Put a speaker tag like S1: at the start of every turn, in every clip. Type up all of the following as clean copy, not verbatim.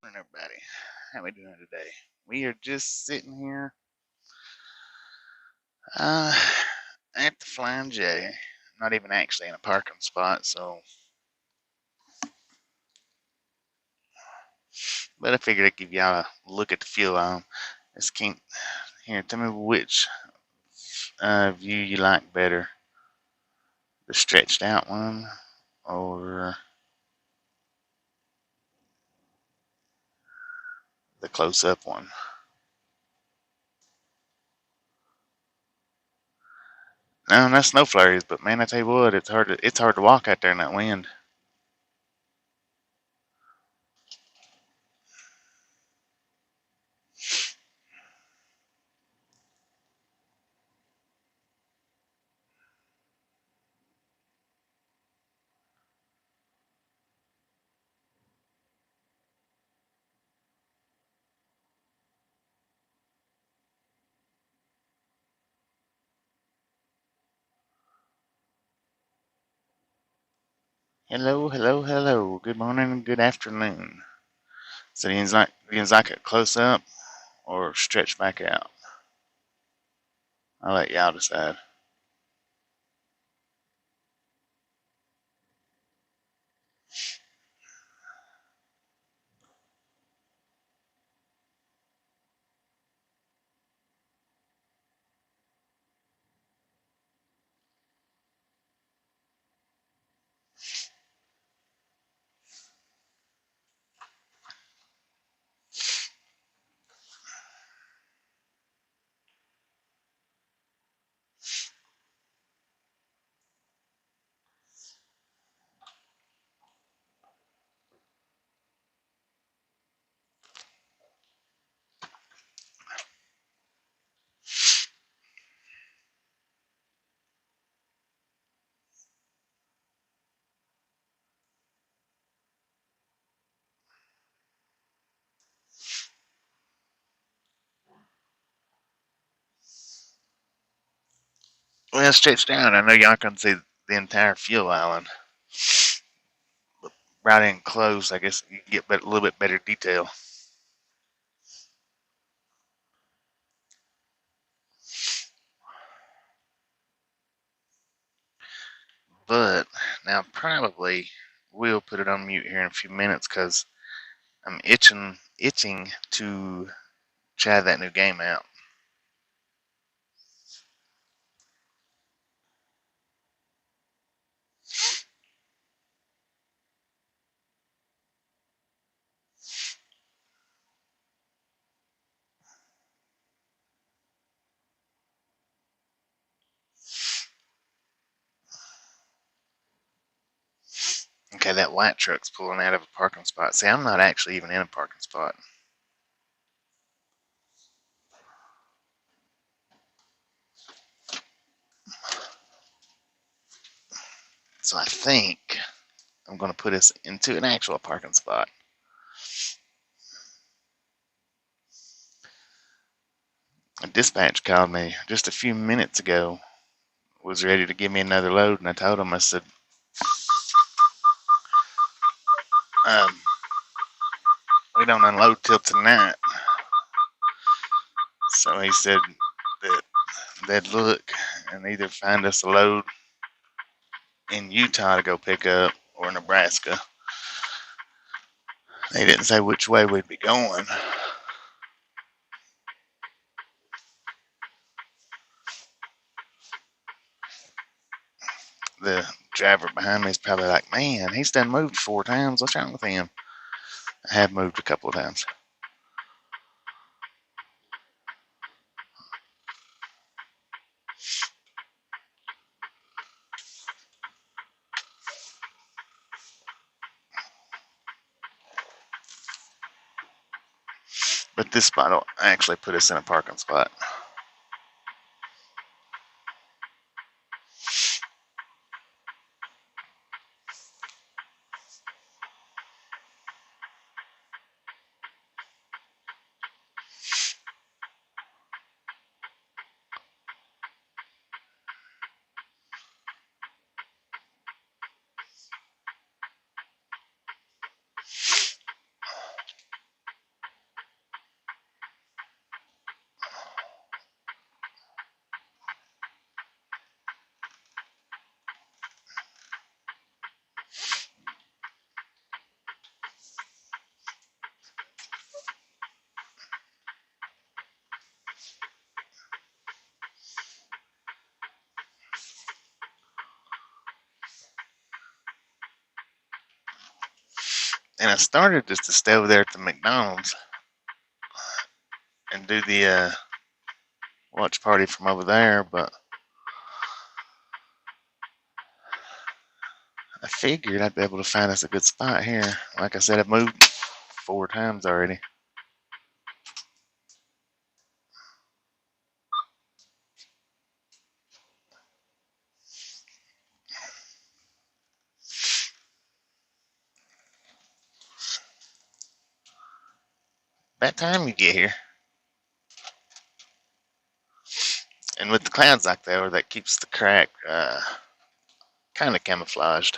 S1: morning, everybody. How we doing today? We are just sitting here uh, at the Flying J. Not even actually in a parking spot, so. But I figured I'd give y'all a look at the fuel on. This can't. Here, tell me which view you like better. The stretched out one or the close up one. No, not snow flurries, but man, I tell you what, it's hard to walk out there in that wind. Hello, hello, hello. Good morning and good afternoon. So you like it close up or stretch back out? I'll let y'all decide. Well, stretched down. I know y'all can see the entire fuel island. But right in close, I guess you can get a little bit better detail. But now probably we'll put it on mute here in a few minutes because I'm itching to try that new game out. Okay, that white truck's pulling out of a parking spot. See, I'm not actually even in a parking spot. So I think I'm going to put us into an actual parking spot. A dispatch called me just a few minutes ago, was ready to give me another load, and I told him, I said, um, we don't unload till tonight. So he said that they'd look and either find us a load in Utah to go pick up or Nebraska. They didn't say which way we'd be going. The driver behind me is probably like, man, he's done moved 4 times. What's wrong with him? I have moved a couple of times. But this spot will actually put us in a parking spot. And I started just to stay over there at the McDonald's and do the watch party from over there, but I figured I'd be able to find us a good spot here. Like I said, I've moved 4 times already. About time you get here. And with the clouds like that keeps the crack kind of camouflaged.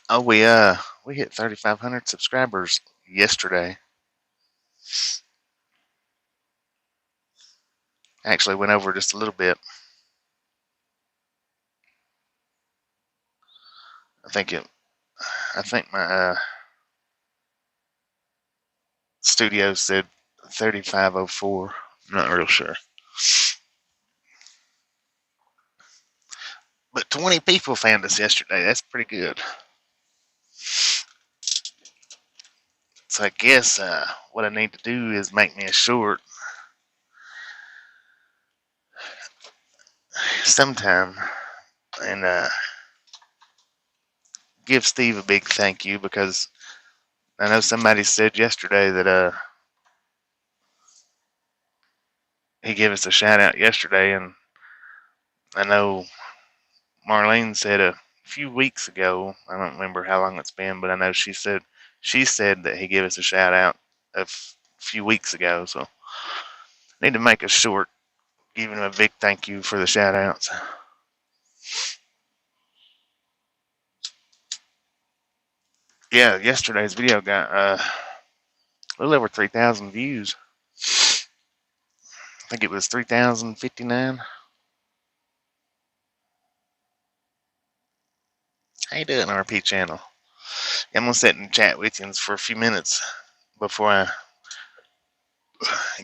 S1: Oh, we hit 3,500 subscribers yesterday. Actually went over just a little bit. I think my studio said 3,504. I'm not real sure. But 20 people found us yesterday. That's pretty good. So I guess what I need to do is make me a short sometime and give Steve a big thank you, because I know somebody said yesterday that he gave us a shout out yesterday, and I know Marlene said a few weeks ago, I don't remember how long it's been, but I know she said that he gave us a shout out a few weeks ago. So I need to make a short giving him a big thank you for the shout outs. Yeah, yesterday's video got a little over 3,000 views. I think it was 3,059. How you doing, RP channel? I'm gonna sit and chat with you for a few minutes before I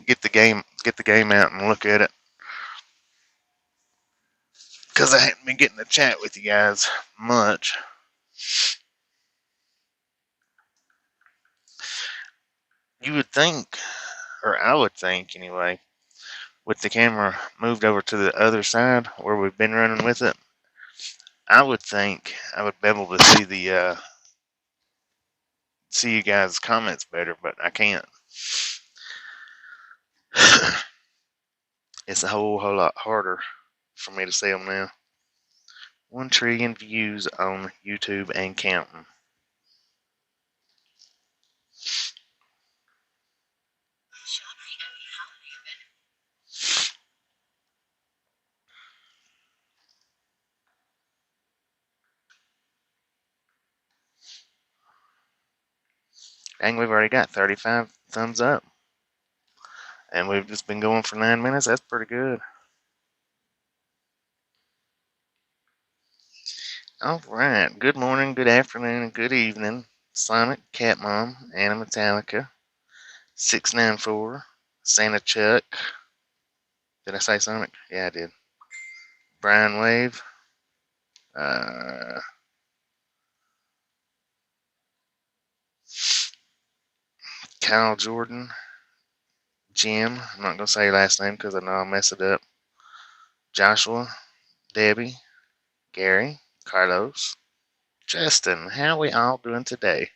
S1: get the game out and look at it, because I haven't been getting to chat with you guys much. You would think, or I would think anyway, with the camera moved over to the other side where we've been running with it, I would think I would be able to see see you guys' comments better, but I can't. It's a whole lot harder for me to see them now. 1 trillion views on YouTube and counting. Dang, we've already got 35 thumbs up. And we've just been going for 9 minutes. That's pretty good. Alright, good morning, good afternoon, and good evening. Sonic, Cat Mom, Anna Metallica, 694, Santa Chuck. Did I say Sonic? Yeah, I did. Brian Wave. Kyle Jordan. Jim. I'm not going to say your last name because I know I'll mess it up. Joshua. Debbie. Gary. Carlos. Justin. How are we all doing today?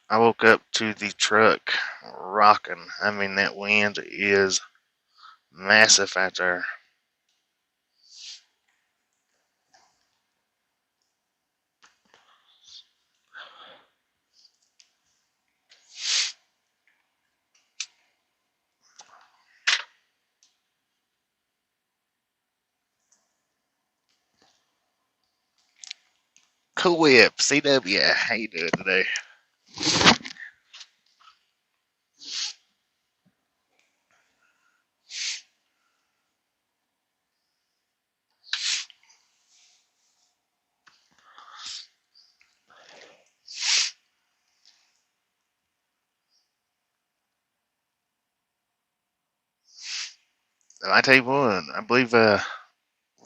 S1: I woke up to the truck rocking. I mean, that wind is massive out there. Cool Whip, CW. How you doing today? I tell you what, I believe we're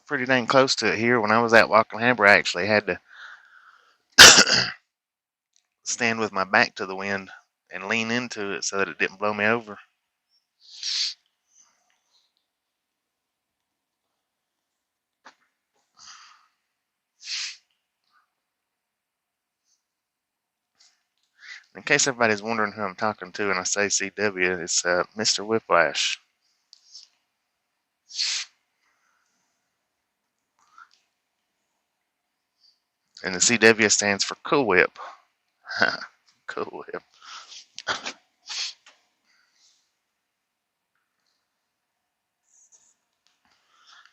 S1: pretty dang close to it here. When I was at Walking Hammer, I actually had to stand with my back to the wind and lean into it so that it didn't blow me over. In case everybody's wondering who I'm talking to and I say CW, it's Mr. Whiplash. And the CW stands for Cool Whip. Cool Whip.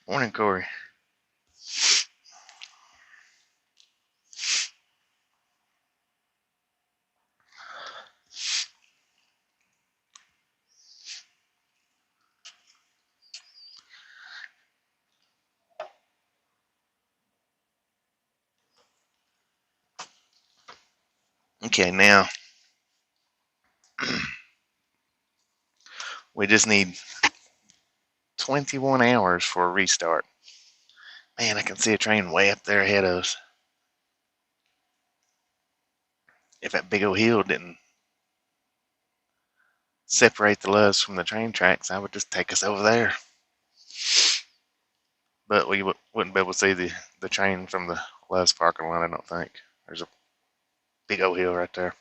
S1: Morning, Corey. Okay, now we just need 21 hours for a restart. Man, I can see a train way up there ahead of us. If that big old hill didn't separate the loves from the train tracks, I would just take us over there. But we wouldn't be able to see the train from the loves parking lot, I don't think. There's a big old hill right there.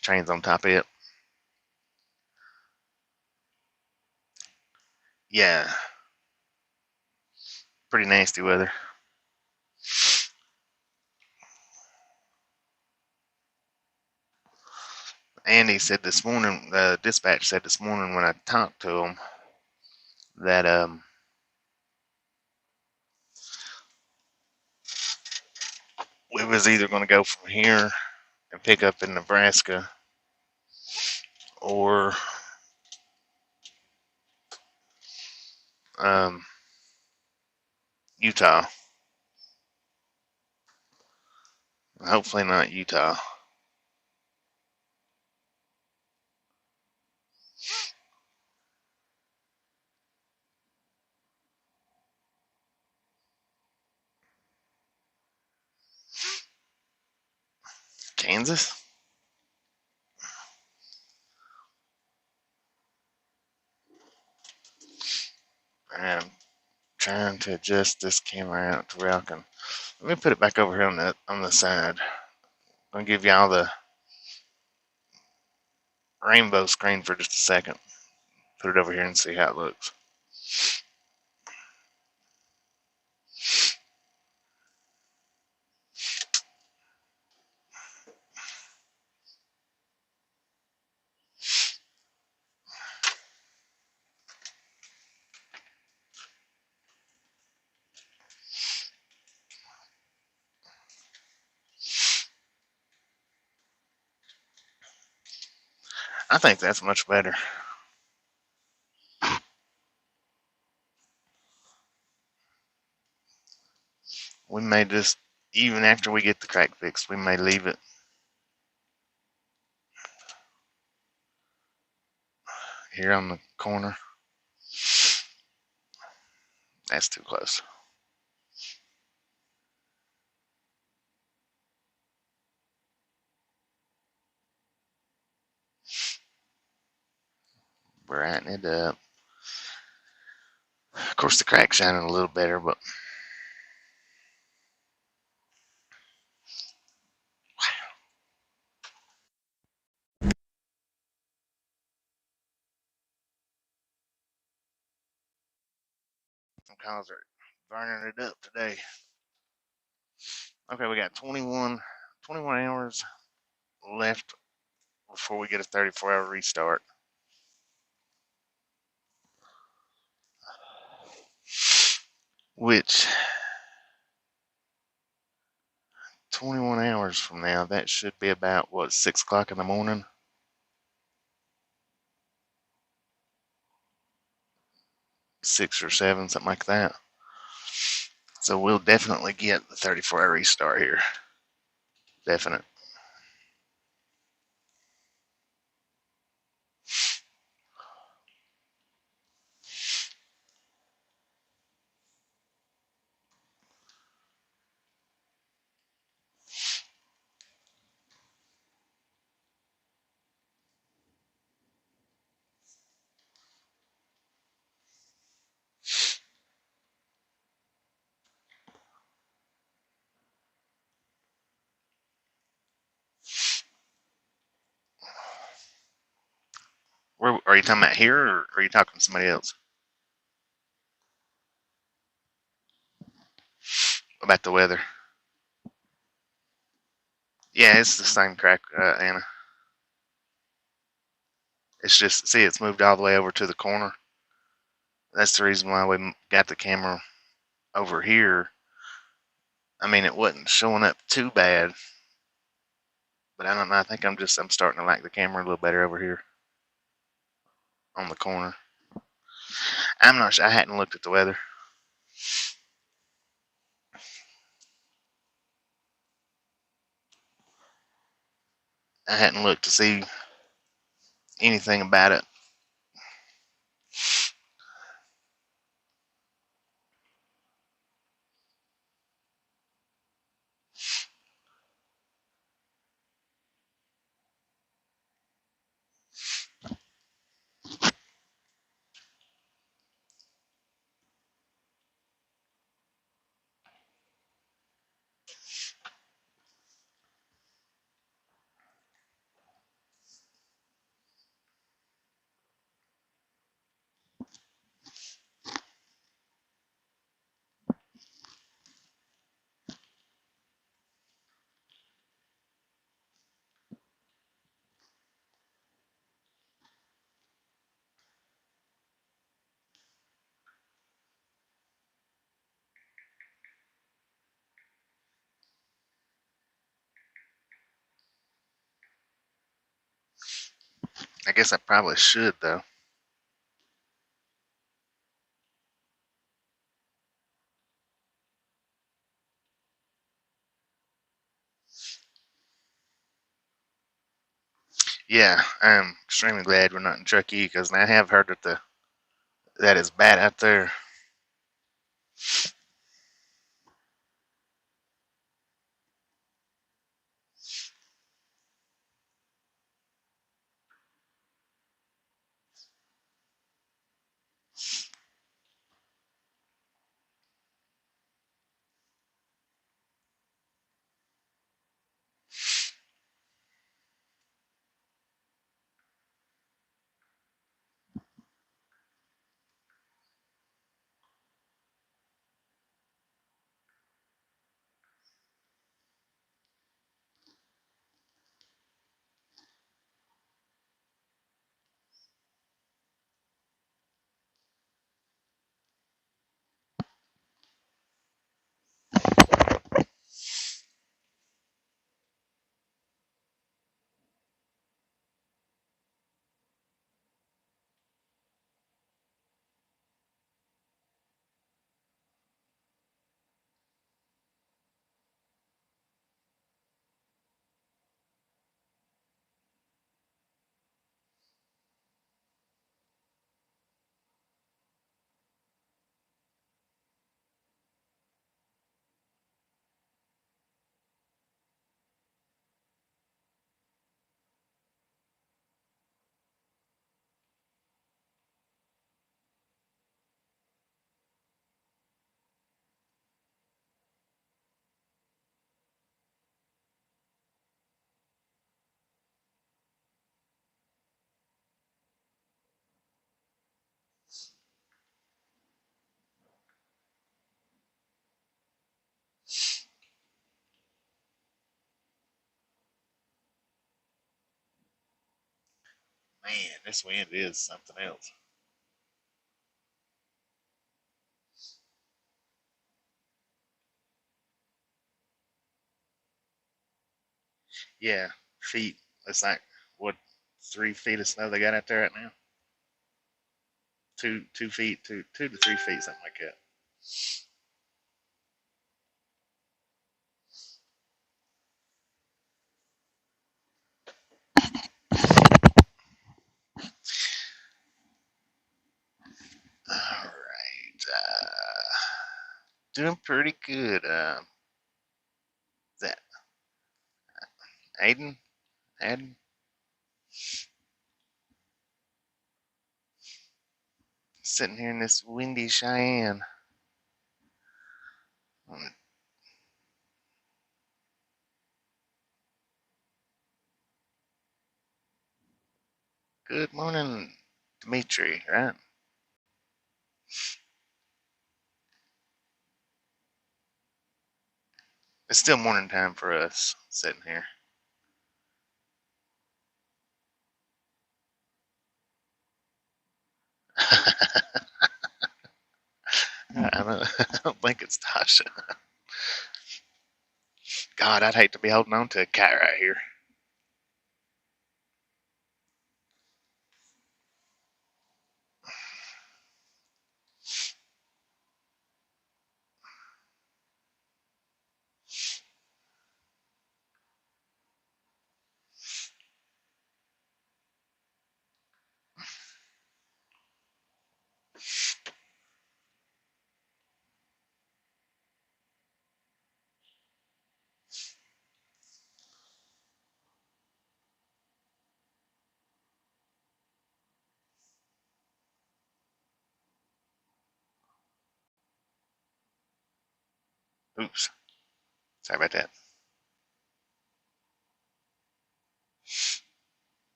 S1: Train's on top of it. Yeah. Pretty nasty weather. Andy said this morning, the dispatch said this morning when I talked to him that we was either going to go from here and pick up in Nebraska or Utah. Hopefully not Utah. Kansas? I'm trying to adjust this camera out to where I can. Let me put it back over here on the side. I'm gonna give y'all the rainbow screen for just a second. Put it over here and see how it looks. I think that's much better. We may just, even after we get the crack fixed, we may leave it here on the corner. That's too close. Brighten it up. Of course, the crack's shining a little better, but cars are burning it up today. Okay, we got 21 hours left before we get a 34-hour restart. Which 21 hours from now, that should be about, what, 6 o'clock in the morning? 6 or 7, something like that. So we'll definitely get the 34-hour restart here. Definite. Where are you talking about, here, or are you talking to somebody else about the weather? Yeah, it's the same crack, Anna. It's just, see, it's moved all the way over to the corner. That's the reason why we got the camera over here. I mean, it wasn't showing up too bad, but I don't know. I think I'm starting to like the camera a little better over here on the corner. I'm not sure. I hadn't looked at the weather. I hadn't looked to see anything about it. I guess I probably should, though. Yeah, I'm extremely glad we're not in Truckee, because I have heard that is bad out there. Man, this wind is something else. Yeah, feet. It's like, what, 3 feet of snow they got out there right now? 2 feet, 2 to 3 feet, something like that. All right. Doing pretty good. That Aiden? Aiden? Sitting here in this windy Cheyenne. Good morning, Dimitri, right? It's still morning time for us sitting here. I don't think it's Tasha. God, I'd hate to be holding on to a cat right here. Oops. Sorry about that.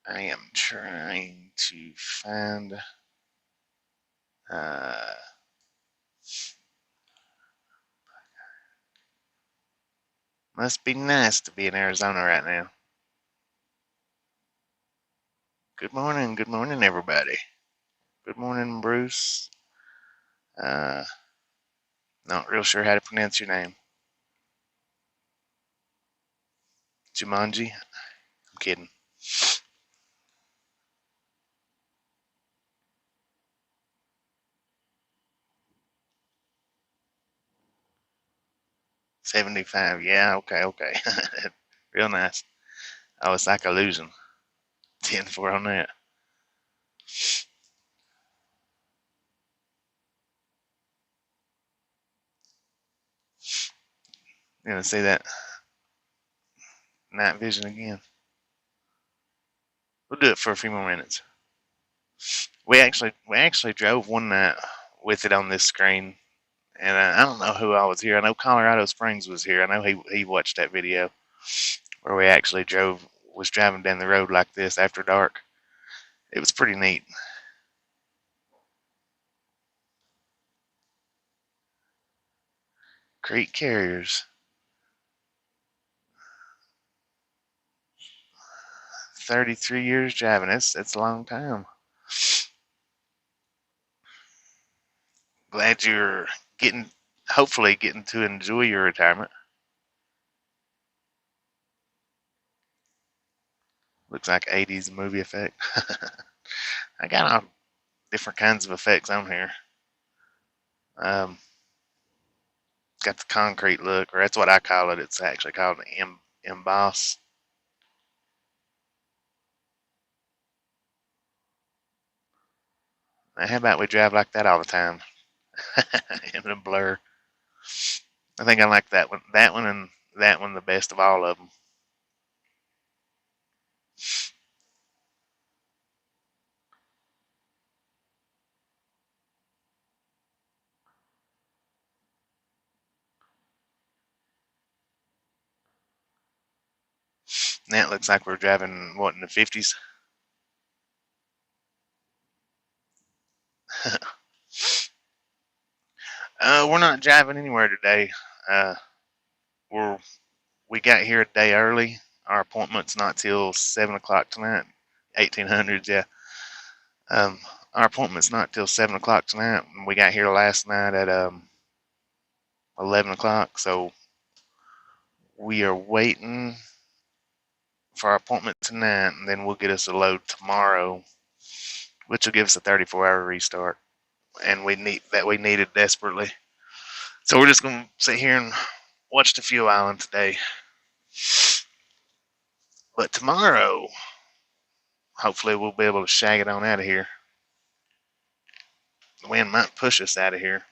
S1: I am trying to find. Uh, Must be nice to be in Arizona right now. Good morning, everybody. Good morning, Bruce. Uh, Not real sure how to pronounce your name. Jumanji? I'm kidding. 75. Yeah, okay. Real nice. Oh, it's like a losing. 10-4 on that. You gonna see that night vision again? We'll do it for a few more minutes. We actually drove one night with it on this screen, and I don't know who all was here. I know Colorado Springs was here. I know he watched that video where we actually was driving down the road like this after dark. It was pretty neat. Creek carriers. 33 years driving. That's a long time. Glad you're hopefully getting to enjoy your retirement. Looks like 80s movie effect. I got all different kinds of effects on here. Um, got the concrete look, or that's what I call it. It's actually called an emboss. Now, how about we drive like that all the time in a blur? I think I like that one. That one and that one the best of all of them. Now it looks like we're driving, what, in the 50s? We're not driving anywhere today. Uh, we got here a day early. Our appointment's not till 7 o'clock tonight. 1800s, yeah. Um, our appointment's not till 7 o'clock tonight. We got here last night at 11 o'clock. So we are waiting for our appointment tonight, and then we'll get us a load tomorrow, which will give us a 34-hour restart. And we need it desperately. So we're just gonna sit here and watch the Fuel Island today. But tomorrow, hopefully, we'll be able to shag it on out of here. The wind might push us out of here.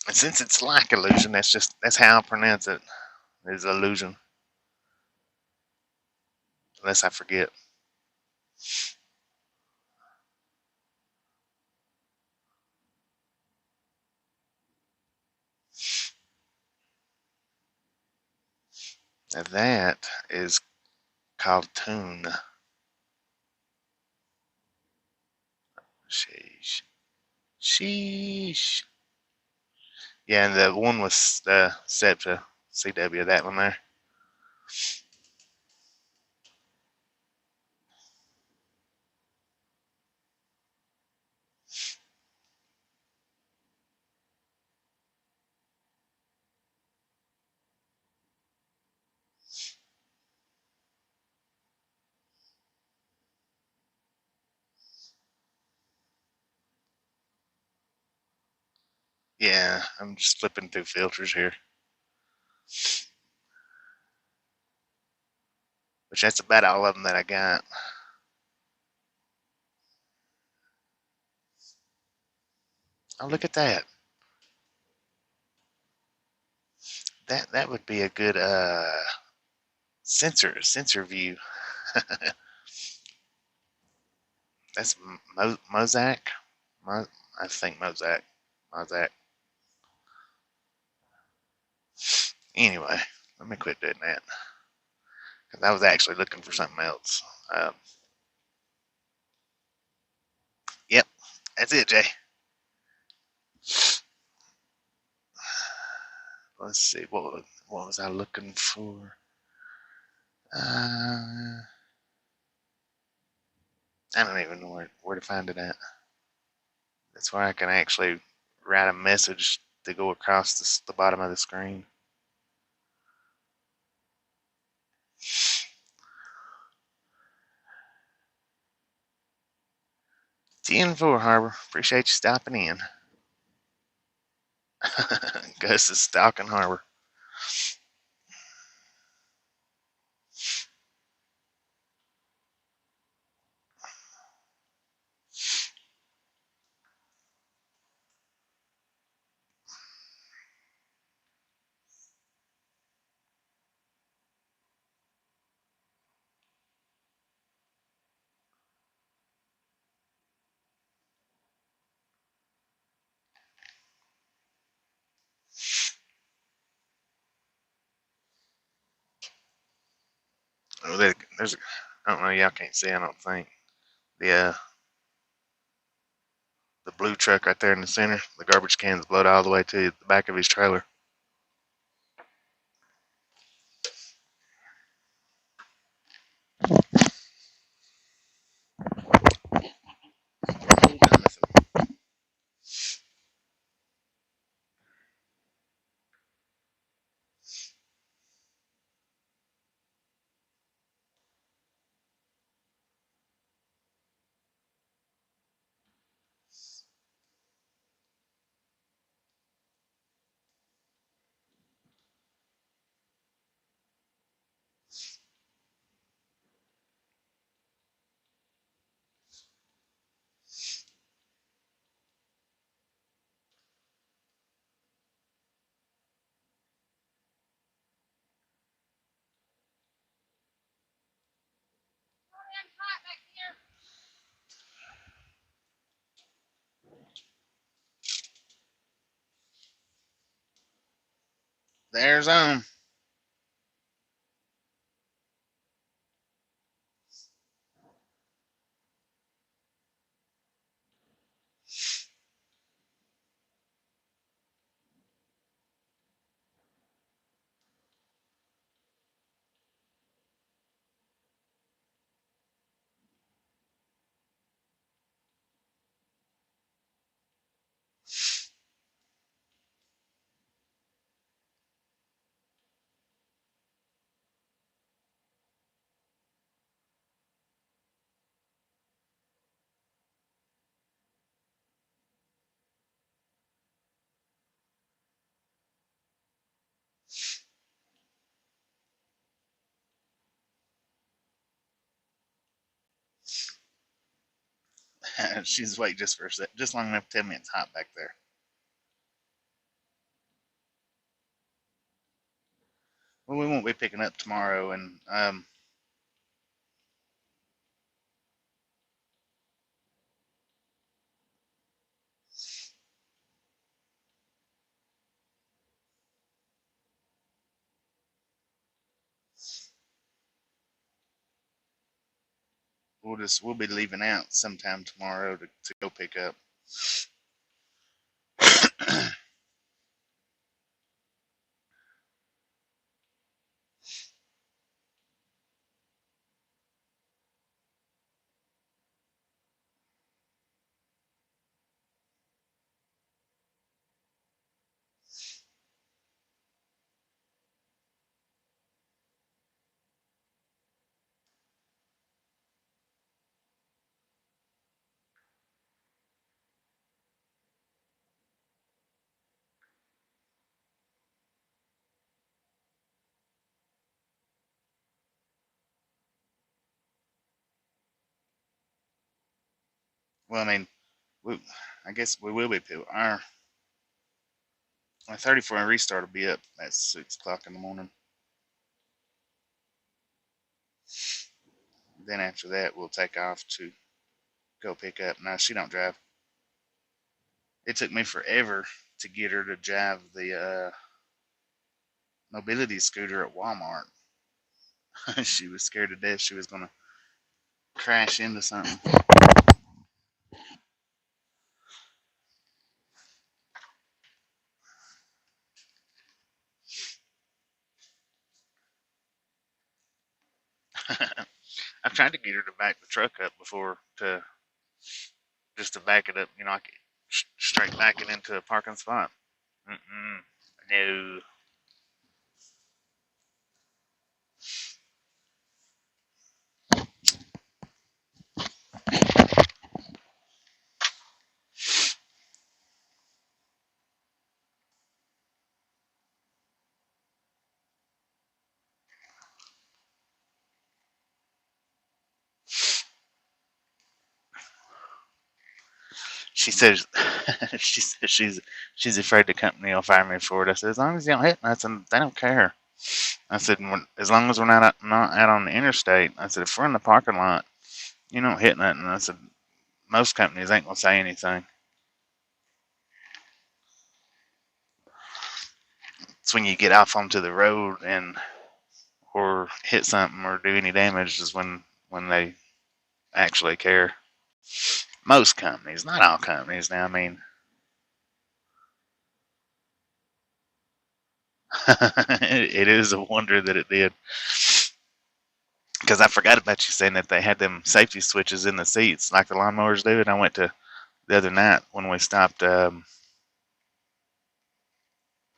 S1: And since it's like illusion, that's how I pronounce it. Is illusion. Unless I forget. Now that is called tune. Sheesh. Sheesh. Yeah, and the one was set to CW, that one there. Yeah, I'm just flipping through filters here. Which that's about all of them that I got. Oh, look at that. That would be a good sensor view. That's Mosaic. I think Mosaic. Mosaic. Anyway, let me quit doing that because I was actually looking for something else. Yep, that's it, Jay. Let's see, what was I looking for? I don't even know where to find it at. That's where I can actually write a message to go across the bottom of the screen. 10-4, Harbor. Appreciate you stopping in. Gus is stalking Harbor. Oh, there's, I don't know, y'all can't see, I don't think. The blue truck right there in the center, the garbage cans blowed all the way to the back of his trailer. There's She's waiting just for a sec, just long enough to tell me it's hot back there. Well, we won't be picking up tomorrow, and we'll be leaving out sometime tomorrow to go pick up. Well, I mean, I guess we will be. Our 34 restart will be up at 6 o'clock in the morning. Then after that, we'll take off to go pick up. Now, she don't drive. It took me forever to get her to drive the mobility scooter at Walmart. She was scared to death she was going to crash into something. I've tried to get her to back the truck up before just to back it up, like straight back it into a parking spot. No. She says, she says she's afraid the company will fire me for it. I said, as long as you don't hit nothing, they don't care. I said, as long as we're not out on the interstate. I said, if we're in the parking lot, you don't hit nothing. I said, most companies ain't gonna say anything. It's when you get off onto the road or hit something or do any damage is when they actually care. Most companies, not all companies. Now, I mean, it is a wonder that it did. Because I forgot about you saying that they had them safety switches in the seats like the lawnmowers do. And I went to the other night when we stopped down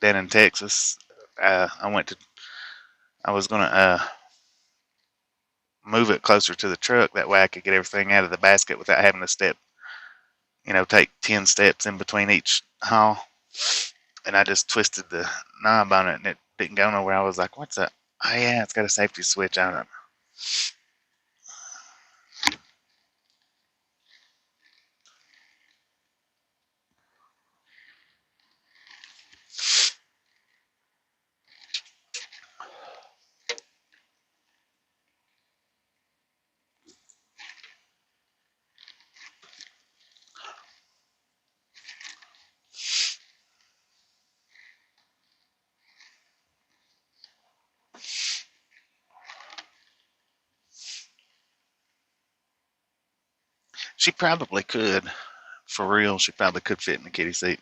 S1: in Texas. I was gonna move it closer to the truck. That way I could get everything out of the basket without having to take 10 steps in between each haul. And I just twisted the knob on it and it didn't go nowhere. I was like, what's that? Oh, yeah, it's got a safety switch on it. She probably could. For real, she probably could fit in the kitty seat.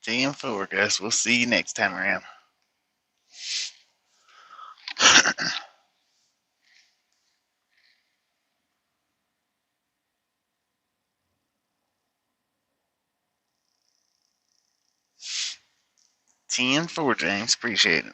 S1: TM4, guys. We'll see you next time around. 10-4, James. Appreciate it.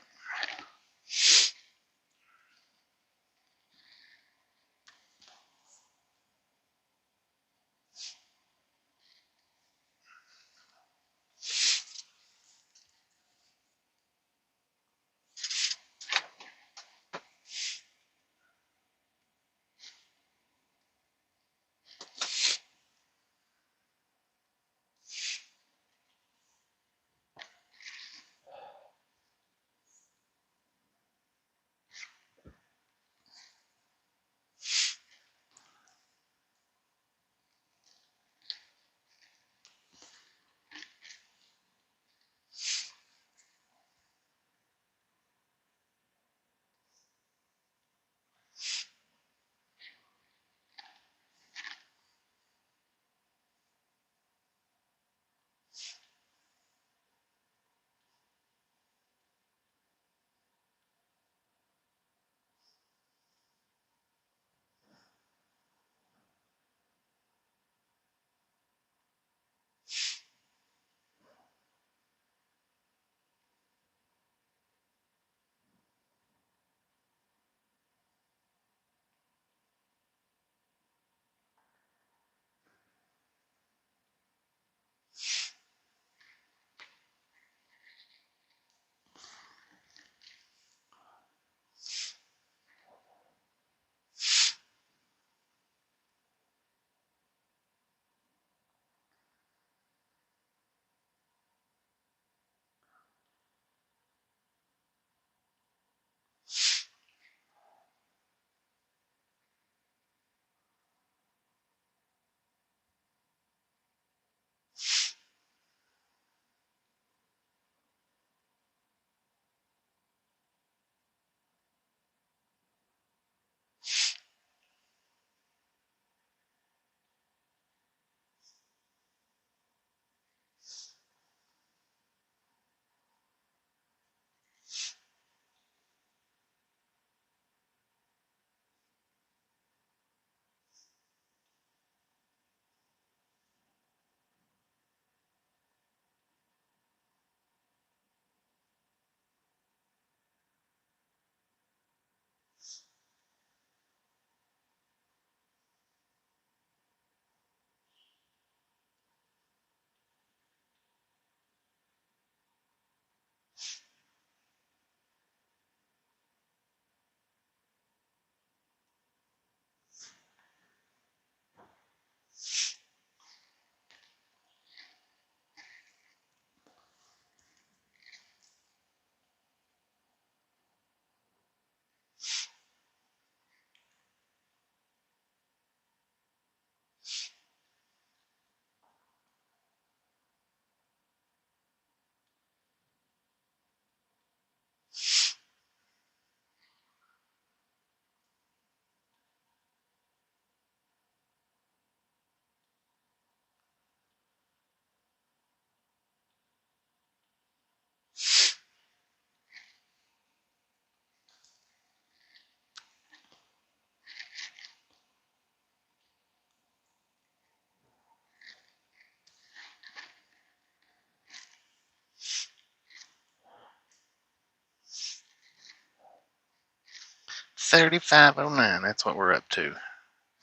S1: $35.09. That's what we're up to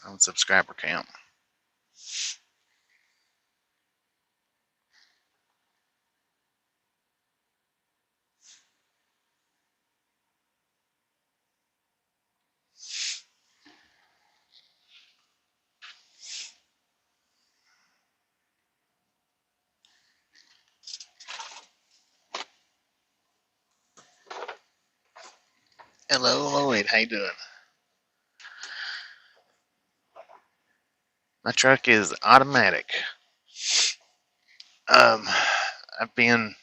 S1: on subscriber count. Hello, Lloyd. How you doing? My truck is automatic. Um, I've been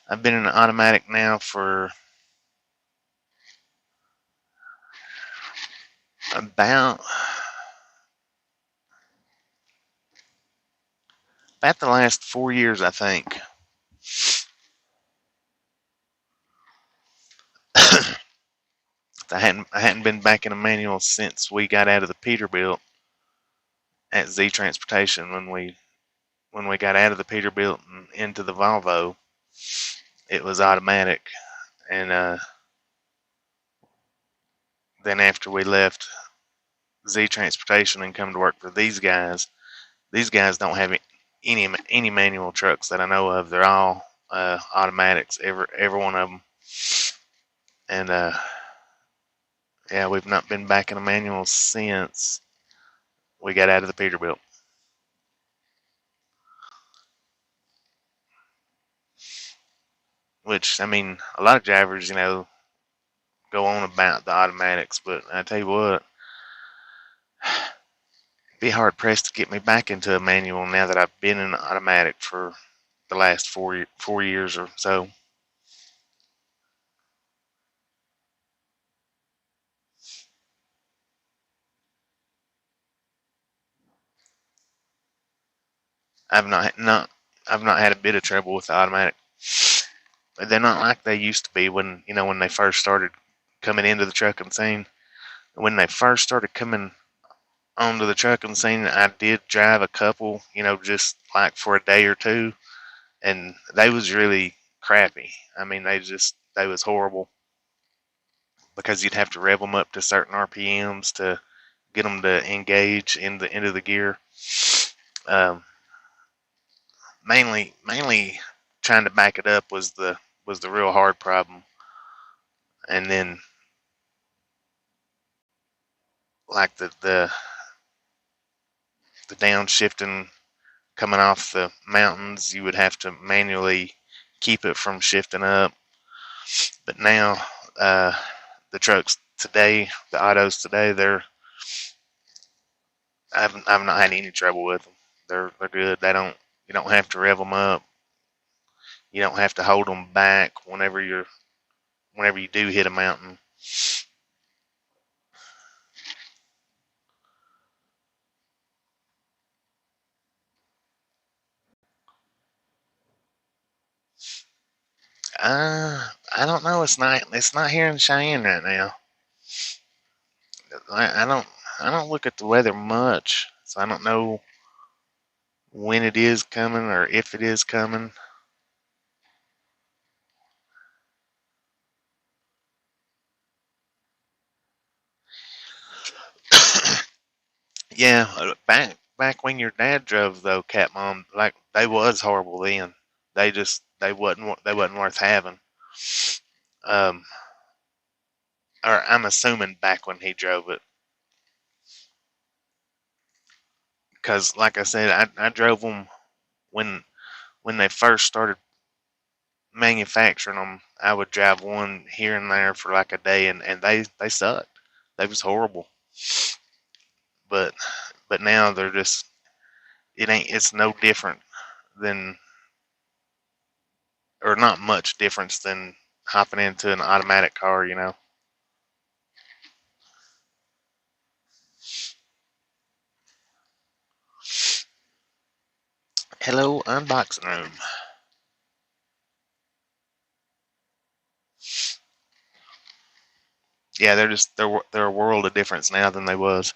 S1: in an automatic now for about the last 4 years, I think. I hadn't been back in a manual since we got out of the Peterbilt at Z Transportation when we got out of the Peterbilt and into the Volvo. it was automatic. And then after we left Z Transportation and come to work for these guys don't have any manual trucks that I know of. They're all automatics, every one of them. And yeah, we've not been back in a manual since we got out of the Peterbilt. Which, I mean, a lot of drivers, go on about the automatics, but I tell you what, it'd be hard pressed to get me back into a manual now that I've been in an automatic for the last 4 years or so. I've not had a bit of trouble with the automatic. They're not like they used to be when they first started coming into the trucking scene. When they first started coming onto the trucking scene, I did drive a couple, just like for a day or two, and they was really crappy. I mean, they was horrible because you'd have to rev them up to certain RPMs to get them to engage into the gear. Um, mainly trying to back it up was the real hard problem, and then like the downshifting coming off the mountains, you would have to manually keep it from shifting up. But now, the trucks today, the autos today, I've not had any trouble with them. They're good. You don't have to rev them up. You don't have to hold them back whenever you do hit a mountain. I don't know. It's not here in Cheyenne right now. I don't look at the weather much, so I don't know when it is coming or if it is coming. Yeah, back when your dad drove though, Cat Mom, like they was horrible then. They wasn't worth having. Um, or I'm assuming back when he drove it, because like I said, I drove them when they first started manufacturing them. I would drive one here and there for like a day, and they sucked. They was horrible. But now they're just it's no different than, or not much difference than hopping into an automatic car. Hello, unboxing room. Yeah, they're a world of difference now than they was.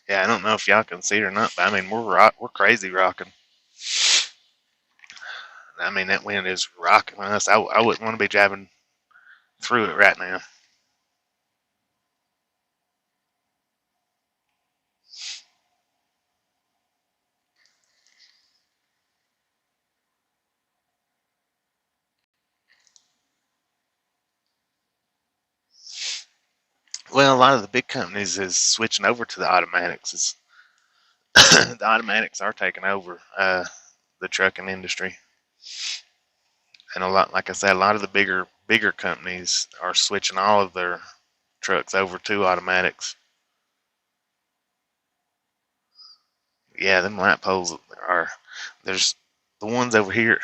S1: Yeah, I don't know if y'all can see it or not, but I mean we're crazy rocking. I mean that wind is rocking us. I wouldn't want to be driving through it right now. Well, a lot of the big companies is switching over to the automatics. The automatics are taking over the trucking industry, and like I said, a lot of the bigger companies are switching all of their trucks over to automatics. Yeah, them light poles are there's The ones over here,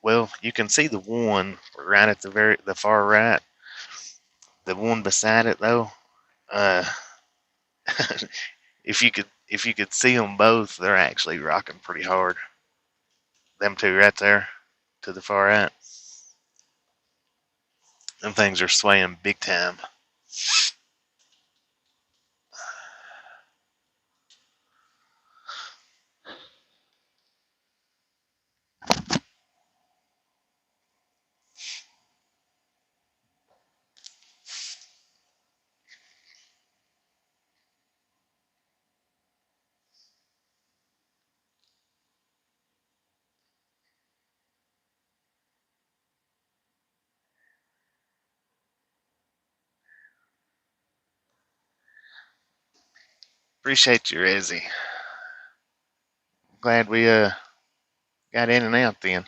S1: well, you can see the one right at the far right. The one beside it though, uh, if you could see them both, they're actually rocking pretty hard. Them two right there to the far right, them things are swaying big time. Appreciate you, Rezzy. Glad we got in and out then.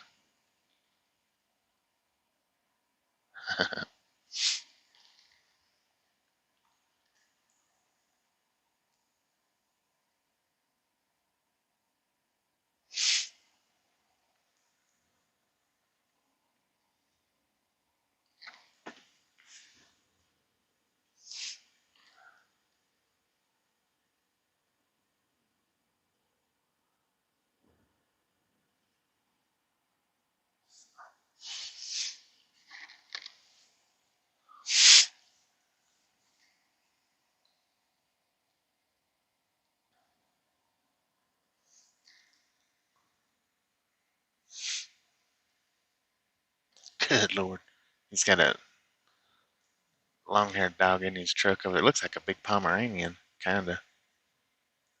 S1: Good Lord. He's got a long-haired dog in his truck over there. It looks like a big Pomeranian, kinda.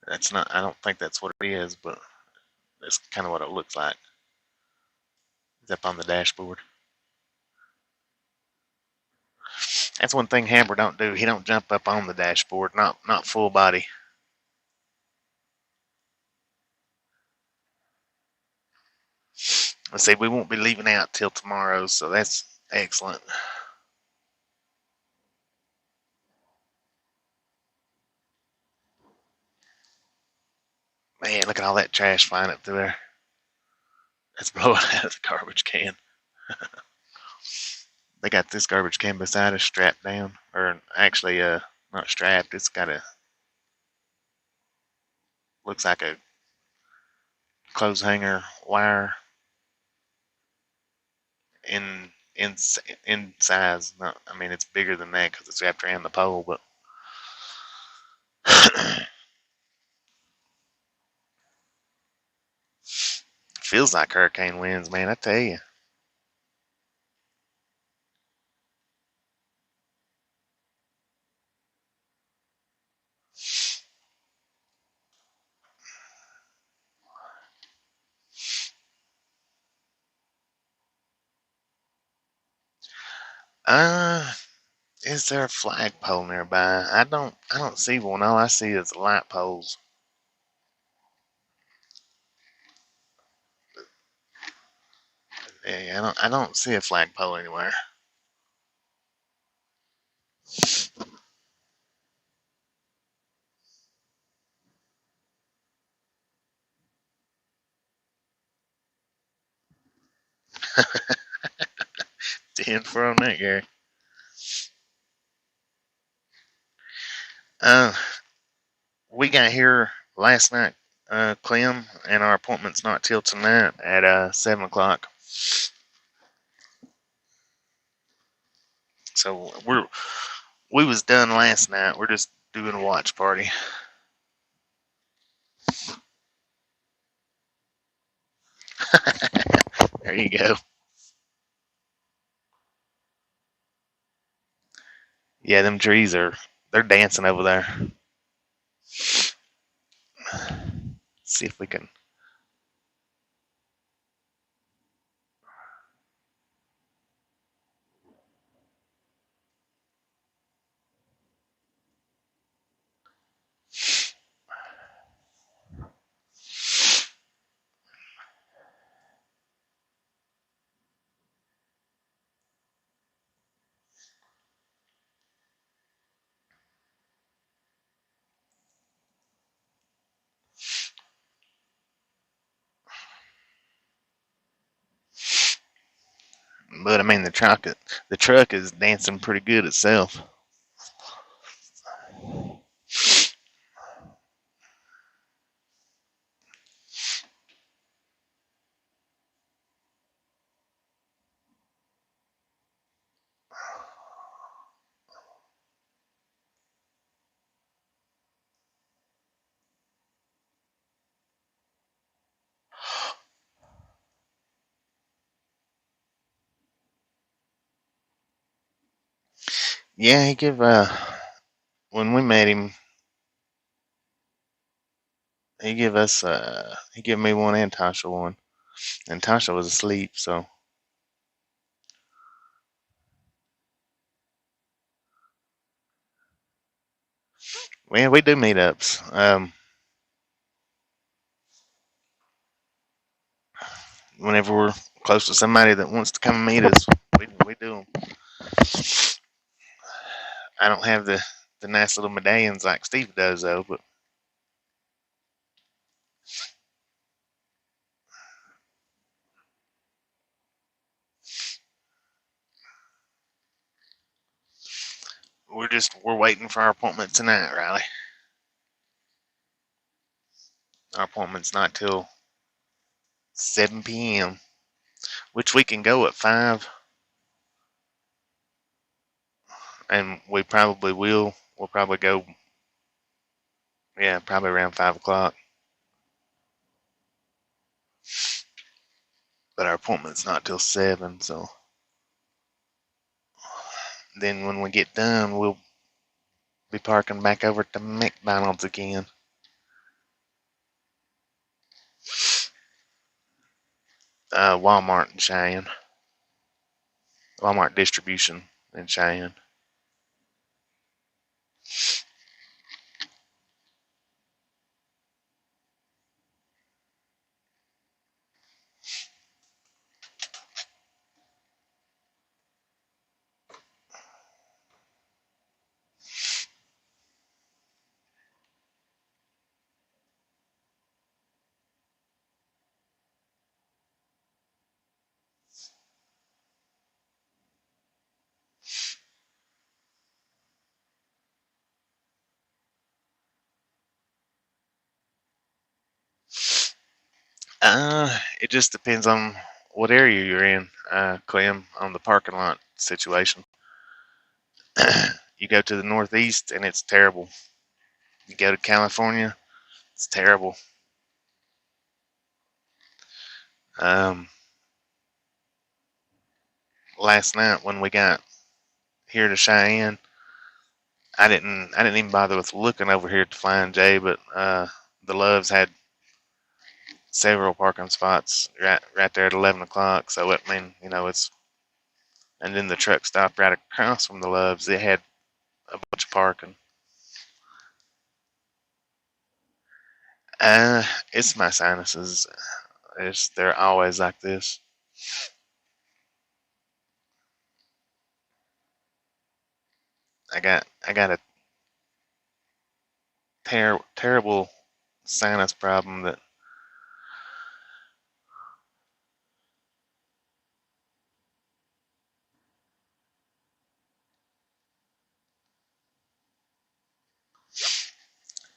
S1: That's not. I don't think that's what it is, but that's kind of what it looks like. He's up on the dashboard. That's one thing Haber don't do. He don't jump up on the dashboard. Not full body. Let's see. We won't be leaving out till tomorrow, so that's excellent. Man, look at all that trash flying up through there. That's blowing out of the garbage can. They got this garbage can beside us strapped down, or actually, not strapped. It's got a looks like a clothes hanger wire in size. No, I mean it's bigger than that because it's wrapped around the pole, but feels like hurricane winds, man. I tell you. Uh, is there a flagpole nearby? I don't see one. All I see is light poles. Yeah, I don't see a flagpole anywhere. 10 for on that, Gary. Uh, we got here last night, Clem, and our appointment's not till tonight at 7 o'clock. So we was done last night. We're just doing a watch party. There you go. Yeah, them trees they're dancing over there. See if we can. But I mean, the truck is dancing pretty good itself. Yeah, he give when we met him, he gave me one and Tasha one, and Tasha was asleep. So yeah, we do meetups. Whenever we're close to somebody that wants to come and meet us, we do them. I don't have the nice little medallions like Steve does though, but we're waiting for our appointment tonight, Riley. Our appointment's not till 7 p.m., which we can go at 5, and we probably will. We'll probably go, yeah, probably around 5 o'clock. But our appointment's not till 7, so then when we get done, we'll be parking back over to McDonald's again. Walmart in Cheyenne. Walmart distribution in Cheyenne. It just depends on what area you're in, Clem, on the parking lot situation. You go to the Northeast and it's terrible. You go to California, it's terrible. Um, Last night when we got here to Cheyenne, I didn't even bother with looking over here to find Jay, but the Loves had several parking spots right there at 11 o'clock. So I mean, it's, and then the truck stopped right across from the Loves. They had a bunch of parking. It's my sinuses. They're always like this. I got a terrible sinus problem that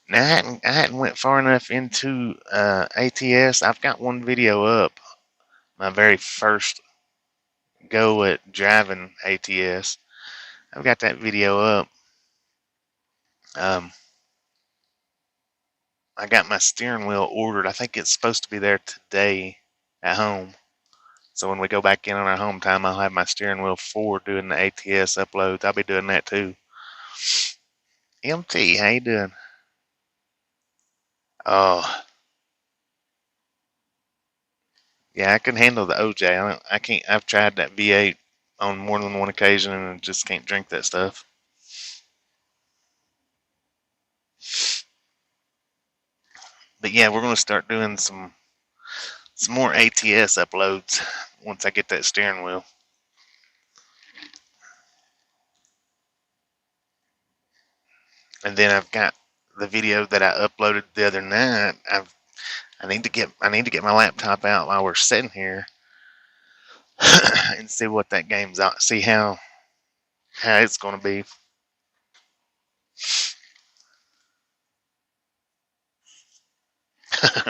S1: now I hadn't went far enough into ATS. I've got one video up, my very first go at driving ATS. I've got that video up. Um, I got my steering wheel ordered. I think it's supposed to be there today at home. So when we go back in on our home time, I'll have my steering wheel forward doing the ATS uploads. I'll be doing that too. MT, how you doing? Oh, yeah, I can handle the OJ. I can't. I've tried that V8 on more than one occasion and I just can't drink that stuff. But yeah, we're gonna start doing some more ATS uploads once I get that steering wheel. And then I've got the video that I uploaded the other night. I need to get my laptop out while we're sitting here and see what that game's out. See how it's going to be.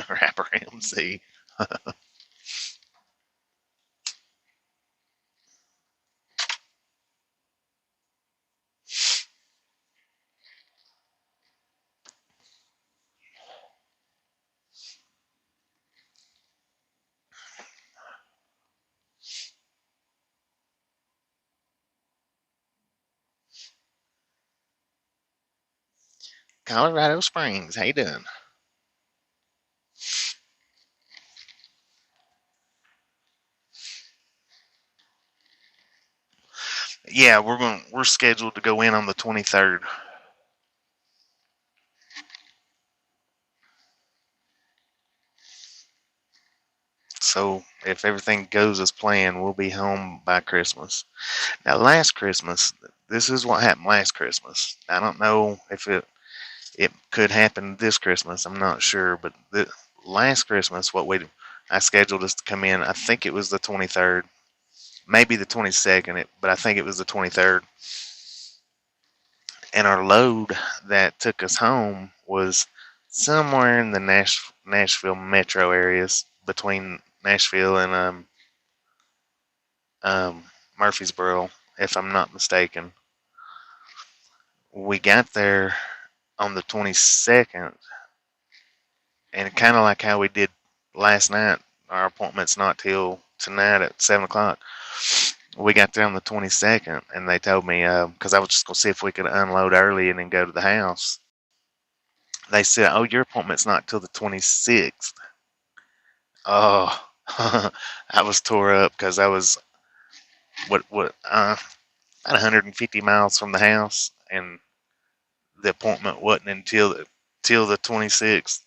S1: Rapper MC. Colorado Springs. How you doing? Yeah, we're scheduled to go in on the 23rd. So if everything goes as planned, we'll be home by Christmas. Now, last Christmas, this is what happened last Christmas. I don't know if it could happen this Christmas. I'm not sure, but last Christmas, I scheduled us to come in. I think it was the 23rd, maybe the 22nd, but I think it was the 23rd. And our load that took us home was somewhere in the Nashville metro areas between Nashville and Murfreesboro, if I'm not mistaken. We got there on the 22nd, and kind of like how we did last night, our appointment's not till tonight at 7 o'clock. We got there on the 22nd, and they told me, because I was just going to see if we could unload early and then go to the house. They said, oh, your appointment's not till the 26th. Oh, I was tore up because I was, about 150 miles from the house, and the appointment wasn't till the 26th.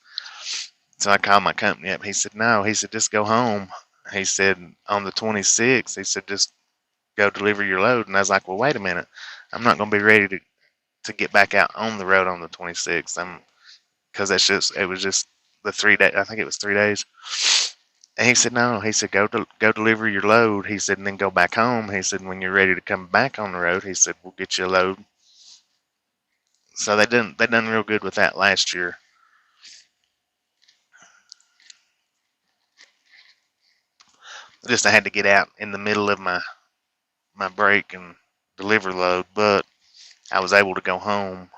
S1: So I called my company up. He said, no. He said, just go home. He said, on the 26th, he said, just go deliver your load. And I was like, well, wait a minute. I'm not going to be ready to get back out on the road on the 26th. Because it was just the 3 days. I think it was 3 days. And he said, no. He said, go deliver your load. He said, and then go back home. He said, when you're ready to come back on the road, he said, we'll get you a load. So they done real good with that last year. Just I had to get out in the middle of my break and deliver load, but I was able to go home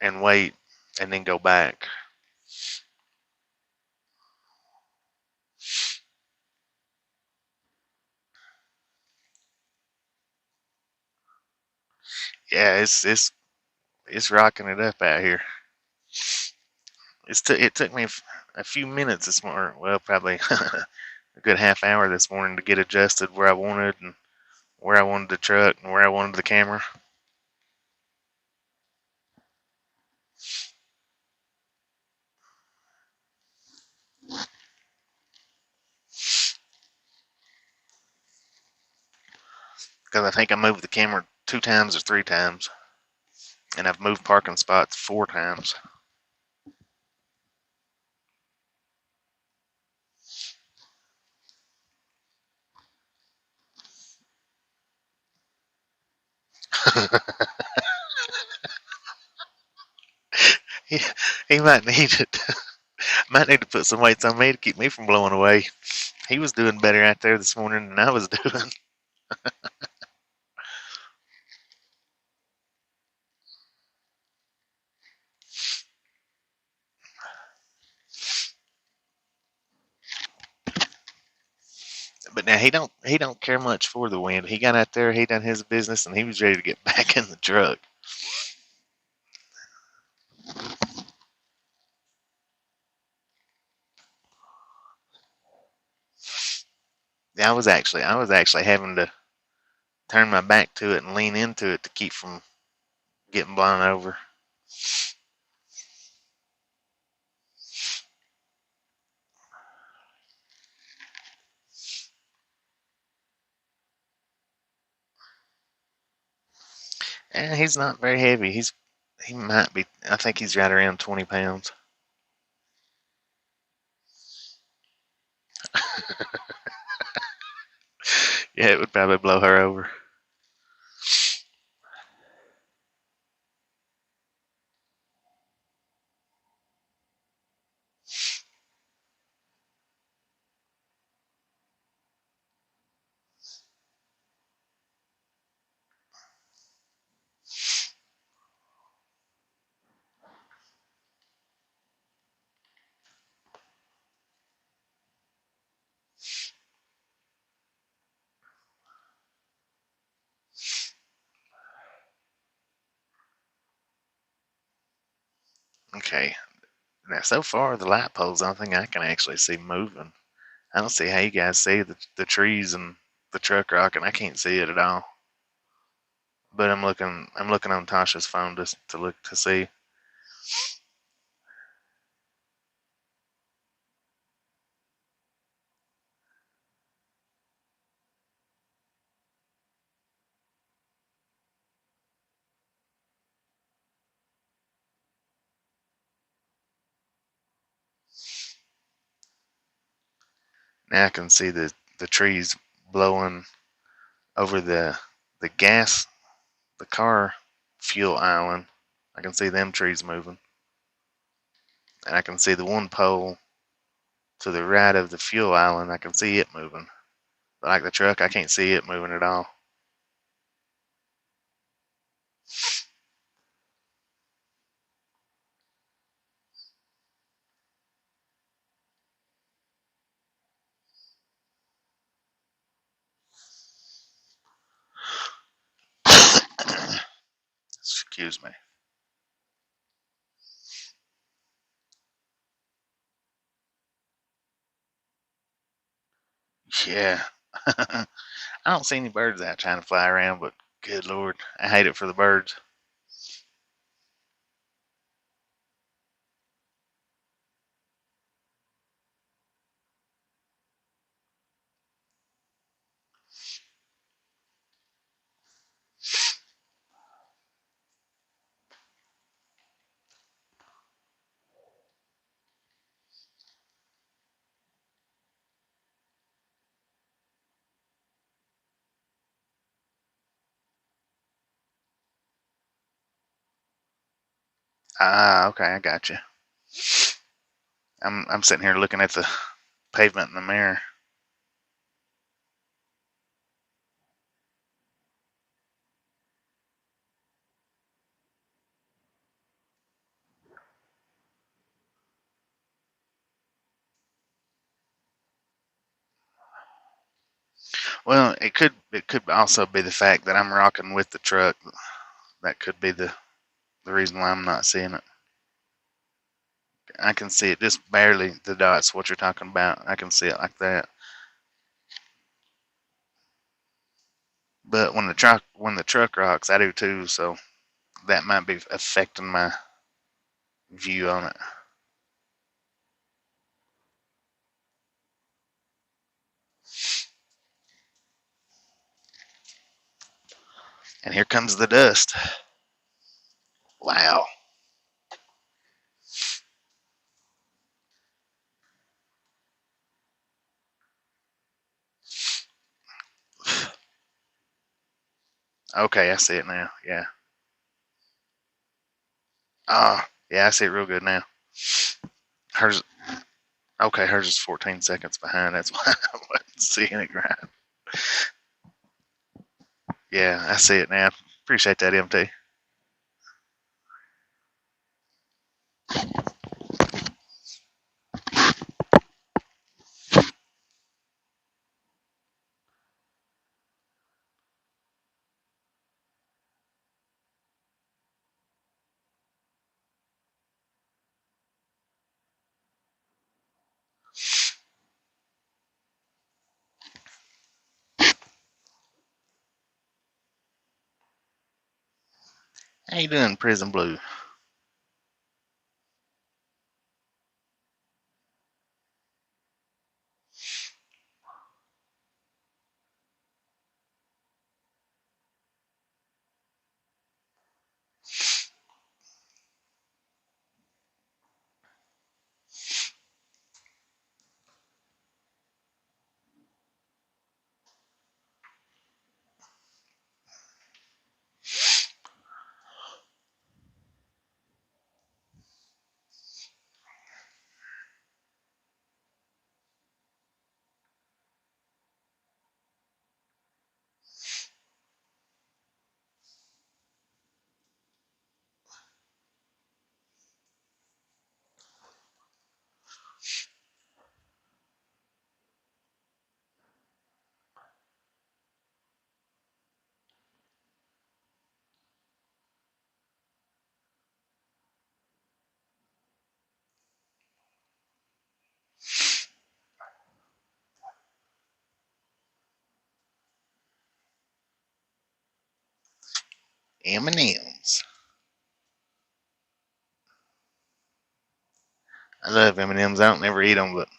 S1: and wait and then go back. Yeah, it's rocking it up out here. It took me a few minutes this morning. Well, probably a good half hour this morning to get adjusted where I wanted and where I wanted the truck and where I wanted the camera. Because I think I moved the camera 2 times or 3 times, and I've moved parking spots 4 times. he, he might need it. Might need to put some weights on me to keep me from blowing away. He was doing better out there this morning than I was doing. But now he don't care much for the wind. He got out there, he done his business, and he was ready to get back in the truck. I was actually having to turn my back to it and lean into it to keep from getting blown over. And he's not very heavy. He might be. I think he's right around 20 pounds. Yeah, it would probably blow her over. Okay. Now, so far, the light poles, I don't think I can actually see moving. I don't see how you guys see the trees and the truck rock, and I can't see it at all. But I'm looking on Tasha's phone to look to see. Now I can see the trees blowing over the gas, the car fuel island. I can see them trees moving. And I can see the one pole to the right of the fuel island. I can see it moving. But like the truck, I can't see it moving at all. Excuse me. Yeah. I don't see any birds out trying to fly around, but good lord, I hate it for the birds. Ah, okay, I got you. I'm sitting here looking at the pavement in the mirror. Well, it could also be the fact that I'm rocking with the truck. That could be the reason why I'm not seeing it. I can see it just barely, the dots, what you're talking about. I can see it like that. But when the truck rocks, I do too, so that might be affecting my view on it. And here comes the dust. Wow. Okay, I see it now. Yeah. Ah, yeah, I see it real good now. Hers, okay, hers is 14 seconds behind. That's why I wasn't seeing it right. Yeah, I see it now. Appreciate that, MT. How you doing, Prison Blue? M&M's. I love M&M's. I don't never eat them, but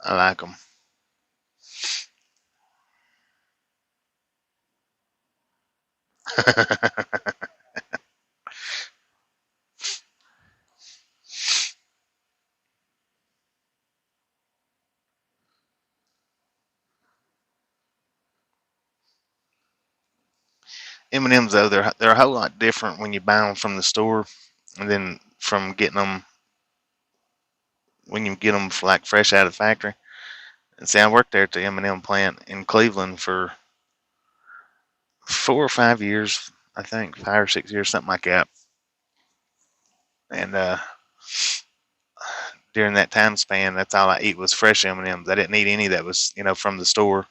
S1: I like them. M&M's though, they're a whole lot different when you buy them from the store, and then from getting them when you get them like fresh out of the factory. And see, I worked there at the M&M plant in Cleveland for 4 or 5 years, I think 5 or 6 years, something like that. And during that time span, that's all I eat was fresh M&Ms. I didn't eat any that was from the store.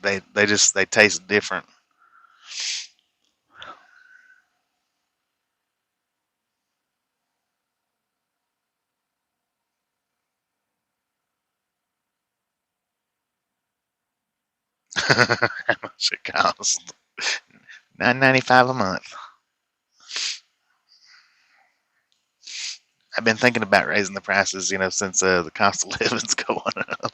S1: They taste different. How much it costs? $9.95 a month. I've been thinking about raising the prices, since the cost of living's going up.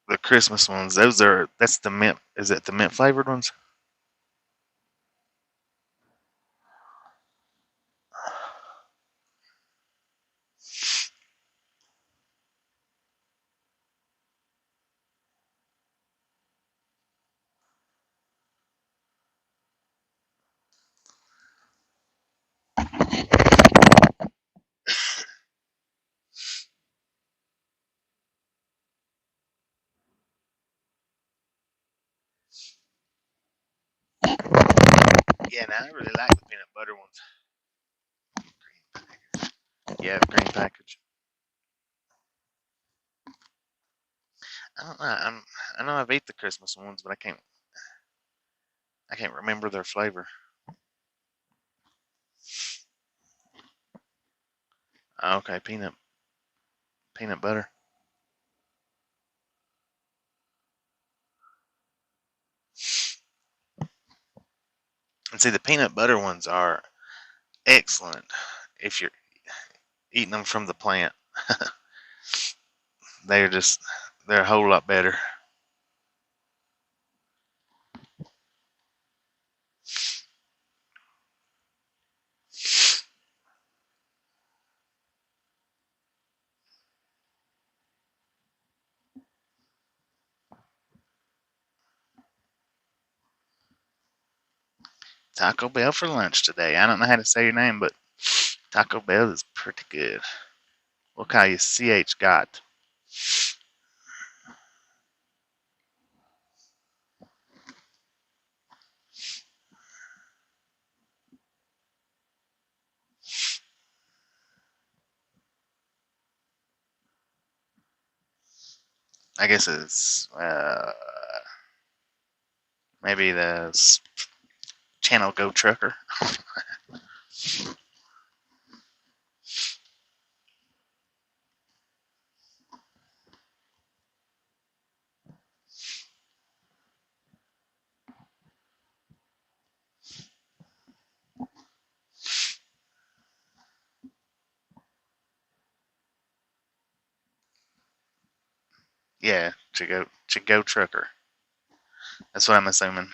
S1: The Christmas ones, that's the mint. Is it the mint flavored ones? Yeah, no, I really like the peanut butter ones. Yeah, the green package. I don't know. I know I've ate the Christmas ones, but I can't remember their flavor. Okay, peanut butter. And see, the peanut butter ones are excellent if you're eating them from the plant. They're just they're a whole lot better. Taco Bell for lunch today. I don't know how to say your name, but Taco Bell is pretty good. We'll call you CH Got. I guess it's maybe the Channel Go Trucker. Yeah, to go Trucker. That's what I'm assuming.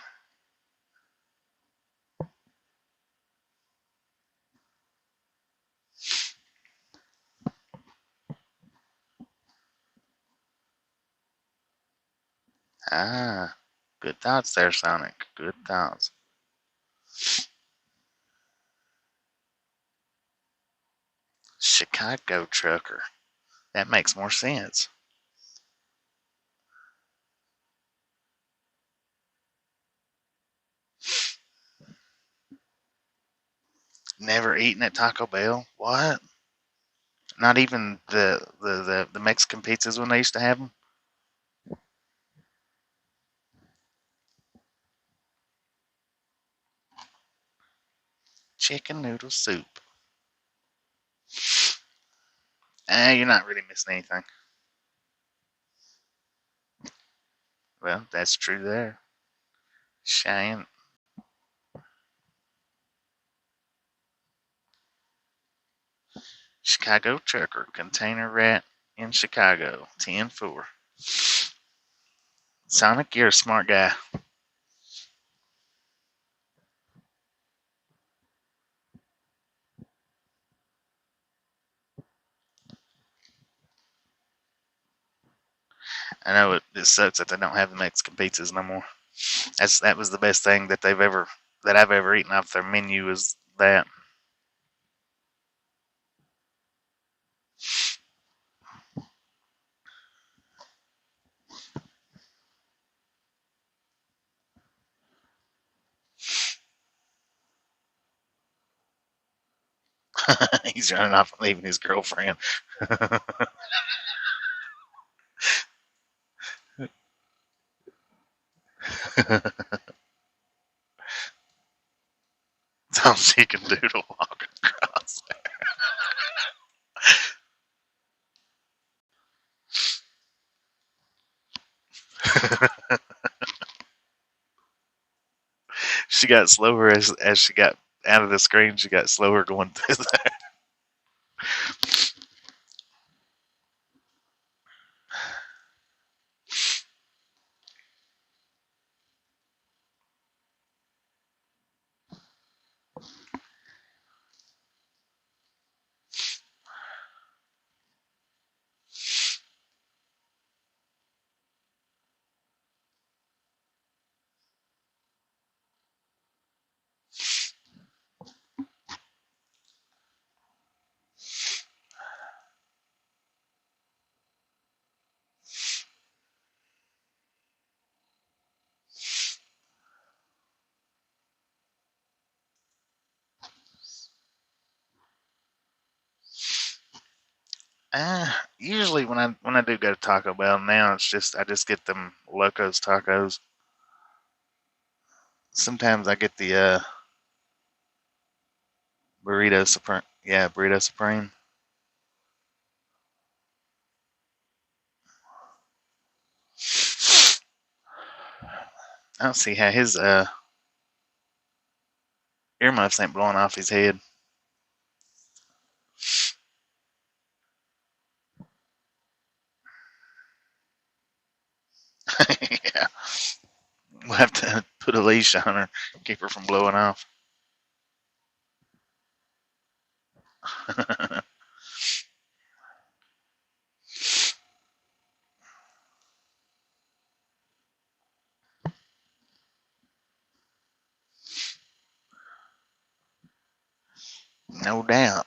S1: Ah, good thoughts there, Sonic. Good thoughts. Chicago Trucker. That makes more sense. Never eaten at Taco Bell? What? Not even the Mexican pizzas when they used to have them? Chicken noodle soup. You're not really missing anything. Well, that's true there. Cheyenne. Chicago trucker. Container rat in Chicago. 10-4. Sonic, you're a smart guy. I know it sucks that they don't have the Mexican pizzas no more. That was the best thing that I've ever eaten off their menu is that. He's running off and leaving his girlfriend. Tom Chicken Doodle walking across. She got slower as she got out of the screen. She got slower going through there. Usually when I do go to Taco Bell now, I just get them Locos tacos. Sometimes I get the burrito supreme. Yeah, burrito supreme. I don't see how his earmuffs ain't blowing off his head. Yeah, we'll have to put a leash on her, keep her from blowing off. No doubt.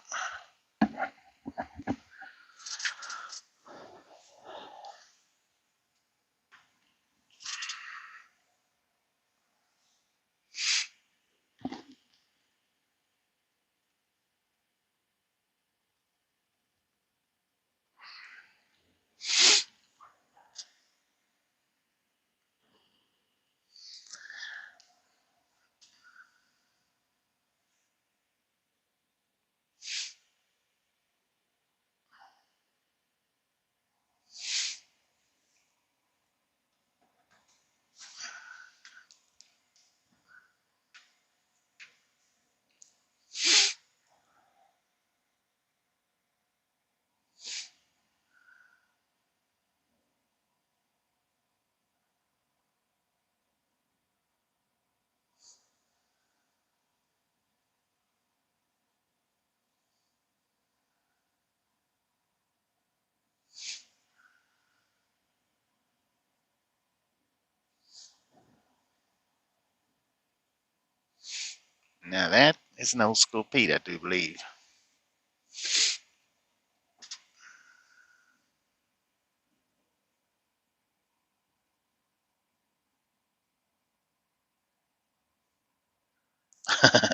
S1: Now that is an old school Pete, I do believe.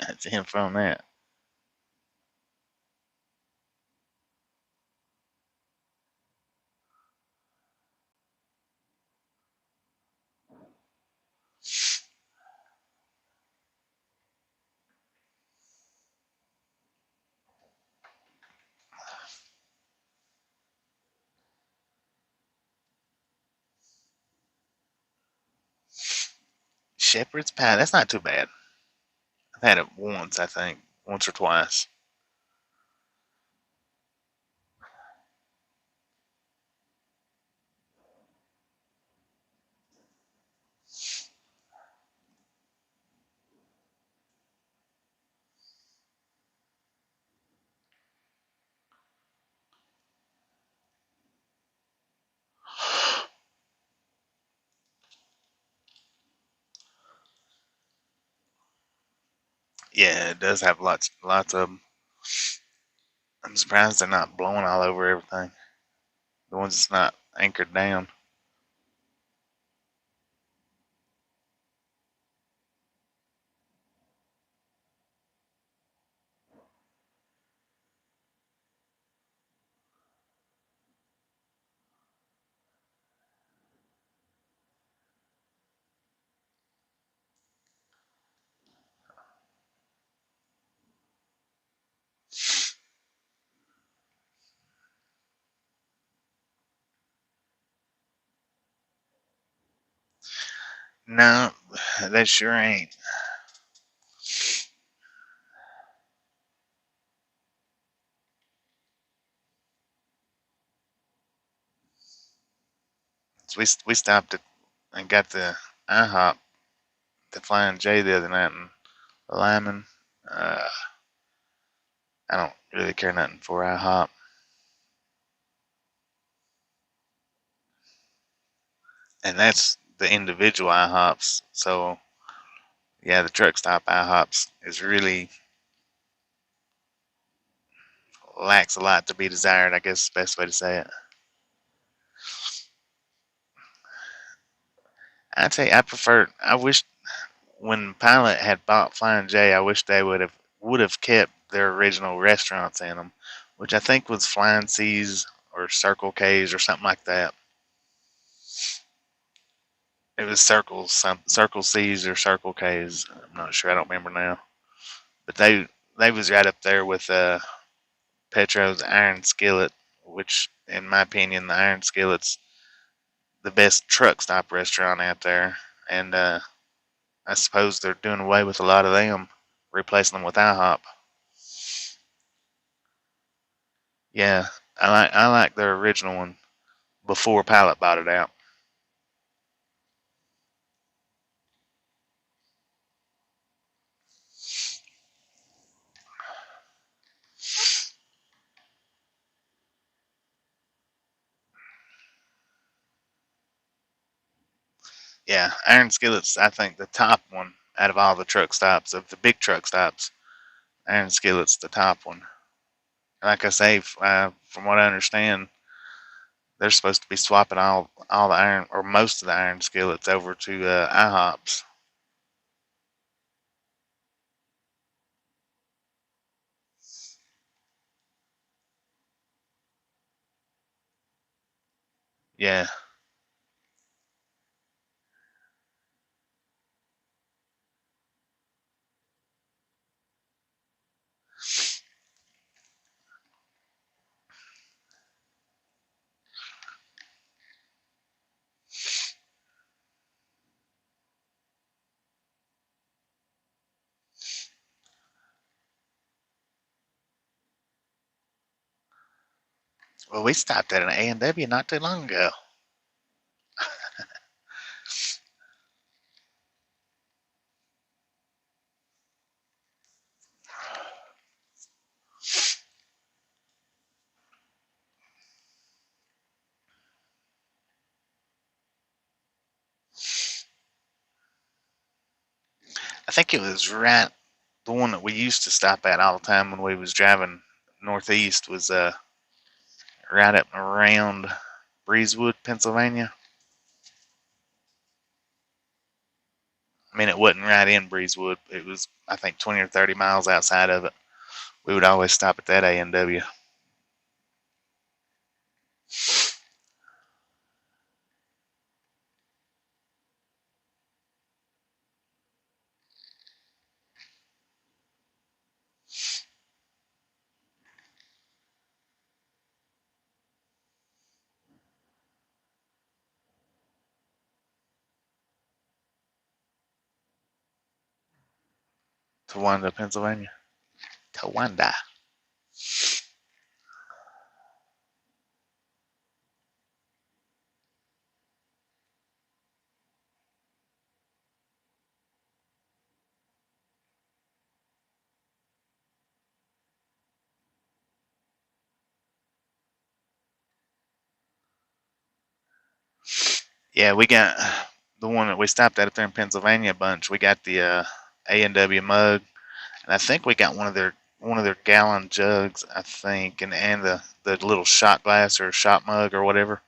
S1: It's him from that. shepherd's pie. That's not too bad. I've had it once, I think. Once or twice. Yeah, it does have lots of them. I'm surprised they're not blowing all over everything. The ones that's not anchored down. No, they sure ain't. So we stopped at and got the IHOP, the Flying J the other night in Lyman. Uh, I don't really care nothing for IHOP. And that's the individual IHOPs. So yeah, the truck stop IHOPs is really lacks a lot to be desired. I guess is the best way to say it. I tell you, I prefer. I wish when Pilot had bought Flying J, I wish they would have kept their original restaurants in them, which I think was Flying C's or Circle K's or something like that. It was Circle C's or Circle K's. I'm not sure. I don't remember now. But they was right up there with Petro's Iron Skillet, which, in my opinion, the Iron Skillet's the best truck stop restaurant out there. And I suppose they're doing away with a lot of them, replacing them with IHOP. Yeah, I like their original one before Pilot bought it out. Yeah, Iron Skillet's I think the top one out of all the truck stops of the big truck stops. Iron Skillet's the top one. Like I say, from what I understand, they're supposed to be swapping all the iron or most of the Iron Skillets over to IHOPs. Yeah. Well, we stopped at an A&W not too long ago. I think it was right. The one that we used to stop at all the time when we was driving northeast was right up around Breezewood, Pennsylvania. I mean, it wasn't right in Breezewood. It was, I think, 20 or 30 miles outside of it. We would always stop at that A&W. Towanda, Pennsylvania. Towanda. Yeah, we got the one that we stopped at up there in Pennsylvania a bunch. We got the A&W mug, and I think we got one of their gallon jugs, I think, and the little shot glass or shot mug or whatever.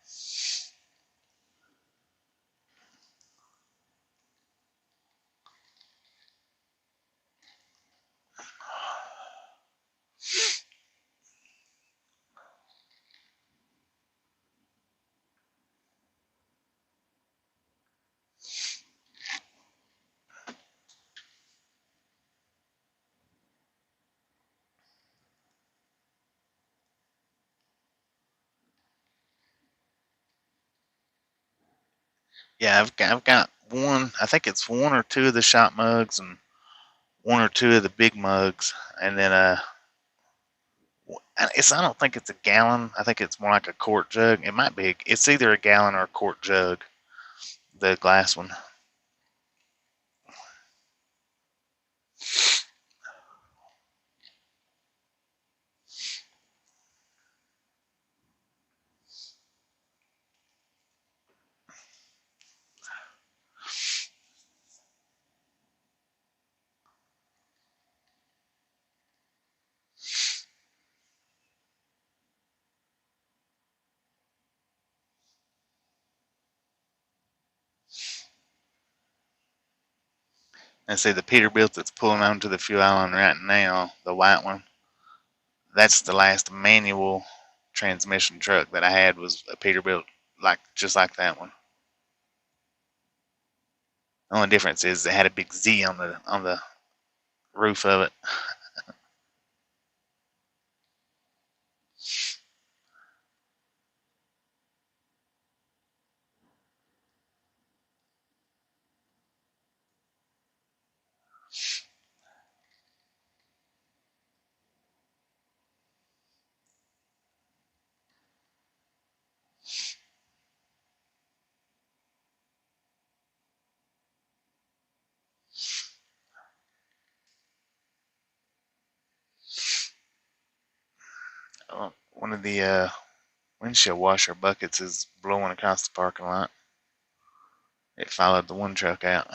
S1: Yeah, I've got one. I think it's one or two of the shot mugs and one or two of the big mugs, and then I don't think it's a gallon. I think it's more like a quart jug. It might be. It's either a gallon or a quart jug. The glass one. And see the Peterbilt that's pulling onto the fuel island right now, the white one. That's the last manual transmission truck that I had was a Peterbilt, like just like that one. The only difference is it had a big Z on the roof of it. One of the windshield washer buckets is blowing across the parking lot. It followed the one truck out.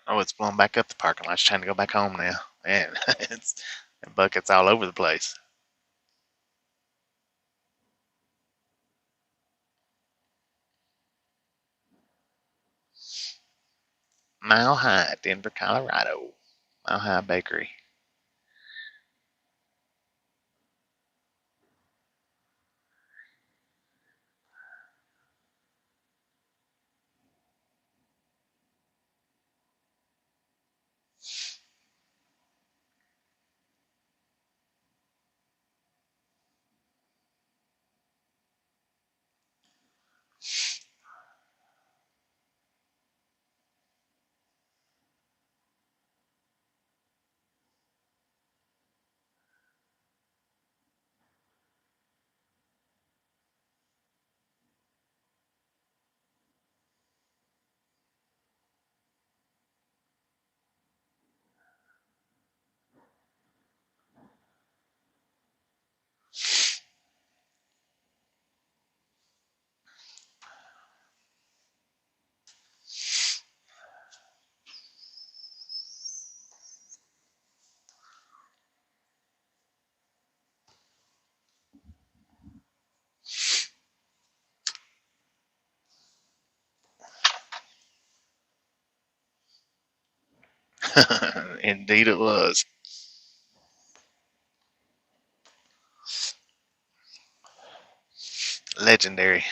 S1: Oh, it's blowing back up the parking lot. It's trying to go back home now. And it's buckets all over the place. Mile High, Denver, Colorado. Mile High Bakery. Indeed, it was. Legendary.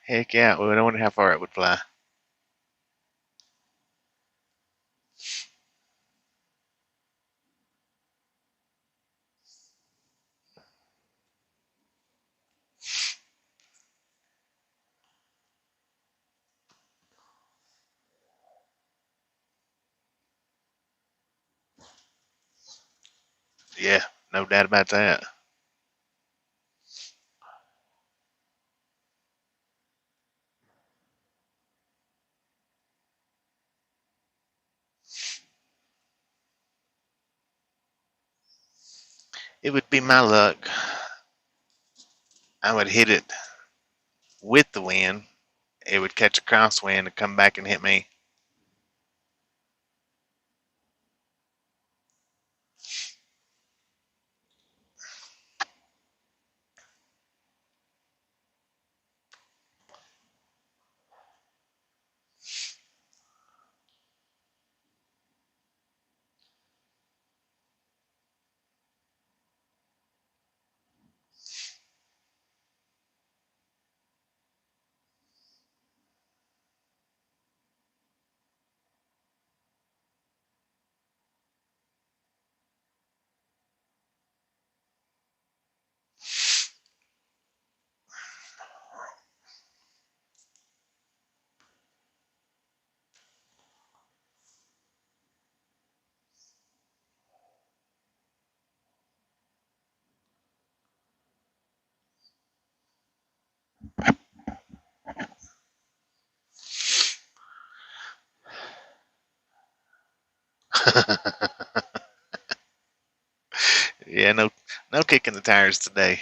S1: Heck yeah. Well, I wonder how far it would fly. Yeah, no doubt about that. It would be my luck. I would hit it with the wind. It would catch a crosswind and come back and hit me. Yeah, no kicking the tires today.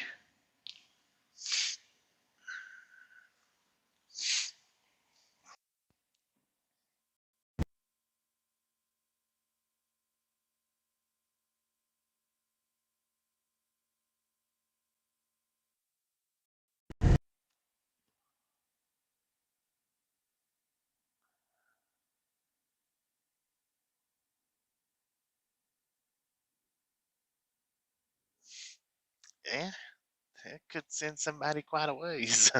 S1: Yeah, it could send somebody quite a ways.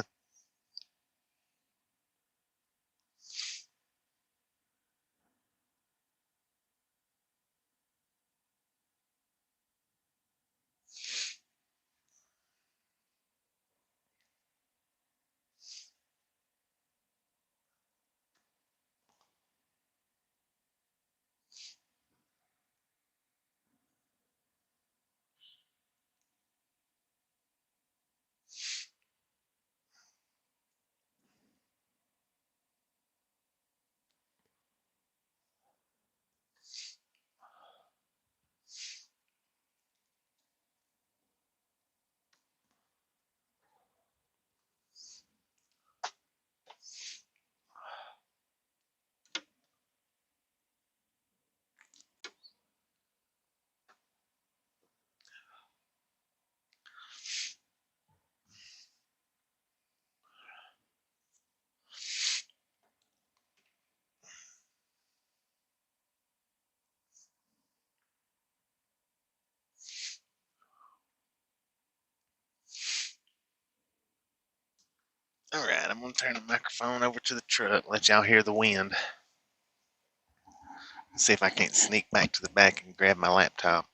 S1: Alright, I'm going to turn the microphone over to the truck, let y'all hear the wind. See if I can't sneak back to the back and grab my laptop.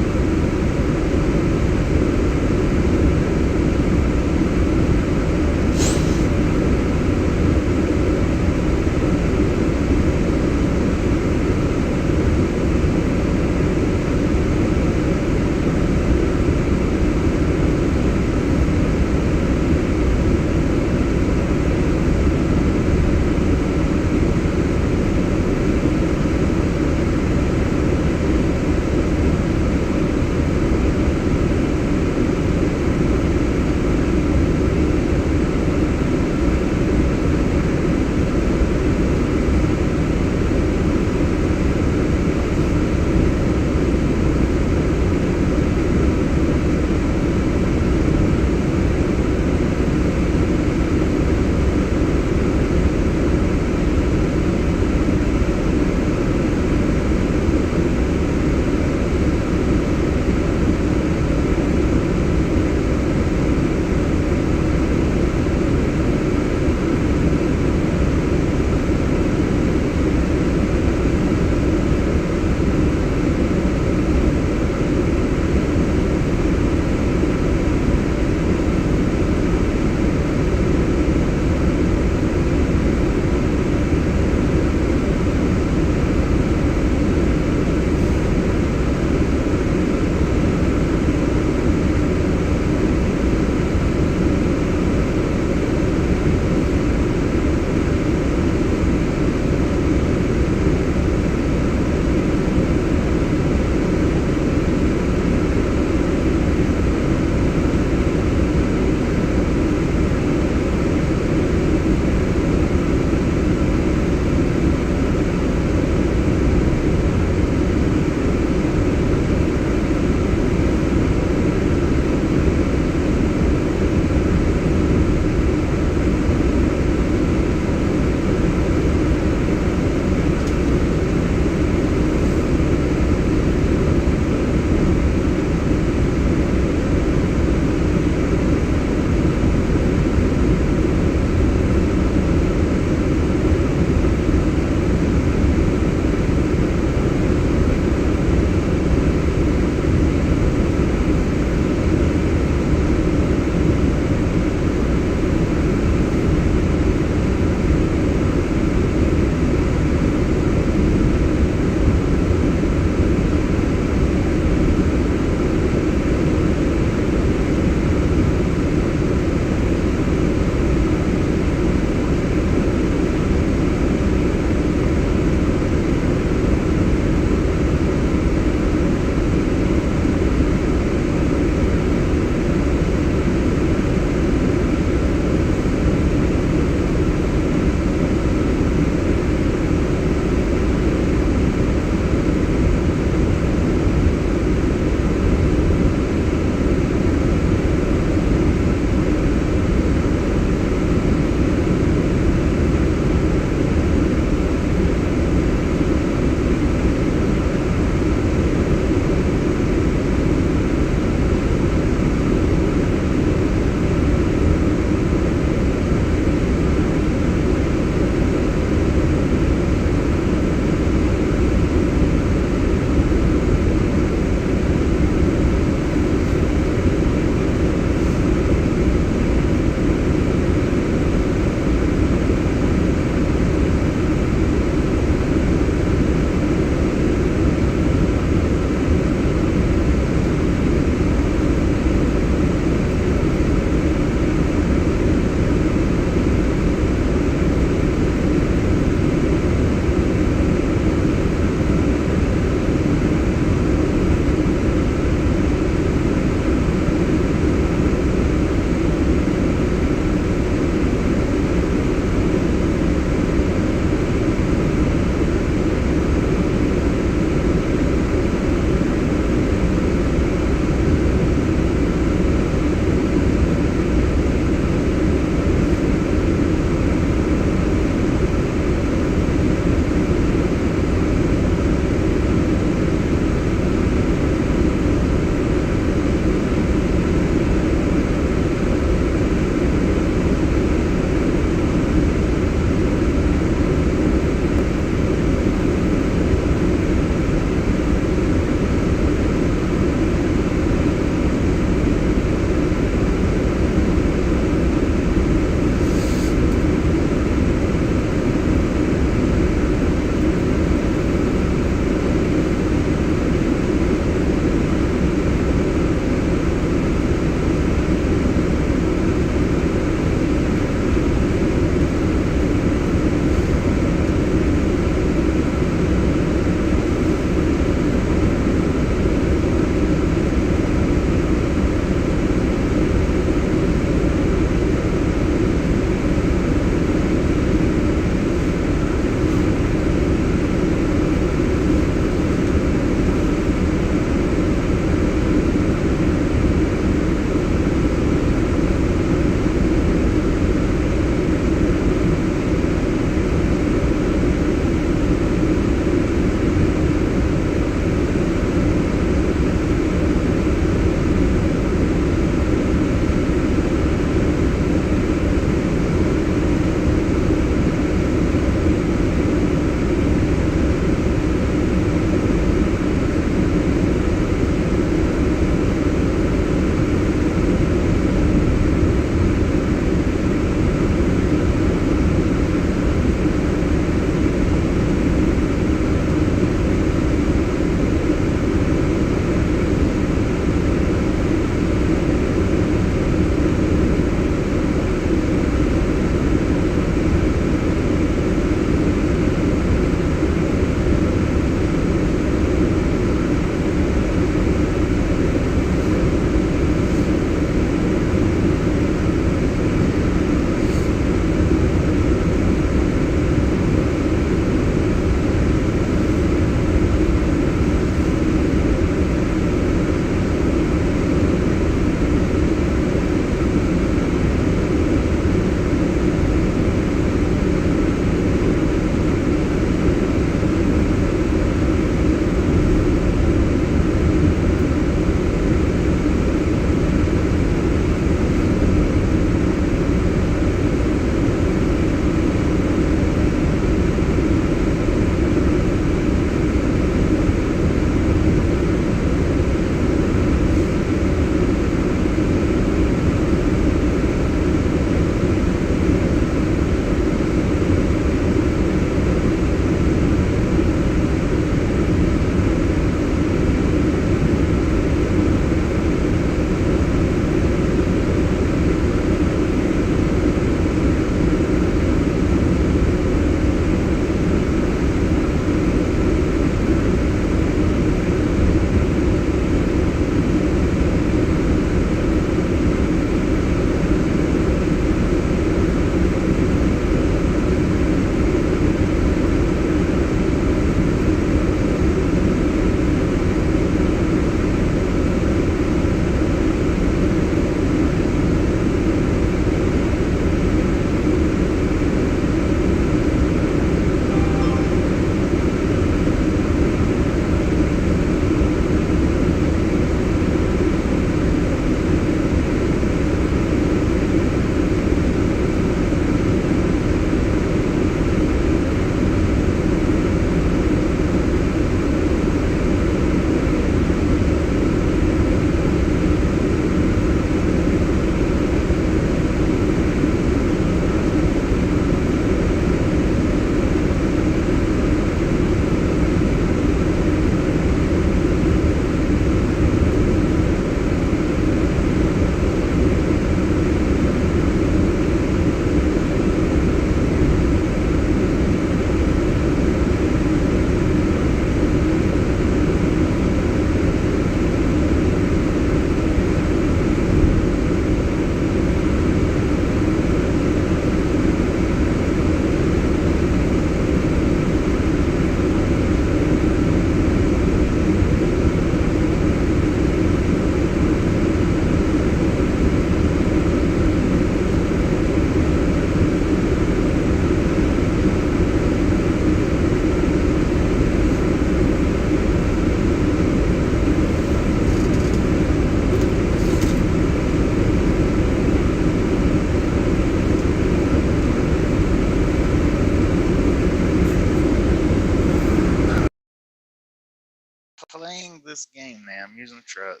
S1: playing this game now. I'm using a truck.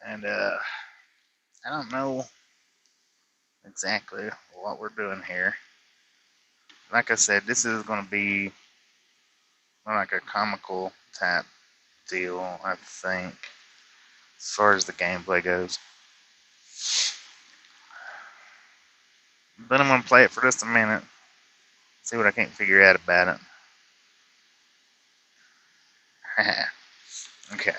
S1: And I don't know exactly what we're doing here. Like I said, this is going to be like a comical type deal, I think, as far as the gameplay goes. But I'm going to play it for just a minute, see what I can't figure out about it. Okay.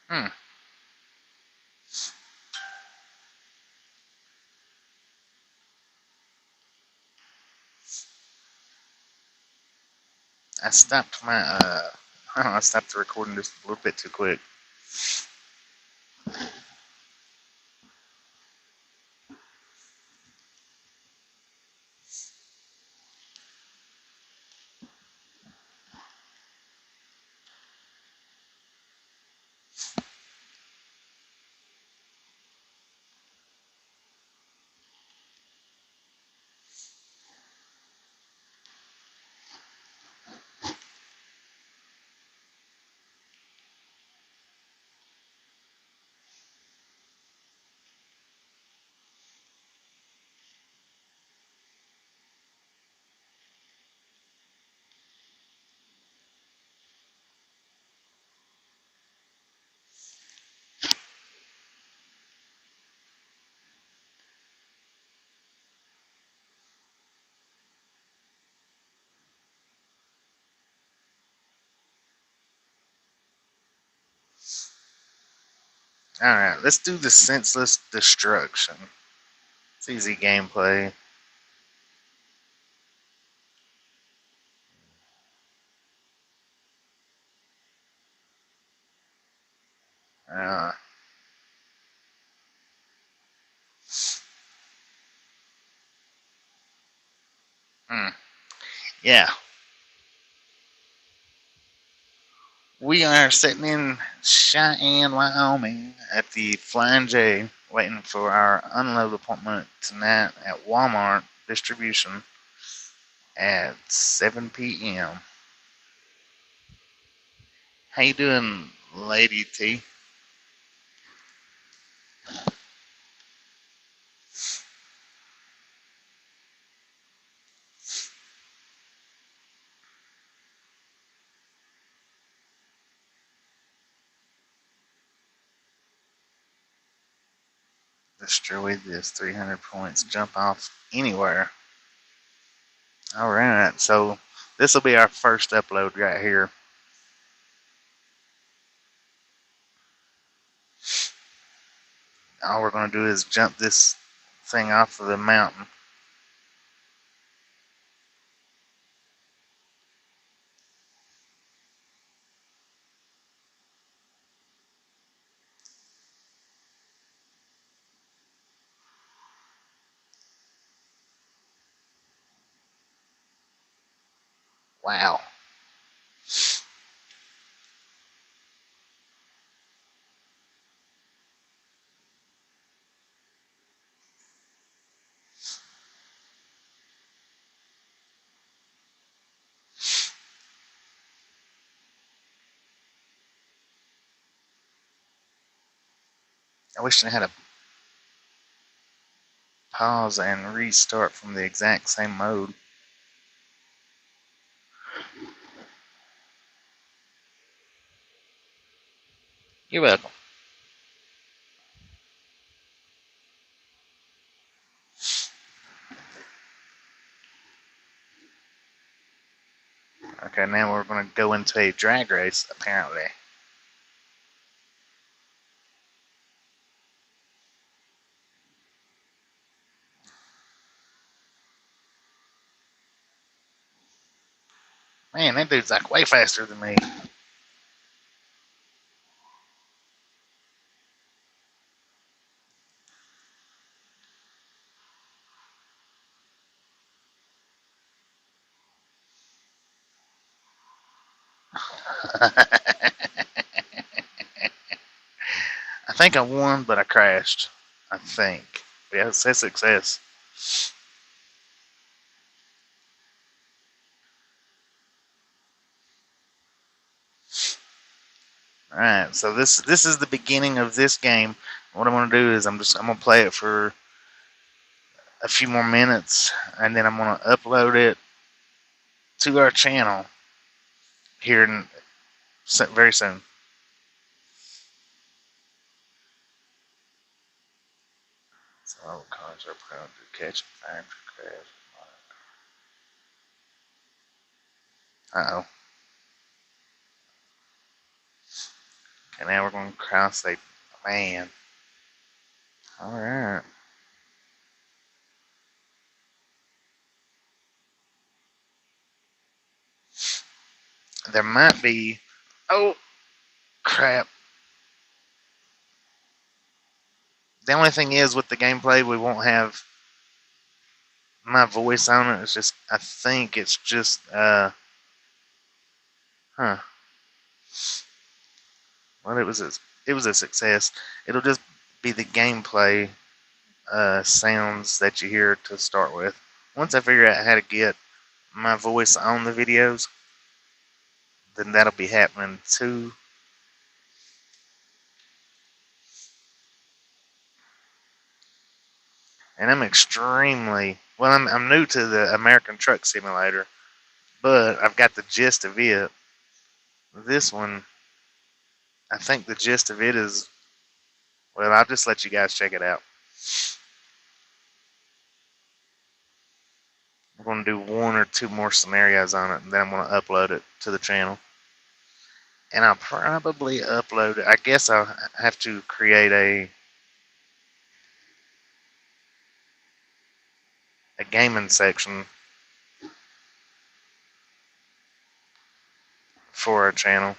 S1: Hmm. I stopped my, I stopped the recording just a little bit too quick. Alright, let's do the senseless destruction. It's easy gameplay. Uh, hmm. Yeah. We are sitting in Cheyenne, Wyoming at the Flying J, waiting for our unload appointment tonight at Walmart distribution at 7 p.m. How you doing, Lady T? Destroy this 300 points. Jump off anywhere. Alright, so this will be our first upload right here. All we're going to do is jump this thing off of the mountain. Wow. I wish I had a pause and restart from the exact same mode. You're welcome. Okay, now we're going to go into a drag race, apparently. Man, that dude's like way faster than me. think I won, but I crashed. I think. Yeah, it says success. Alright, so this is the beginning of this game. What I'm gonna do is I'm gonna play it for a few more minutes, and then I'm gonna upload it to our channel here very soon. So all cars are prone to catch fire for crash. Uh oh. Okay, now we're going to cross a man. Alright. There might be. Oh, crap. The only thing is, with the gameplay, we won't have my voice on it. It's just, I think it's just, huh. Well, it was a success. It'll just be the gameplay sounds that you hear to start with. Once I figure out how to get my voice on the videos, then that'll be happening too. And I'm extremely well. I'm new to the American Truck Simulator, but I've got the gist of it. This one, I think the gist of it is, well, I'll just let you guys check it out. I'm going to do 1 or 2 more scenarios on it, and then I'm going to upload it to the channel. And I'll probably upload it. I guess I'll have to create a gaming section for our channel,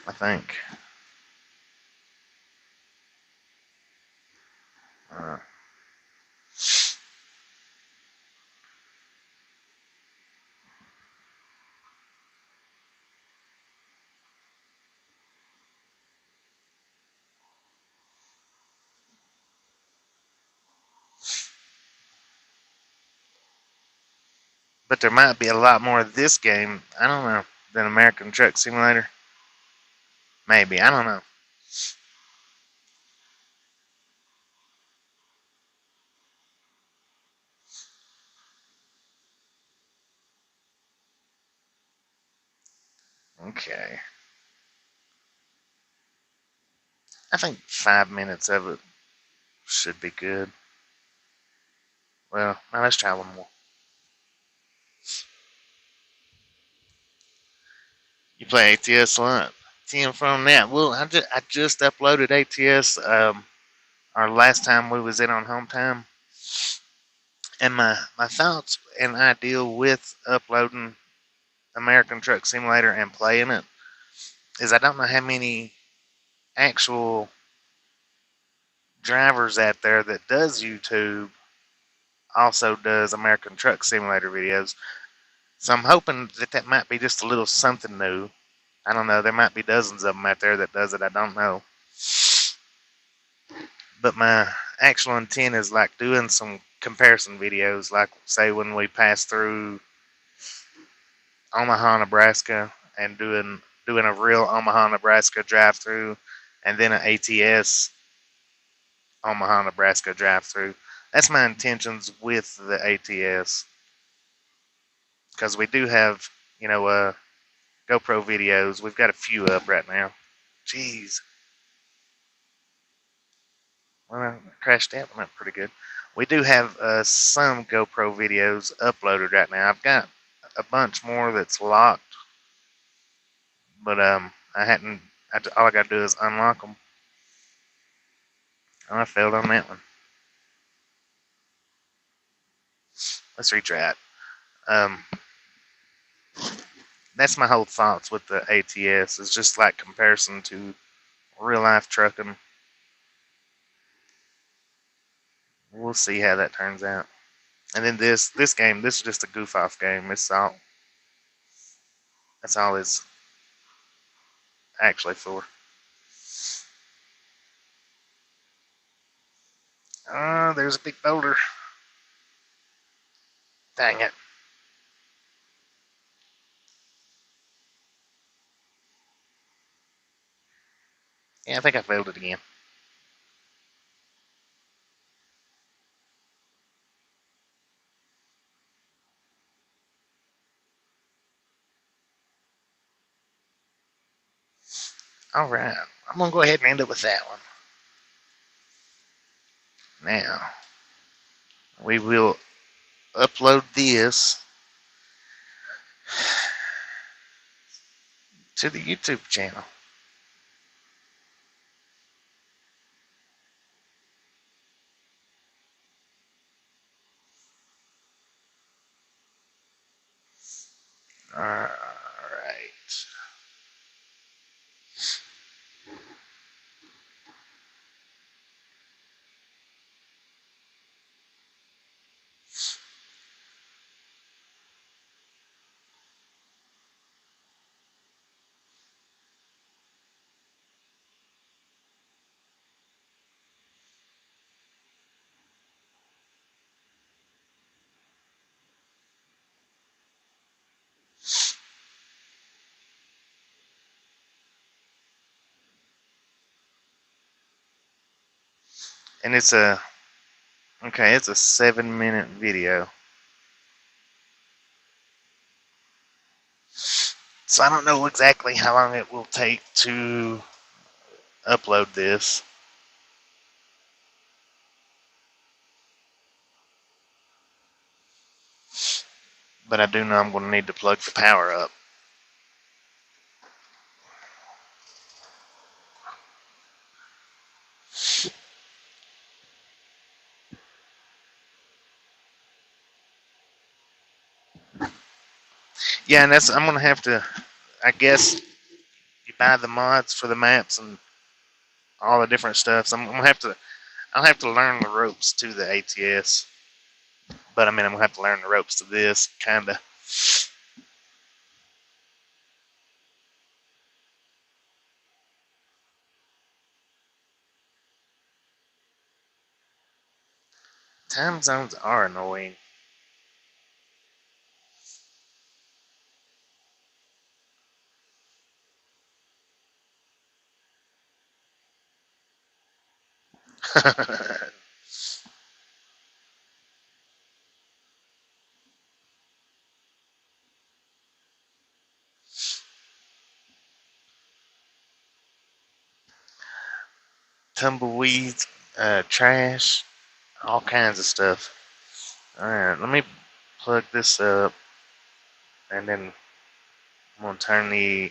S1: I think. But there might be a lot more of this game, I don't know, than American Truck Simulator. Maybe, I don't know. Okay. I think 5 minutes of it should be good. Well, now let's try one more. You play ATS a lot. Seeing from that. Well, I just uploaded ATS our last time we was in on home time. And my thoughts and ideal with uploading American Truck Simulator and playing it is I don't know how many actual drivers out there that does YouTube also does American Truck Simulator videos. So I'm hoping that might be just a little something new. I don't know. There might be dozens of them out there that does it. I don't know. But my actual intent is like doing some comparison videos, like say when we pass through Omaha, Nebraska, and doing a real Omaha, Nebraska drive-through, and then an ATS Omaha, Nebraska drive-through. That's my intentions with the ATS, because we do have, GoPro videos. We've got a few up right now. Jeez. Well, I crashed out. Went pretty good. We do have some GoPro videos uploaded right now. I've got a bunch more that's locked, but I hadn't. All I got to do is unlock them. Oh, I failed on that one. Let's retry it. That's my whole thoughts with the ATS. It's just like comparison to real life trucking. We'll see how that turns out. And then this game, this is just a goof off game. That's all it's actually for. There's a big boulder. Dang it. Yeah, I think I failed it again. Alright, I'm going to go ahead and end it with that one. Now, we will upload this to the YouTube channel. Alright. And it's a 7-minute video. So I don't know exactly how long it will take to upload this. But I do know I'm going to need to plug the power up. Yeah, and I'm going to have to, I guess, you buy the mods for the maps and all the different stuff. So I'll have to learn the ropes to the ATS. But I mean, I'm going to have to learn the ropes to this, kind of. Time zones are annoying. Tumbleweeds, trash, all kinds of stuff. Alright, let me plug this up, and then I'm going to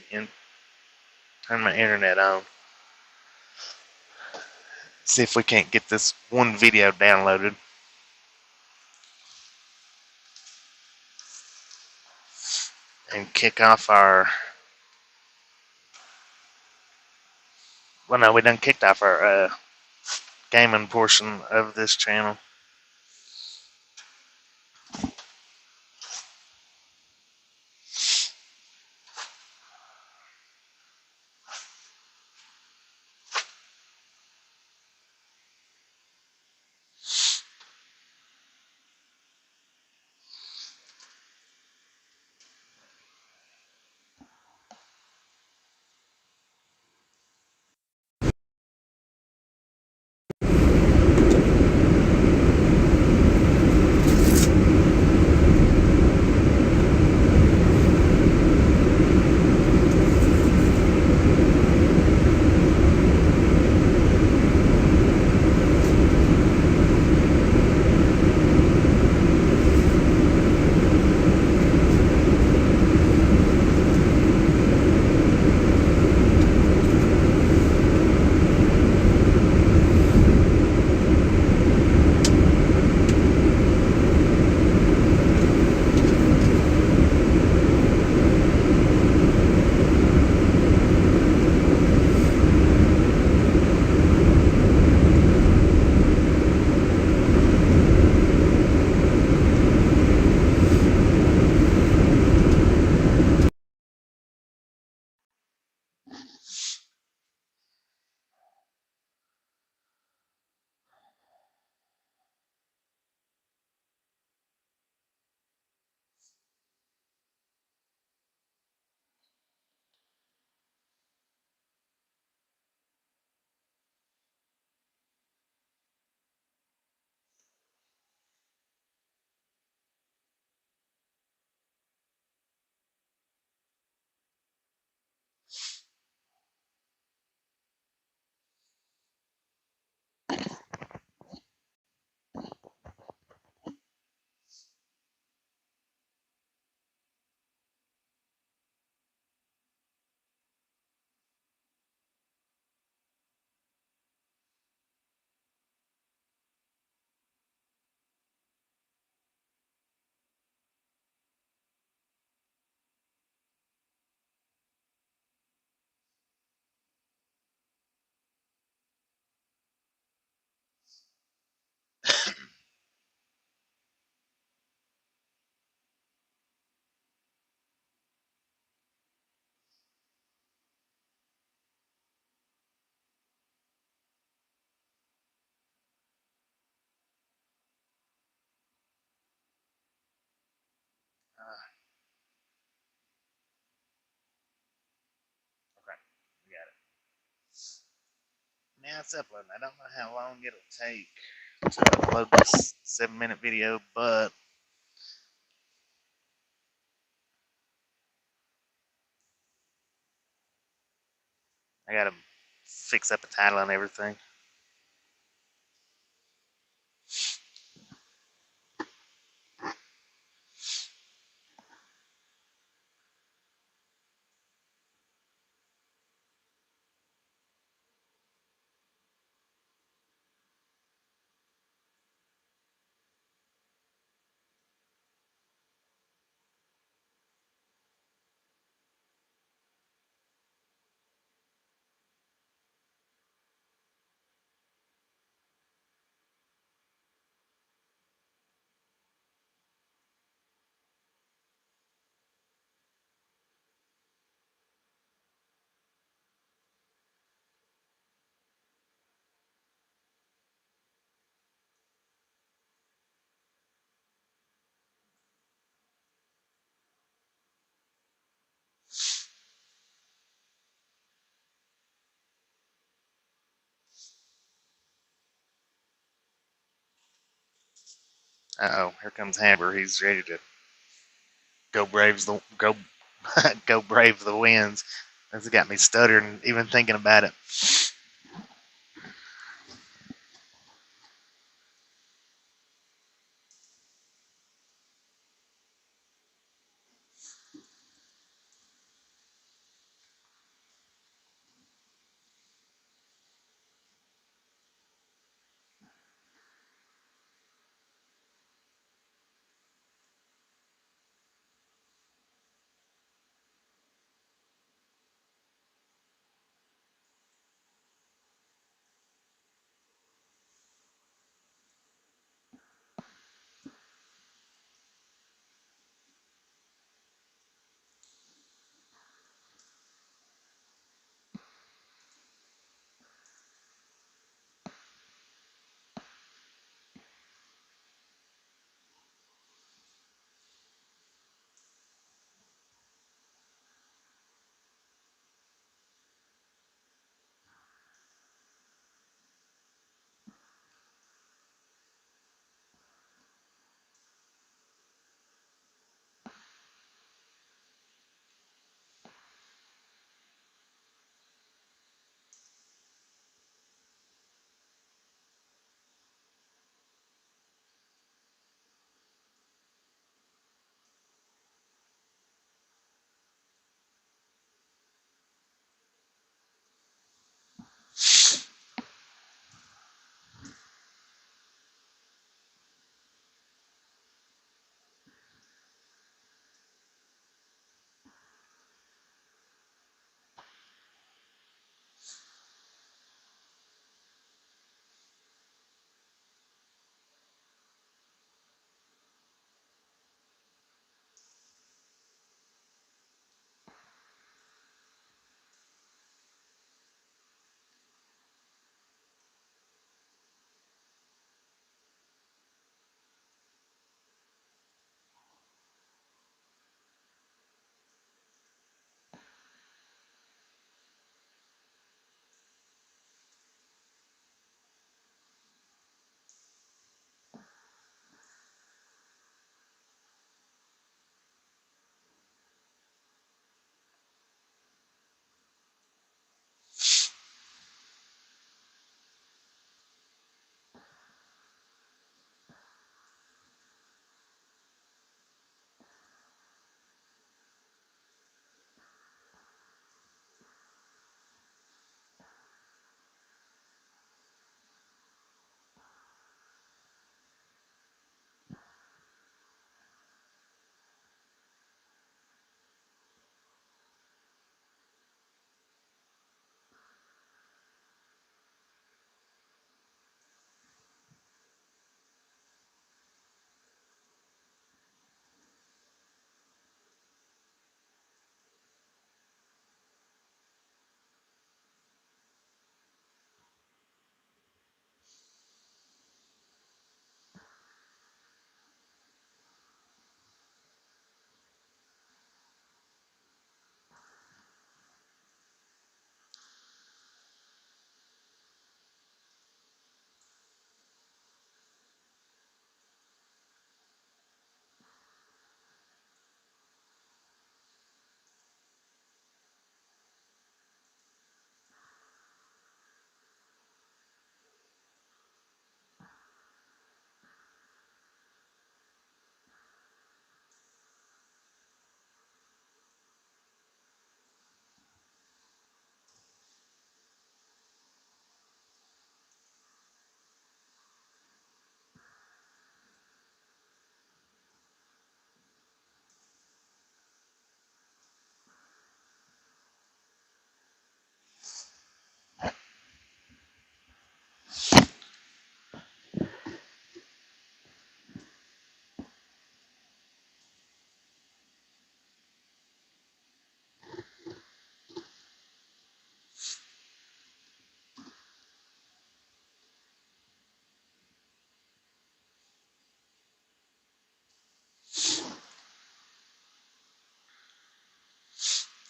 S1: turn my internet on. See if we can't get this one video downloaded. And kick off our... Well, no, we done kicked off our gaming portion of this channel. Now it's uploading. I don't know how long it'll take to upload this 7-minute video, but I gotta fix up the title and everything. Uh-oh, here comes Haber. He's ready to go go brave the winds. That's got me stuttering even thinking about it.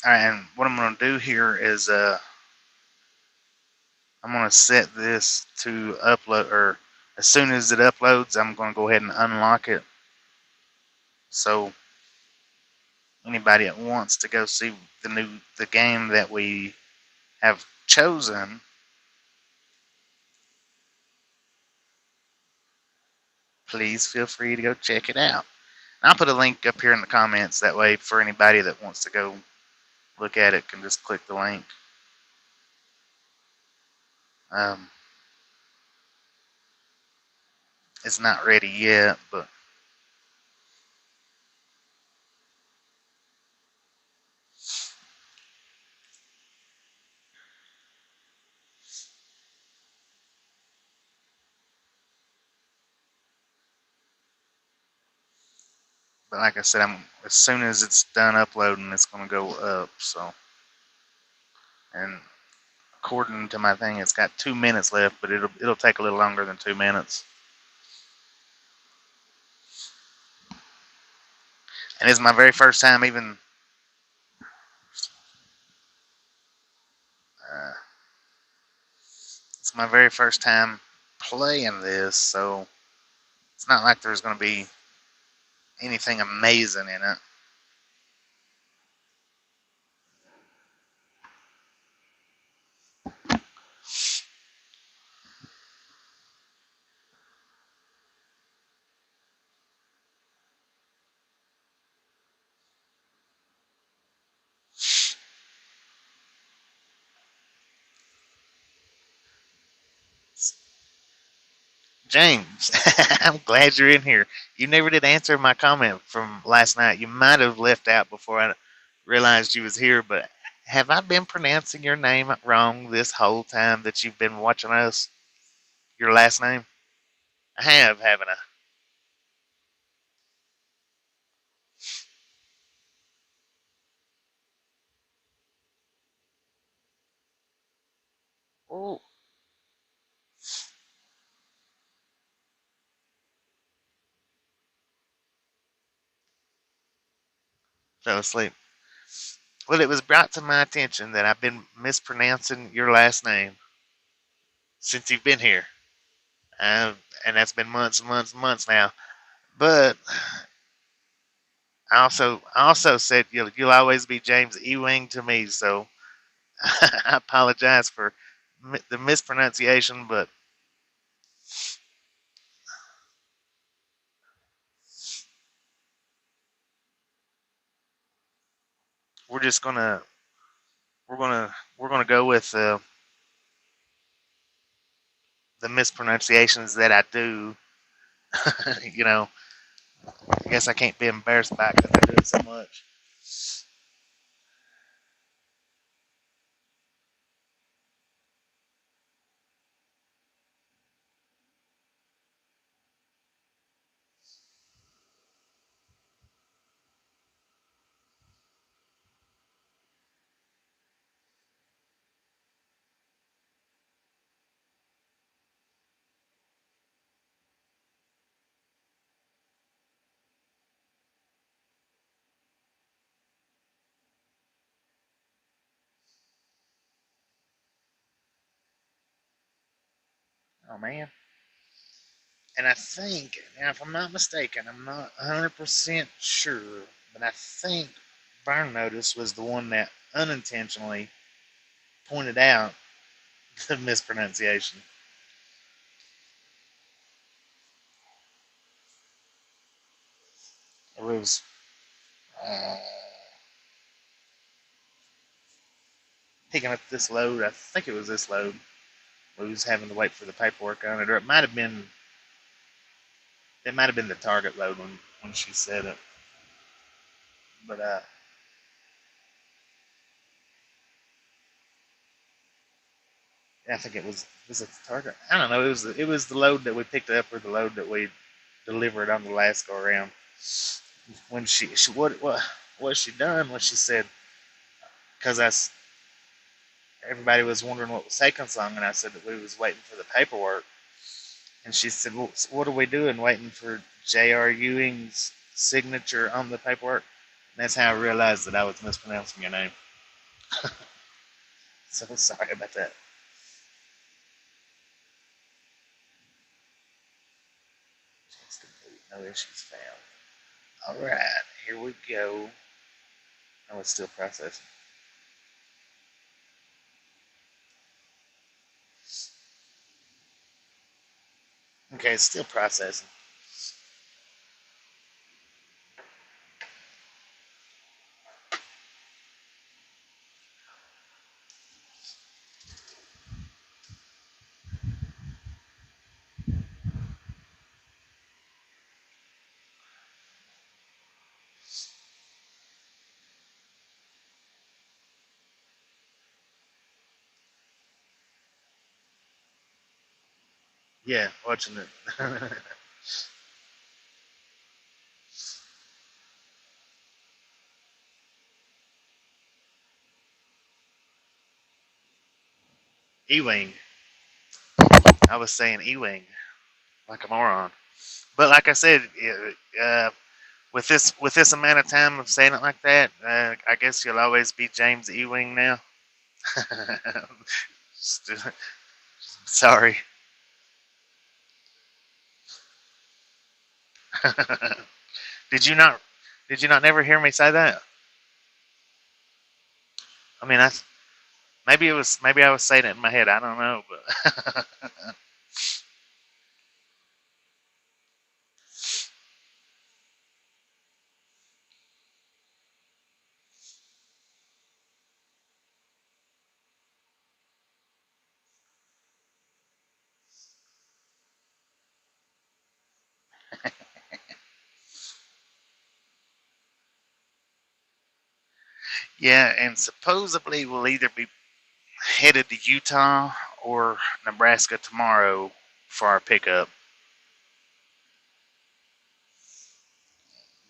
S1: Alright, and what I'm going to do here is I'm going to set this to upload, or as soon as it uploads, I'm going to go ahead and unlock it. So anybody that wants to go see the game that we have chosen, please feel free to go check it out. I'll put a link up here in the comments, that way for anybody that wants to go look at it can just click the link. It's not ready yet, but like I said, as soon as it's done uploading, it's going to go up. So, and according to my thing, it's got 2 minutes left, but it'll take a little longer than 2 minutes. And it's my very first time even it's my very first time playing this, so it's not like there's going to be anything amazing in it. James, I'm glad you're in here. You never did answer my comment from last night. You might have left out before I realized you was here, but have I been pronouncing your name wrong this whole time that you've been watching us? Your last name? I have, haven't I? Oh, fell asleep. Well, it was brought to my attention that I've been mispronouncing your last name since you've been here. And that's been months and months and months now. But I also said you'll always be James Ewing to me, so I apologize for the mispronunciation, but we're just gonna we're gonna go with the mispronunciations that I do. you know, I guess I can't be embarrassed by it because I do it so much. Oh man. And I think, now if I'm not mistaken, I'm not 100% sure, but I think Burn Notice was the one that unintentionally pointed out the mispronunciation. It was uh, picking up this load. I think it was this load. We was having to wait for the paperwork on it, or it might have been the Target load when she said it. But I think was it the Target? I don't know. It was the load that we picked up, or the load that we delivered on the last go around. When she what she done was she said, because everybody was wondering what was taking so long, and I said that we was waiting for the paperwork, and she said, well, what are we doing, waiting for J.R. Ewing's signature on the paperwork? And that's how I realized that I was mispronouncing your name. So sorry about that. Checks complete. No issues found. Alright, here we go. Oh, it's still processing. Okay, it's still processing. Yeah, watching it. E-wing. I was saying E-wing like a moron. But like I said, with this amount of time of saying it like that, I guess you'll always be James Ewing now. Sorry. did you not? Did you not never hear me say that? I mean, maybe I was saying it in my head. I don't know, but yeah. And supposedly we'll either be headed to Utah or Nebraska tomorrow for our pickup.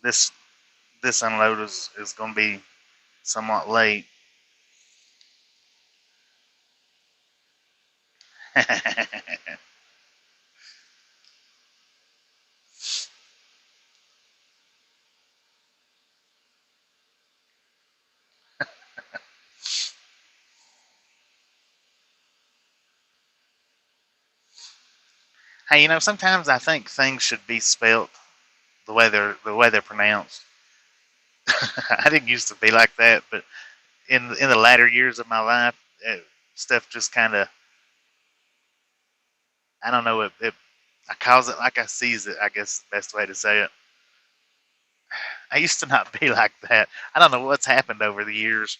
S1: This this unload is going to be somewhat late. Hey, sometimes I think things should be spelt the way they're pronounced. I didn't used to be like that, but in the latter years of my life, stuff just kind of, I don't know, I calls it like I sees it. I guess is the best way to say it. I used to not be like that. I don't know what's happened over the years.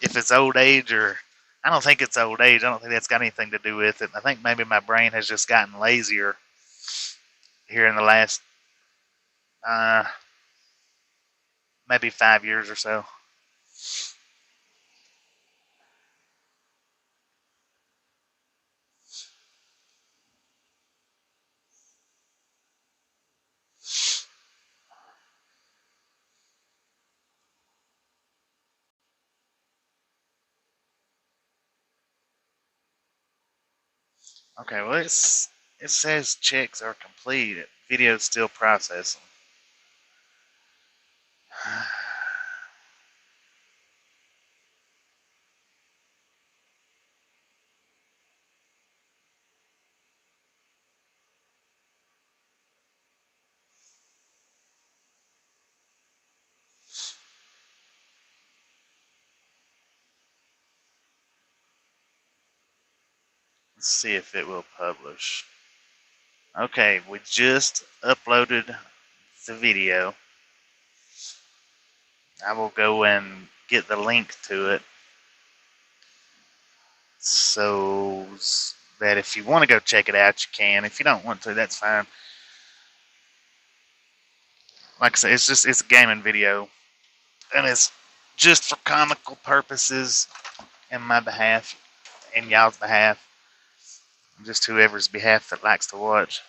S1: If it's old age or I don't think it's old age. I don't think that's got anything to do with it. I think maybe my brain has just gotten lazier here in the last uh, maybe 5 years or so. Okay, well it says checks are complete. Video's still processing. Let's see if it will publish. Okay, we just uploaded the video. I will go and get the link to it so that if you want to go check it out, you can. If you don't want to, that's fine. Like I said, it's a gaming video, and it's just for comical purposes in my behalf, in y'all's behalf, just whoever's behalf that likes to watch.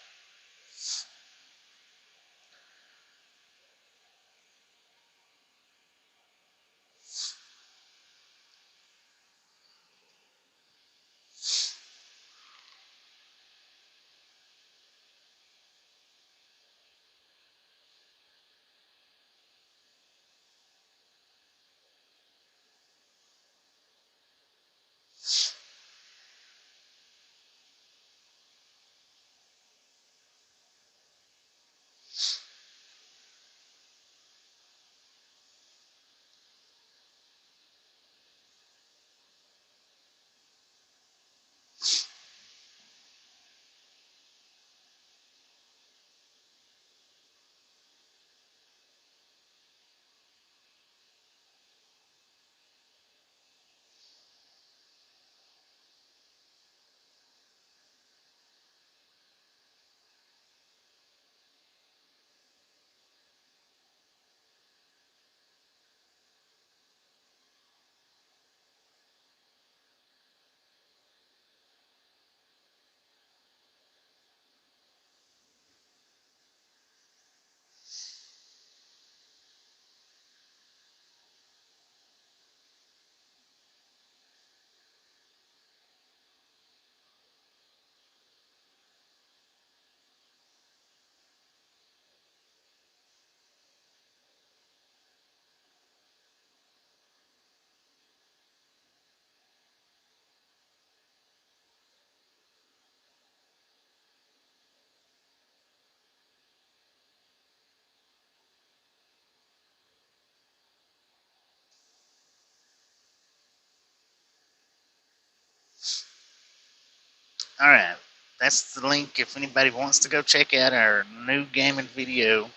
S1: Alright, that's the link if anybody wants to go check out our new gaming video.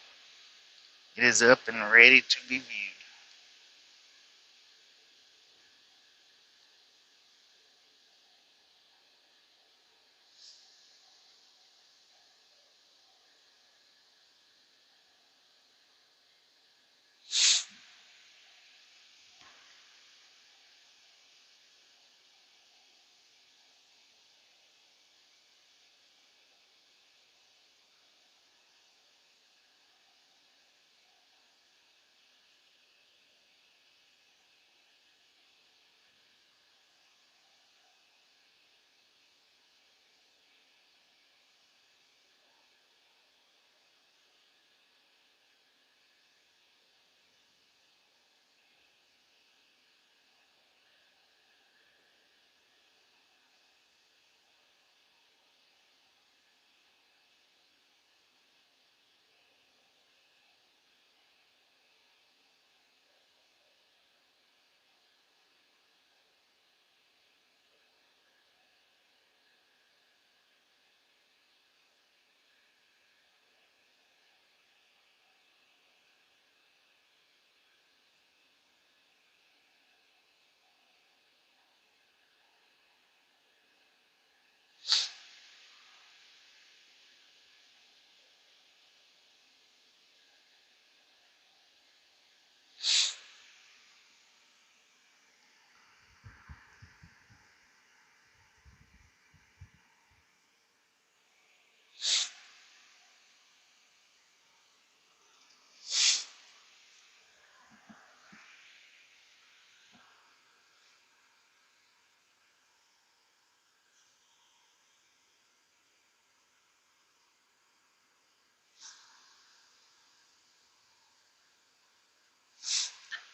S1: It is up and ready to be viewed.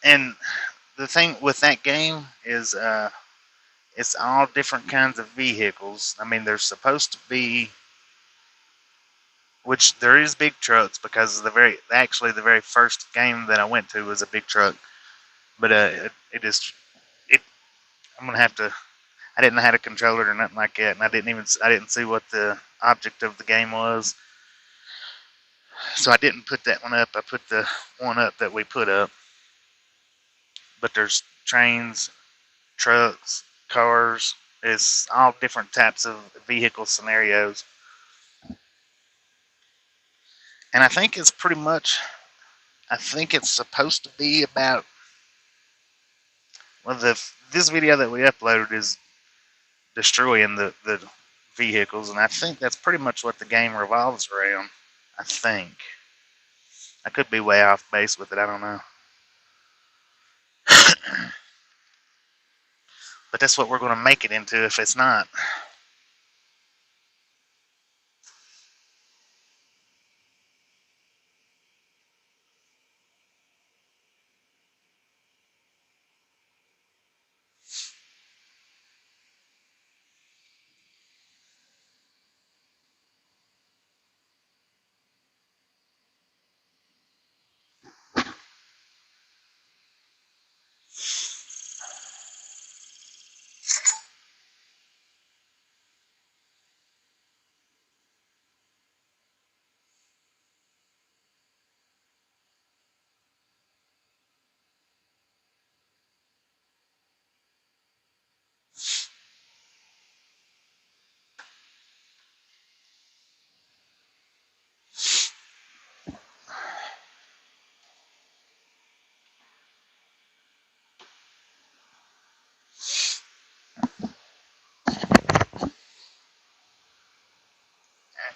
S1: And the thing with that game is it's all different kinds of vehicles. I mean, there's supposed to be, which there is big trucks because the very first game that I went to was a big truck. But it is it. I'm gonna have to. I didn't know how to control it or nothing like that, and I didn't see what the object of the game was, so I didn't put that one up. I put the one up that we put up. But there's trains, trucks, cars. It's all different types of vehicle scenarios. And I think it's pretty much, I think it's supposed to be about, well, this video that we uploaded is destroying the vehicles, and I think that's pretty much what the game revolves around. I think. I could be way off base with it, I don't know. But that's what we're going to make it into if it's not.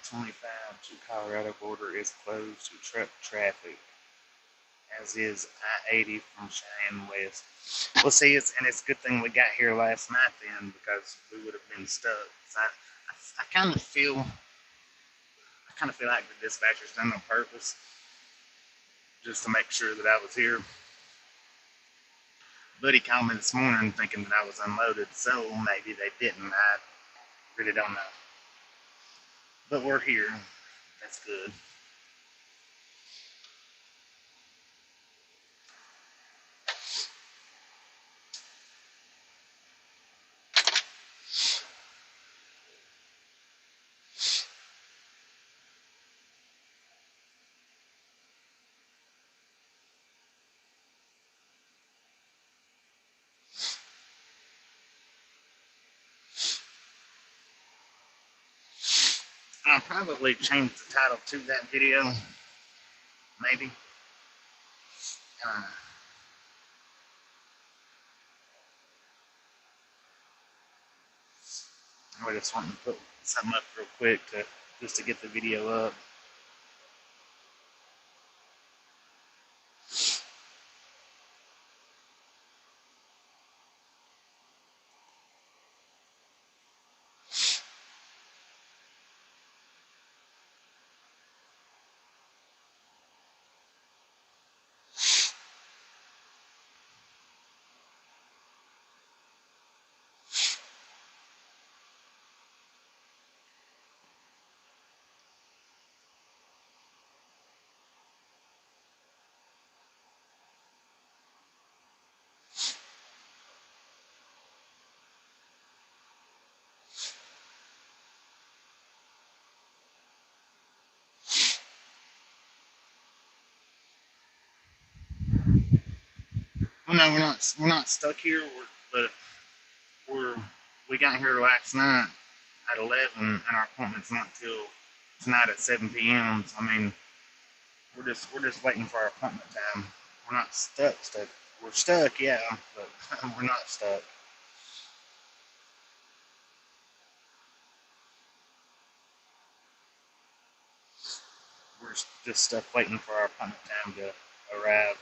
S1: I-25 to Colorado border is closed to truck traffic, as is I-80 from Cheyenne West. Well, see, it's a good thing we got here last night then, because we would have been stuck. So I kind of feel like the dispatcher's done on purpose, just to make sure that I was here. Buddy called me this morning thinking that I was unloaded, so maybe they didn't. I really don't know. But we're here. That's good. I'll probably change the title to that video, maybe. Uh, I just want to put something up real quick just to get the video up. Well, no, we're not stuck here. But we got here last night at 11, and our appointment's not till tonight at 7 p.m. So, I mean, we're just waiting for our appointment time. We're not stuck. We're stuck, yeah, but we're not stuck. We're just stuck waiting for our appointment time to arrive.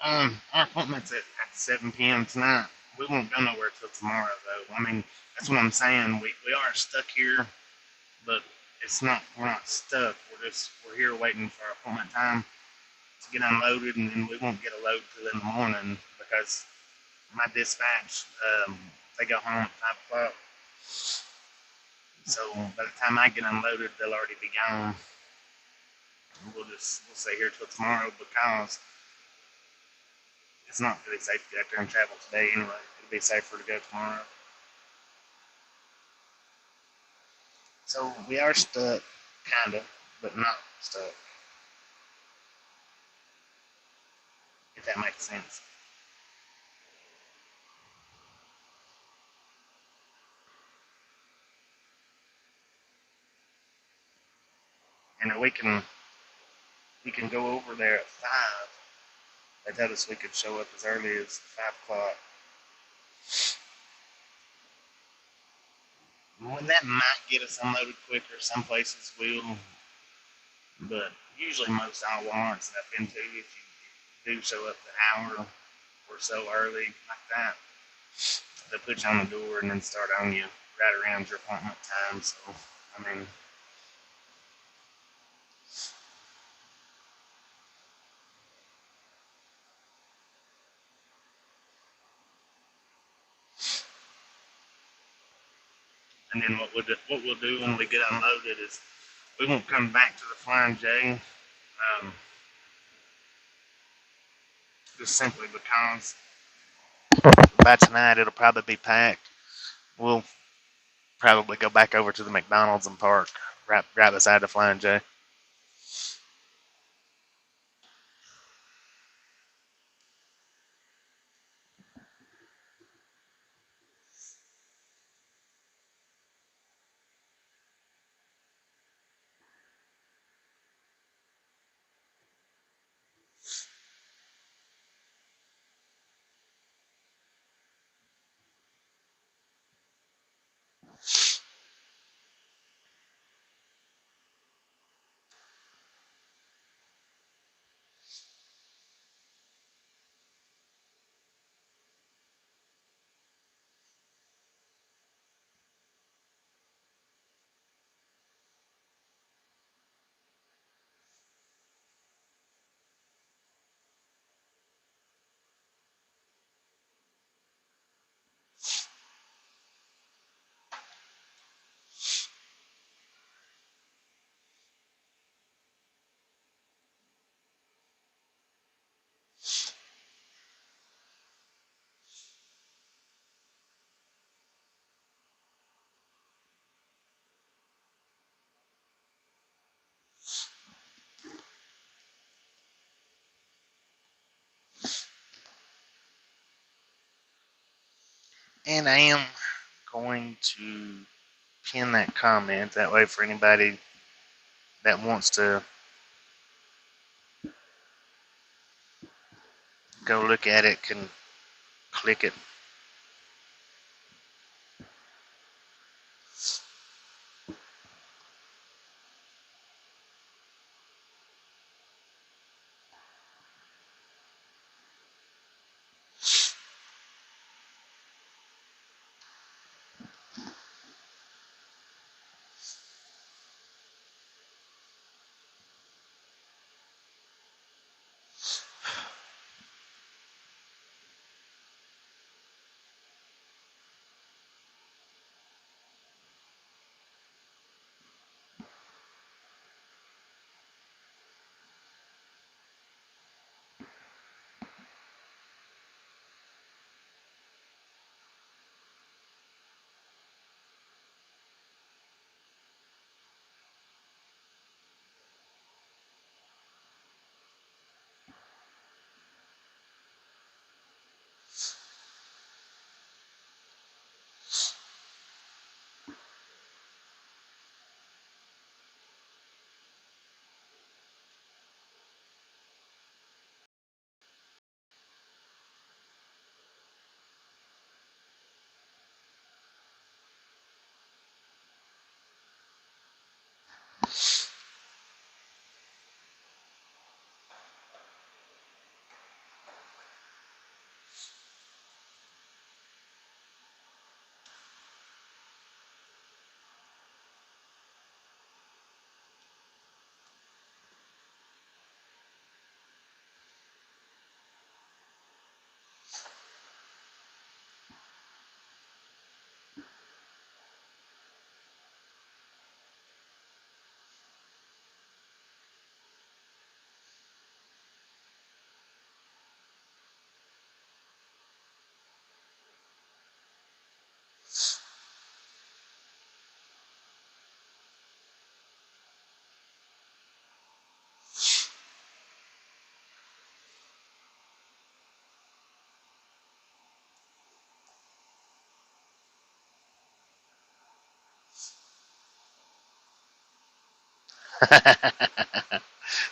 S1: Our appointment's at 7 p.m. tonight. We won't go nowhere till tomorrow, though. I mean, that's what I'm saying. We are stuck here, but we're not stuck. We're here waiting for our appointment time to get unloaded, and then we won't get a load till in the morning because my dispatch, they go home at 5 o'clock. So by the time I get unloaded, they'll already be gone. We'll stay here till tomorrow because it's not really safe to get out there and travel today anyway. It'll be safer to go tomorrow. So we are stuck, kinda, but not stuck. If that makes sense. And we can go over there at 5. They told us we could show up as early as 5 o'clock. Well, that might get us unloaded quicker. Some places will, but usually most all Walmarts that I've been to, if you do show up an hour or so early like that, they put you on the door and then start on you right around your appointment time. So, I mean, and then what we'll do when we get unloaded is we won't come back to the Flying J, um, just simply because by tonight it'll probably be packed. We'll probably go back over to the McDonald's and park right beside the Flying J. And I am going to pin that comment. That way for anybody that wants to go look at it can click it.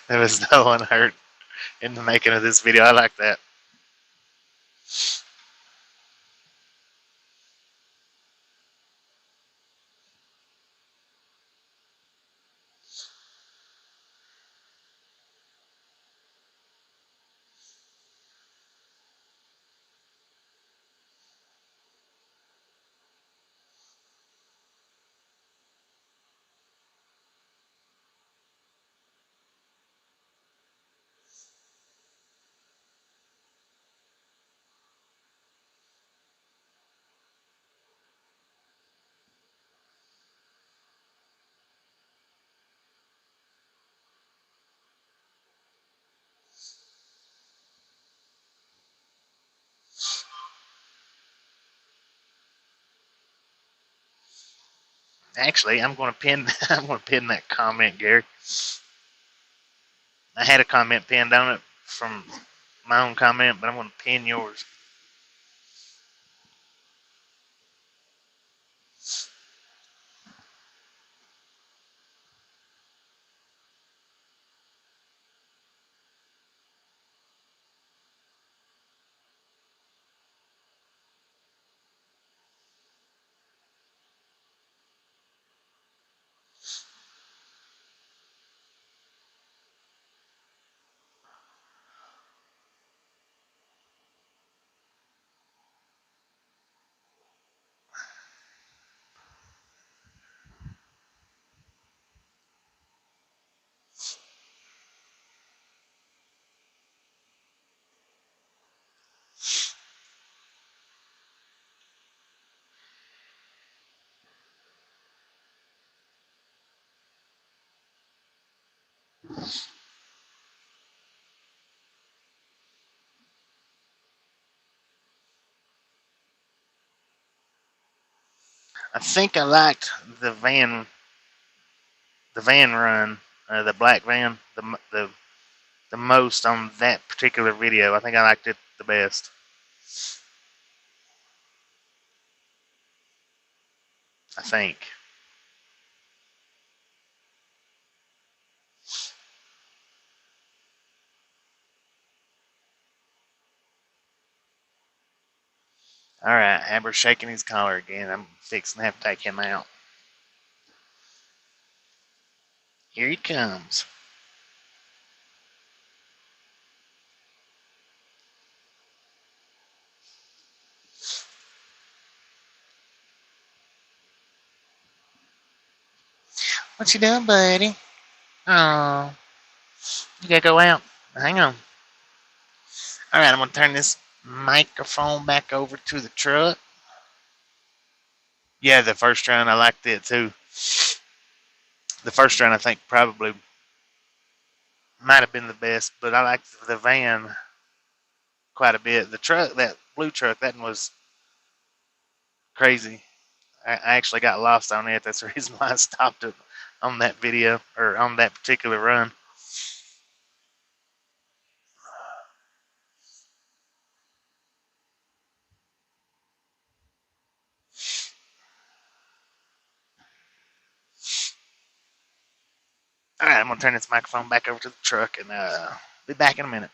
S1: There was no one hurt in the making of this video. I like that. Actually, I'm going to pin. I'm going to pin that comment, Gary. I had a comment pinned on it from my own comment, but I'm going to pin yours. I think I liked the van run, the black van, the most on that particular video. I think I liked it the best. I think. Alright, Haber's shaking his collar again. I'm fixing to have to take him out. Here he comes. What you doing, buddy? Oh, you gotta go out. Hang on. Alright, I'm gonna turn this microphone back over to the truck. Yeah, the first round, I liked it too. The first round, I think, probably might have been the best, but I liked the van quite a bit. The truck, that blue truck, that one was crazy. I actually got lost on it. That's the reason why I stopped it on that video, or on that particular run. Alright, I'm going to turn this microphone back over to the truck and be back in a minute.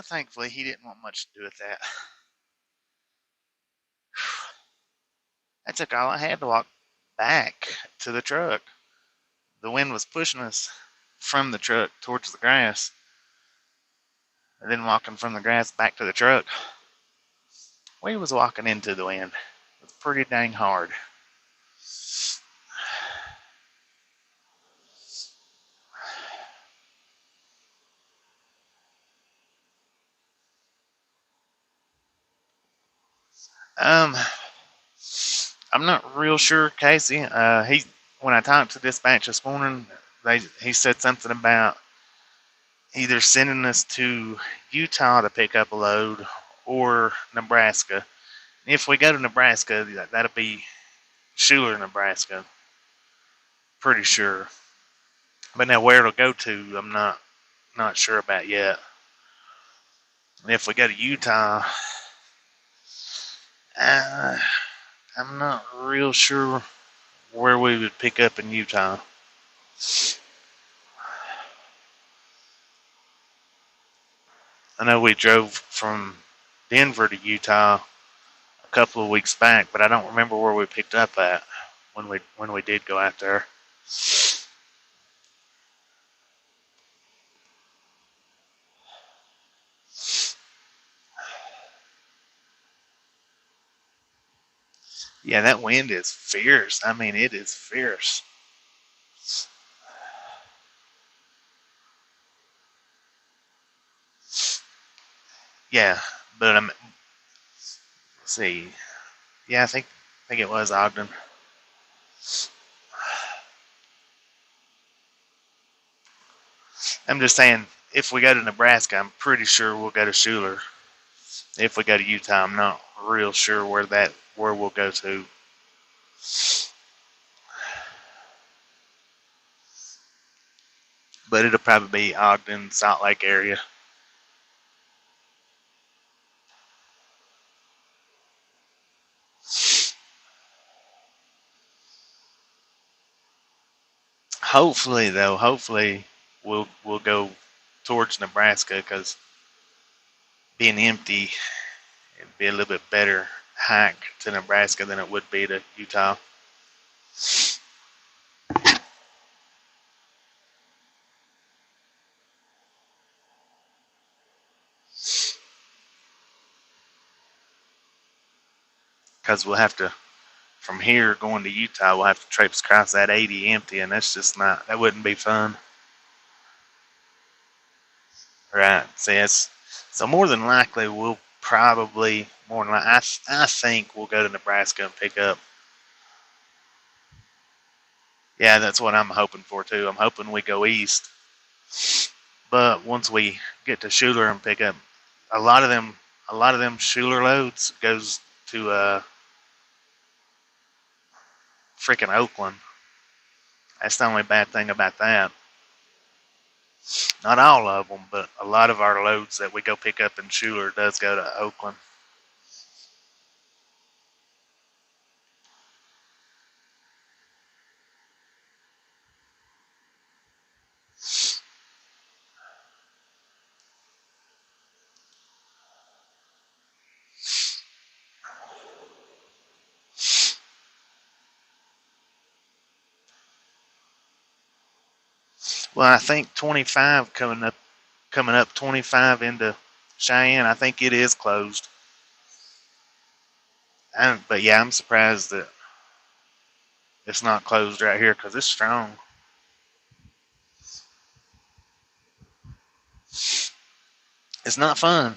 S1: Thankfully, he didn't want much to do with that. I took all I had to walk back to the truck. The wind was pushing us from the truck towards the grass, and then walking from the grass back to the truck. We was walking into the wind. It was pretty dang hard. Um, I'm not real sure, Casey. When I talked to dispatch this morning, he said something about either sending us to Utah to pick up a load or Nebraska. If we go to Nebraska, that'll be Schuler, Nebraska. Pretty sure. But now where it'll go to, I'm not sure about yet. And if we go to Utah, I'm not real sure where we would pick up in Utah. I know we drove from Denver to Utah a couple of weeks back, but I don't remember where we picked up at when we did go out there. Yeah, that wind is fierce. I mean, it is fierce. Yeah, but let's see. Yeah, I think it was Ogden. I'm just saying, if we go to Nebraska, I'm pretty sure we'll go to Schuler. If we go to Utah, I'm not real sure where we'll go to. But it'll probably be Ogden, Salt Lake area. Hopefully we'll go towards Nebraska, because being empty, it'd be a little bit better hike to Nebraska than it would be to Utah. Because we'll have to, from here going to Utah, we'll have to traipse across that 80 empty, and that wouldn't be fun. Right. So more than likely, I think we'll go to Nebraska and pick up. Yeah, that's what I'm hoping for too. I'm hoping we go east. But once we get to Schuler and pick up, a lot of them Schuler loads goes to freaking Oakland. That's the only bad thing about that. Not all of them, but a lot of our loads that we go pick up in Schuler does go to Oakland. Well, I think 25 coming up 25 into Cheyenne. I think it is closed. But yeah, I'm surprised that it's not closed right here, because it's strong. It's not fun.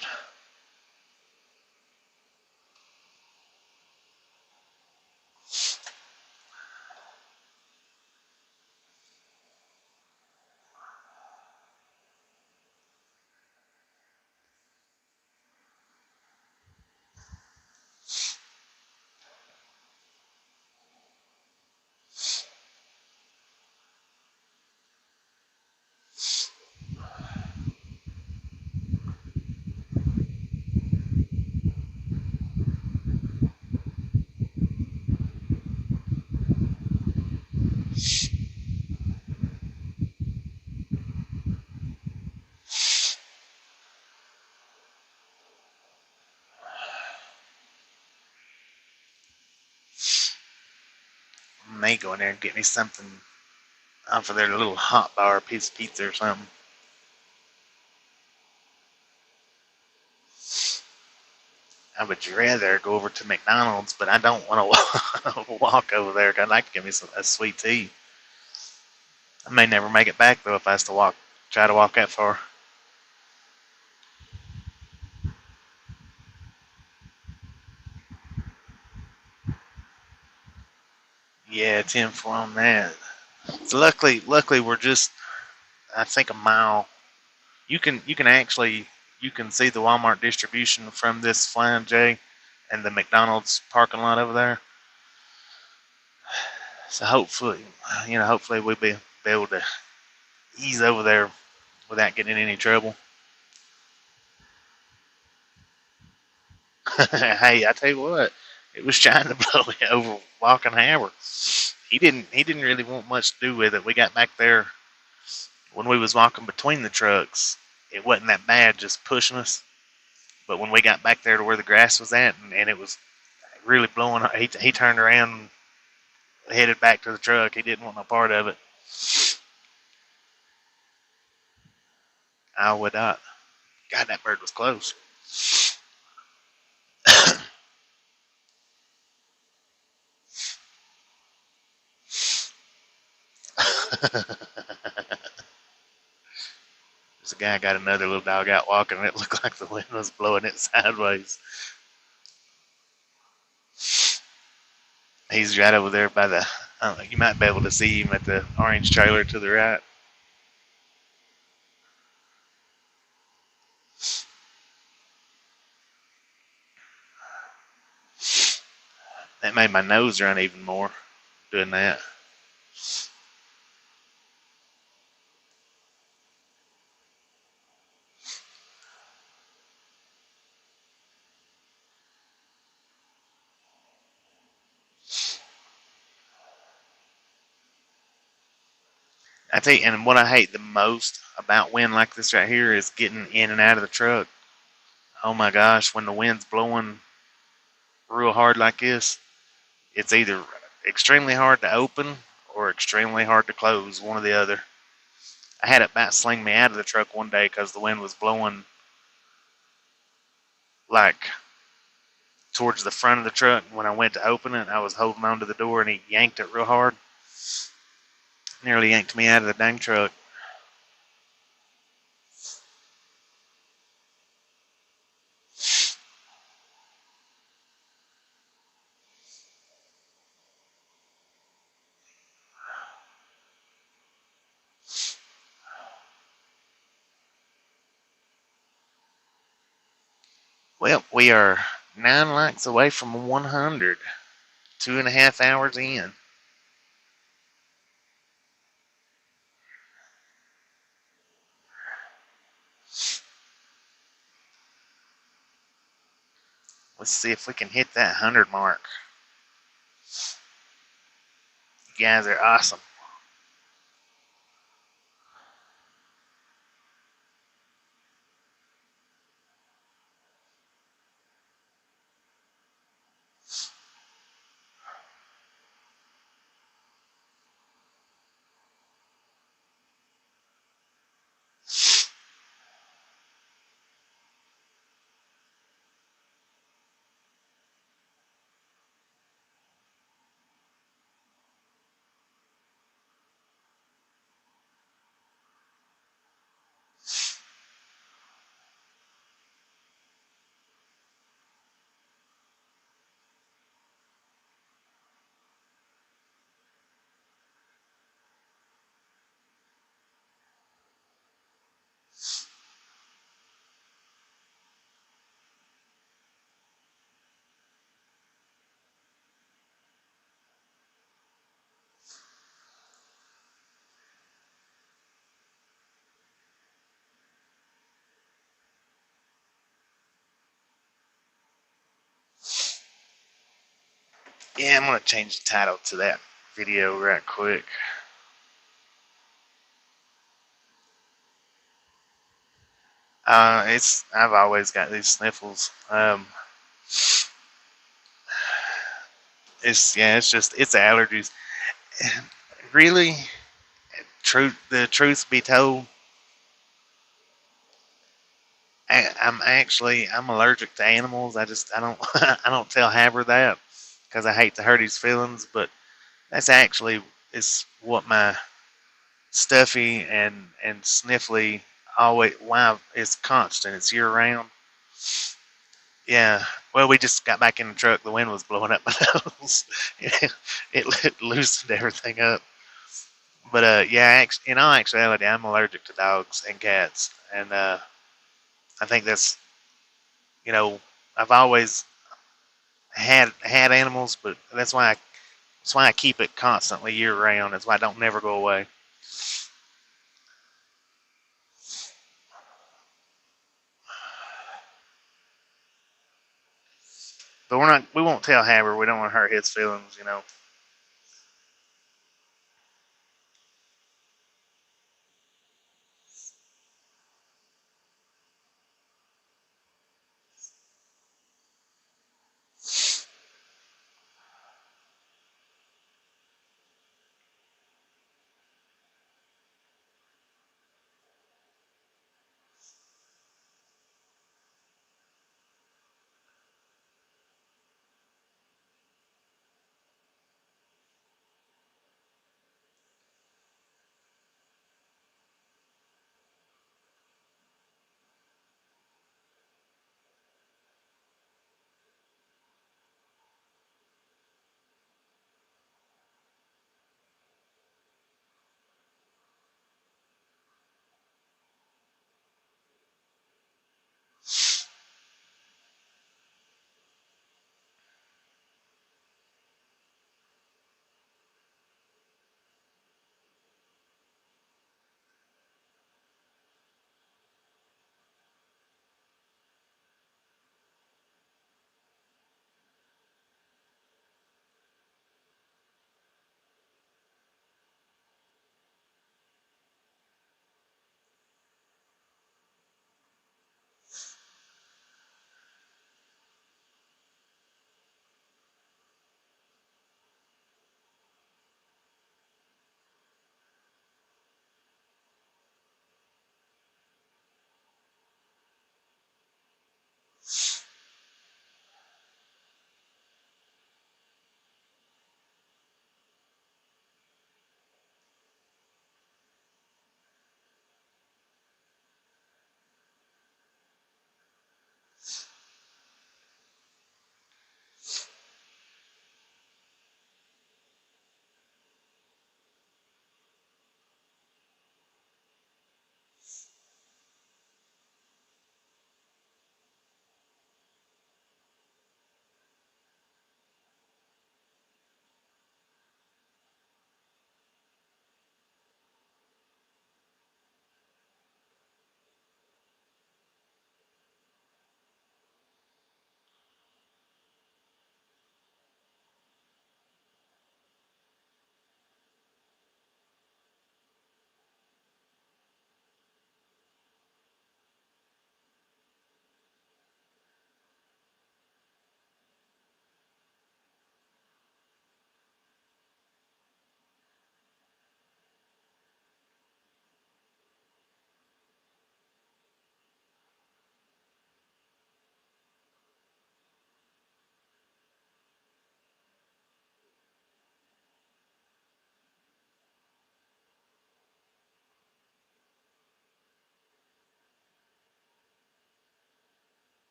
S1: may go in there and get me something off of their little hot bar, piece of pizza or something. I would rather go over to McDonald's, but I don't want to walk over there. I'd like to give me a sweet tea. I may never make it back though if I was to try to walk that far. Yeah, 10-4 on that. So luckily we're just, I think, a mile. You can actually see the Walmart distribution from this Flying J and the McDonald's parking lot over there. So hopefully we'll be able to ease over there without getting in any trouble. Hey, I tell you what, it was trying to blow me over walking Haber. He didn't really want much to do with it. We got back there when we was walking between the trucks. It wasn't that bad, just pushing us. But when we got back there to where the grass was at, and it was really blowing, he turned around and headed back to the truck. He didn't want no part of it. I would not. God, that bird was close. There's a guy got another little dog out walking, and it looked like the wind was blowing it sideways. He's right over there by the, I don't know, you might be able to see him at the orange trailer to the right. That made my nose run even more doing that. I tell you, and what I hate the most about wind like this right here is getting in and out of the truck. Oh my gosh, when the wind's blowing real hard like this, it's either extremely hard to open or extremely hard to close, one or the other. I had it about sling me out of the truck one day because the wind was blowing like towards the front of the truck. When I went to open it, I was holding onto the door and he yanked it real hard. Nearly yanked me out of the dang truck. Well, we are 9 likes away from 100. 2.5 hours in. Let's see if we can hit that 100 mark. You guys are awesome. Yeah, I'm going to change the title to that video right quick. I've always got these sniffles. It's allergies. Really, the truth be told, I'm allergic to animals. I don't I don't tell Haber that because I hate to hurt his feelings, but that's actually is what my stuffy and sniffly always why it's constant. It's year round. Yeah. Well, we just got back in the truck. The wind was blowing up my nose. It loosened everything up. But yeah, in all actuality, I'm allergic to dogs and cats, and I think that's you know I've always had animals, but that's why I keep it constantly year round. That's why I don't never go away. But we won't tell Haber. We don't want to hurt his feelings.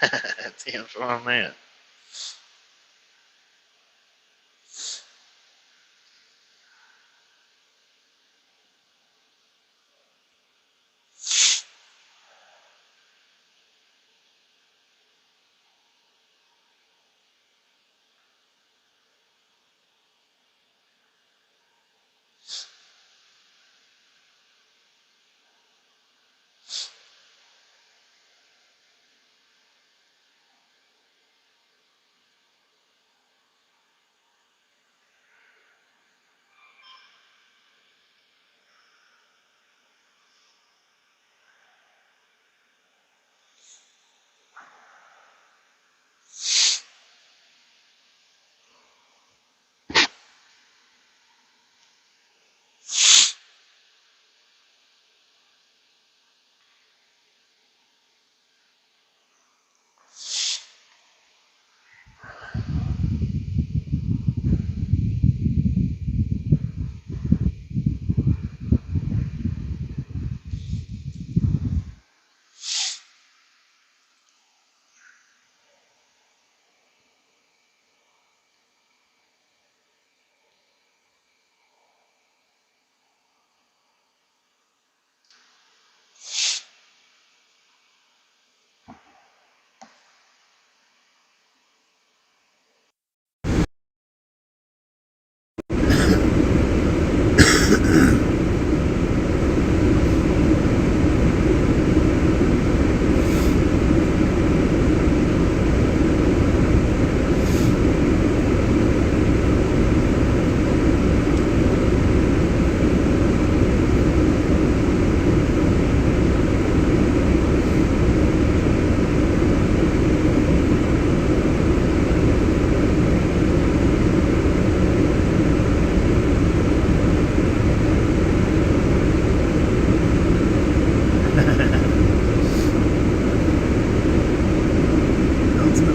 S1: That's the info on that.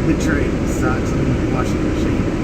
S2: The train sucks in the washing machine.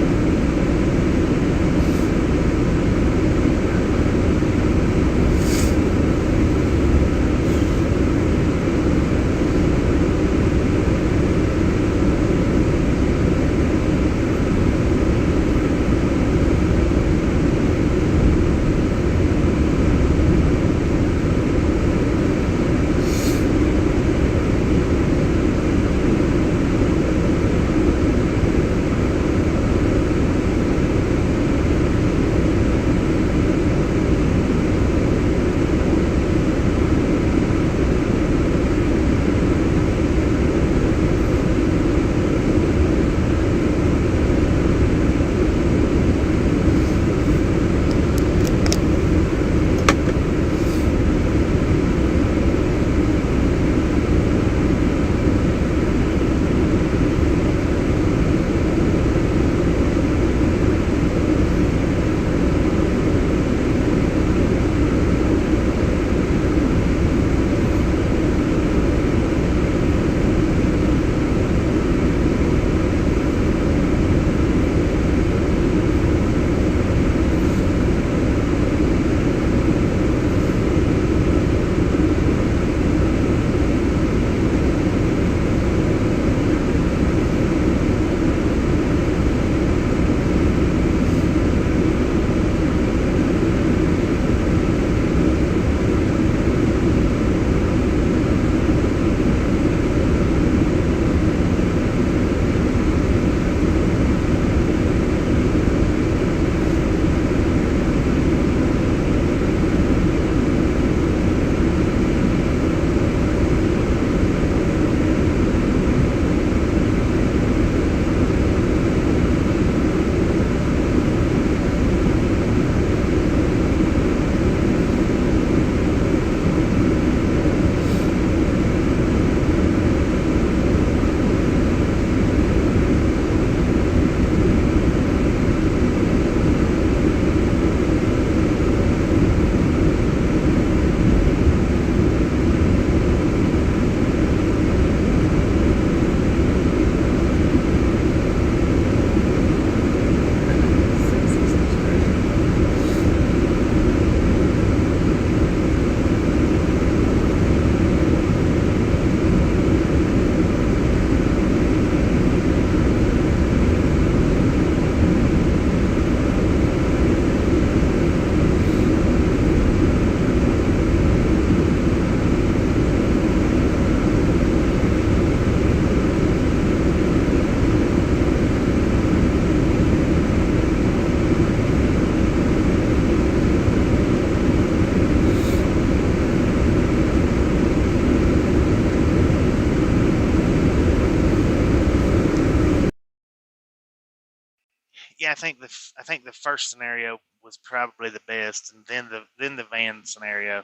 S1: Yeah, I think the first scenario was probably the best, and then the van scenario.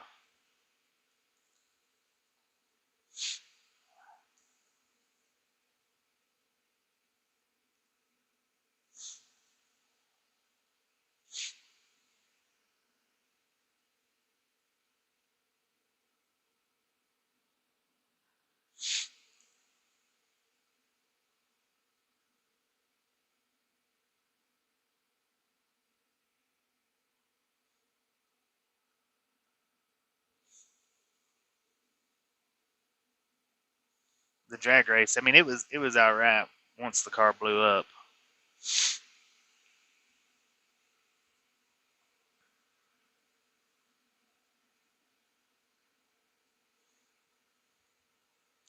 S1: The drag race. I mean, it was all right once the car blew up.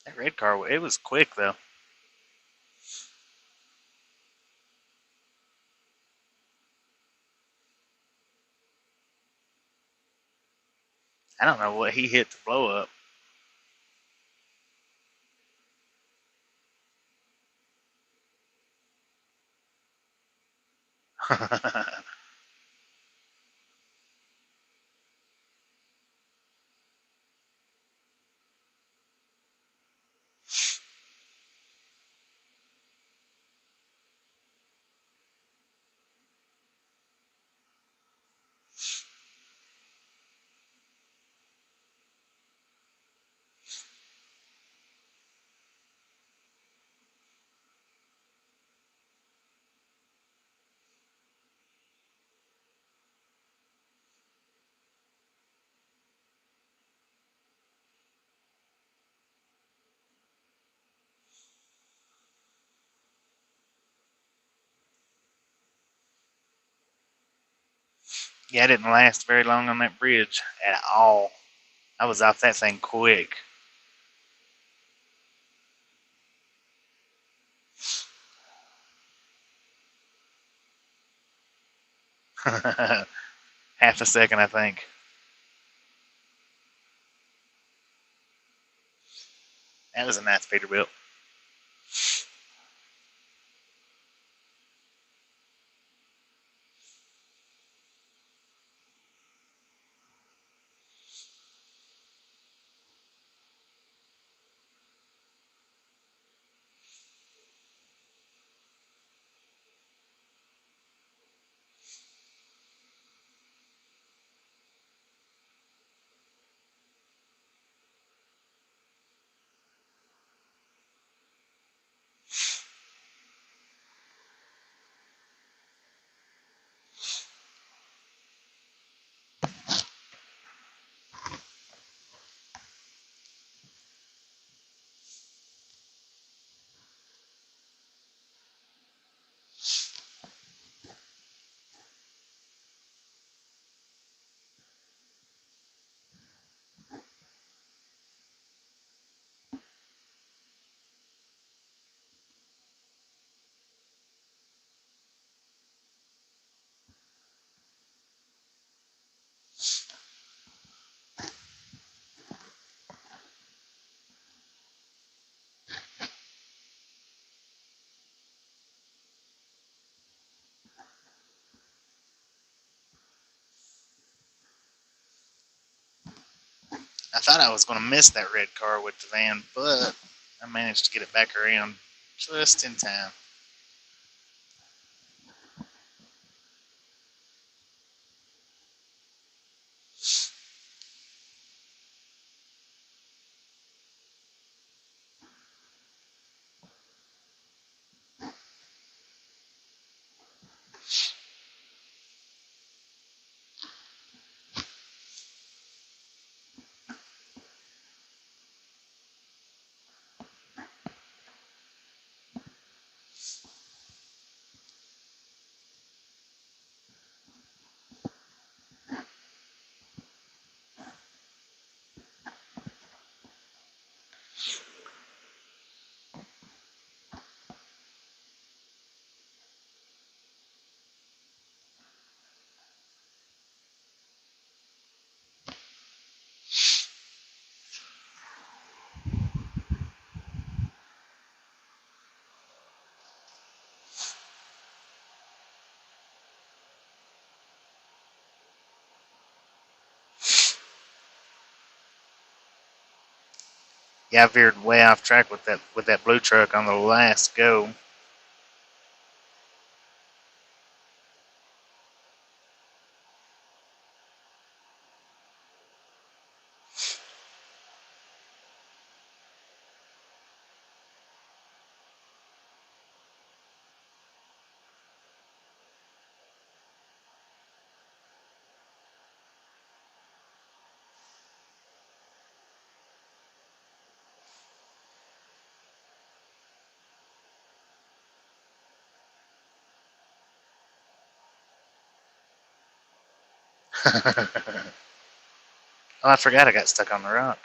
S1: That red car, it was quick though. I don't know what he hit to blow up. Yeah, I didn't last very long on that bridge at all. I was off that thing quick. Half a second, I think. That was a nice Peterbilt. I thought I was going to miss that red car with the van, but I managed to get it back around just in time. Yeah, I veered way off track with that blue truck on the last go. Oh, I forgot I got stuck on the rock.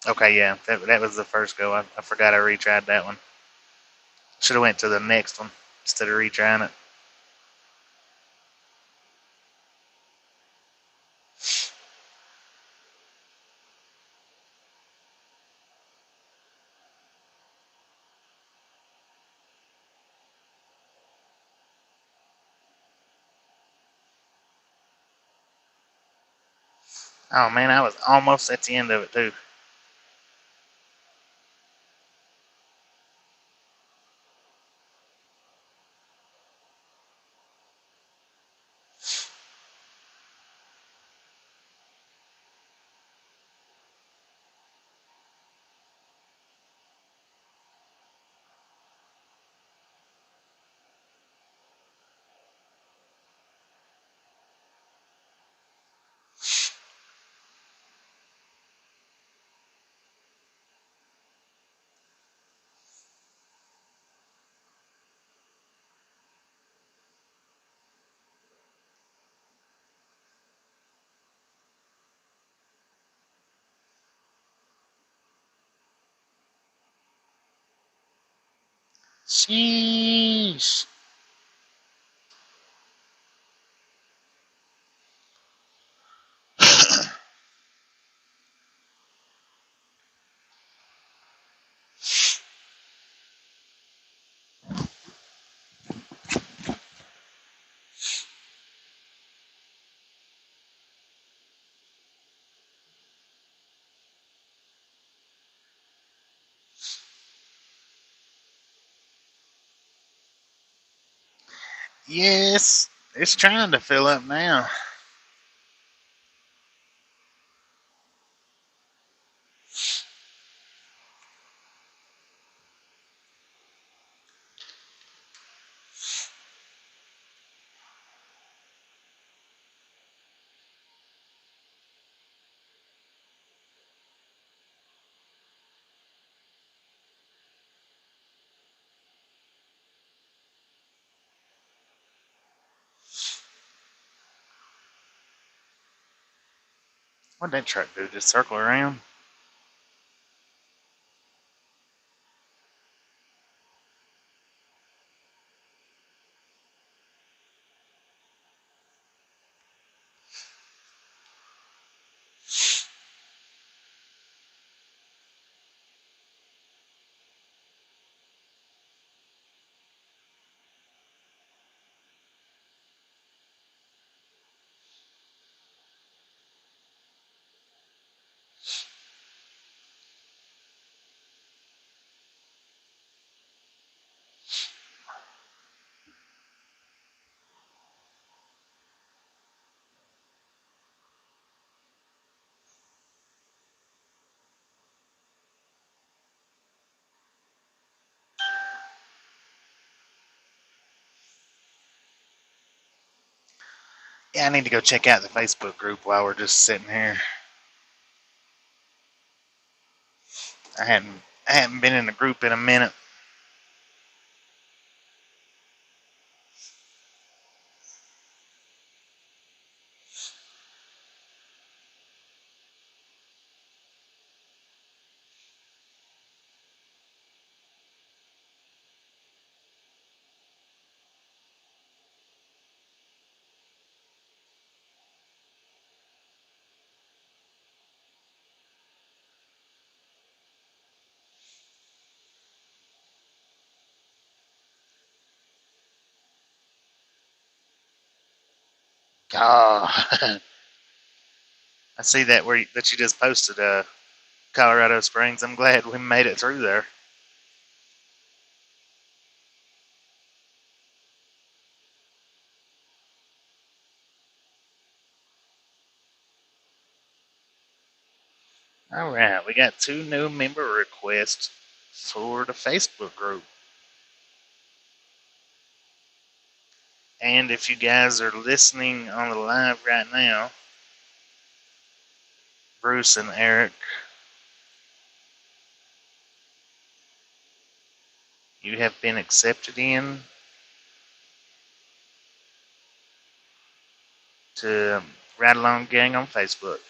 S1: Okay, yeah, that was the first go. I forgot I retried that one. Should have went to the next one instead of retrying it. Oh man, I was almost at the end of it too. Sheesh. Yes, it's trying to fill up now. What'd that truck do? Just circle around? Yeah, I need to go check out the Facebook group while we're just sitting here. I hadn't been in a group in a minute. Oh, I see that that you just posted Colorado Springs. I'm glad we made it through there. All right, we got 2 new member requests for the Facebook group. And if you guys are listening on the live right now, Bruce and Eric, you have been accepted in to Ride Along Gang on Facebook.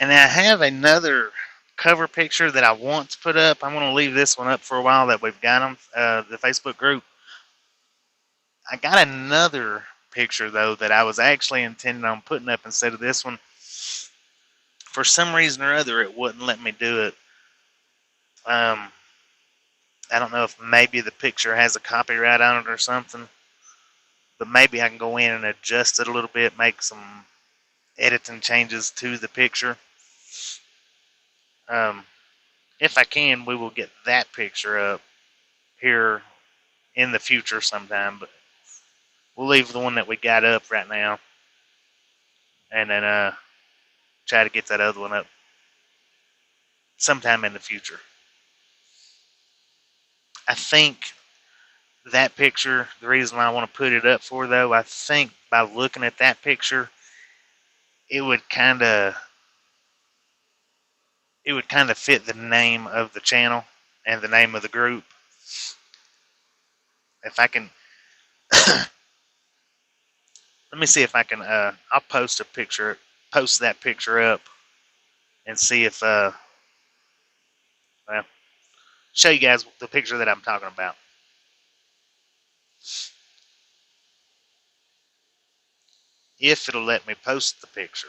S1: And I have another cover picture that I want to put up. I'm going to leave this one up for a while that we've got on the Facebook group. I got another picture, though, that I was actually intending on putting up instead of this one. For some reason or other, it wouldn't let me do it. I don't know if maybe the picture has a copyright on it or something. But maybe I can go in and adjust it a little bit, make some editing changes to the picture. If I can, we will get that picture up here in the future sometime. But we'll leave the one that we got up right now, and then try to get that other one up sometime in the future. I think that picture, the reason why I want to put it up for, though, I think by looking at that picture, it would kind of fit the name of the channel and the name of the group. If I can, let me see if I can. I'll post that picture up, and see if well, show you guys the picture that I'm talking about. If it'll let me post the picture.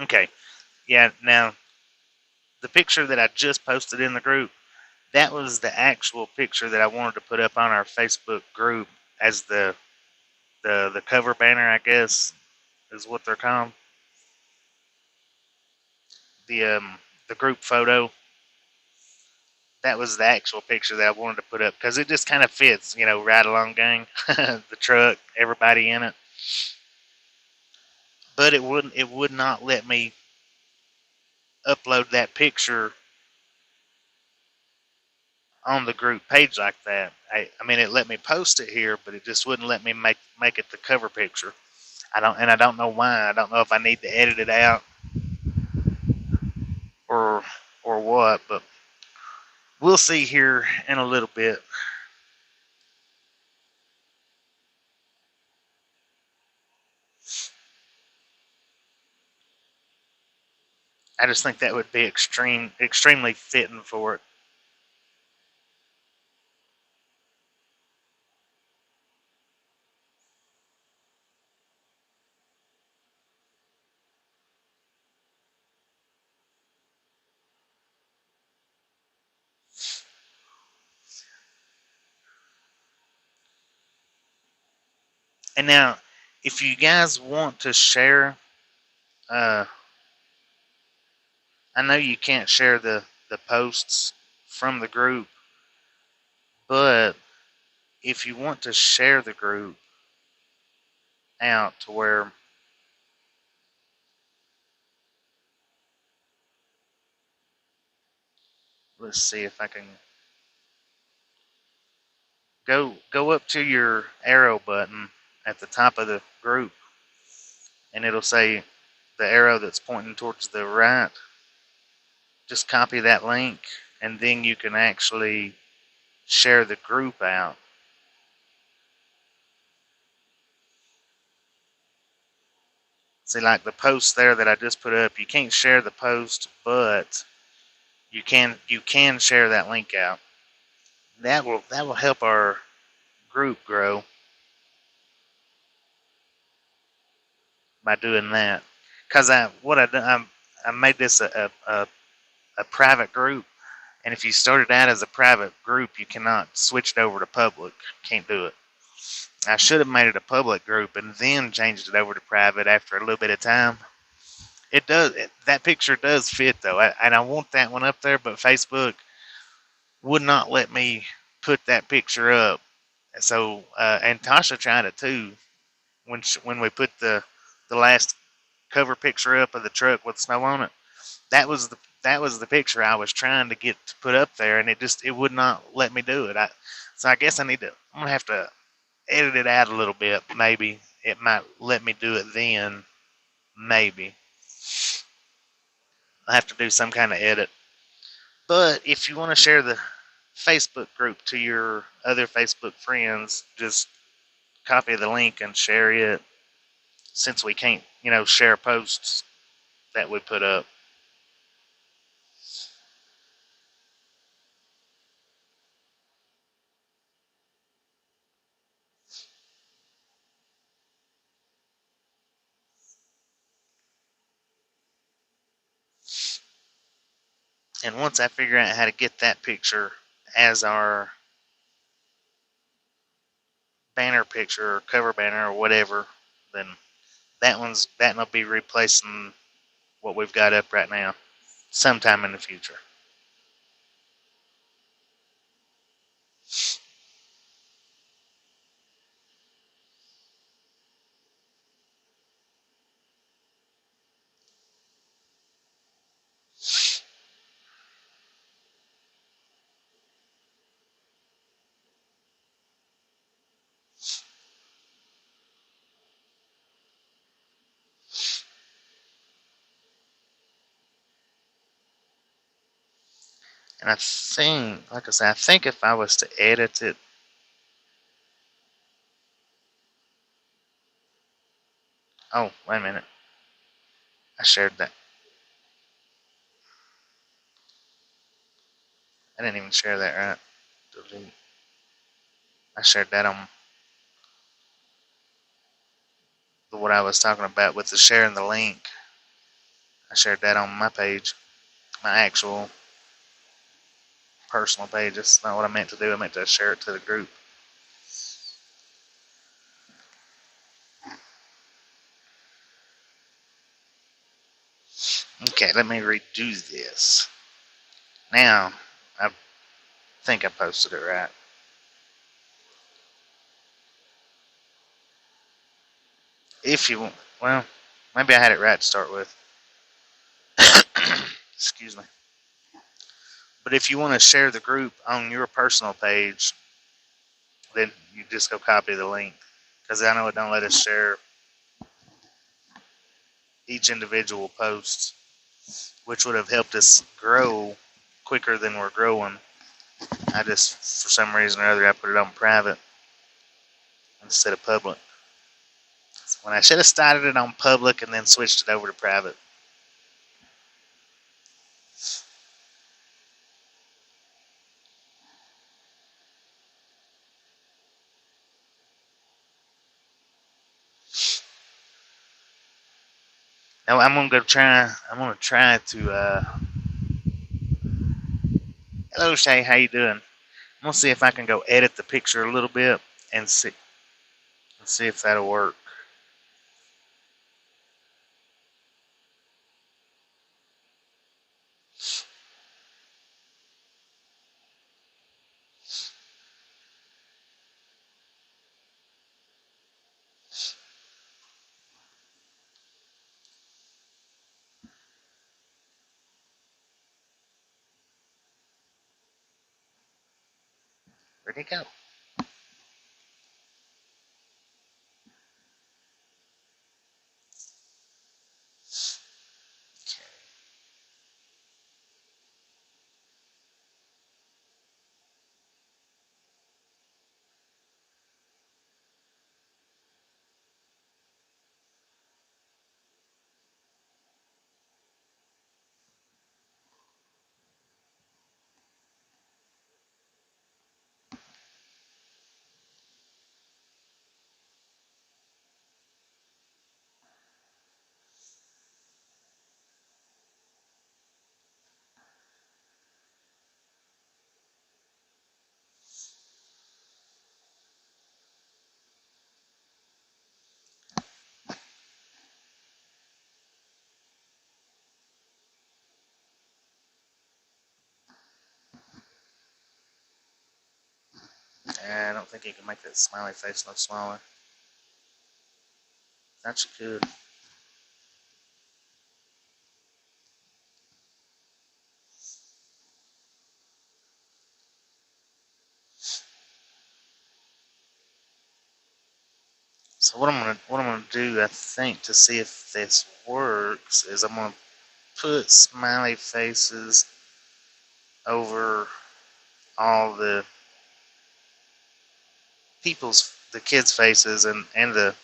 S1: Okay. Yeah. Now the picture that I just posted in the group, that was the actual picture that I wanted to put up on our Facebook group as the cover banner, I guess, is what they're called. The group photo. That was the actual picture that I wanted to put up because it just kind of fits, ride along gang, the truck, everybody in it. But it would not let me upload that picture on the group page like that. I mean, it let me post it here, but it just wouldn't let me make it the cover picture. I don't know why. I don't know if I need to edit it out or what, but we'll see here in a little bit. I just think that would be extremely fitting for it. And now, if you guys want to share, I know you can't share the posts from the group, but if you want to share the group out to where, let's see if I can go up to your arrow button at the top of the group, and it'll say the arrow that's pointing towards the right. Just copy that link, and then you can actually share the group out. See, like the post there that I just put up, you can't share the post, but you can share that link out. That will help our group grow by doing that. Cause I made this a private group, and if you started out as a private group, you cannot switch it over to public. Can't do it. I should have made it a public group and then changed it over to private after a little bit of time. That picture does fit though, and I want that one up there, but Facebook would not let me put that picture up. So and Tasha tried it too when we put the last cover picture up of the truck with snow on it. That was the picture I was trying to get to put up there, and it would not let me do it. So I guess I'm gonna have to edit it out a little bit. Maybe it might let me do it then. Maybe I have to do some kind of edit. But if you want to share the Facebook group to your other Facebook friends, just copy the link and share it. Since we can't, share posts that we put up. And once I figure out how to get that picture as our banner picture or cover banner or whatever, then that'll be replacing what we've got up right now sometime in the future. And I think, like I said, I think if I was to edit it, oh, wait a minute, I shared that. I didn't even share that right. Delete. I shared that on what I was talking about with the sharing the link. I shared that on my page, my actual personal page. That's not what I meant to do. I meant to share it to the group. Okay, let me redo this. Now, I think I posted it right. If you want, well, maybe I had it right to start with. Excuse me. But if you want to share the group on your personal page, then you just go copy the link. Because I know it don't let us share each individual post, which would have helped us grow quicker than we're growing. I just, for some reason or other, I put it on private instead of public. When I should have started it on public and then switched it over to private. Now I'm gonna try to. Hello, Shay. How you doing? I'm gonna see if I can go edit the picture a little bit and see if that'll work. Where'd it go? think you can make that smiley face no smaller. Thought you could. So what I'm gonna do, I think, to see if this works, is I'm gonna put smiley faces over all the the kids' faces, and the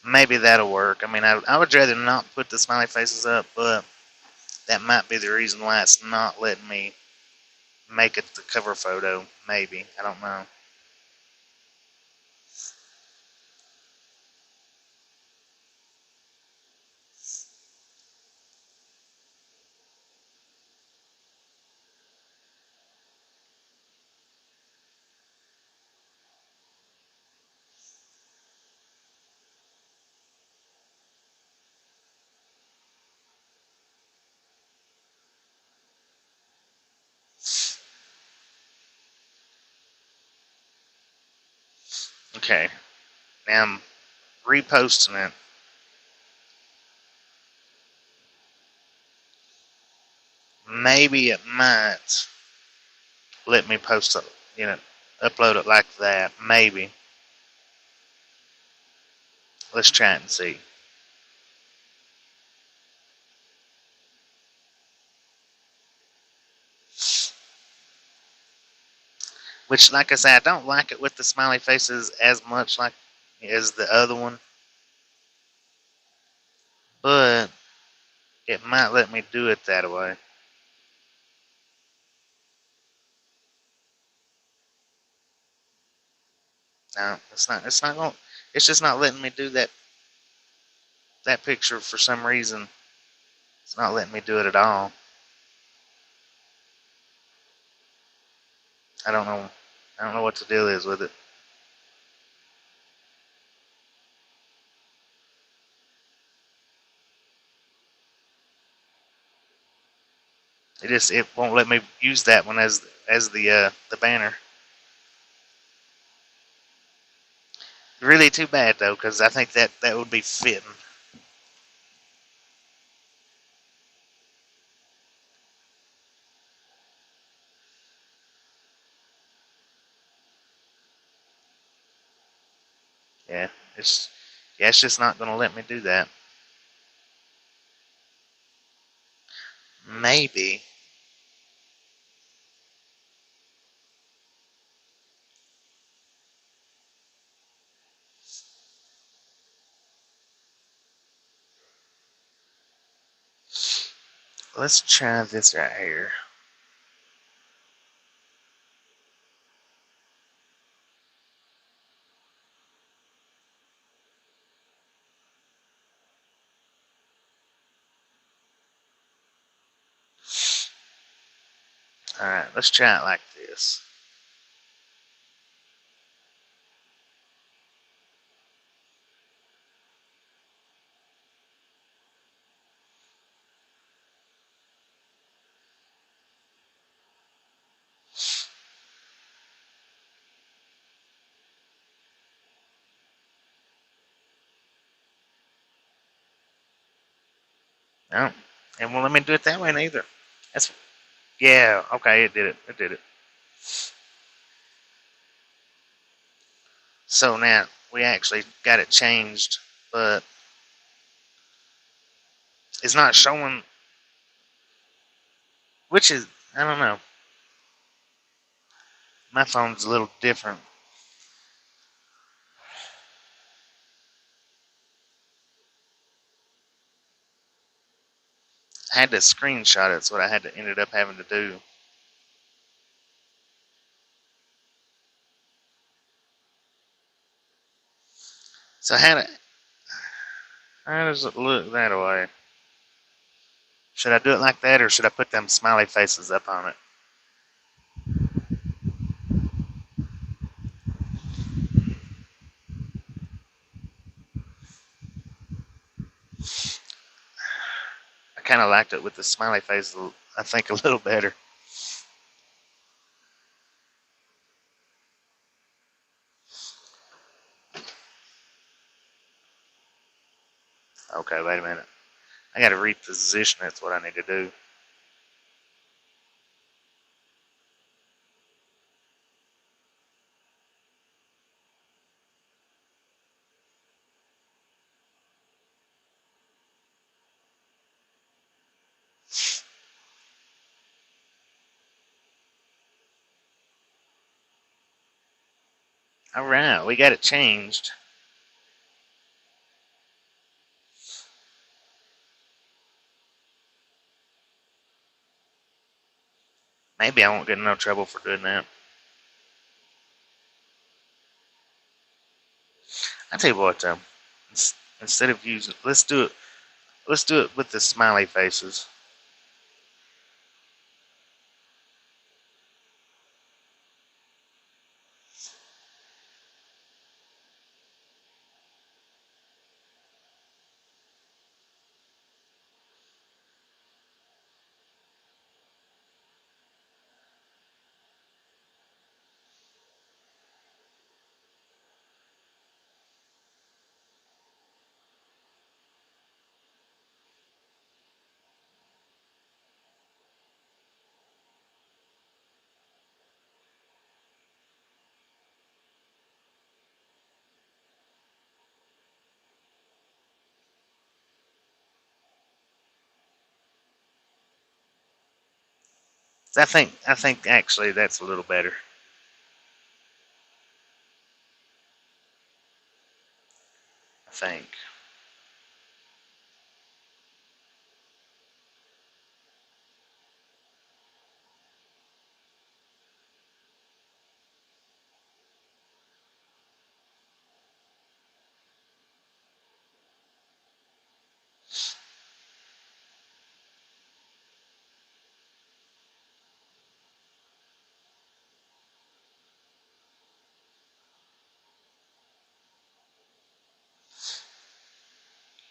S1: maybe that'll work. I mean, I would rather not put the smiley faces up, but that might be the reason why it's not letting me make it the cover photo. Maybe, I don't know. Okay, now I'm reposting it. Maybe it might let me post it, upload it like that. Maybe. Let's try it and see. Which, like I said, I don't like it with the smiley faces as much like as the other one. But it might let me do it that way. No, it's not. It's not going. It's just not letting me do that picture for some reason. It's not letting me do it at all. I don't know. I don't know what the deal is with it. It won't let me use that one as the banner. Really too bad though, because I think that would be fitting. Yeah, it's it's just not going to let me do that. Maybe. Let's try this right here. Alright, let's try it like this. No, it won't let me do it that way neither. That's Yeah, okay, it did it. It did it. So now we actually got it changed, but it's not showing, which is, I don't know. My phone's a little different. I had to screenshot it. That's what I had to ended up having to do. So how does it look that way? Should I do it like that, or should I put them smiley faces up on it? I kind of liked it with the smiley face, I think, a little better. Okay, wait a minute. I gotta reposition. That's what I need to do. Alright, we got it changed. Maybe I won't get in no trouble for doing that. I tell you what, though. Instead of using, let's do it. Let's do it with the smiley faces. I think actually that's a little better. I think.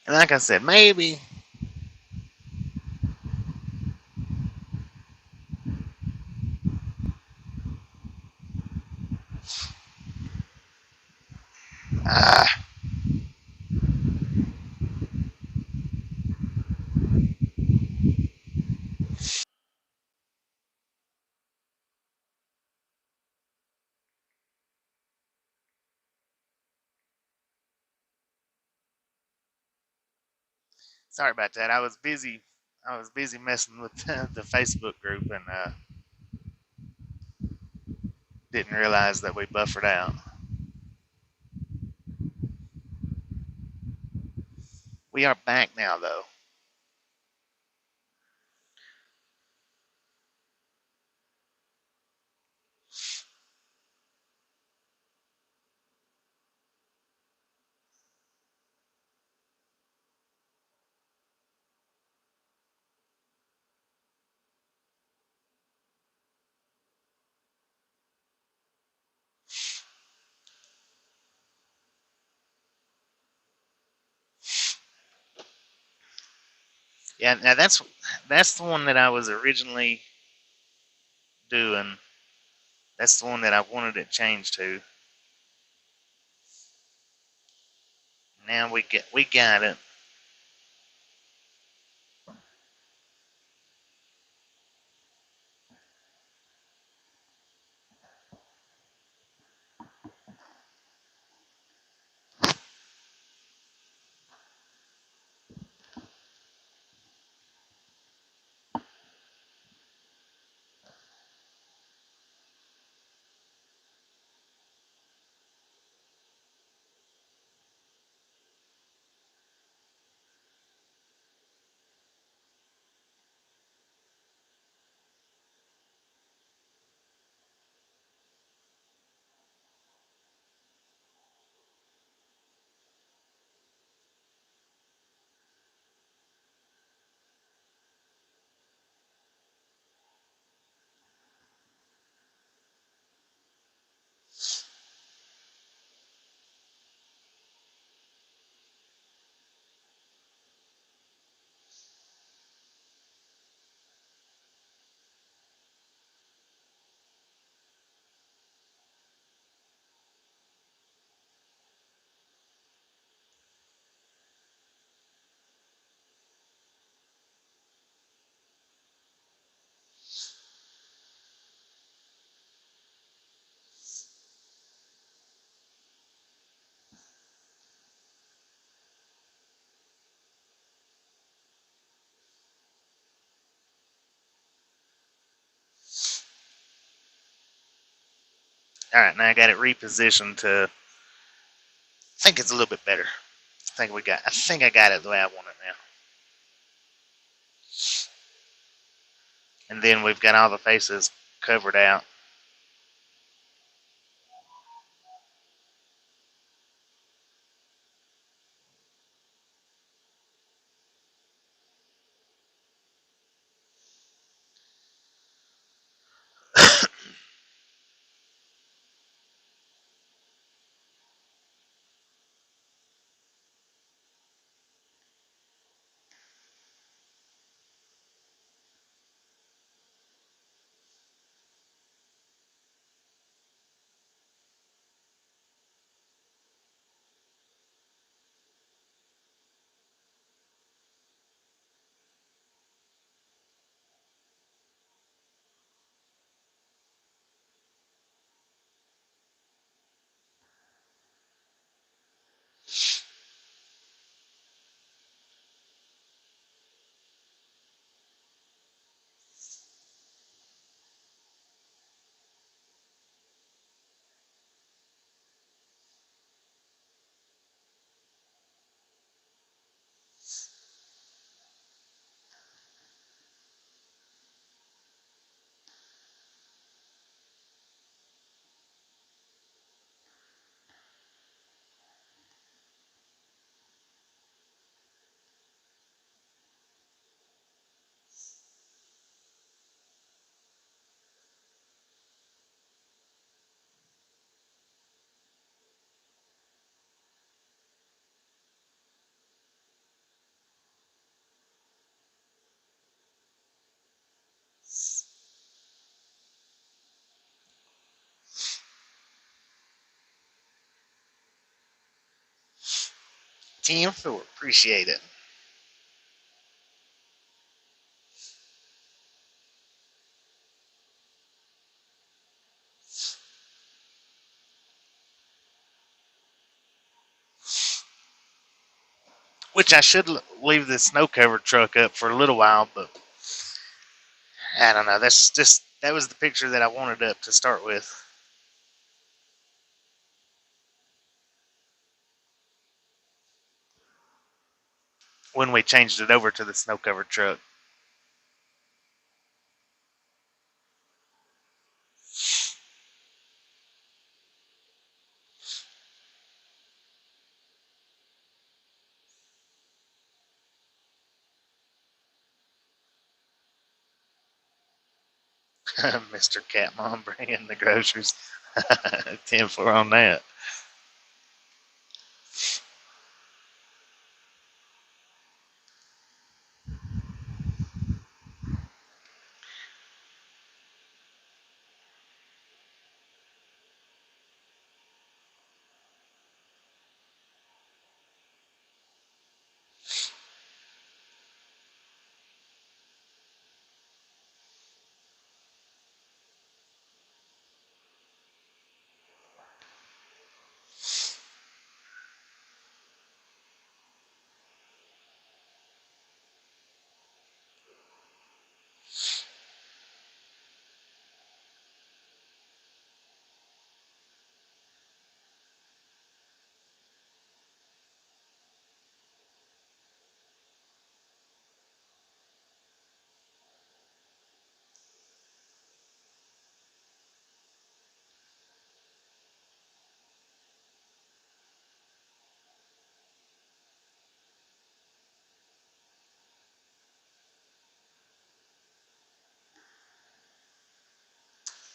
S1: And like I said, maybe. Ah, sorry about that. I was busy. I was busy messing with the Facebook group and didn't realize that we buffered out. We are back now, though. Yeah, now that's the one that I was originally doing. That's the one that I wanted it changed to. Now we got it. Alright, now I got it repositioned to, I think it's a little bit better. I think I got it the way I want it now. And then we've got all the faces covered out. Team 4, appreciate it. Which I should leave the snow covered truck up for a little while, but I don't know. That was the picture that I wanted up to start with. When we changed it over to the snow covered truck. Mr. Cat Mom bringing the groceries. 10-4 on that.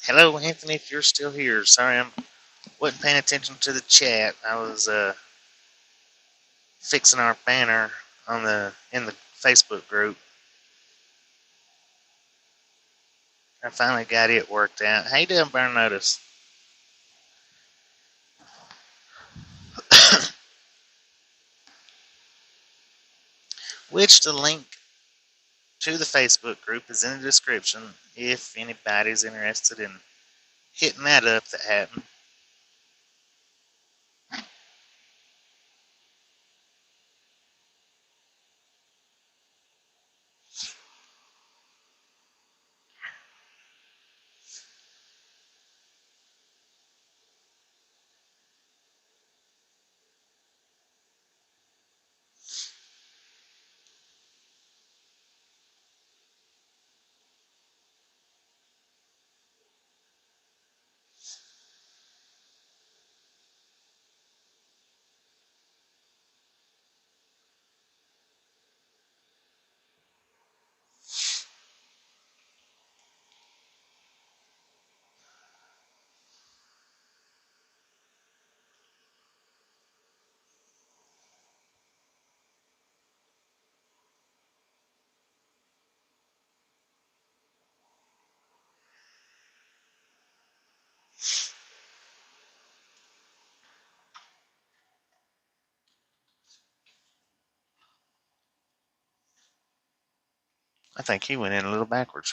S1: Hello, Anthony, if you're still here. Sorry, I wasn't paying attention to the chat. I was fixing our banner in the Facebook group. I finally got it worked out. How you doing, Burn Notice? Which the link to the Facebook group is in the description if anybody's interested in hitting that up that happened. I think he went in a little backwards.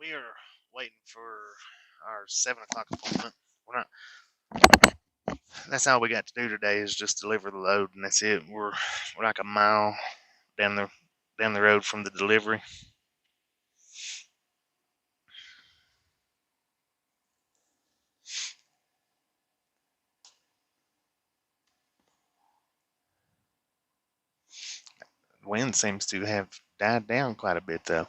S1: We are waiting for our 7 o'clock appointment. We're not. That's all we got to do today is just deliver the load, and that's it. We're like a mile down the road from the delivery. The wind seems to have died down quite a bit, though.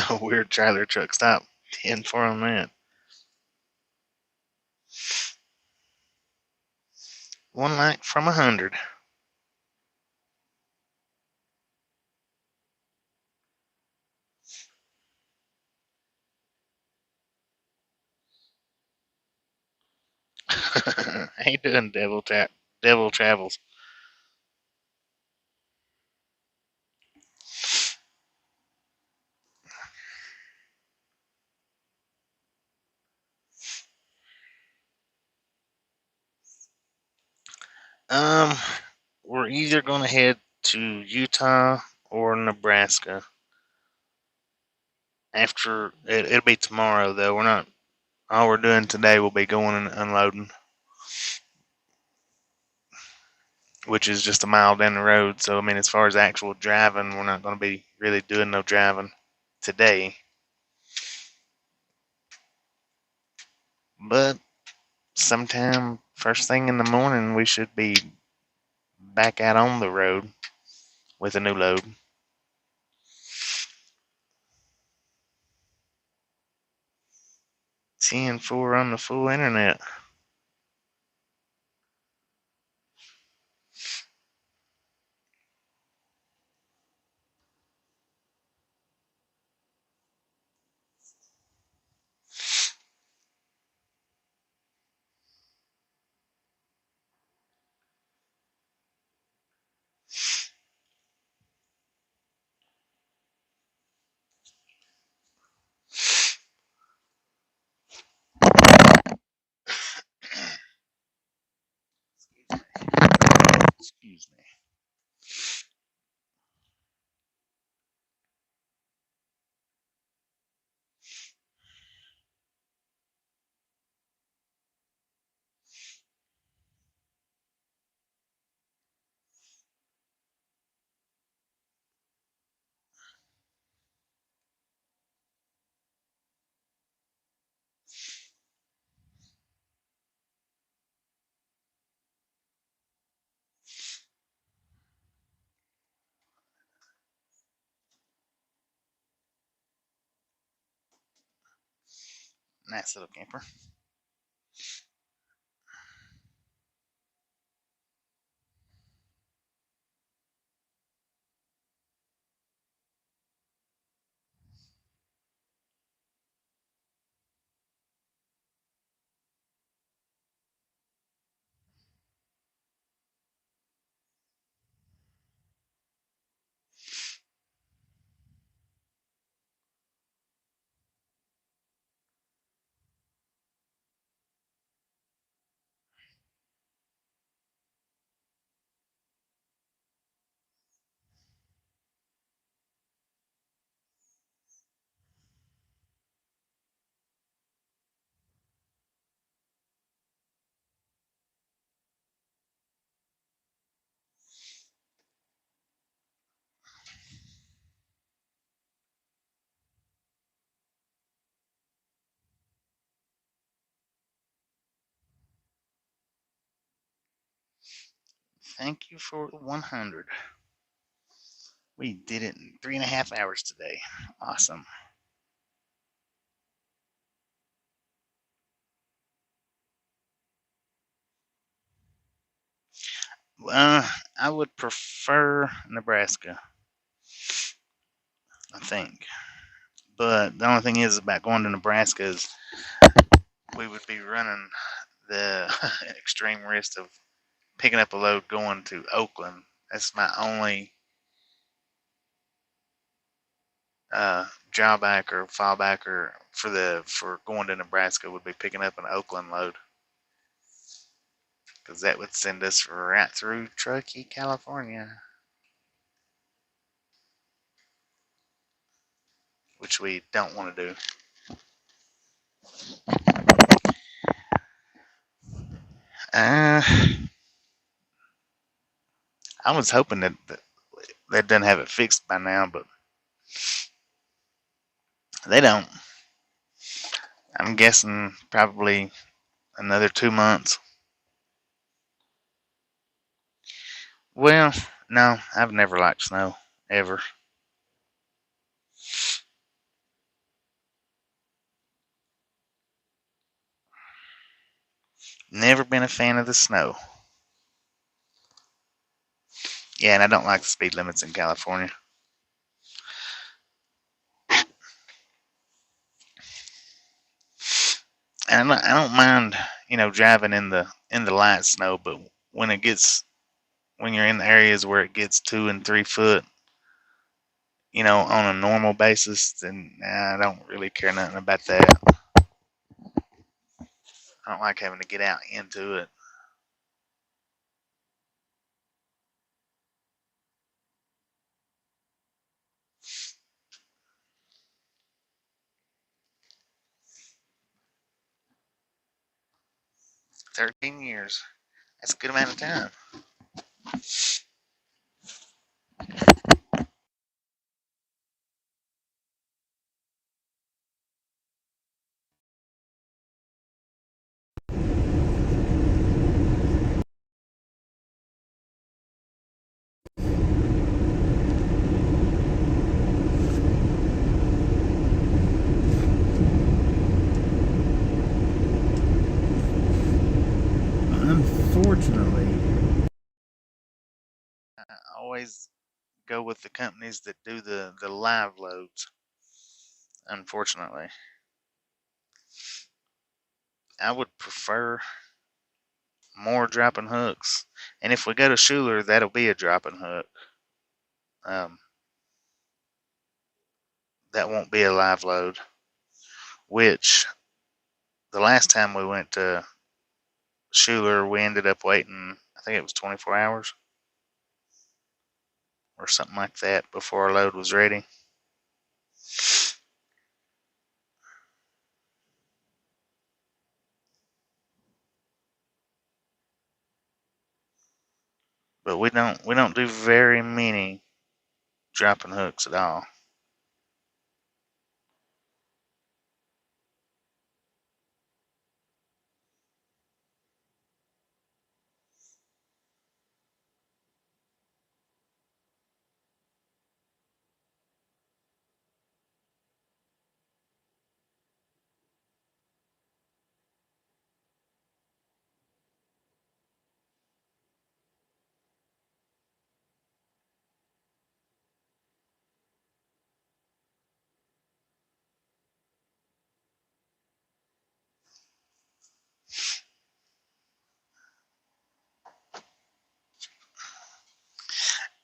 S1: A weird trailer truck stop. 10 for on that. One like from 100. How you doing, Devil Travels? Um, we're either gonna head to Utah or Nebraska. After it'll be tomorrow though. We're not. All we're doing today will be going and unloading, which is just a mile down the road. So I mean, as far as actual driving, we're not gonna be really doing no driving today. But sometime first thing in the morning, we should be back out on the road with a new load. 10-4 on the full internet. Excuse me. Nice little camper. Thank you for the 100. We did it in 3.5 hours today. Awesome. I would prefer Nebraska, I think. But the only thing is about going to Nebraska is we would be running the extreme risk of picking up a load going to Oakland. That's my only drawback or fallback or for going to Nebraska would be picking up an Oakland load because that would send us right through Truckee, California, which we don't want to do. Uh, I was hoping that they didn't have it fixed by now, but they don't. I'm guessing probably another 2 months. Well, no, I've never liked snow ever. Never been a fan of the snow. Yeah, and I don't like the speed limits in California. And I don't mind, driving in the light snow, but when when you're in the areas where it gets 2 and 3 foot, on a normal basis, then I don't really care nothing about that. I don't like having to get out into it. 13 years. That's a good amount of time.
S2: Unfortunately,
S1: I always go with the companies that do the live loads. Unfortunately, I would prefer more dropping hooks. And if we go to Schuler, that'll be a dropping hook. Um, that won't be a live load. Which the last time we went to Schuler, we ended up waiting. I think it was 24 hours or something like that before our load was ready. But we don't do very many dropping hooks at all.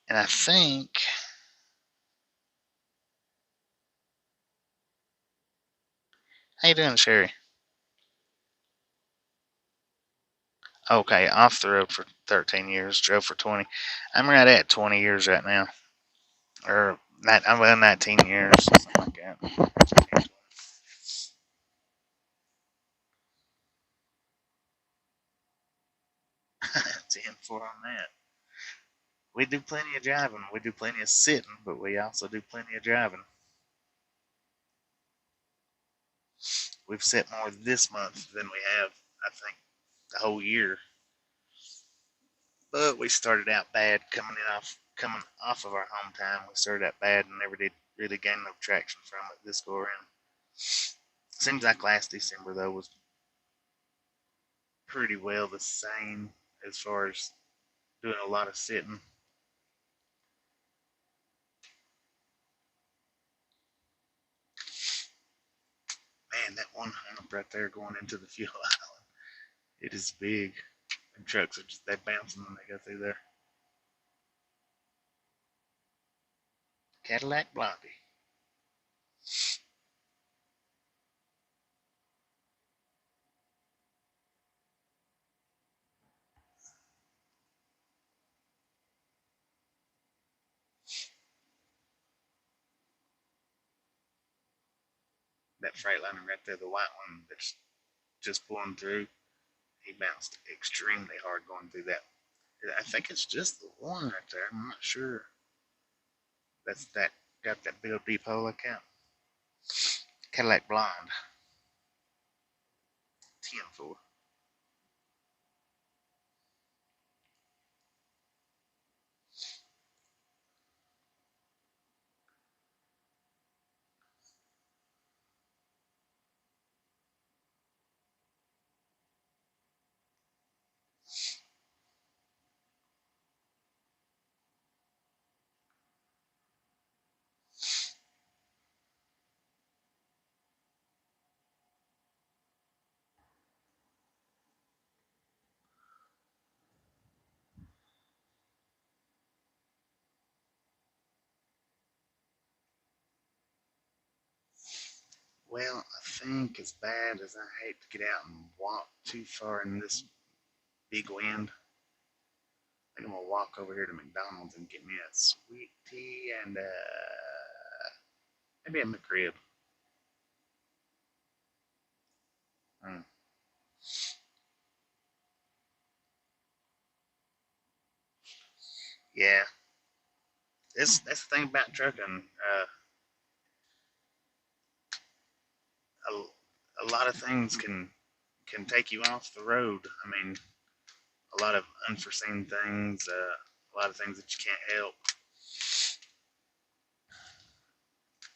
S1: And I think, how you doing, Sherry? Okay, off the road for 13 years, drove for 20. I'm right at 20 years right now, or I'm well 19 years, something like that. 10-4 on that. We do plenty of driving. We do plenty of sitting, but we also do plenty of driving. We've set more this month than we have, I think, the whole year. But we started out bad coming off of our home time. We started out bad and never did really gain no traction from it this go around. Seems like last December though was pretty well the same as far as doing a lot of sitting. Man, that one hump right there going into the fuel island, it is big. And trucks are just they bouncing when they go through there. Cadillac Blondie. That Freightliner right there, the white one that's just pulling through, he bounced extremely hard going through that. I think it's just the one right there. I'm not sure. That's that got that big deep hole account. Cadillac Blonde. 10-4. Well, I think as bad as I hate to get out and walk too far in this big wind, I think I'm gonna walk over here to McDonald's and get me a sweet tea and maybe a McRib. Mm. Yeah, that's the thing about trucking. A lot of things can take you off the road. I mean, a lot of unforeseen things, a lot of things that you can't help.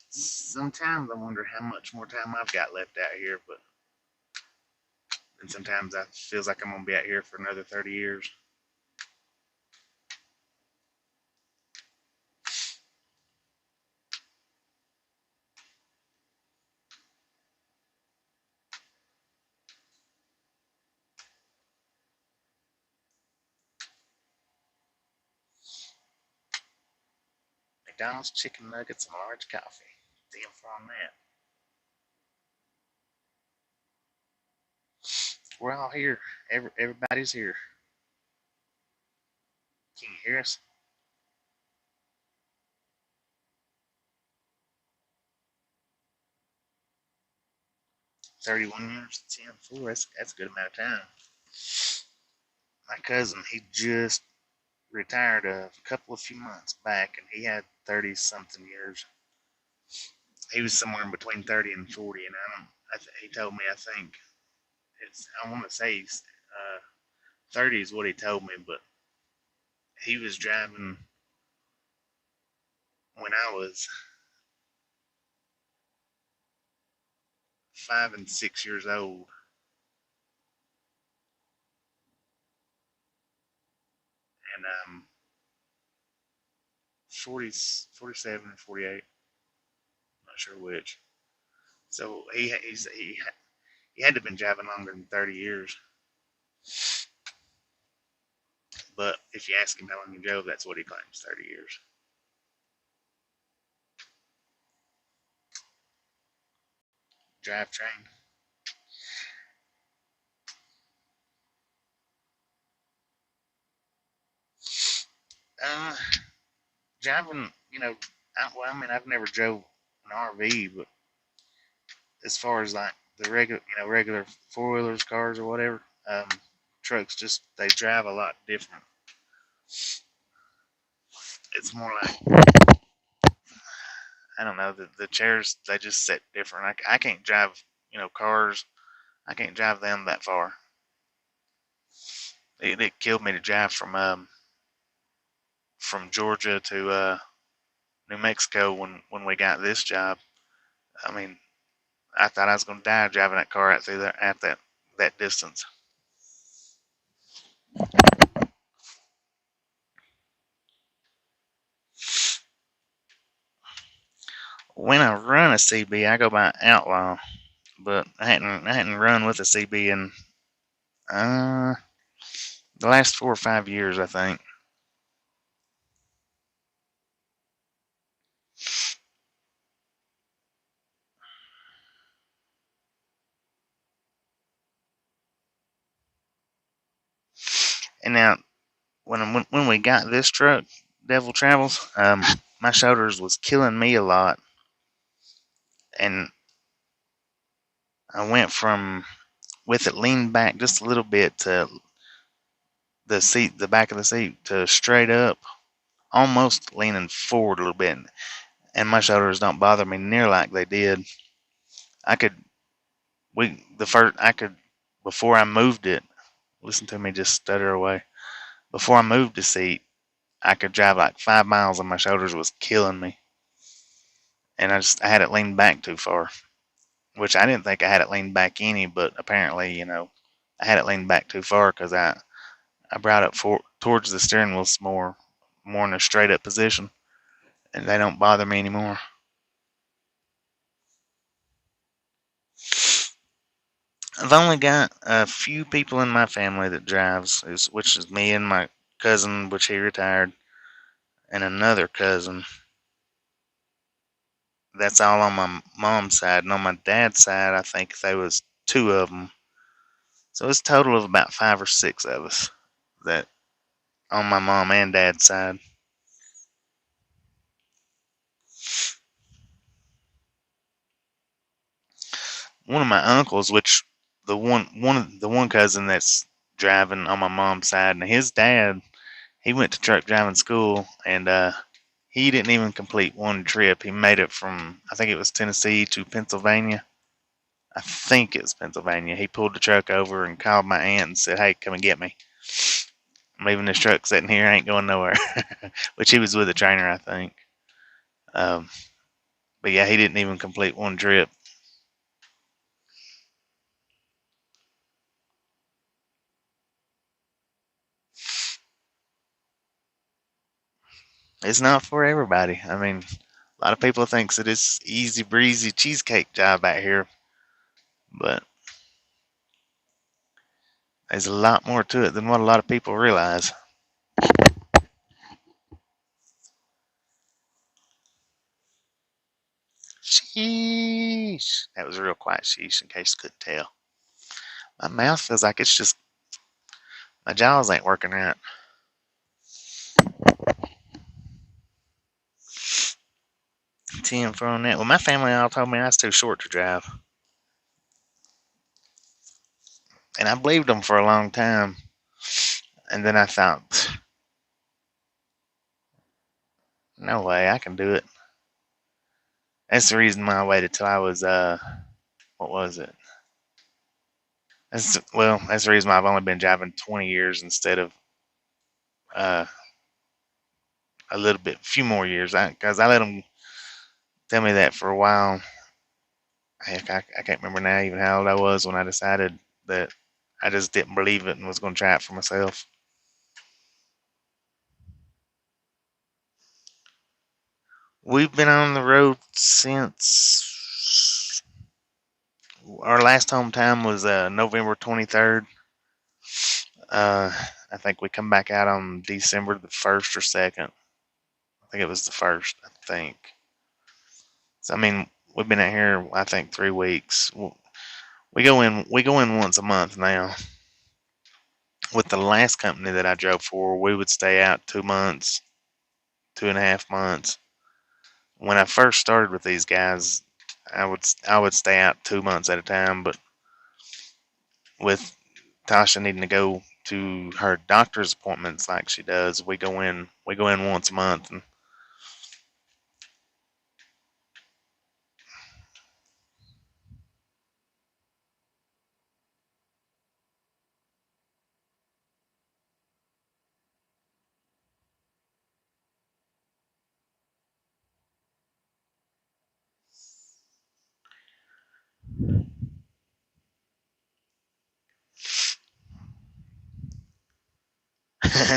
S1: Sometimes I wonder how much more time I've got left out here, but and sometimes it feels like I'm gonna be out here for another 30 years. McDonald's chicken nuggets and large coffee. Damn for on that. We're all here. Everybody's here. Can you hear us? 31 years, 10, 4. That's a good amount of time. My cousin, he just retired a few months back, and he had 30 something years. He was somewhere in between 30 and 40, and he told me, I think I want to say 30 is what he told me, but he was driving when I was 5 and 6 years old, and 40, 47 and 48, not sure which. So he had to have been driving longer than 30 years. But if you ask him how long he drove, that's what he claims, 30 years. Drivetrain. Uh, Driving, I mean, I've never drove an RV, but as far as like the regular four wheelers, cars, or whatever, trucks just they drive a lot different. It's more like I don't know the chairs they just sit different. I can't drive cars. I can't drive them that far. It killed me to drive from Georgia to New Mexico when we got this job. I mean, I thought I was going to die driving that car out through there at that distance. When I run a CB, I go by Outlaw, but I hadn't run with a CB in uh, the last 4 or 5 years, I think. And now, when we got this truck, Devil Travels, my shoulders was killing me a lot, and I went from with it leaned back just a little bit to the back of the seat, to straight up, almost leaning forward a little bit, and my shoulders don't bother me near like they did. I could I could before I moved it. Listen to me just stutter away. Before I moved the seat, I could drive like 5 miles and my shoulders was killing me, and I had it leaned back too far, which I didn't think I had it leaned back any, but apparently I had it leaned back too far because I brought it towards the steering wheels more in a straight up position, and they don't bother me anymore. I've only got a few people in my family that drives, which is me and my cousin, which he retired, and another cousin. That's all on my mom's side, and on my dad's side, I think there was two of them. So it's a total of about 5 or 6 of us that on my mom and dad's side. One of my uncles, which the one cousin that's driving on my mom's side, and his dad, he went to truck driving school, and he didn't even complete one trip. He made it from, I think it was Tennessee to Pennsylvania. I think it was Pennsylvania. He pulled the truck over and called my aunt and said, "Hey, come and get me. I'm leaving this truck sitting here. I ain't going nowhere." Which he was with a trainer, I think. Um, but yeah, he didn't even complete one trip. It's not for everybody. I mean, a lot of people think that it's easy breezy cheesecake job out here, but there's a lot more to it than what a lot of people realize. Sheesh. That was a real quiet sheesh in case you couldn't tell. My mouth feels like it's just, my jaws ain't working right. For on that. Well, my family all told me I was too short to drive. And I believed them for a long time. And then I thought, no way, I can do it. That's the reason why I waited till I was, what was it? That's the reason why I've only been driving 20 years instead of uh, a little bit, few more years. Because I let them tell me that for a while. Heck, I can't remember now even how old I was when I decided that I just didn't believe it and was going to try it for myself. We've been on the road since our last home time was November 23rd. I think we come back out on December the 1st or 2nd. I think it was the 1st, I think. So, I mean, we've been out here, I think, 3 weeks. We go in once a month now. With the last company that I drove for, we would stay out 2 months, 2.5 months. When I first started with these guys, I would stay out 2 months at a time, but with Tasha needing to go to her doctor's appointments like she does, we go in once a month. And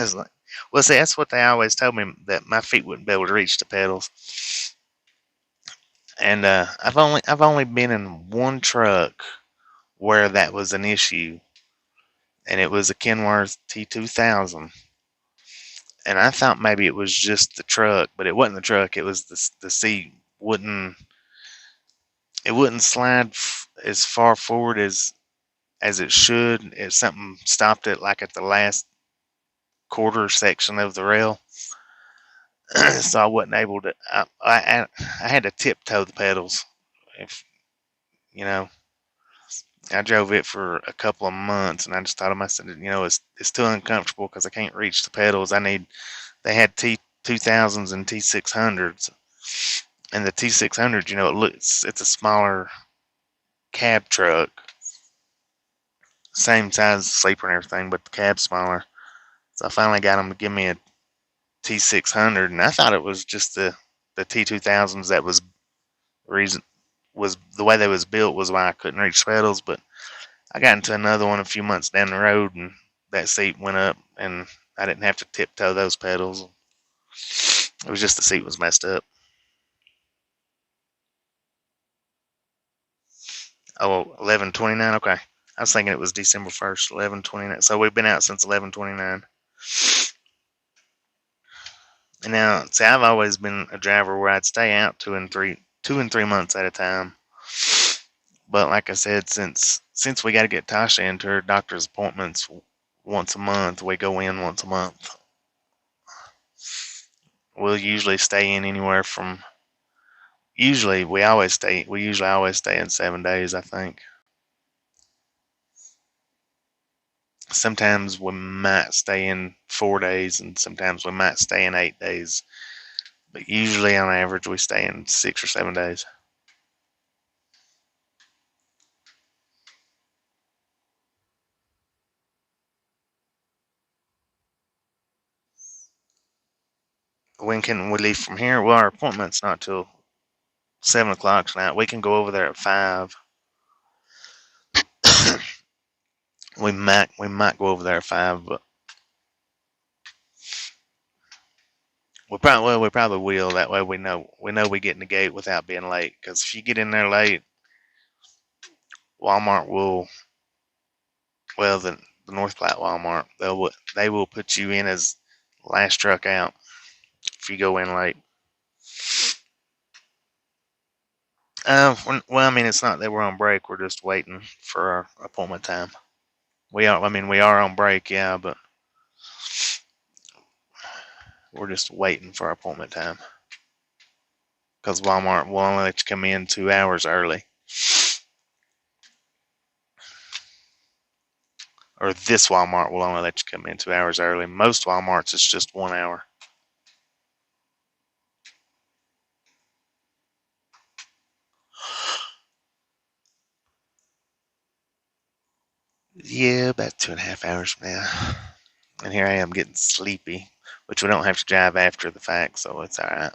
S1: it's like, well, see, that's what they always told me, that my feet wouldn't be able to reach the pedals. And I've only been in one truck where that was an issue, and it was a Kenworth T2000. And I thought maybe it was just the truck, but it wasn't the truck. It was the seat wouldn't slide as far forward as it should. If something stopped it, like at the last quarter section of the rail, so I wasn't able to. I had to tiptoe the pedals. If you know, I drove it for a couple of months, and I just thought to myself, it's too uncomfortable because I can't reach the pedals. They had T2000s and T600s, and the T600, it's a smaller cab truck, same size sleeper and everything, but the cab's smaller. So I finally got them to give me a T600, and I thought it was just the T2000s that was reason was the way they was built was why I couldn't reach pedals. But I got into another one a few months down the road, and that seat went up, and I didn't have to tiptoe those pedals. It was just the seat was messed up. Oh, 11/29. Okay, I was thinking it was December 1st, 11/29. So we've been out since 11/29. And now, see, I've always been a driver where I'd stay out 2 and 3. 2 and 3 months at a time. But like I said, since we got to get Tasha into her doctor's appointments once a month, we go in once a month. We'll usually stay in anywhere from usually we usually always stay in 7 days, I think. Sometimes we might stay in 4 days and sometimes we might stay in 8 days. But usually on average we stay in 6 or 7 days. When can we leave from here? Well, our appointment's not till 7 o'clock tonight. We can go over there at 5. We might go over there at 5, but we probably will. That way we know we get in the gate without being late. Because if you get in there late, Walmart will, well, the North Platte Walmart, they will put you in as last truck out if you go in late. Well, I mean, it's not that we're on break. We're just waiting for our appointment time. We are on break, yeah, but we're just waiting for our appointment time. Because Walmart will only let you come in 2 hours early. Or this Walmart will only let you come in 2 hours early. Most Walmarts, it's just 1 hour. Yeah, about 2.5 hours from now. And here I am getting sleepy, which we don't have to drive after the fact, so it's alright.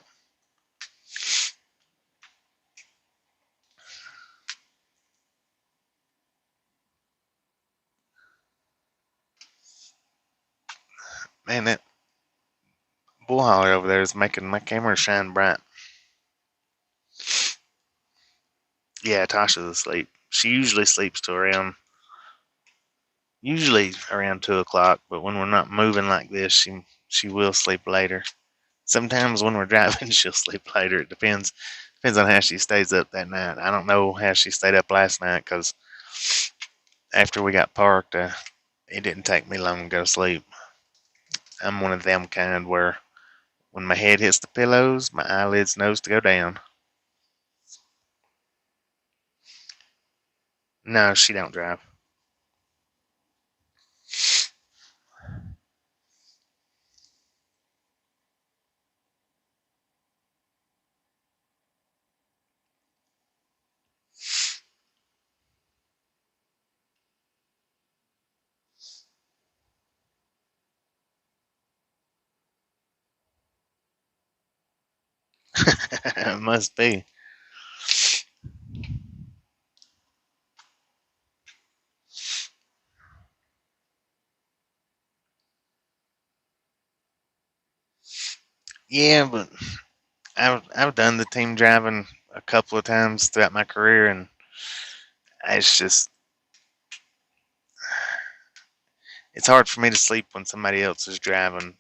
S1: Man, that bull hauler over there is making my camera shine bright. Yeah, Tasha's asleep. She usually sleeps till usually around 2 o'clock, but when we're not moving like this, she will sleep later. Sometimes when we're driving, she'll sleep later. It depends on how she stays up that night. I don't know how she stayed up last night because after we got parked, it didn't take me long to go to sleep. I'm one of them kind where when my head hits the pillows, my eyelids knows to go down. No, she don't drive. It must be. Yeah, but I've done the team driving a couple of times throughout my career, and it's just it's hard for me to sleep when somebody else is driving,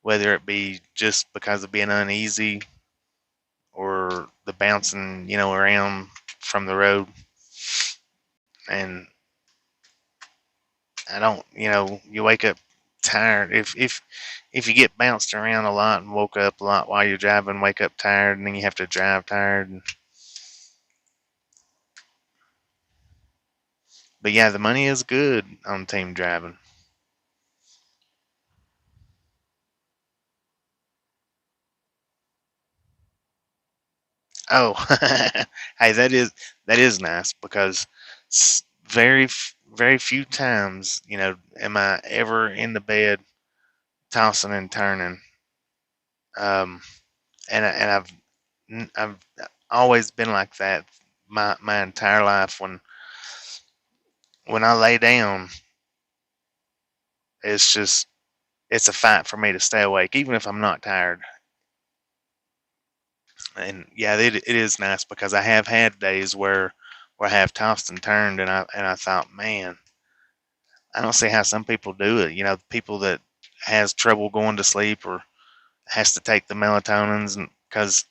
S1: whether it be just because of being uneasy or the bouncing, around from the road. And I don't, you wake up tired. If you get bounced around a lot and woke up a lot while you're driving, wake up tired, and then you have to drive tired. But yeah, the money is good on team driving. Oh, hey, that is nice because very very few times, am I ever in the bed tossing and turning. Um, and I've always been like that my entire life. When I lay down, it's a fight for me to stay awake, even if I'm not tired. And yeah, it is nice because I have had days where I have tossed and turned, and I thought, man, I don't see how some people do it. People that has trouble going to sleep or has to take the melatonins, and because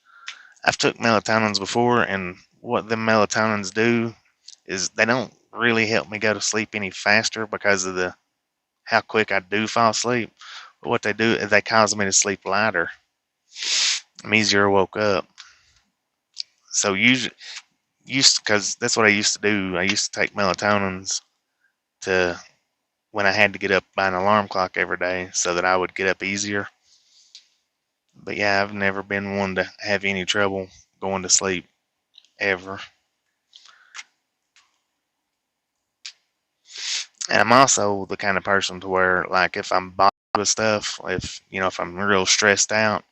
S1: I've took melatonins before, and what the melatonins do is they don't really help me go to sleep any faster because of the how quick I do fall asleep. But what they do is they cause me to sleep lighter. I'm easier woke up. So usually, because that's what I used to do. I used to take melatonins to when I had to get up by an alarm clock every day so that I would get up easier. But yeah, I've never been one to have any trouble going to sleep ever. And I'm also the kind of person to where, like, if I'm bothered with stuff, if I'm real stressed out,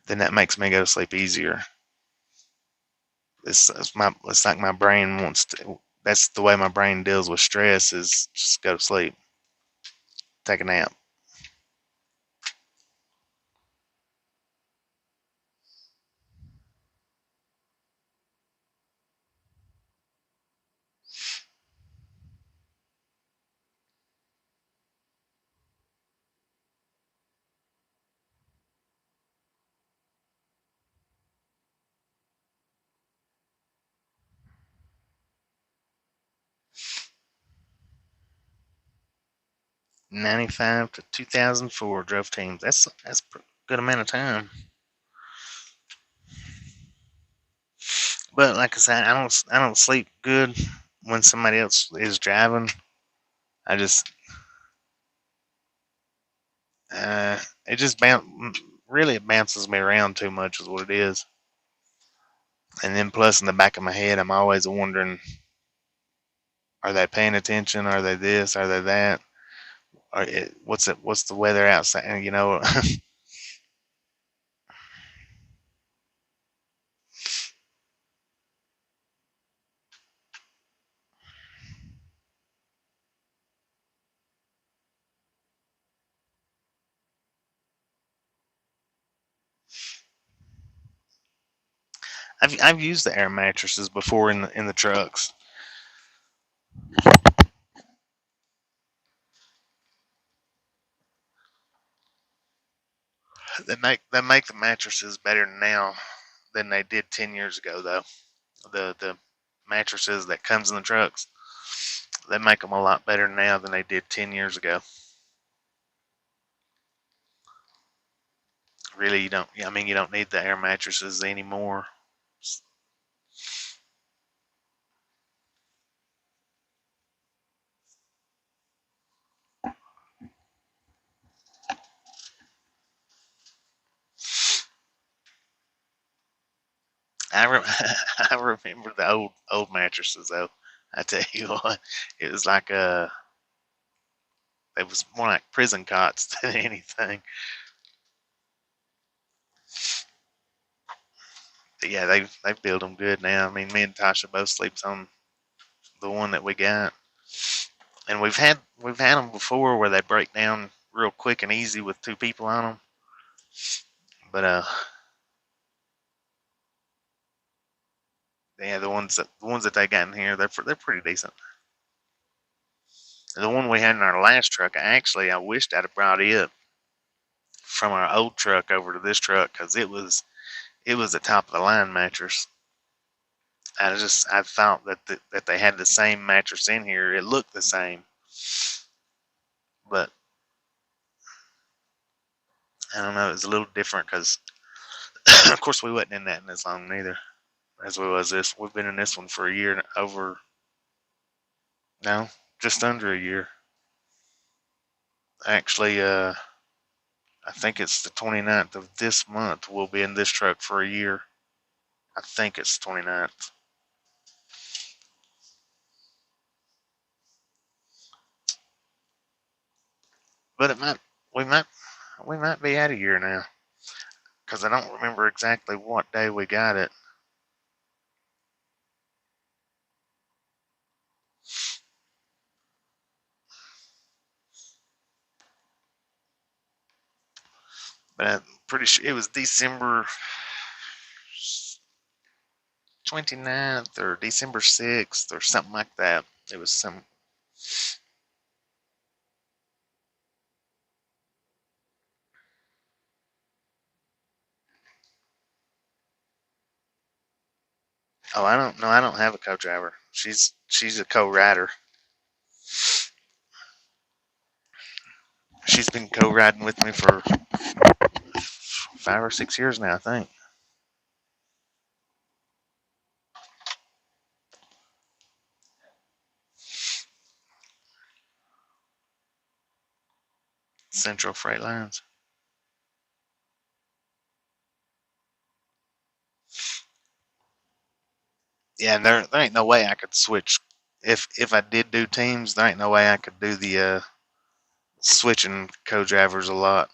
S1: then that makes me go to sleep easier. It's like my brain wants to. That's the way my brain deals with stress is just go to sleep, take a nap. 95 to 2004 drove teams. That's a good amount of time. But like I said, I don't sleep good when somebody else is driving. I just it just really it bounces me around too much is what it is. And then plus in the back of my head, I'm always wondering, are they paying attention? Are they this? Are they that? What's it? What's the weather outside? I've used the air mattresses before in the trucks. They make the mattresses better now than they did 10 years ago though. The mattresses that comes in the trucks, they make them a lot better now than they did 10 years ago. Really, you don't. I mean, you don't need the air mattresses anymore. I re- I remember the old mattresses though. I tell you what, it was like it was more like prison cots than anything. But yeah, they build them good now. I mean, me and Tasha both sleeps on the one that we got, and we've had them before where they break down real quick and easy with two people on them. But yeah, the ones that they got in here, they're pretty decent. The one we had in our last truck, I wished I'd have brought it from our old truck over to this truck because it was a top of the line mattress. I thought that they had the same mattress in here. It looked the same, but I don't know. It was a little different because, of course, we wasn't in that in as long neither as we was this. We've been in this one for a year over no, just under a year. Actually, I think it's the 29th of this month. We'll be in this truck for a year. I think it's 29th. But we might, we might be at a year now because I don't remember exactly what day we got it. But I'm pretty sure it was December 29th or December 6th or something like that. It was some. Oh, I don't know. I don't have a co-driver. She's a co-rider. She's been co-riding with me for 5 or 6 years now, I think. Central Freight Lines. Yeah, and there ain't no way I could switch. If I did do teams, there ain't no way I could do the switching co-drivers a lot.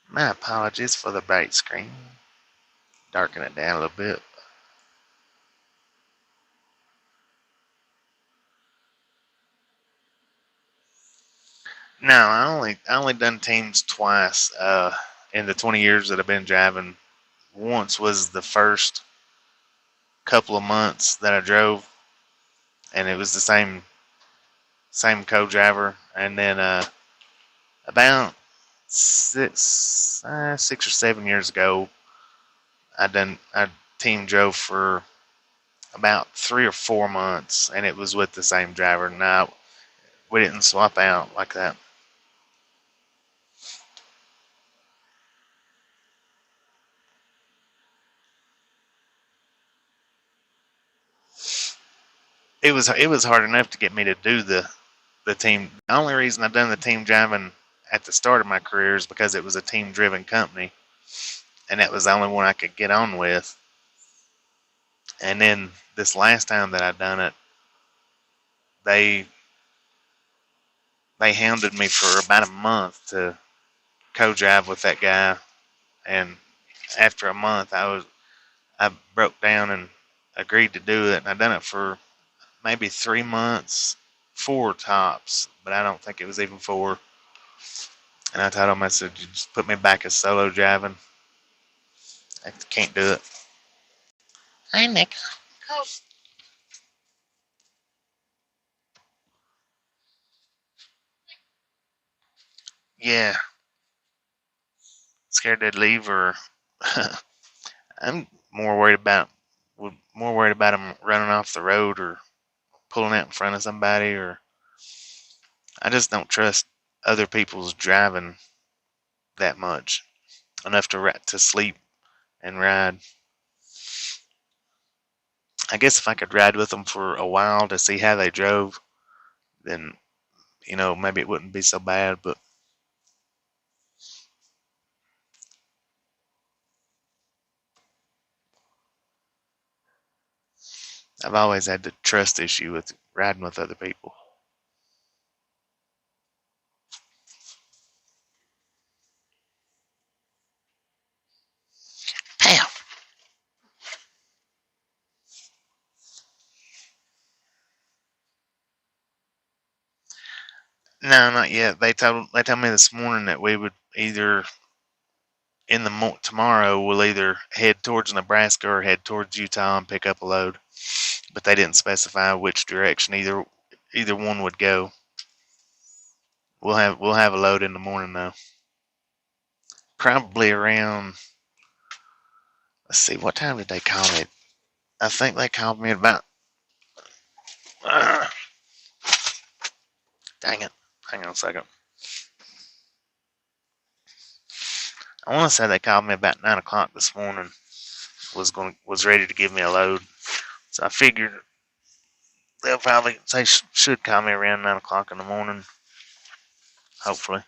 S1: My apologies for the bright screen. Darken it down a little bit. No, I only done teams twice in the 20 years that I've been driving. Once was the first couple of months that I drove, and it was the same co-driver. And then about 6 or 7 years ago, I team drove for about 3 or 4 months, and it was with the same driver. No, we didn't swap out like that. It was hard enough to get me to do the team. The only reason I done the team driving at the start of my career is because it was a team driven company, and that was the only one I could get on with. And then this last time that I done it, they they hounded me for about a month to co-drive with that guy, and after a month, I broke down and agreed to do it. And I done it for maybe 3 months, four tops, but I don't think it was even four. And I told him, I said, you just put me back as solo driving. I can't do it. Hi, Nick. Yeah, scared they'd leave, or I'm more worried about them running off the road or pulling out in front of somebody, or I just don't trust other people's driving that much enough to sleep and ride. I guess if I could ride with them for a while to see how they drove, then maybe it wouldn't be so bad. But I've always had the trust issue with riding with other people. Damn. No, not yet. They told me this morning that we would either tomorrow we'll either head towards Nebraska or head towards Utah and pick up a load. But they didn't specify which direction either one would go. We'll have a load in the morning though. Probably around, let's see, what time did they call me? I think they called me at about uh, dang it. Hang on a second. I want to say they called me about 9 o'clock this morning. Was ready to give me a load. So I figured they should call me around 9 o'clock in the morning. Hopefully.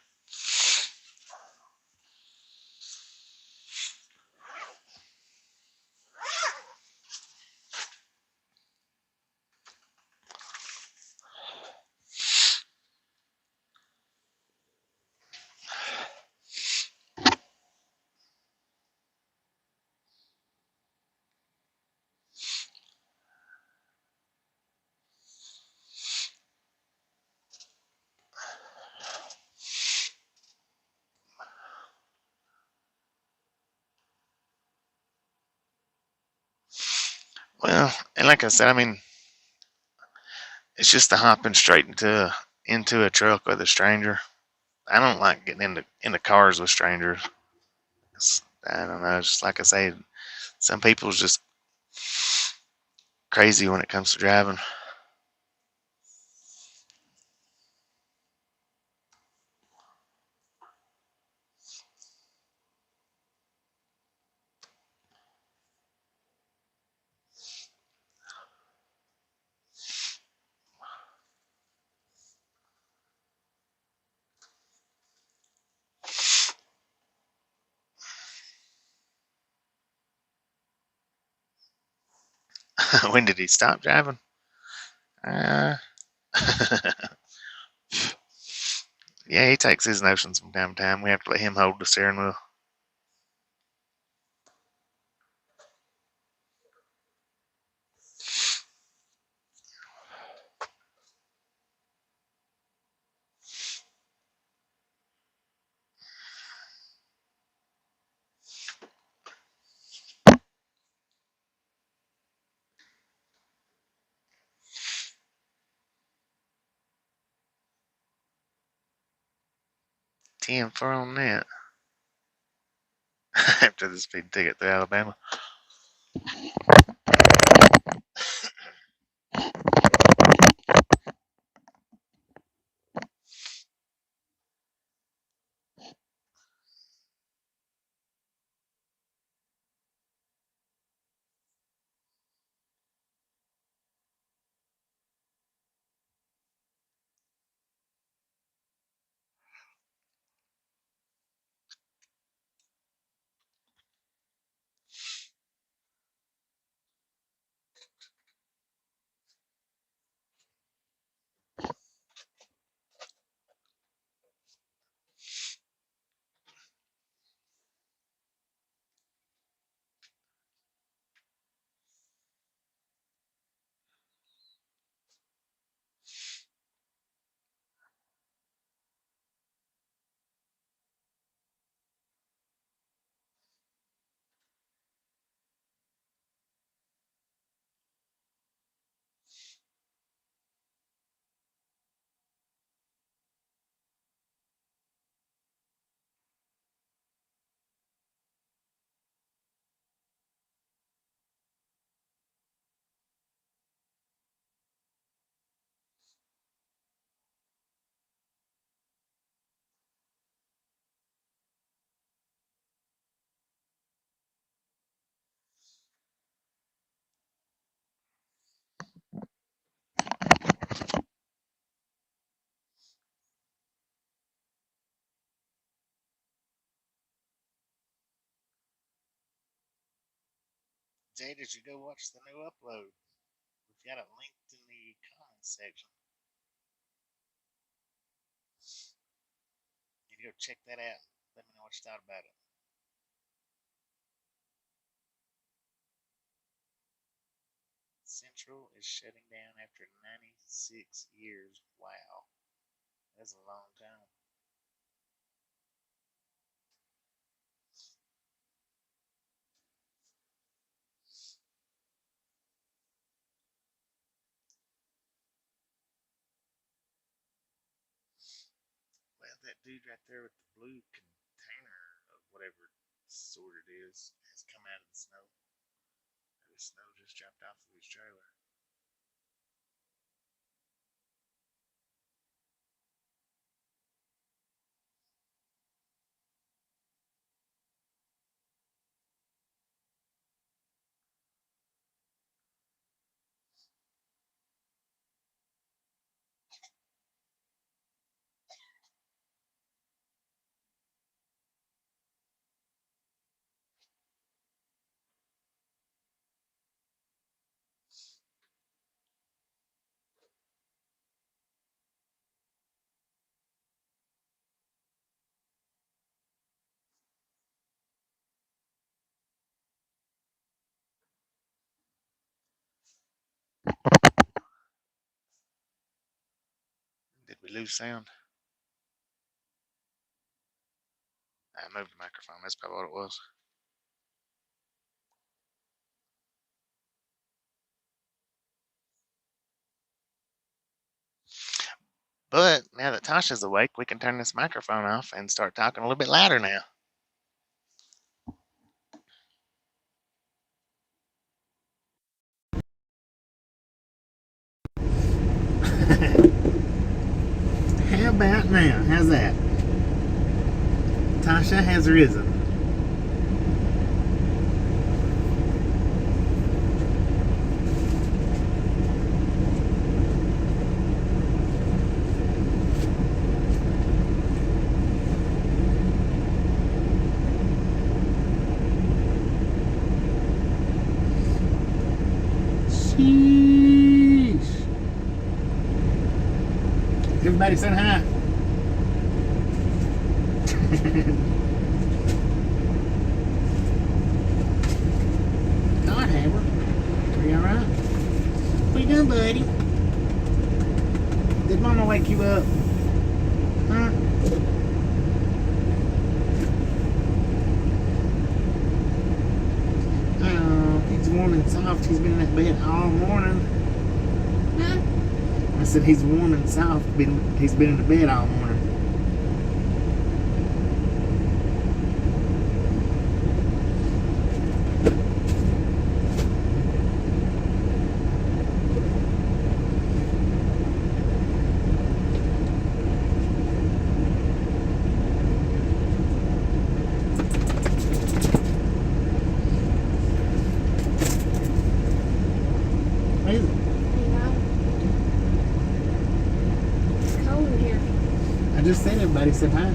S1: Well, and like I said, I mean, it's just the hopping straight into a truck with a stranger. I don't like getting into cars with strangers. I don't know. It's just like I say, some people's just crazy when it comes to driving. When did he stop driving? Uh, yeah, he takes his notions from time to time. We have to let him hold the steering wheel. 10 for on that. After the speed ticket through Alabama. 'Jay, did you go watch the new upload? We've got it linked in the comments section. You need to go check that out. Let me know what you thought about it. Central is shutting down after 96 years. Wow. That's a long time. Well, that dude right there with the blue container of whatever sort it is has come out of the snow. The snow just dropped off of his trailer. Did we lose sound? I moved the microphone. That's probably what it was. But now that Tasha's awake, we can turn this microphone off and start talking a little bit louder now.
S2: How about now? How's that? Tasha has risen. Sheesh. Everybody saying hi. God, Haber. Are you alright? What you doing, buddy? Did Mama wake you up? Huh? Oh, he's warm and soft. He's been in that bed all morning.
S3: Huh?
S2: I said he's warm and soft. He's been in the bed all morning. What is it?
S3: It's cold in here.
S2: I just said everybody said hi.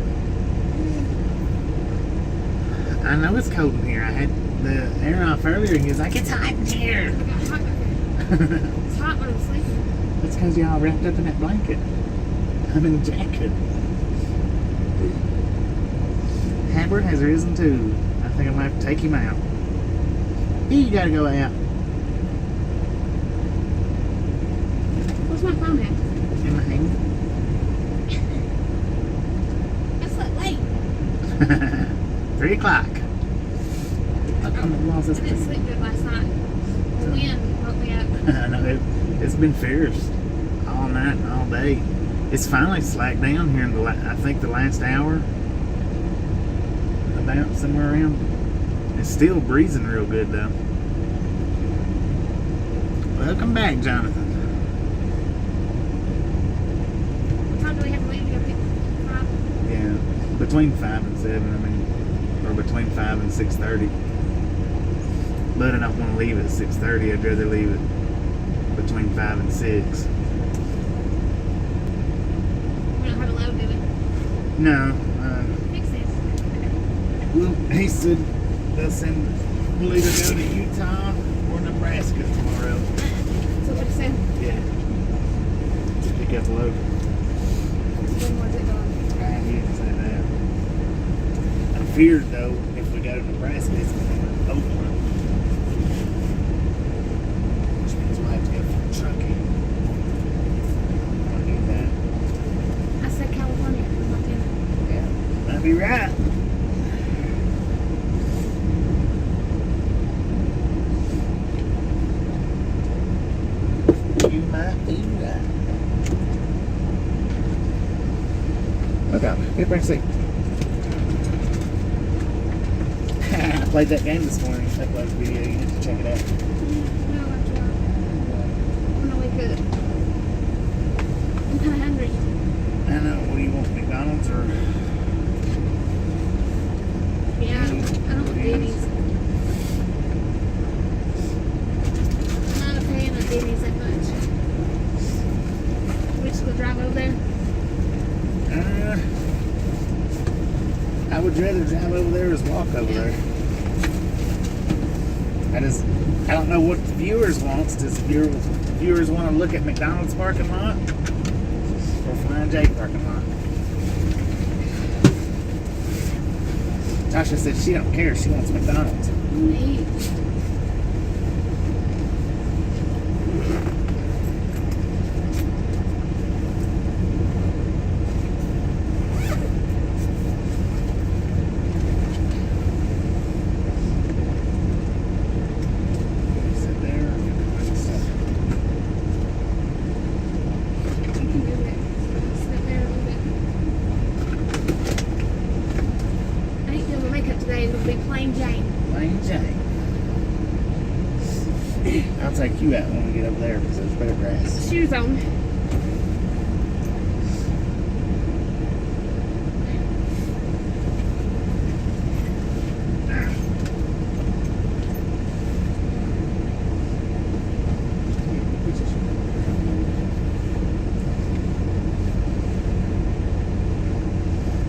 S2: I know it's cold in here. I had the air off earlier and he was like, it's hot in here.
S3: I got hot in here. It's hot when I'm sleeping.
S2: That's because y'all wrapped up in that blanket. I'm in a jacket. Haber has risen too. I think I'm going to have to take him out. You got to go out.
S3: Where's my phone at?
S2: In my hand.
S3: I slept late.
S2: 3 o'clock. I
S3: I didn't sleep good last night. The wind woke me up.
S2: I know it's been fierce all night and all day. It's finally slacked down here in I think the last hour. About somewhere around. It's still breezing real good though. Welcome back, Jonathan.
S3: What time do we have to leave to go pick 5?
S2: Yeah, between 5 and 7. I mean, or between 5 and 6:30. But I don't want to leave at 6:30. I'd rather leave it between 5 and 6.
S3: We don't have a load, do we?
S2: No.
S3: Fix this.
S2: Well, he said we'll either go to Utah or Nebraska tomorrow.
S3: So what you said?
S2: Yeah. To pick up a load.
S3: When was it going?
S2: I didn't say that. I'm feared though, if we go to Nebraska, it's going to be Oakland. Which means we'll have to go from trucking. I want to do that.
S3: I said California. I'm not doing it.
S2: Yeah. Might be right. You might be right. Okay, get back seat. I played that game this morning. That was video. You need to check it out.
S3: No, I'm gonna wake up. I'm kind of hungry.
S2: I know. What do you want? McDonald's or?
S3: Yeah, I don't want Denny's. I'm not a fan of Denny's that much. We just go drive over there.
S2: I would rather drive over there as walk over there. I don't know what the viewers want. Does viewers want to look at McDonald's parking lot or Flying J parking lot? Tasha said she don't care. She wants McDonald's.
S3: I'm gonna eat.
S2: Sit there.
S3: You can move it.
S2: take you out when we get over there because there's better grass.
S3: Shoes on.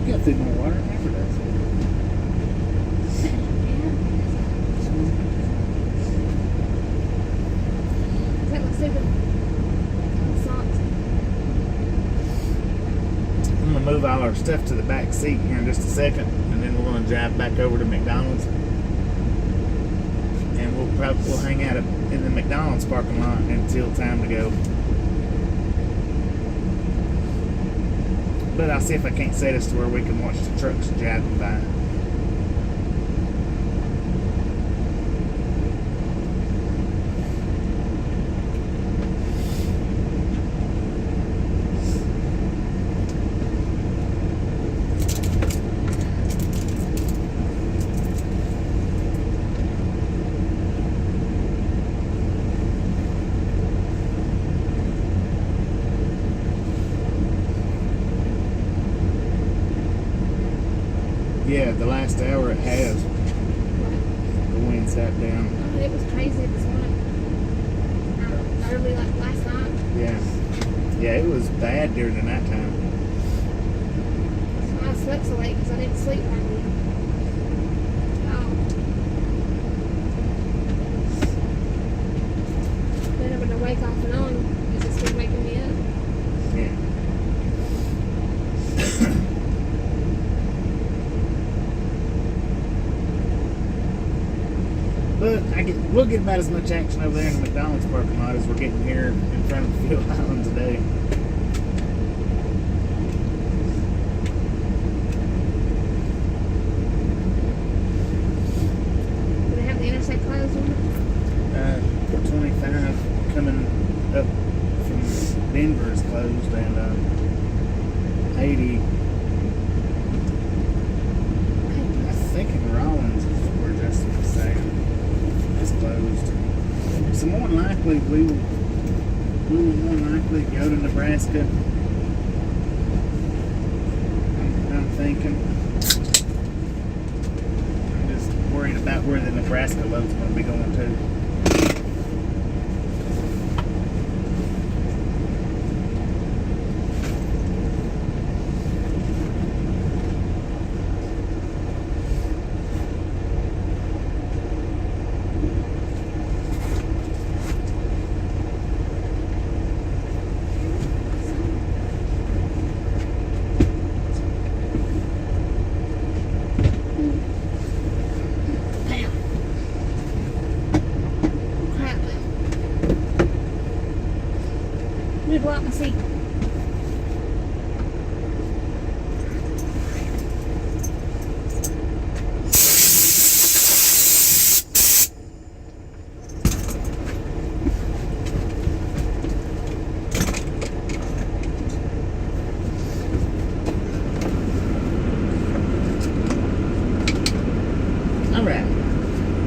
S2: You got food more water? Never does.
S3: Is that what stupid socks?
S2: I'm gonna move all our stuff to the back seat here in just a second, and then we're gonna drive back over to McDonald's, and we'll hang out in the McDonald's parking lot until time to go. But I'll see if I can't set us to where we can watch the trucks driving by. Yeah, the last hour it has. The wind sat down.
S3: Oh, it was crazy this morning. Early, like last night.
S2: Yeah. Yeah, it was bad during the nighttime.
S3: That's why I slept so late, because I didn't sleep hardly. Oh. Then I'm going to wake off and on. Is it still waking me up?
S2: Yeah. But we'll get about as much action over there in the McDonald's parking lot as we're getting here in front of the Field Island today.
S3: Do they have the interstate closed on it?
S2: 25 coming up from Denver is closed, and 80, I think in Rollins is where Justin was saying, is closed. So more than likely we will more than likely go to Nebraska. I'm thinking. I'm just worried about where the Nebraska load's going to be going to.
S3: Go out and see.
S2: Alright.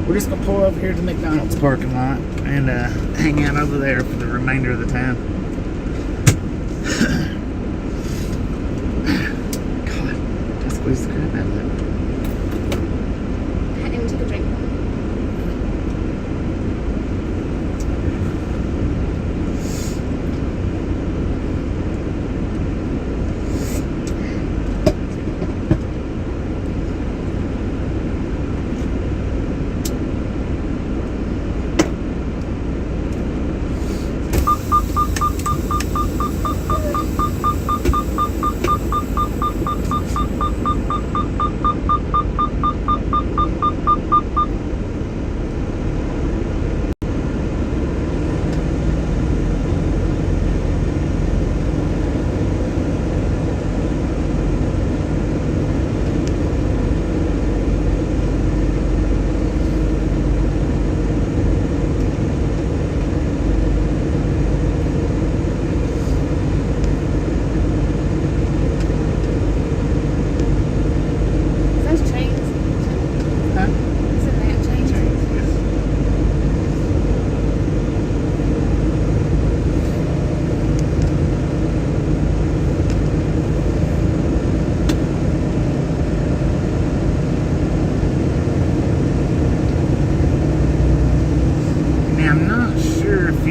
S2: We're just gonna pull over here to the McDonald's parking lot and hang out over there for the remainder of the time. God, I squeezed the crap out of that.
S3: I didn't even take a drink.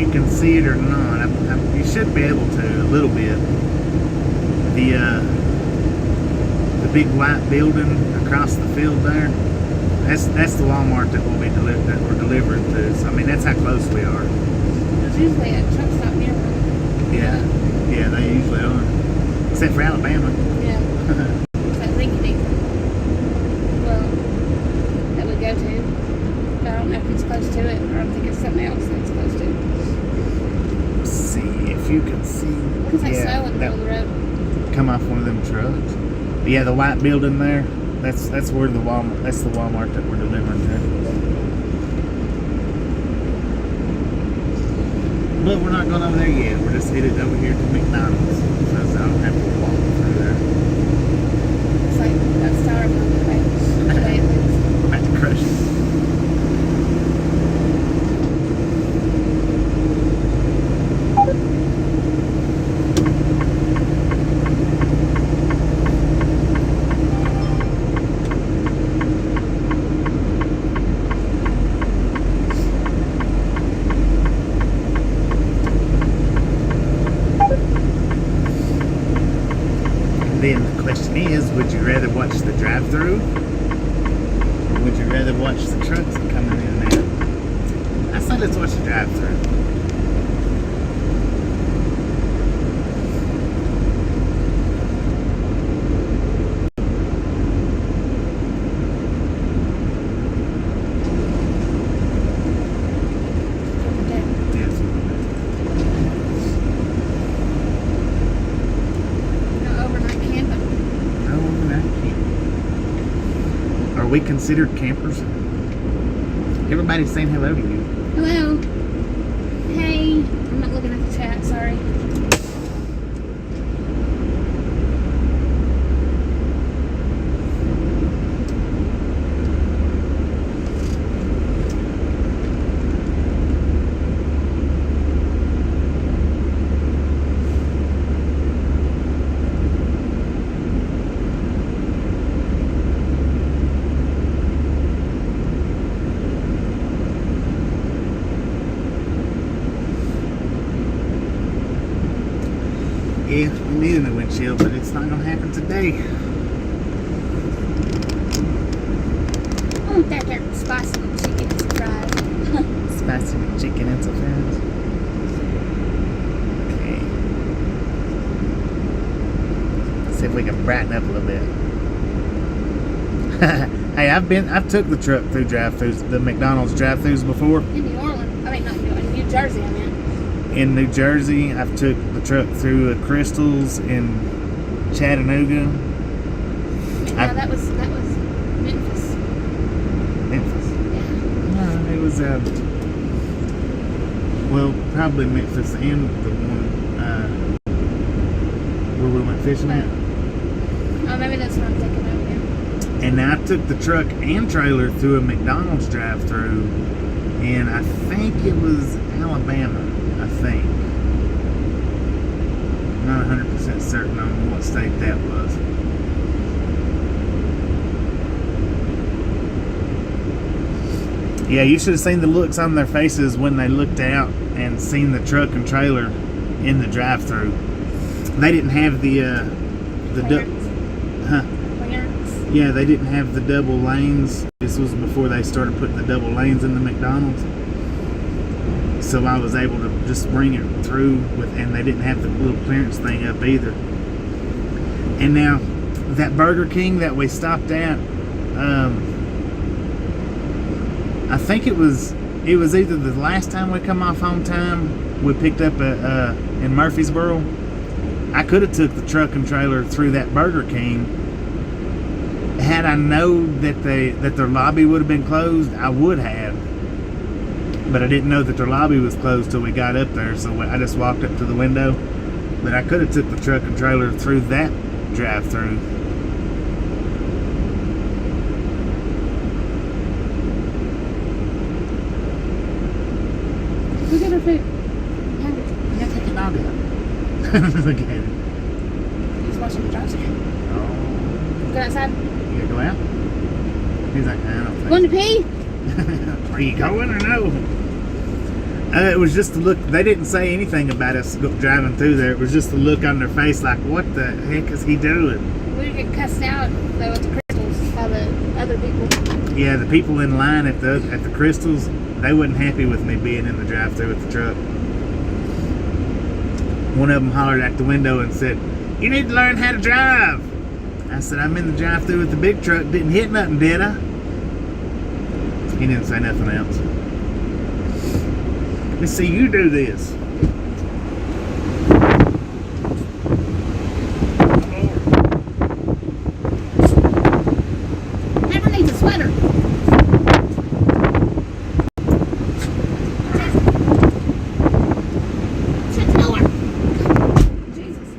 S2: you can see it or not. You should be able to a little bit. The big white building across the field there. That's the Walmart that we're delivering to. So I mean, that's how close we are.
S3: There's usually a truck stop near one.
S2: Yeah, they usually are. Except for Alabama.
S3: Yeah. It's that Lincoln. Well, that we go to. But I don't know if it's close to it, or I think it's something else that's close to it.
S2: Let's see if you can see.
S3: Looks like snow in the middle of the road.
S2: Come off one of them trucks. But yeah, the white building there. That's where the Walmart. That's the Walmart that we're delivering to. But we're not going over there yet. We're just headed over here to McDonald's because I don't have to walk through there.
S3: It's like that styrofoam way.
S2: We're about to crush it. Then the question is, would you rather watch the drive-thru, or would you rather watch the trucks coming in and out? I say let's watch the drive-thru. Are we considered campers? Everybody's saying hello to you.
S3: Hello. Hey. I'm not looking at the chat, sorry.
S2: Yeah, we need a new windshield, but it's not going to happen today.
S3: I want that there spicy chicken and some fries.
S2: Spicy with chicken and some fries. Okay. Let's see if we can brighten up a little bit. Hey, I've took the truck through drive-thrus, the McDonald's drive-thrus before.
S3: In New Orleans. I mean, not in New Jersey, I meant.
S2: In New Jersey, I've took the truck through Crystal's in Chattanooga.
S3: Yeah, that was Memphis.
S2: Memphis?
S3: Yeah.
S2: No, it was well, probably Memphis and the one where we went fishing at.
S3: Oh, maybe that's what I'm thinking of. Yeah.
S2: And I took the truck and trailer through a McDonald's drive-thru, and I think it was Alabama. I think. Not 100% certain on what state that was. Yeah, you should have seen the looks on their faces when they looked out and seen the truck and trailer in the drive-thru. They didn't have the
S3: Clearance.
S2: yeah, they didn't have the double lanes. This was before they started putting the double lanes in the McDonald's. So I was able to just bring it through and they didn't have the little clearance thing up either. And now that Burger King that we stopped at, I think it was either the last time we come off home time we picked up in Murfreesboro. I could have took the truck and trailer through that Burger King. Had I known that their lobby would have been closed, I would have. But I didn't know that their lobby was closed till we got up there, so I just walked up to the window. But I could have took the truck and trailer through that drive-thru.
S3: Look at her food.
S2: Yeah, take your dog out. Look at it.
S3: He's washing the drive-thru.
S2: Oh.
S3: Go outside.
S2: You gotta go out? He's like, I don't think.
S3: Going to pee?
S2: Are you going or no? It was just the look. They didn't say anything about us driving through there. It was just the look on their face, like, what the heck is he doing?
S3: We get cussed out though at the crystals by the other people.
S2: Yeah, the people in line at the Crystals, they wasn't happy with me being in the drive-thru with the truck. One of them hollered out the window and said, "You need to learn how to drive." I said, "I'm in the drive-thru with the big truck. Didn't hit nothing, did I?" He didn't say nothing else. Let's see you do this.
S3: Never needs a sweater. Shut the door. Jesus.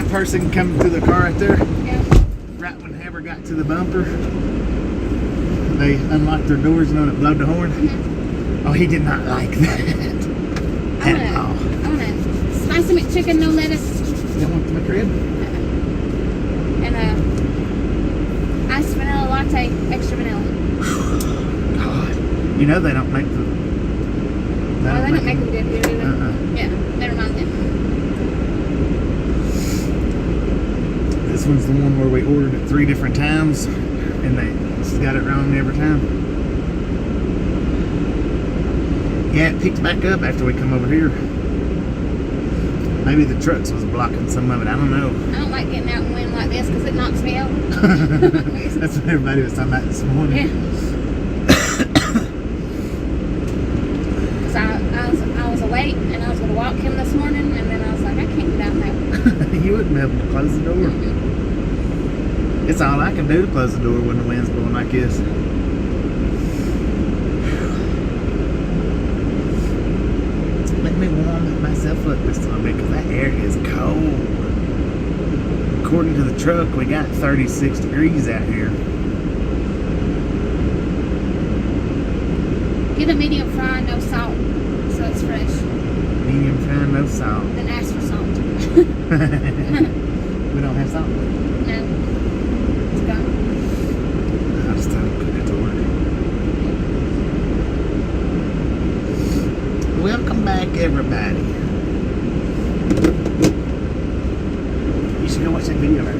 S2: Person coming through the car right there.
S3: Yeah.
S2: Right when Haber got to the bumper, they unlocked their doors and when it blowed the horn.
S3: Mm-hmm.
S2: Oh, he did not like that at all.
S3: I want a spicy McChicken, no lettuce.
S2: You don't want the McRib?
S3: And a iced vanilla latte, extra vanilla.
S2: God, you know they don't make the.
S3: They don't make them good here, do they? Yeah, never mind then.
S2: This one's the one where we ordered it 3 different times and they just got it wrong every time. Yeah, it picked back up after we come over here. Maybe the trucks was blocking some of it. I don't know.
S3: I don't like getting out in wind like this because it knocks me over.
S2: That's what everybody was talking about this morning.
S3: Yeah.
S2: help them to close the door. It's all I can do to close the door when the wind's blowing like this. Let me warm myself up just a little bit because that air is cold. According to the truck, we got 36 degrees out here.
S3: Get a medium fry, no salt, so it's fresh.
S2: Medium fry, no salt.
S3: Then ask for salt.
S2: We don't have salt.
S3: No. It's gone.
S2: I'll just tell them to put it to work. Welcome back, everybody. You should go watch that video now.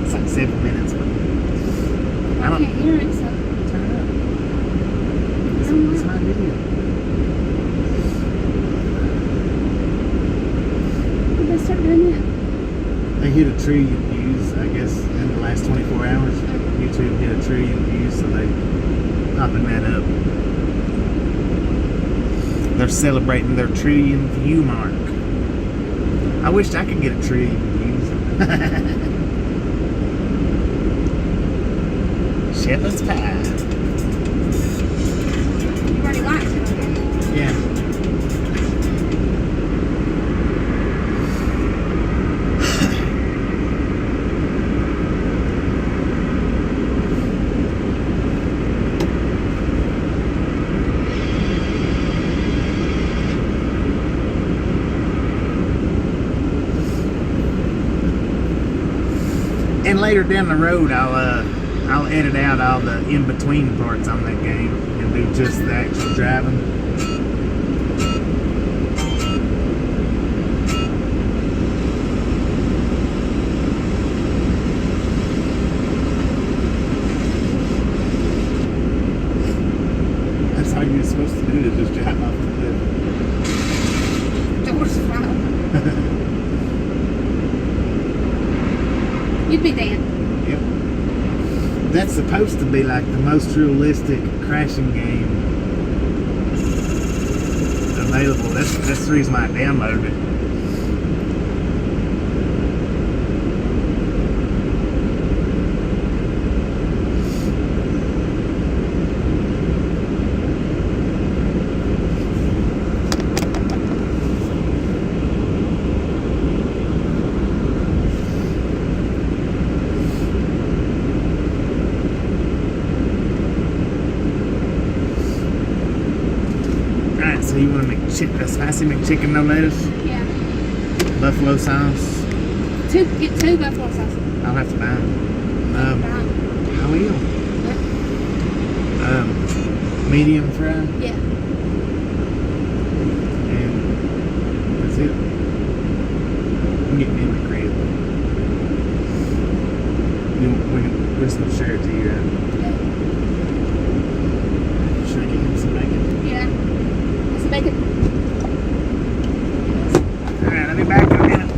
S2: It's like 7 minutes. But
S3: I can't hear it, so.
S2: Turn it up. It's my video.
S3: When did they start doing that?
S2: They hit a trillion views, I guess, in the last 24 hours. YouTube hit a trillion views, so they popping that up. They're celebrating their trillion view mark. I wished I could get a trillion views. Shepherd's pie.
S3: You already liked it, okay?
S2: Yeah. And later down the road, I'll edit out all the in-between parts on that game and do just the actual driving. That's all you're supposed to do, is just drive off the cliff.
S3: Doors fly. You'd be Dan.
S2: Yep. That's supposed to be like the most realistic crashing game available. That's the reason why I downloaded it. So you want to make a spicy McChicken, no lettuce?
S3: Yeah.
S2: Buffalo sauce?
S3: Get two buffalo sauces.
S2: I'll have to buy them.
S3: Brown.
S2: I will. Medium fry?
S3: Yeah.
S2: And that's it. I'm getting in the crib. We're just going to share it to you, right?
S3: Yeah.
S2: Should I get him some bacon?
S3: Yeah. Some bacon.
S2: Alright, I'll be back in a minute.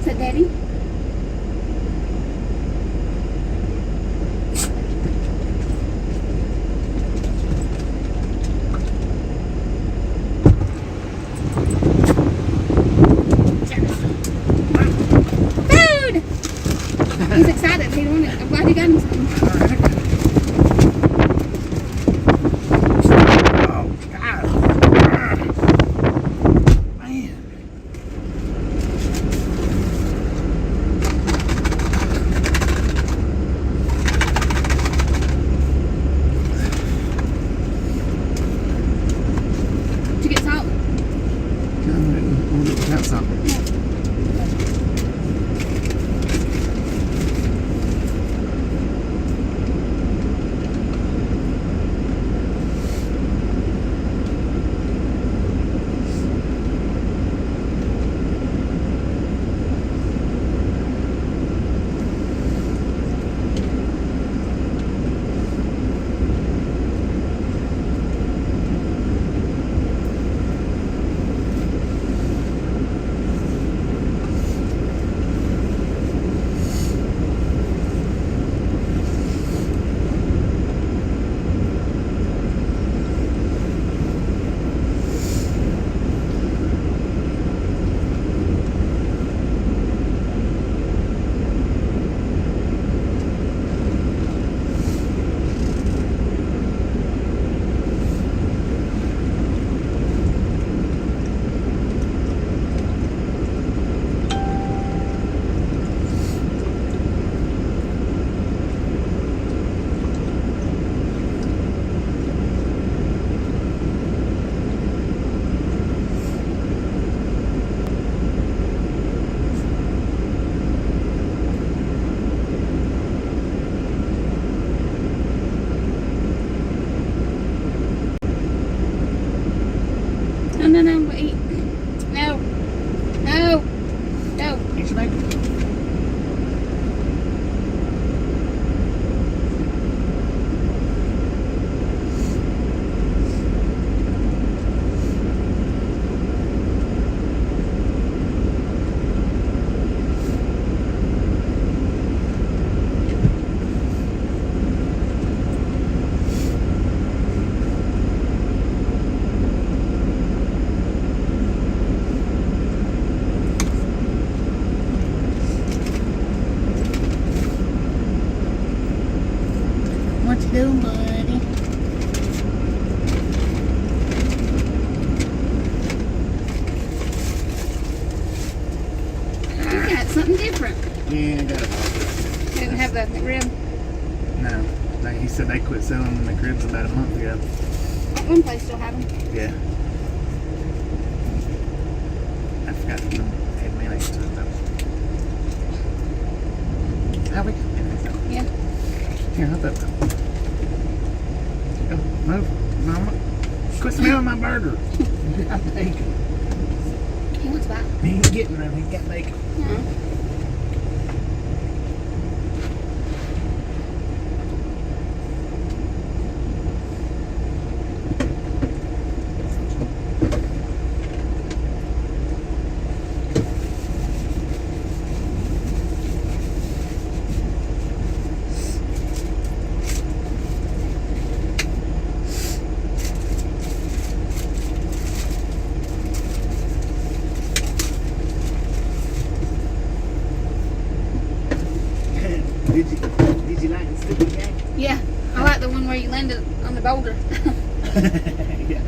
S3: Is that Daddy? Food! He's excited. He wanted it. I'm glad he got him something.
S2: Oh, God. Man.
S3: Did you get salt?
S2: No, we'll get without salt.
S3: No, wait. No. No. No.
S2: Eat your bacon.
S3: What you doing, buddy? You got something different.
S2: Yeah, I got it.
S3: Didn't have the McRib.
S2: No. He said they quit selling the McRibs about a month ago.
S3: One place still have them.
S2: Yeah. I forgot to add mayonnaise to it though. How we got mayonnaise though?
S3: Yeah.
S2: Here, hold up. Go, move. Mama. Quit smelling my burger. You got bacon.
S3: He wants that.
S2: He ain't getting none. He got bacon.
S3: No.
S2: Did you like the stupid game?
S3: Yeah. I like the one where you landed on the boulder.
S2: Yeah.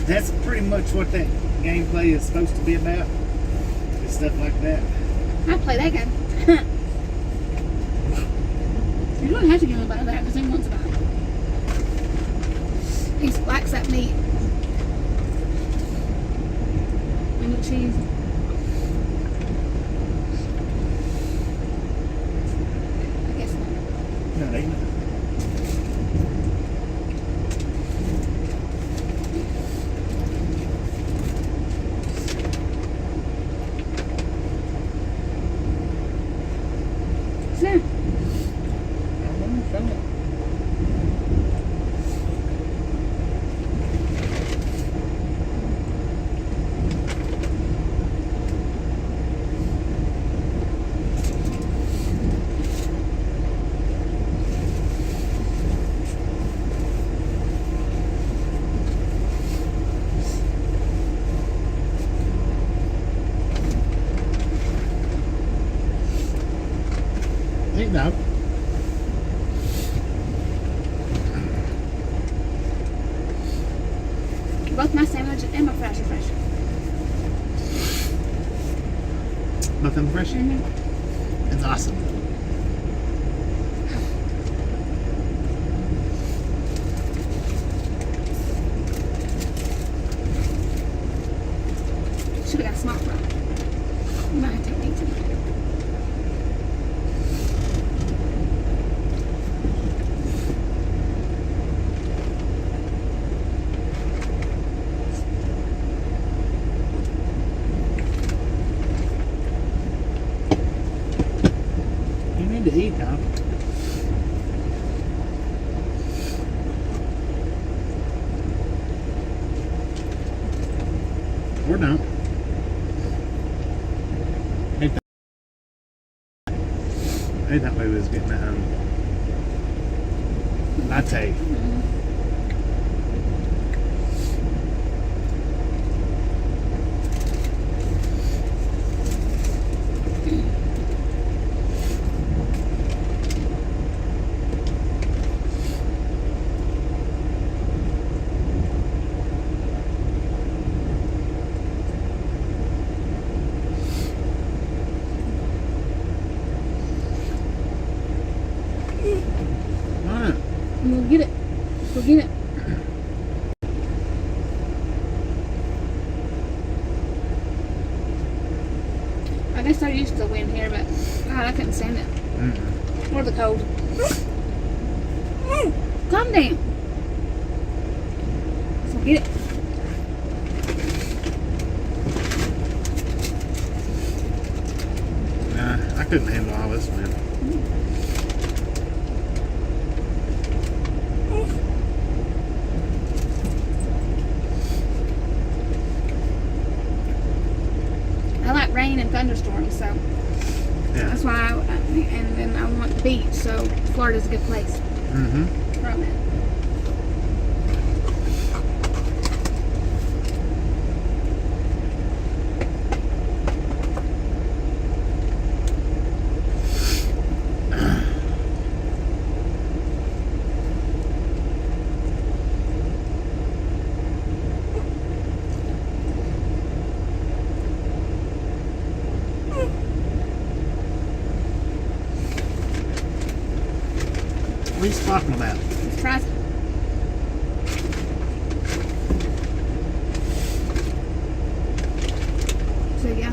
S2: That's pretty much what that gameplay is supposed to be about. It's stuff like that.
S3: I play that game. You don't have to give him about that because he wants about it. He likes that meat. And the cheese. I guess not.
S2: No, they not.
S3: So,
S2: dog.
S3: Both my sandwiches and my fries are fresh.
S2: Both of them fresh?
S3: Mm-hmm.
S2: It's awesome.
S3: Should have got small fry. You might have to take these in.
S2: You need to eat, dog. Or don't. I thought we was getting a latte. What?
S3: We'll get it. We'll get it. I guess they're used to the wind here, but God, I couldn't stand it.
S2: Mm-mm.
S3: Or the cold. Calm down. So get it.
S2: Nah, I couldn't handle all this, man.
S3: I like rain and thunderstorms, so
S2: Yeah.
S3: that's why and then I want the beach, so Florida's a good place
S2: Mm-hmm.
S3: where I'm at.
S2: What are you talking about?
S3: Let's try some. So yeah.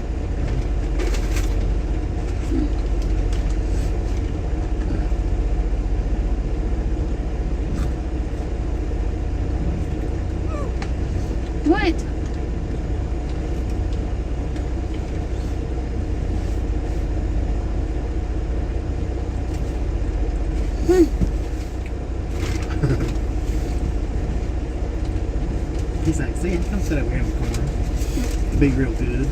S3: What?
S2: He's like, see, come sit over here in the corner. Be real good.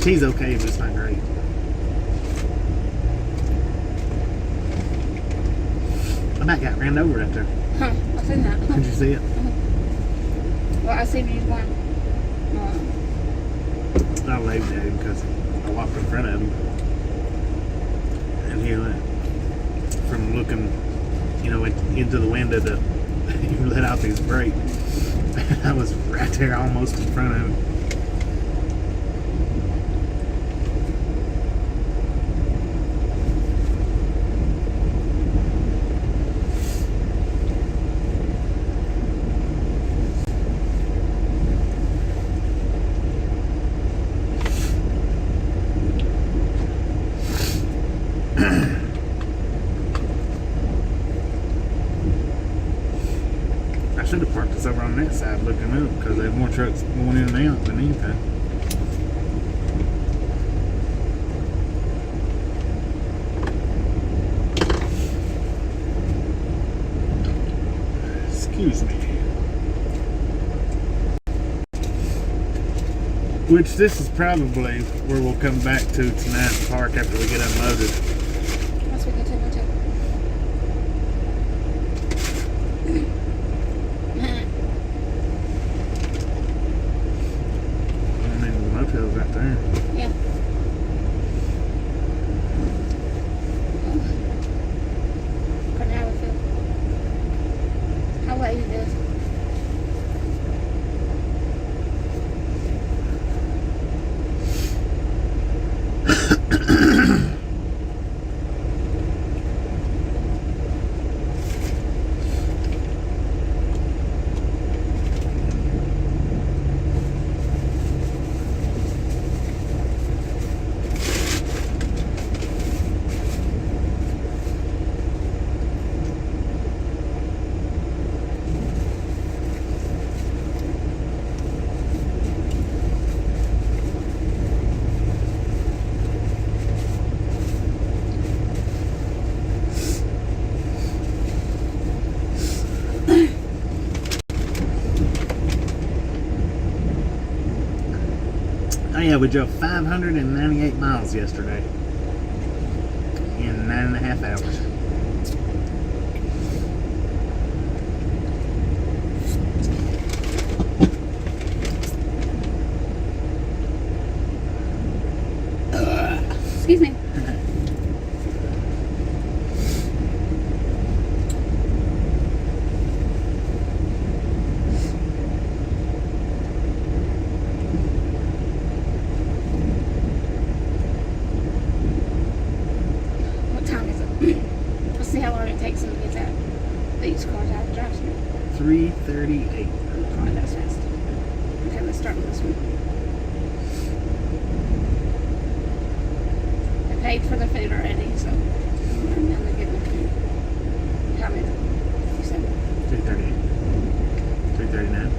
S2: She's okay, but it's not great. I might got ran over right there.
S3: Huh, I seen that.
S2: Did you see it?
S3: Well, I seen you going.
S2: I waved at him because I walked in front of him. And he went from looking, into the window to he let out his brake. I was right there almost in front of him. I should have parked us over on that side looking up because there's more trucks going in and out than anything. Excuse me. Which this is probably where we'll come back to tonight and park after we get unloaded.
S3: Once we get to the motel.
S2: I mean, the motel's right there.
S3: Yeah. Couldn't have a feel. How late it is.
S2: Oh yeah, we drove 598 miles yesterday in 9.5 hours.
S3: Excuse me. What time is it? Let's see how long it takes them to get these cars out of the drive-thru.
S2: 3:38.
S3: Oh, that's fast. Okay, let's start with this one. They paid for the food already, so and now they're getting the food. How many? You said
S2: 3:38. 3:39.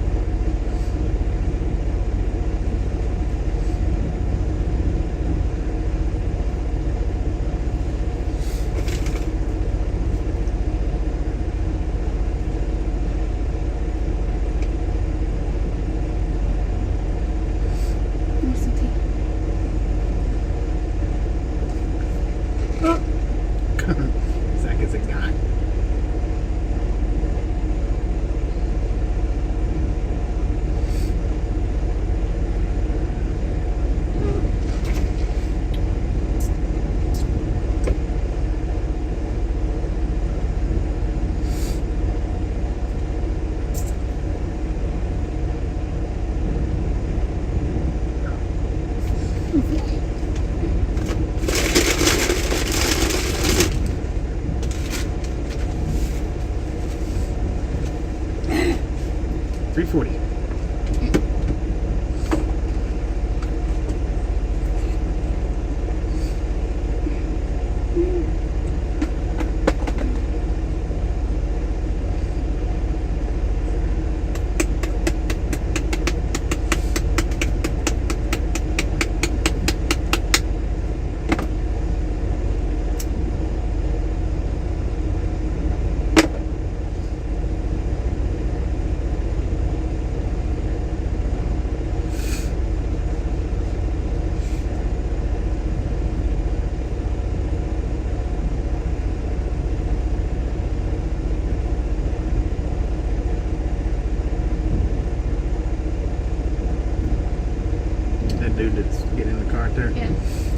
S2: dude that's getting in the car there.
S3: Yeah.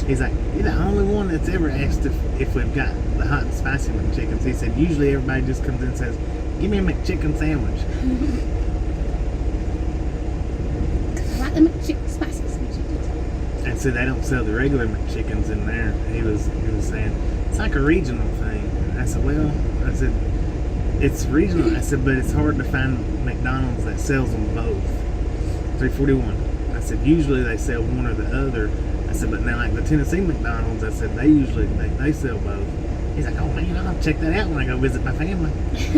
S2: He's like, you're the only one that's ever asked if we've got the hot and spicy McChickens. He said, usually everybody just comes in and says, give me a McChicken sandwich.
S3: I like the McChicken spicy McChickens.
S2: And so they don't sell the regular McChickens in there. He was saying, it's like a regional thing. I said, well, it's regional. I said, but it's hard to find McDonald's that sells them both. 341. I said, usually they sell one or the other. I said, but now like the Tennessee McDonald's, I said, they sell both. He's like, oh man, I'll check that out when I go visit my family.
S3: You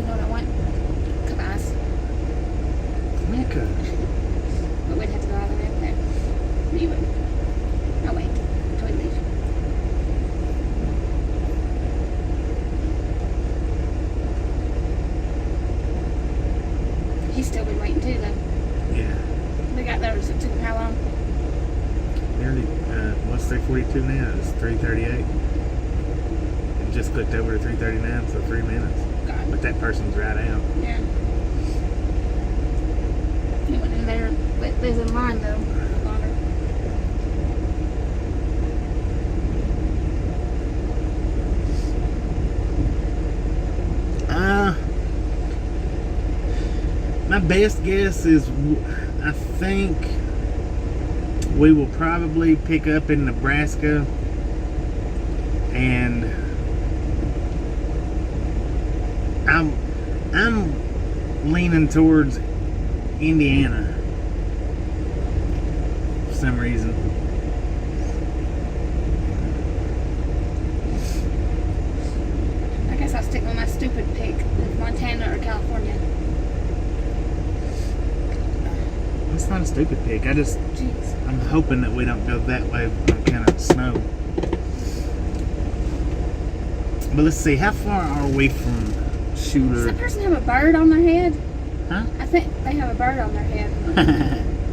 S3: know what I want? Cup of ice.
S2: Mecca.
S3: But we'd have to go out there. No, you wouldn't. Oh wait, until we leave. He's still been waiting too, though.
S2: Yeah.
S3: We got there. It took him how long?
S2: Nearly, what's 342 now? It's 338. It just clicked over to 339, so 3 minutes.
S3: God.
S2: But that person's right out.
S3: Yeah. He went in there, but there's a line though. Longer.
S2: My best guess is I think we will probably pick up in Nebraska and I'm leaning towards Indiana for some reason.
S3: I guess I'll stick with my stupid pick with Montana or California.
S2: It's not a stupid pick.
S3: Jeez.
S2: I'm hoping that we don't go that way on kind of snow. But let's see, how far are we from
S3: Does
S2: Shooter?
S3: that person have a bird on their head?
S2: Huh?
S3: I think they have a bird on their head.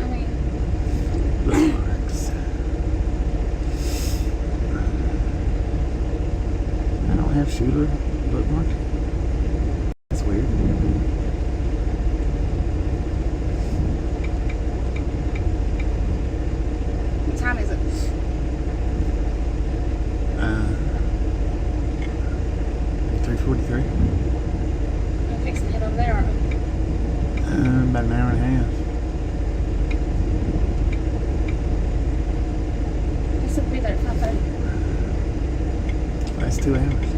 S3: I mean,
S2: Bookmarks. I don't have Shooter bookmark. That's weird.
S3: what time is it?
S2: 3:43.
S3: I'm fixing to head over there, aren't we?
S2: About an hour and a half.
S3: I said we'll be there at 5:30.
S2: That's 2 hours.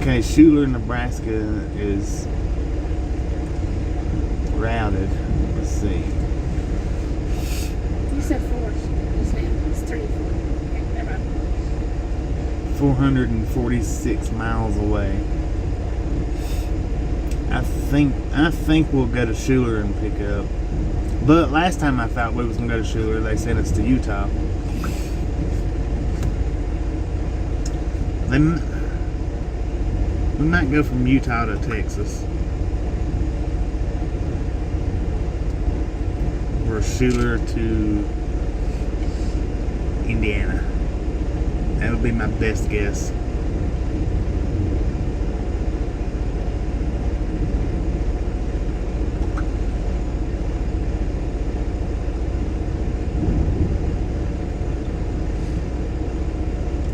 S2: Okay, Schuler, Nebraska is routed. Let's see.
S3: You said 4. Yes, ma'am. It's 3 or 4. Okay, never mind.
S2: 446 miles away. I think we'll go to Schuler and pick up. But last time I thought we was gonna go to Schuler, they sent us to Utah. Then we might go from Utah to Texas. Or Schuler to Indiana. That would be my best guess.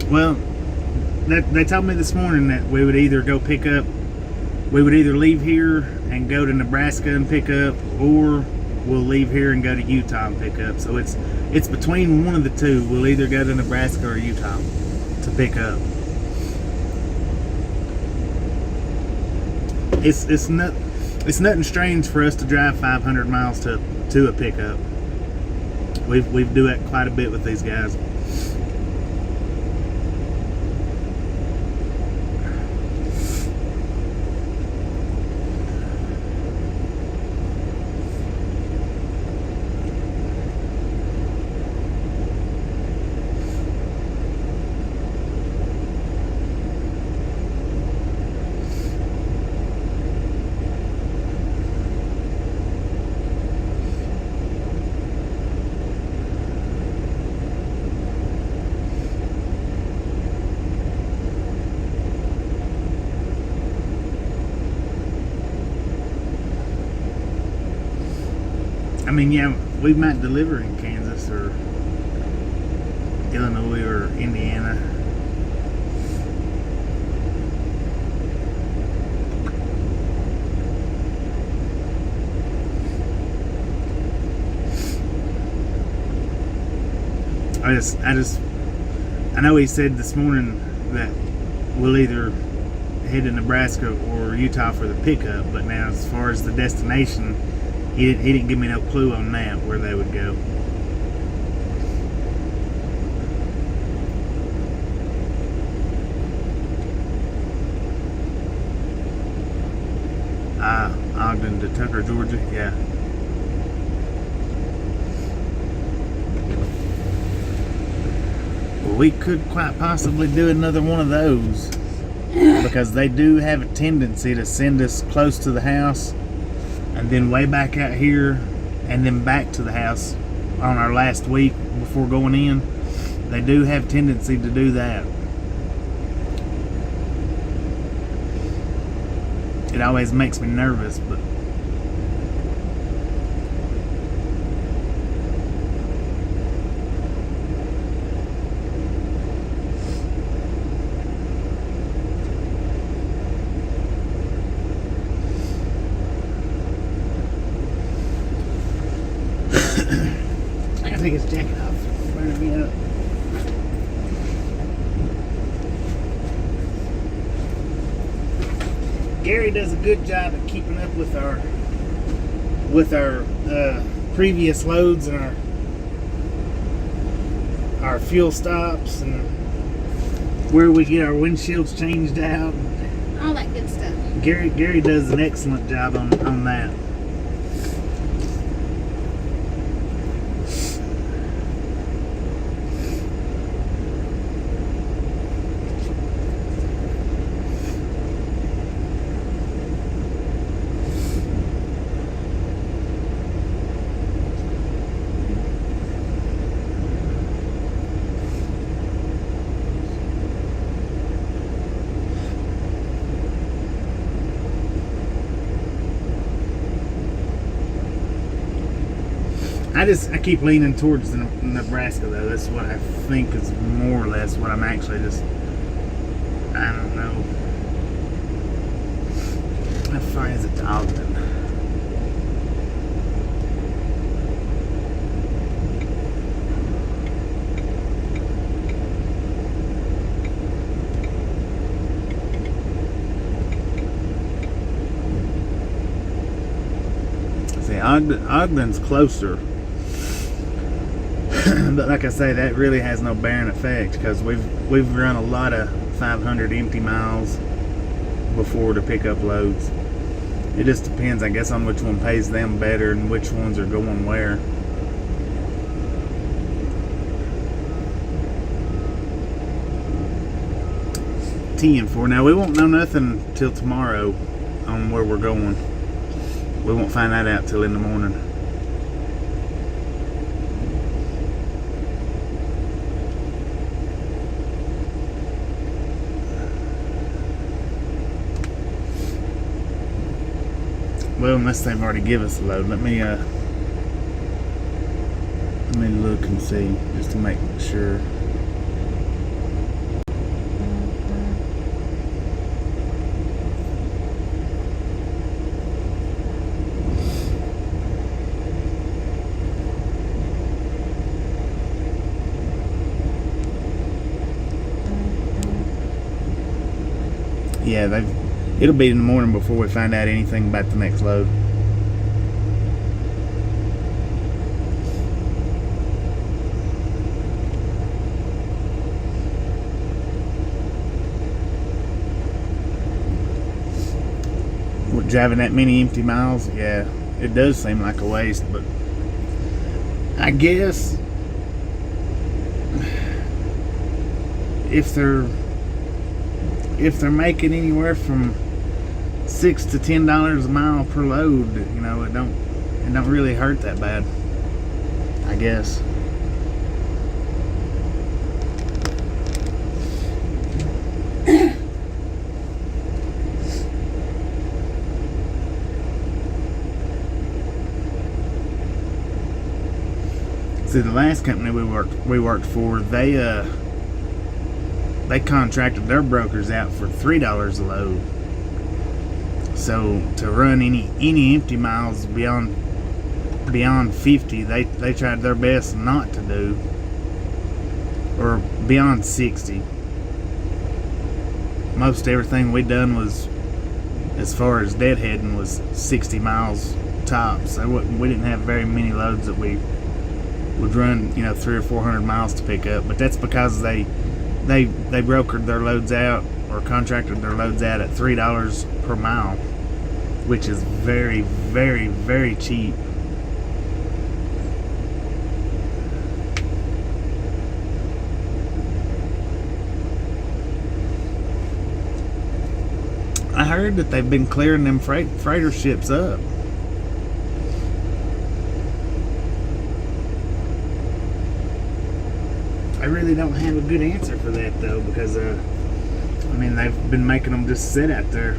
S2: Well, they told me this morning that we would either leave here and go to Nebraska and pick up, or we'll leave here and go to Utah and pick up. So it's between one of the two. We'll either go to Nebraska or Utah to pick up. It's nothing strange for us to drive 500 miles to a pickup. We do that quite a bit with these guys. mean, yeah, we might deliver in Kansas or Illinois or Indiana. I know he said this morning that we'll either head to Nebraska or Utah for the pickup, but now as far as the destination, he didn't give me no clue on that where they would go. Ogden to Tucker, Georgia, yeah. We could quite possibly do another one of those because they do have a tendency to send us close to the house and then way back out here and then back to the house on our last week before going in. They do have tendency to do that. It always makes me nervous, but take his jacket off. Burn me up. Gary does a good job at keeping up with our previous loads and our fuel stops and where we get our windshields changed out.
S3: All that good stuff.
S2: Gary does an excellent job on that. I keep leaning towards the Nebraska though. That's what I think is more or less what I'm actually just, I don't know. How far is it to Ogden? See, Ogden's closer. But like I say, that really has no bearing effect because we've run a lot of 500 empty miles before to pick up loads. It just depends, I guess, on which one pays them better and which ones are going where. T&4. Now we won't know nothing till tomorrow on where we're going. We won't find that out till in the morning. Well, unless they've already given us a load. Let me look and see just to make sure. Yeah, it'll be in the morning before we find out anything about the next load. With driving that many empty miles, yeah, it does seem like a waste, but I guess if they're making anywhere from $6 to $10 a mile per load, you know, it don't really hurt that bad, I guess. See, the last company we worked for, they contracted their brokers out for $3 a load. So to run any empty miles beyond 50, they tried their best not to do, or beyond 60. Most everything we done was, as far as deadheading, was 60 miles tops. So we didn't have very many loads that we would run, 300 or 400 miles to pick up. But that's because they brokered their loads out, or contracted their loads out at $3 per mile, which is very, very, very cheap. I heard that they've been clearing them freighter ships up. I really don't have a good answer for that though, because they've been making them just sit out there.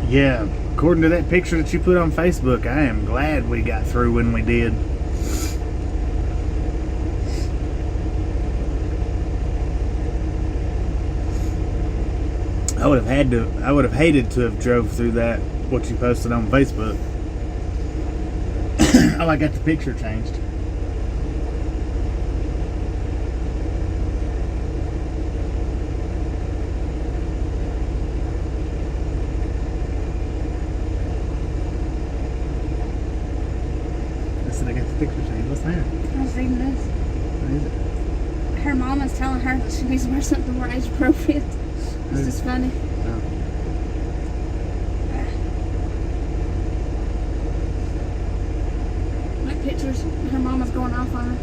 S2: Yeah, according to that picture that you put on Facebook, I am glad we got through when we did. I would have hated to have drove through that, what you posted on Facebook. Oh, I got the picture changed. I got the picture changed. What's that?
S3: I was reading this.
S2: What is it?
S3: Her mom is telling her that she needs to wear something more age appropriate. It's just funny.
S2: Oh.
S3: Like pictures, her mama's going off on her.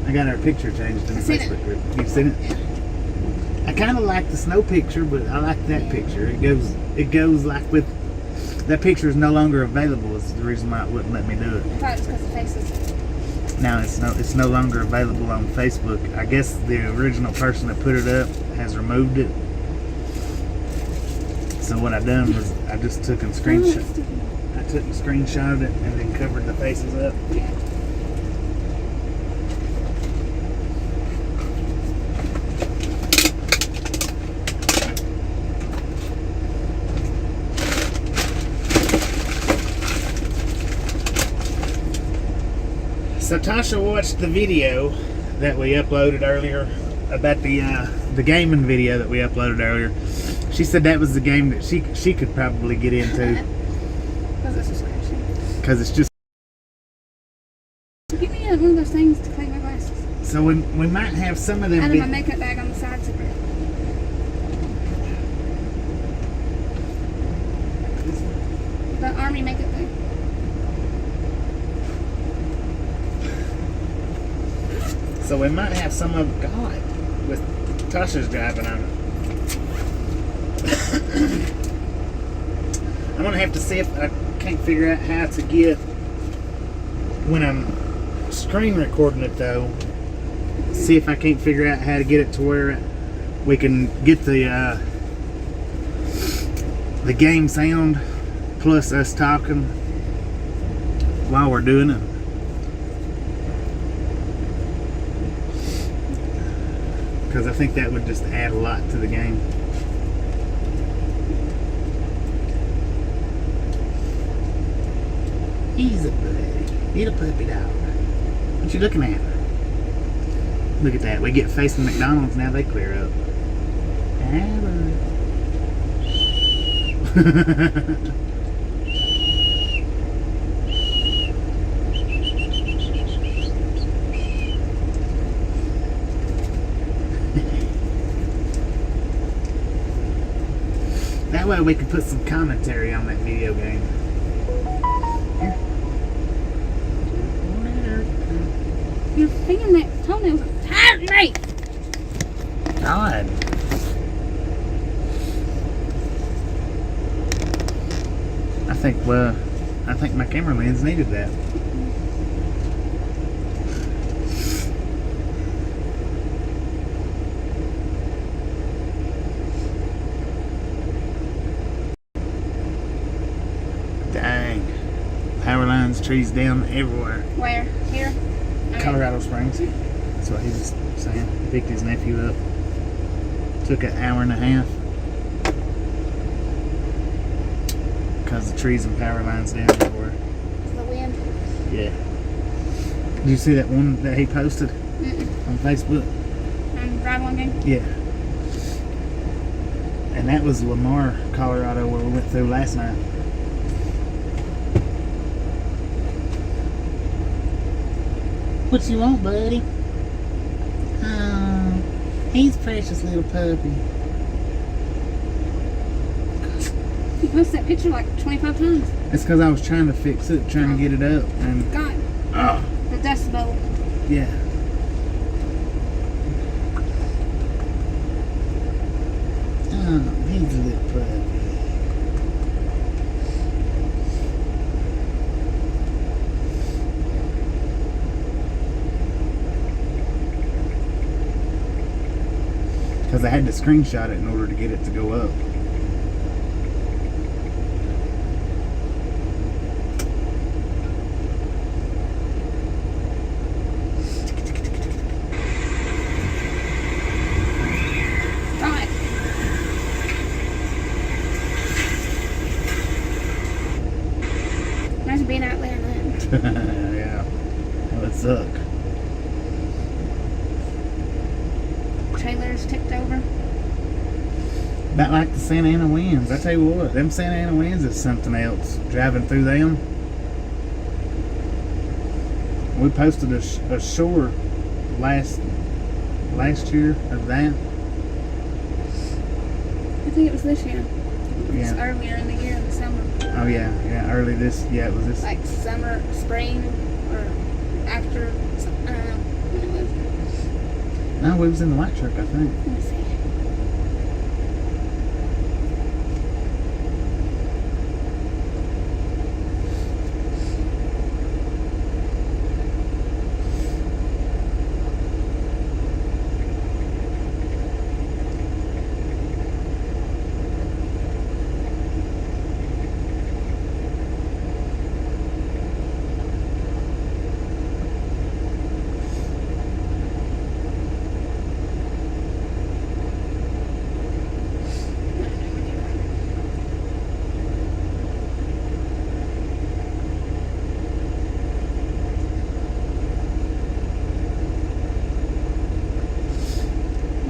S2: I got our picture changed in the
S3: seen
S2: Facebook group. You've seen it?
S3: Yeah.
S2: I kind of like the snow picture, but I like that picture. It goes like with. That picture is no longer available. Is the reason why it wouldn't let me do it.
S3: I thought it was because of faces.
S2: Now it's no longer available on Facebook. I guess the original person that put it up has removed it. So what I done was I just took and screenshot. I took and screenshotted it and then covered the faces up.
S3: Yeah.
S2: So Tasha watched the video that we uploaded earlier about the gaming video that we uploaded earlier. She said that was the game that she could probably get into.
S3: Because it's subscription.
S2: Because it's just.
S3: Give me one of those things to clean my glasses.
S2: So we might have some of them.
S3: Out of my makeup bag on the side zipper. The army makeup bag.
S2: So we might have some of God with Tasha's driving on it. I'm gonna have to see if I can't figure out how to get when I'm screen recording it though. See if I can't figure out how to get it to where we can get the game sound plus us talking while we're doing it. because I think that would just add a lot to the game. Easy, buddy. Little puppy dog. What you looking at? Look at that. We get facing McDonald's now. They clear up. That way we can put some commentary on that video game. Here.
S3: Your toenails are tiring me.
S2: God. I think my camera lens needed that. Dang. Power lines, trees down everywhere.
S3: Where? Here? Okay.
S2: Colorado Springs. That's what he was saying. He picked his nephew up. Took an hour and a half. Because the trees and power lines down everywhere.
S3: The wind.
S2: Yeah. Did you see that one that he posted on Facebook?
S3: On Drive-thru?
S2: Yeah. And that was Lamar, Colorado, where we went through last night. What you want, buddy? Oh, he's a precious little puppy.
S3: You posted that picture like 25 times.
S2: It's because I was trying to fix it, trying to get it up, and
S3: God. The dust bowl.
S2: yeah. Oh, he's a little puppy. Because I had to screenshot it in order to get it to go up.
S3: God. Imagine being out there and
S2: Yeah. That would suck.
S3: trailers tipped over.
S2: About like the Santa Ana winds. I tell you what, them Santa Ana winds is something else. Driving through them. We posted a shore last year of that.
S3: I think it was this year. It was
S2: Yeah.
S3: earlier in the year, in the summer.
S2: Oh yeah, early this. Yeah, it was this.
S3: Like summer, spring, or after. I don't know when it was.
S2: No, we was in the white truck, I think.
S3: Let me see.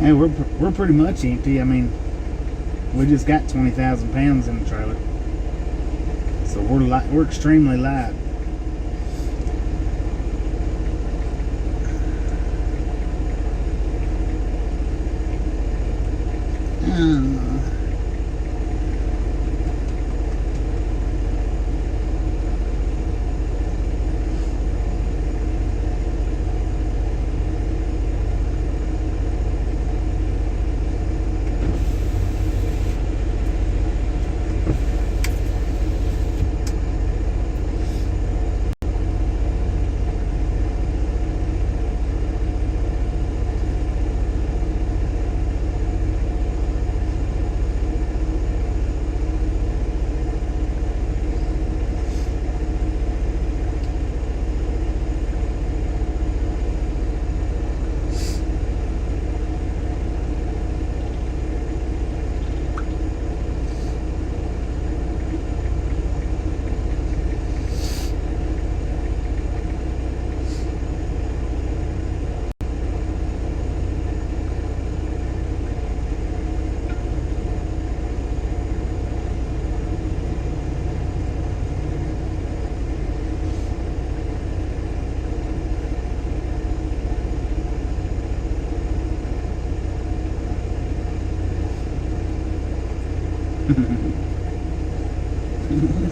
S2: Hey, we're pretty much empty. I mean, we just got 20,000 pounds in the trailer, so we're extremely light.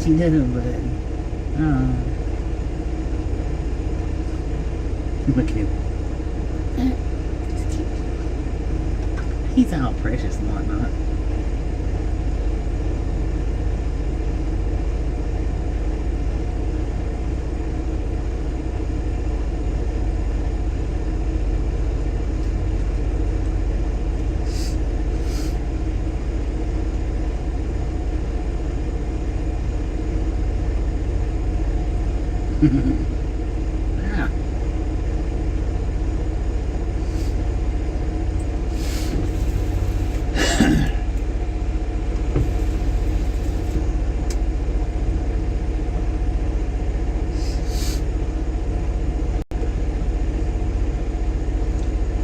S2: What you doing, buddy? Oh. Look at him. He's all precious and whatnot. Yeah.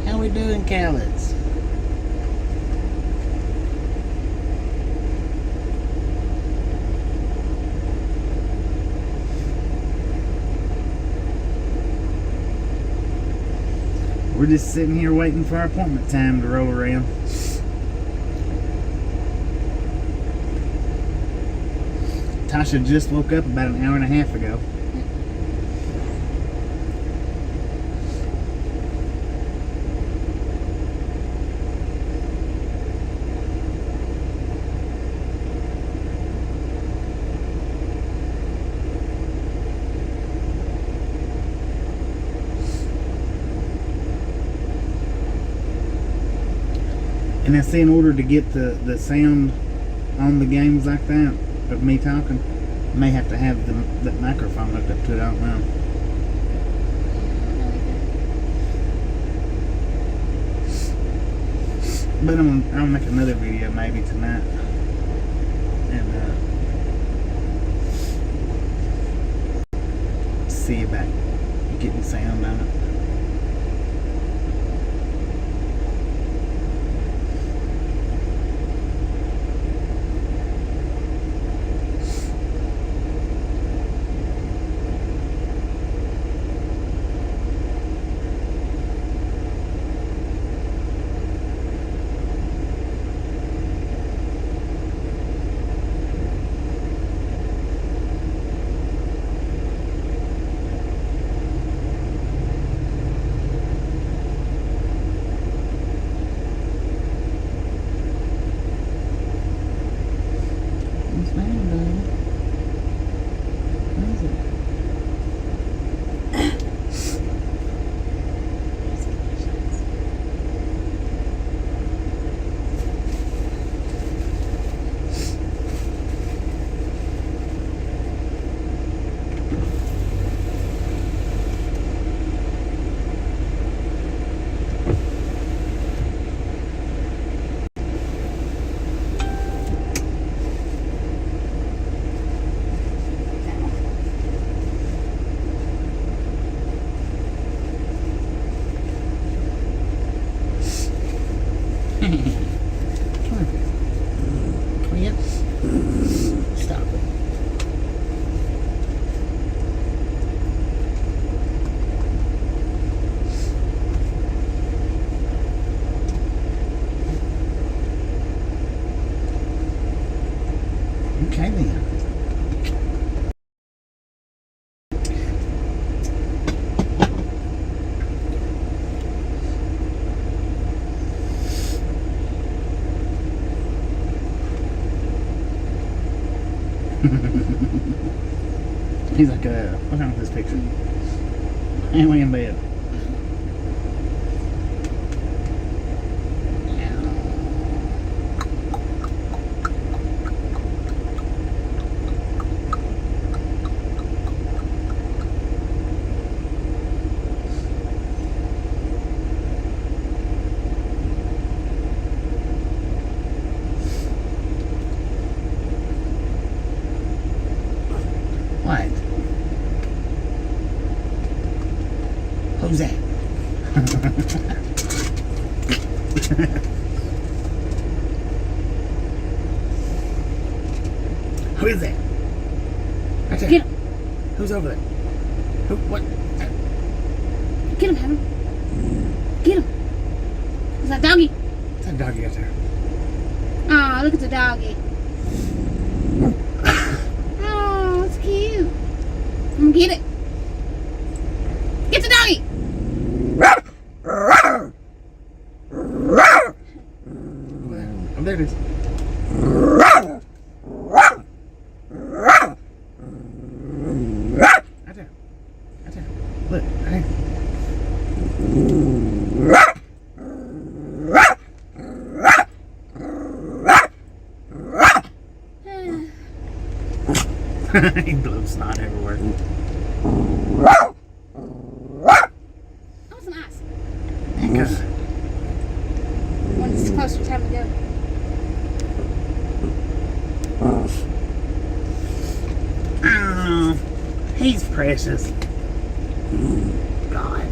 S2: How we doing, Callets? We're just sitting here waiting for our appointment time to roll around. Tasha just woke up about an hour and a half ago. And I see in order to get the sound on the games like that, of me talking, I may have to have the microphone hooked up to it, I don't know. But I'll make another video maybe tonight. And see about getting sound on it. Okay then. He's like, what's wrong with this picture? And we in bed. What? Who's that? Who is that? Right there.
S3: Get him.
S2: Who's over there? Who? What?
S3: Get him, Haber. Get him. It's that doggy.
S2: What's that doggy out there?
S3: Oh, look at the doggy. Oh.
S2: Oh, there it is. Right there. Right there. Look, right there. He blows snot everywhere.
S3: That was nice.
S2: Because
S3: When it's closer time to go.
S2: oh, he's precious. God.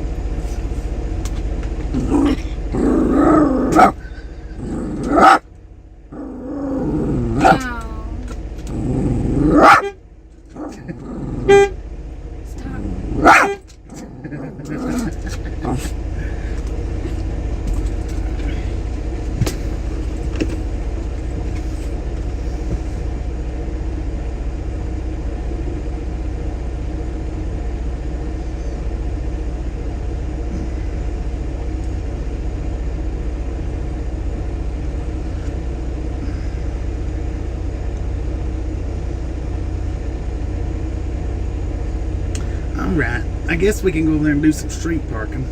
S2: Alright, I guess we can go over there and do some street parking.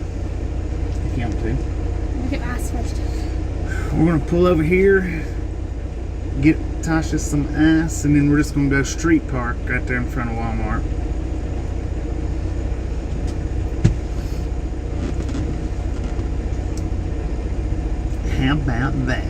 S2: If you want to.
S3: We'll get ice first.
S2: We're going to pull over here, get Tasha some ice, and then we're just going to go street park right there in front of Walmart. How about that?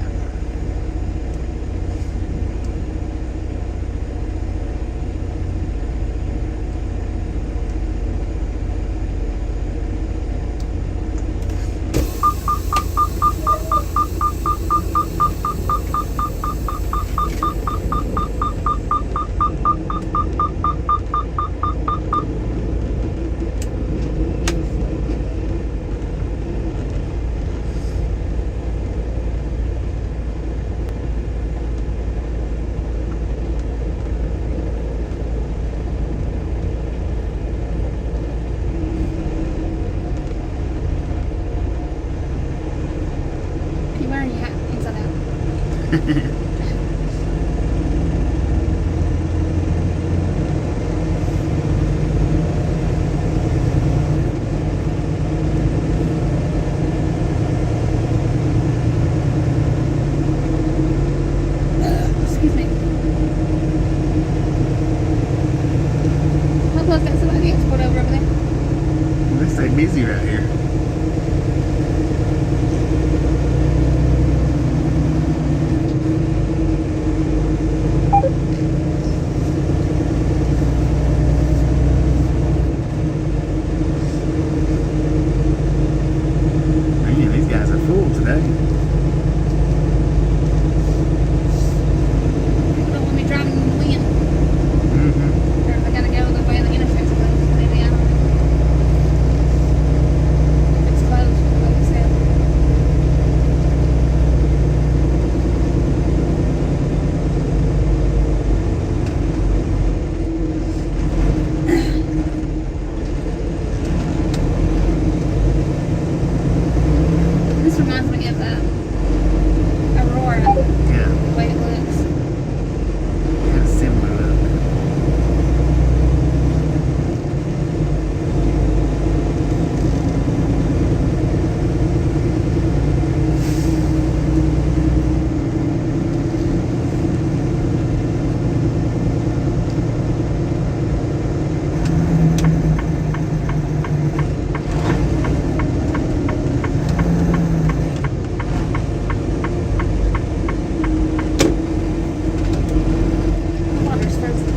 S3: You wearing your hat inside out. Excuse me. How close got somebody else pulled over there?
S2: They stay busy right here. Man, these guys are full today.
S3: People don't want me driving in the wind.
S2: Mm-hmm.
S3: Or if I gotta go the way the interstates are closed, maybe I don't know. If it's closed, like I said. This reminds me of Aurora,
S2: Yeah,
S3: the way it looks.
S2: kind of similar look.
S3: Water's frozen.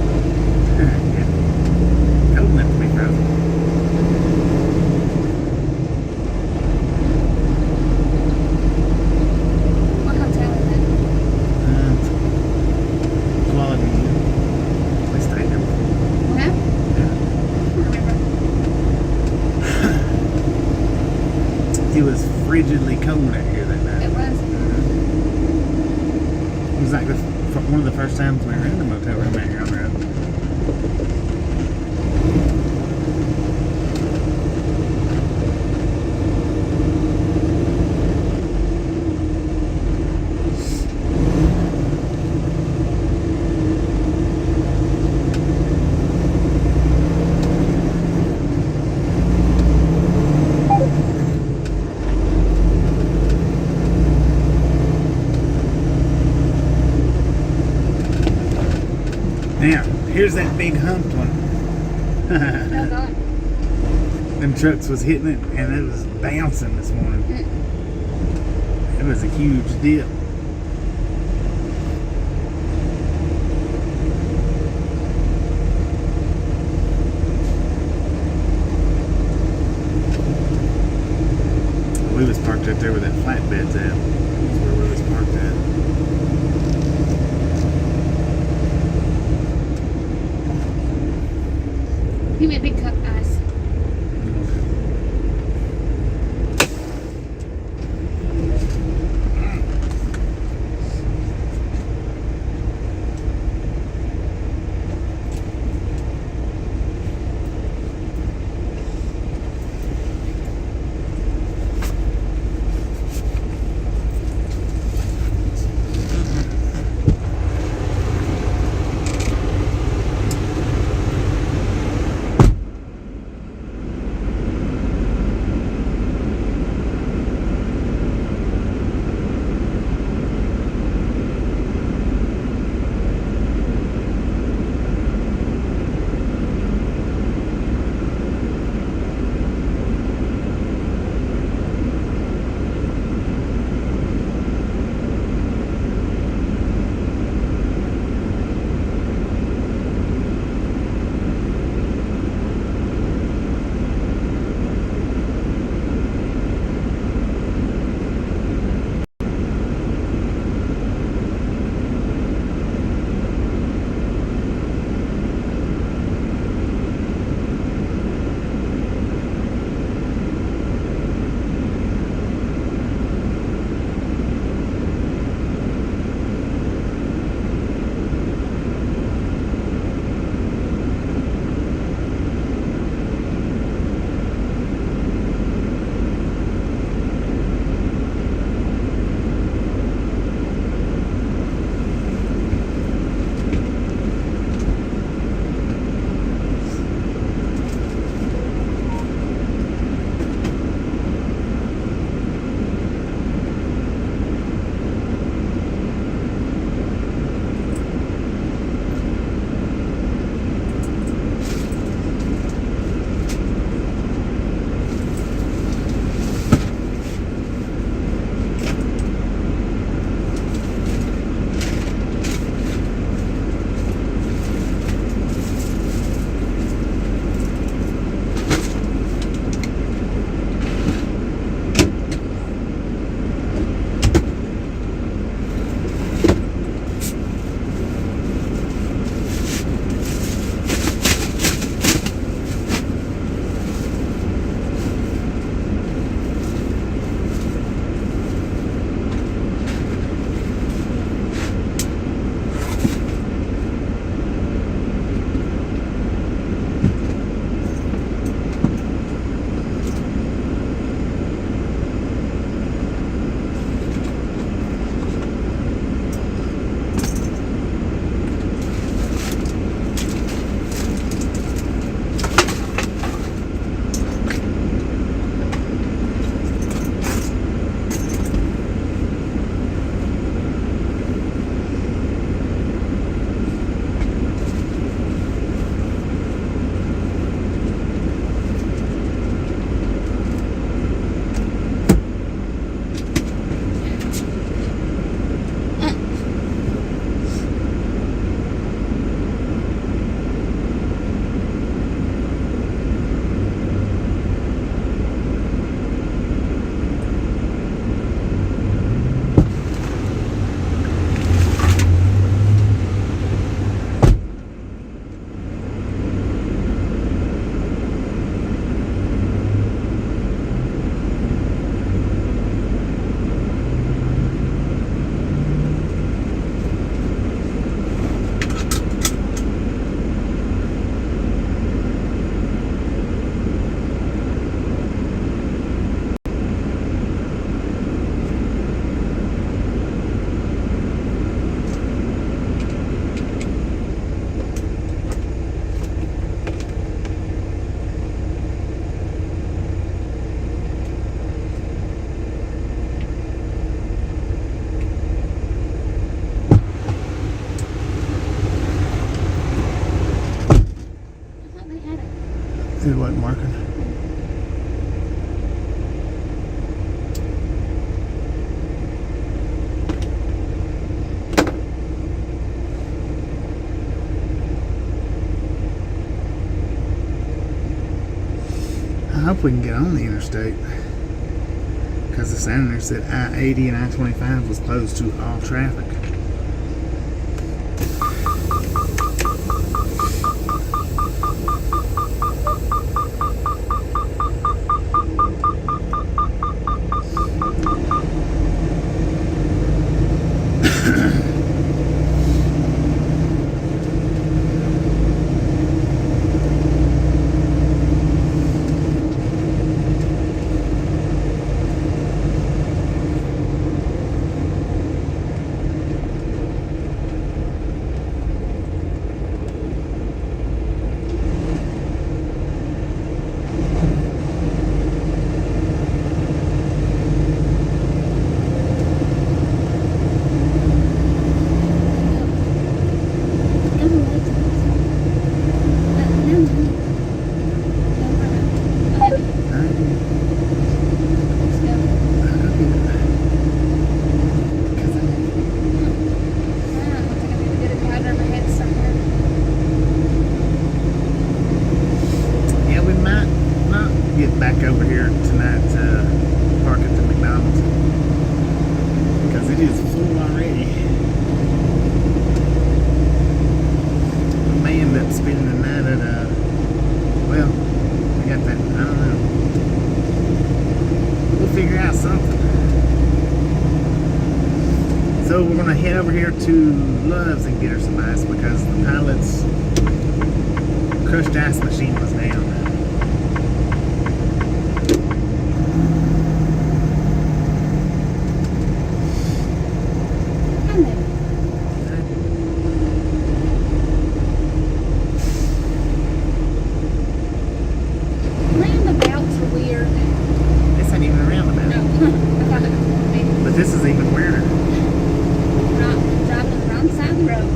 S2: Yeah. Cold enough to be frozen.
S3: What hotel is that?
S2: Quality. We stayed there before.
S3: Huh?
S2: Yeah.
S3: I remember.
S2: It was frigidly cold out here that
S3: It
S2: night.
S3: was.
S2: It was like one of the first times we were in the motel room out here on the road. Here's that big humped one.
S3: Oh, God.
S2: Them trucks was hitting it, and it was bouncing this morning. It was a huge dip. We was parked out there where that flatbed's at. That's where we was parked at.
S3: Give me a big cup, guys.
S2: hope we can get on the interstate. Because the sign there said I-80 and I-25 was closed to all traffic. Back over here tonight to park at the McDonald because it is full already. We may end up spending the night at well, we got that, I don't know. We'll figure out something. So we're gonna head over here to Love's and get her some ice because the pilot's crushed ice machine was down. This is even weirder.
S3: Driving the wrong side of the road.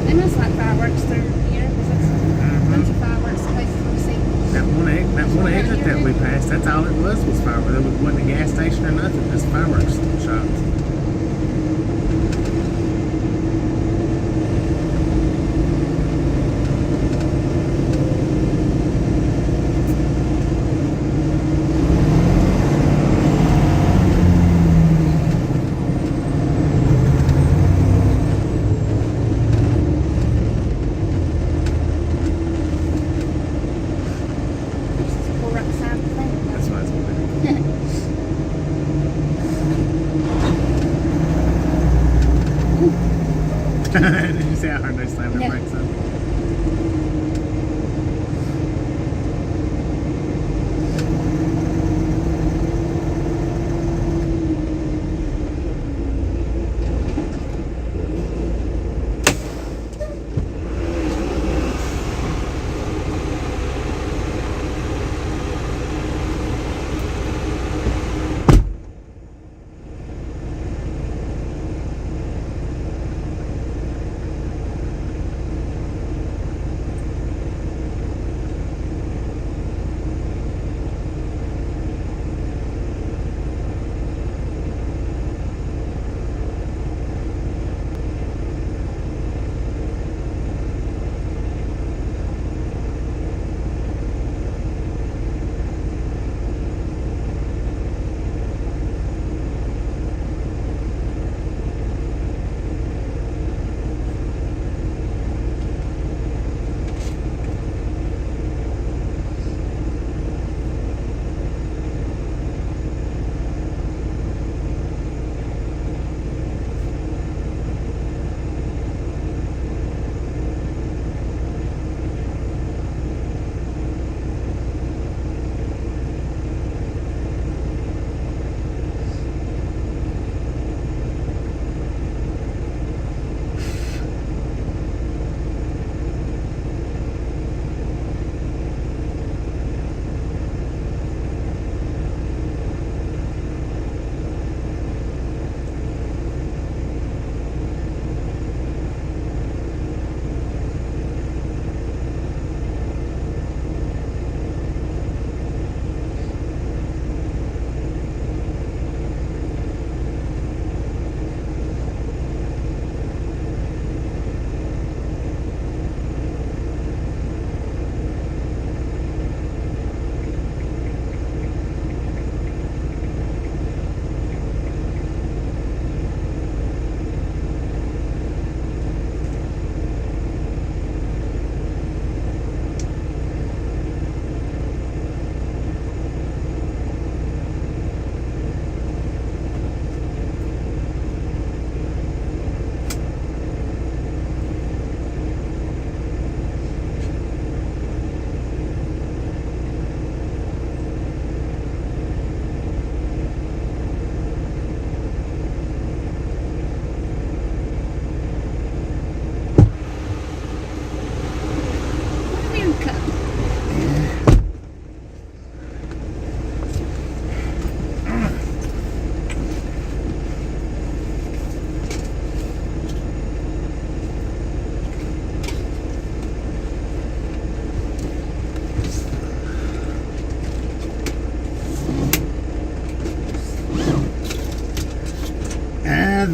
S3: They must like fireworks through here because that's a bunch of fireworks places we see.
S2: That one exit that we passed, that's all it was fireworks. There wasn't a gas station or nothing, just fireworks shops. Did you see how hard they slammed their brakes up?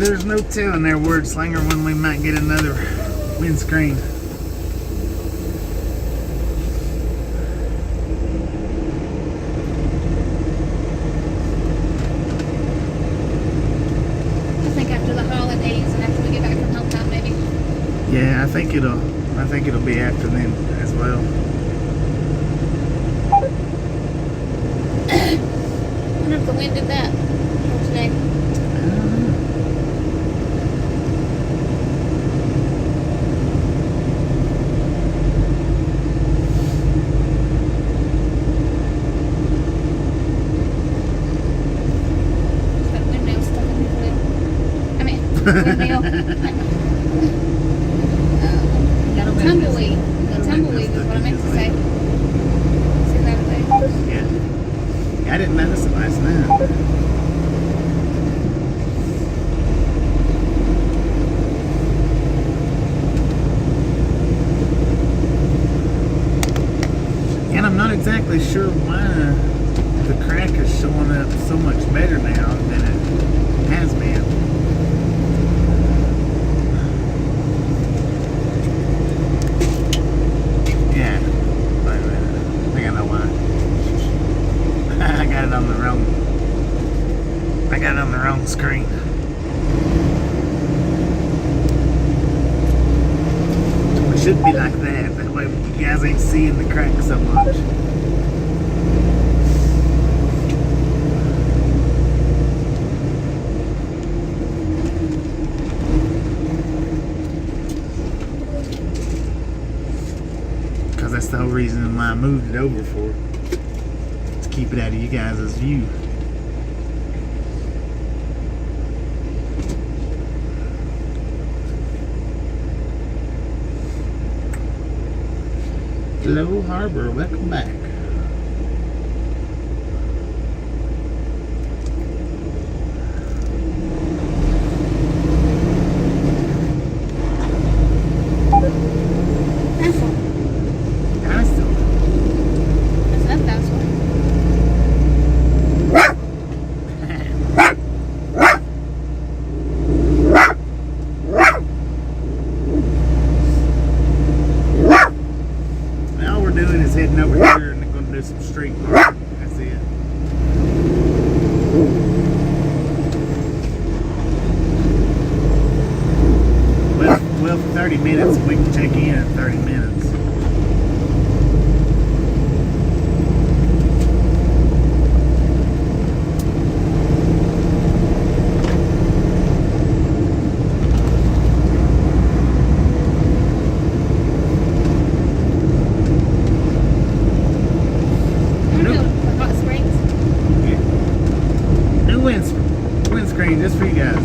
S2: there's no telling their word slinger when we might get another windscreen.
S3: I think after the holidays and after we get back from hometown, maybe.
S2: Yeah, I think it'll be after then as well.
S3: I wonder if the wind did that today. That windmill stuck in the wheel. I mean, windmill. Tumbleweed. The tumbleweed is what I meant to say. See that way?
S2: Yeah. I didn't notice it last night. And I'm not exactly sure why the crack is showing up so much better now than it has been. Yeah. Wait a minute. I think I know why. I got it on the wrong screen. It should be like that. That way you guys ain't seeing the crack so much. Because that's the whole reason why I moved it over for. To keep it out of you guys' view. Hello, Harbor. Welcome back.
S3: That's one.
S2: I still.
S3: That's not that one. All we're doing is heading over here and going to do some street work. That's it. Well, for 30 minutes, we can check in in 30 minutes. Hot springs.
S2: New windscreen just for you guys.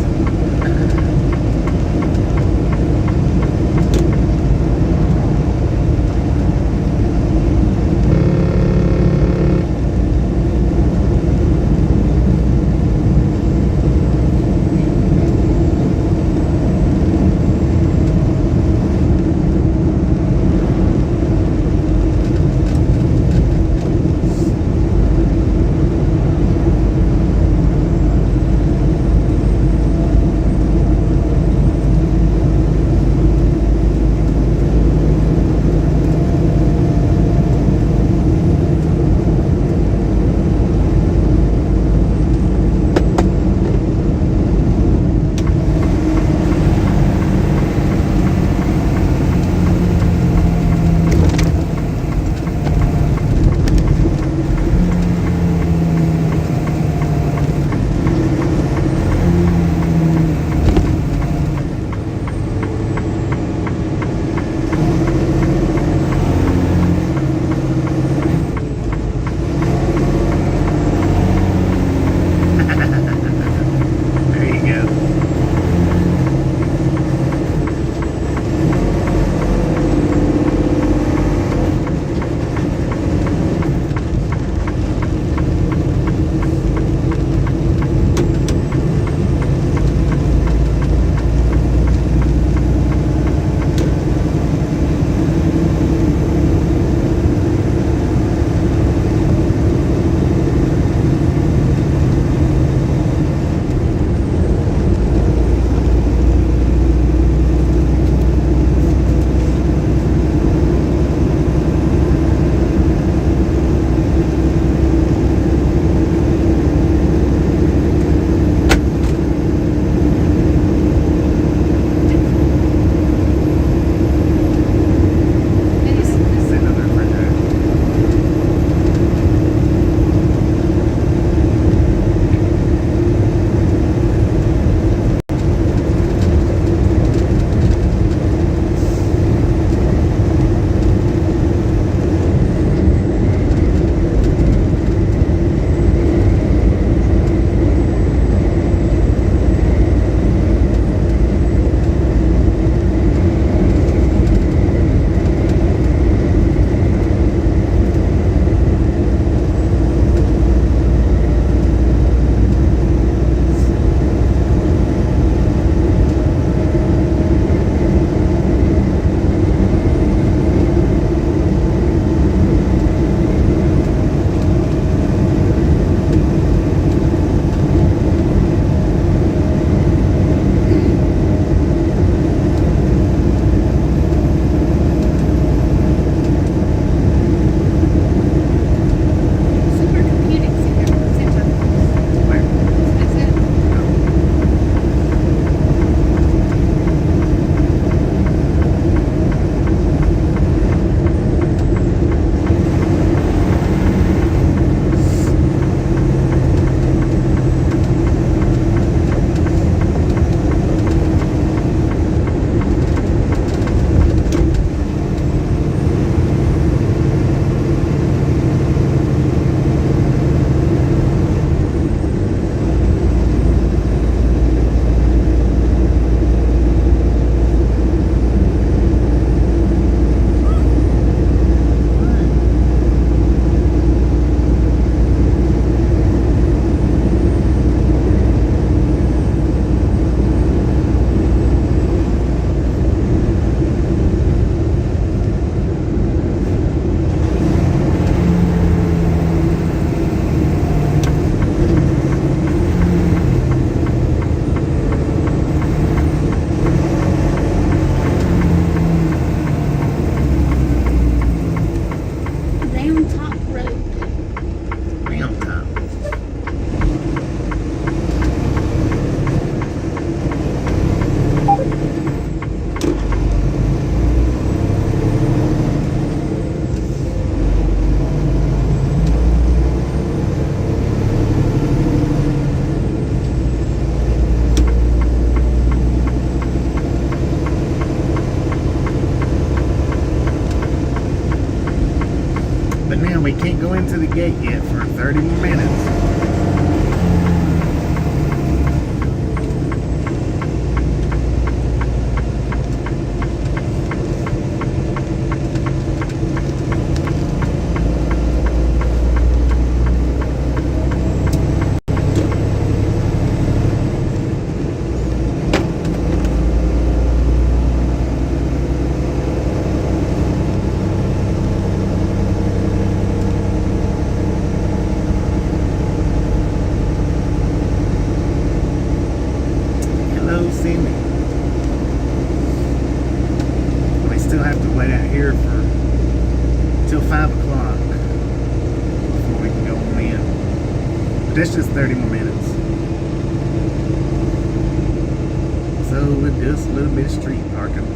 S2: we can't go into the gate yet for 30 more minutes. We still have to wait out here till 5 o'clock before we can go on in. But that's just 30 more minutes. So with just a little bit of street parking.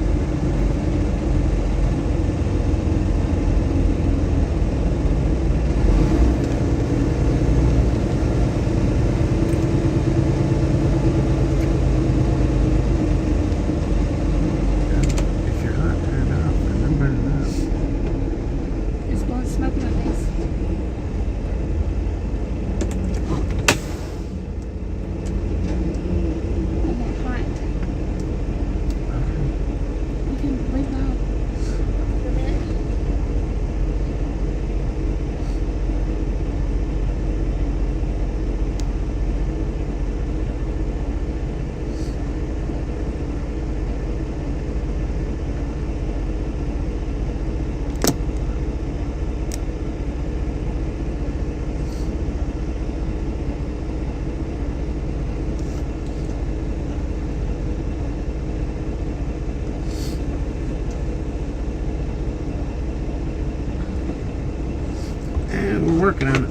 S2: We're working on it.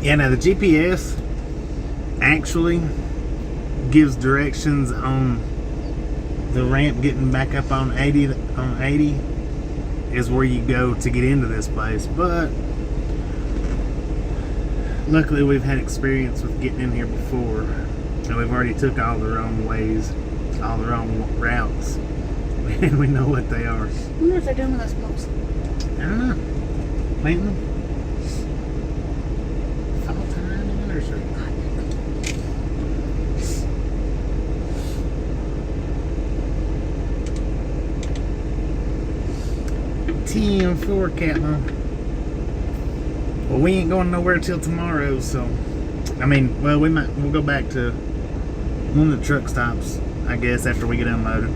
S2: Yeah, now the GPS actually gives directions on the ramp getting back up on 80 is where you go to get into this place, but luckily we've had experience with getting in here before, and we've already took all the wrong ways, all the wrong routes, and we know what they are.
S3: I wonder what they're doing with those poles.
S2: I don't know. Planting them. Fall time in the nursery. 10-4, Catman. Well, we ain't going nowhere till tomorrow, so I mean, well, we'll go back to one of the truck stops, I guess, after we get unloaded.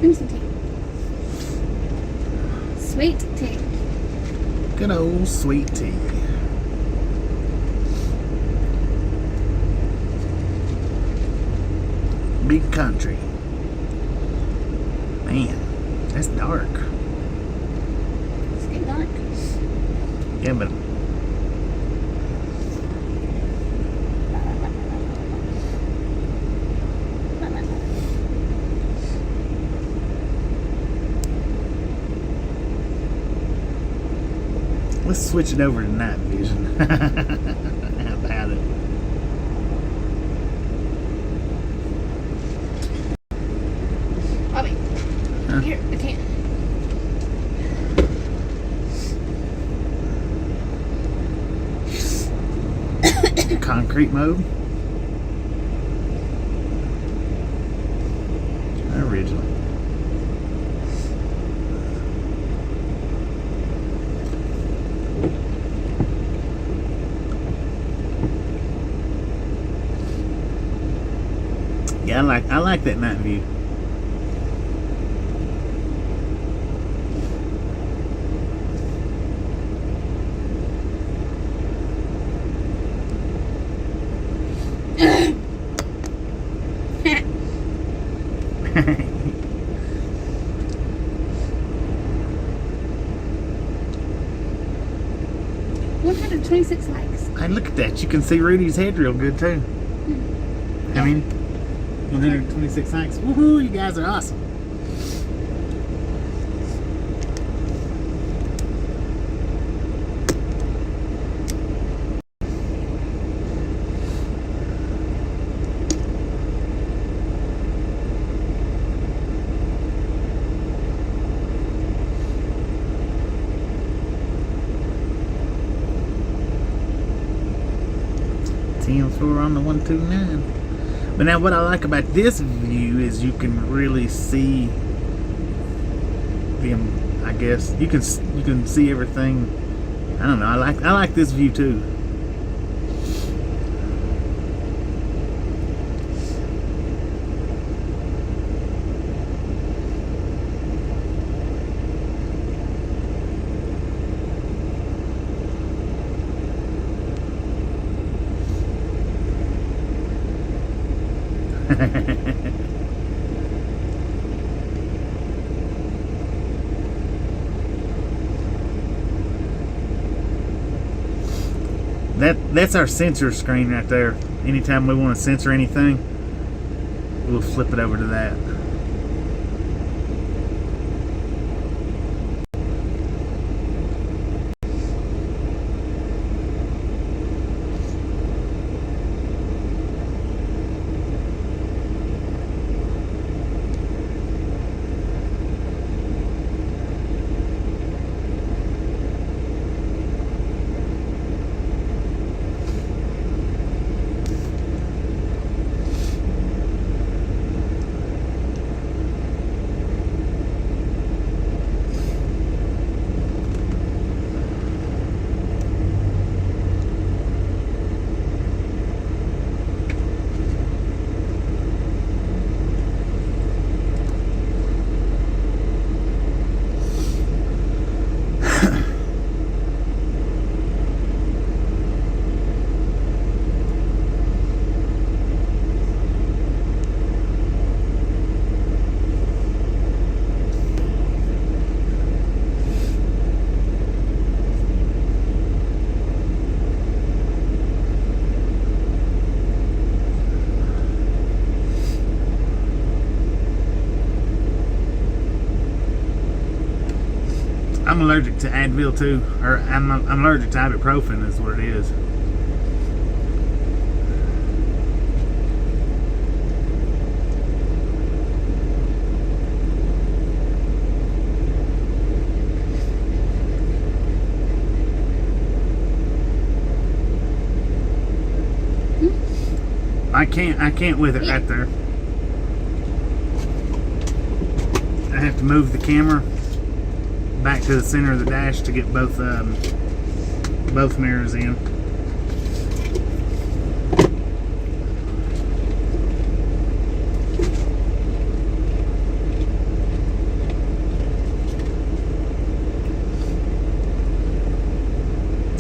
S3: Give me some tea. Sweet tea.
S2: Good old sweet tea. Big country. Man, that's dark.
S3: It's getting dark.
S2: Yeah, but let's switch it over to night vision. How about it?
S3: Bobby, here, I can't.
S2: Concrete mode. Original. Yeah, I like that night view.
S3: $126 likes.
S2: Hey, look at that. You can see Rudy's head real good, too. I mean, 126 likes. Woohoo, you guys are awesome. Floor on the 129. But now what I like about this view is you can really see them. I guess you can see everything. I don't know. I like this view too. That's our sensor screen right there. Anytime we want to censor anything, we'll flip it over to that. I'm allergic to Advil too, or I'm allergic to ibuprofen is what it is. I can't with it right there. I have to move the camera back to the center of the dash to get both mirrors in.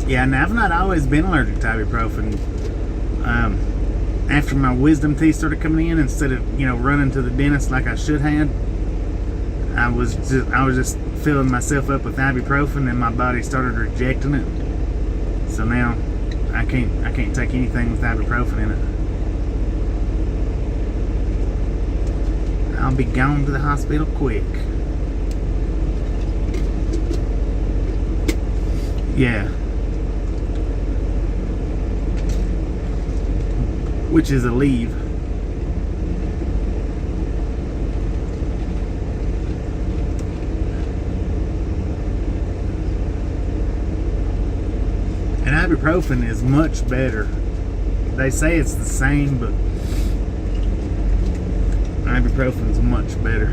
S2: Yeah, now I've not always been allergic to ibuprofen. After my wisdom teeth started coming in, instead of running to the dentist like I should have, I was just filling myself up with ibuprofen, and my body started rejecting it. So now I can't take anything with ibuprofen in it. I'll be gone to the hospital quick. Yeah. Which is a leave. And ibuprofen is much better. They say it's the same, but ibuprofen is much better.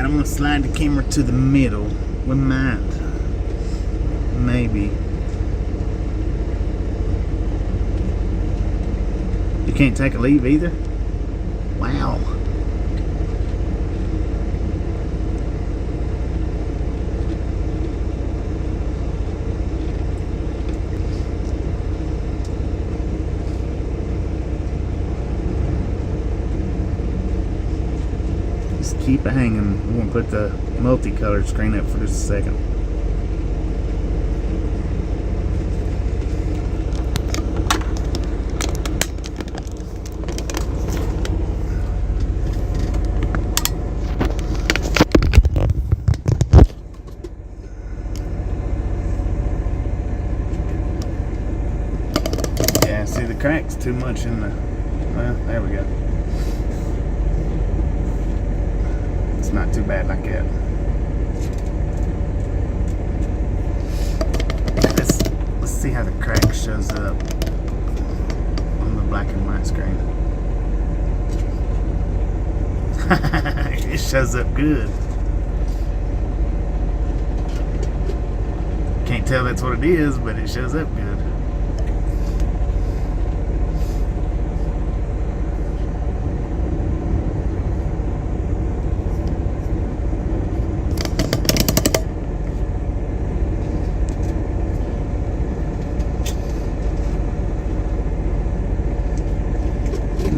S2: I'm gonna slide the camera to the middle. We might, maybe. You can't take a leave either? Wow. Just keep it hanging. We're gonna put the multicolored screen up for just a second. Yeah, see the cracks too much in the, well, there we go. It's not too bad like that. Let's see how the crack shows up on the black and white screen. It shows up good. Can't tell that's what it is, but it shows up good.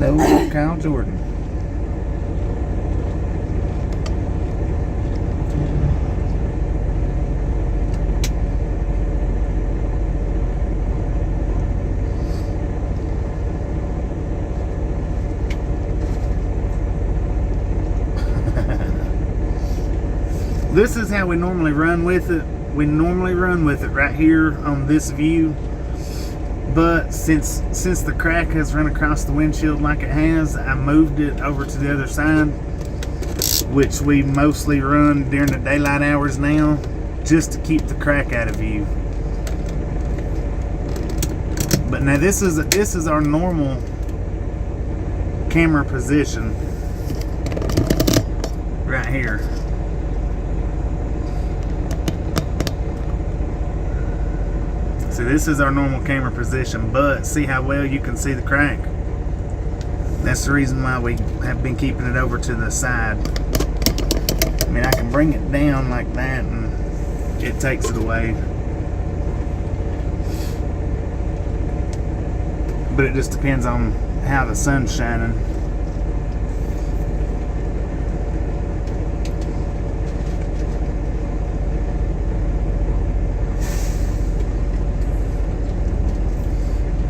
S2: Hello, Kyle Jordan. This is how we normally run with it. We normally run with it right here on this view. But since the crack has run across the windshield like it has, I moved it over to the other side, which we mostly run during the daylight hours now, just to keep the crack out of view. But now this is our normal camera position right here. See, this is our normal camera position, but see how well you can see the crack? That's the reason why we have been keeping it over to the side. I mean, I can bring it down like that and it takes it away. But it just depends on how the sun's shining.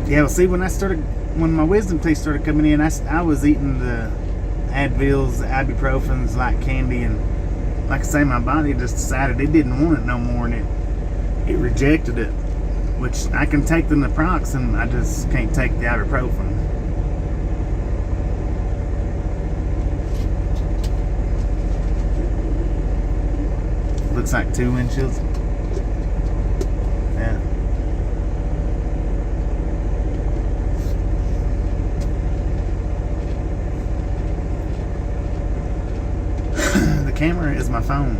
S2: Yeah, well, see, when my wisdom teeth started coming in, I was eating the Advils, the ibuprofens like candy, and like I say, my body just decided it didn't want it no more, and it rejected it. Which I can take the naproxen, I just can't take the ibuprofen. Looks like 2 inches. Yeah. The camera is my phone.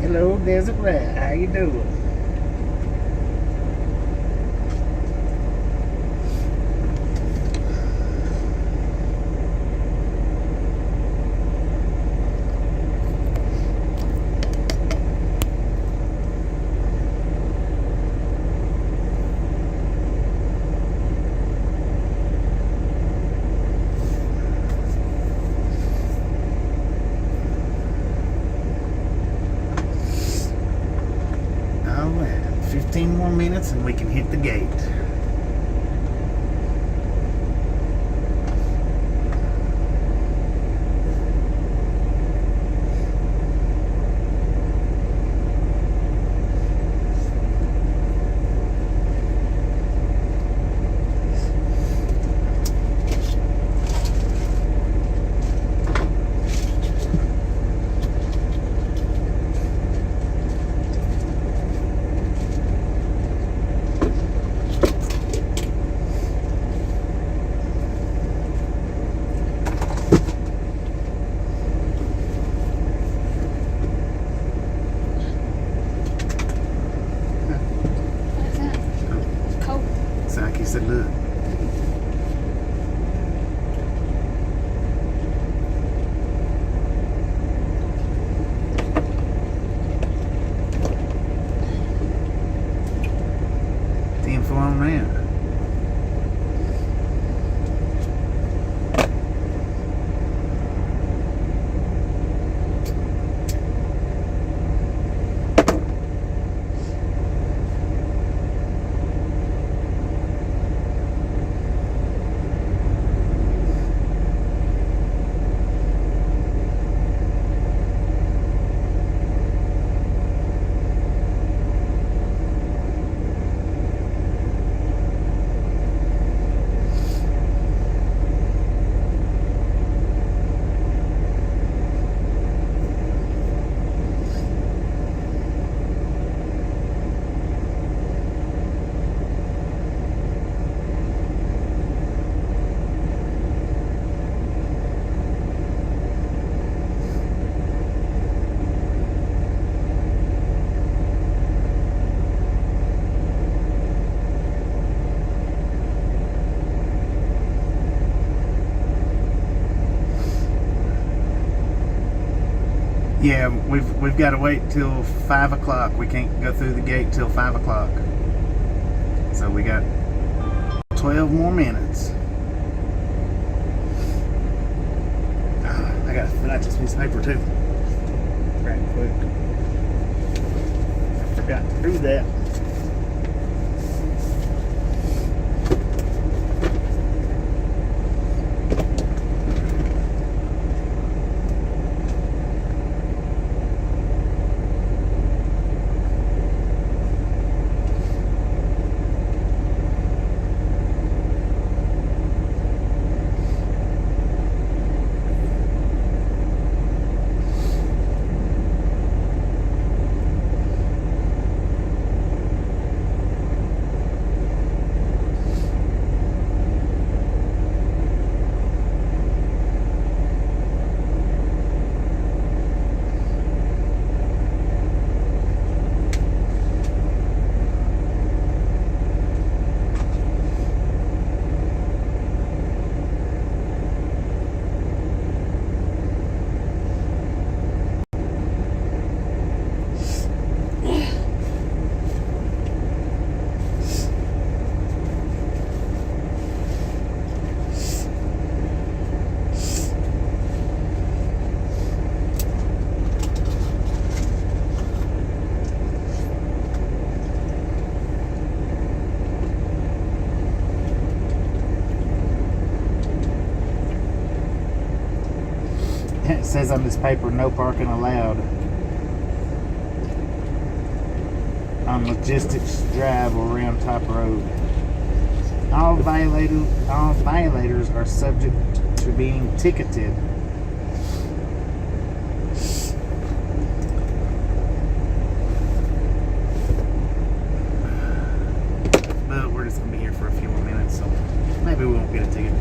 S2: Hello, Desert Rat. How you doing? Oh, 15 more minutes and we can hit the gate. said, look. The info on that. Yeah, we've got to wait till 5 o'clock. We can't go through the gate till 5 o'clock. So we got 12 more minutes. I gotta finish this piece of paper too. Right quick. Forgot to do that. It says on this paper, no parking allowed on Logistics Drive or Round Top Road. All violators are subject to being ticketed. But we're just going to be here for a few more minutes, so maybe we won't get a ticket.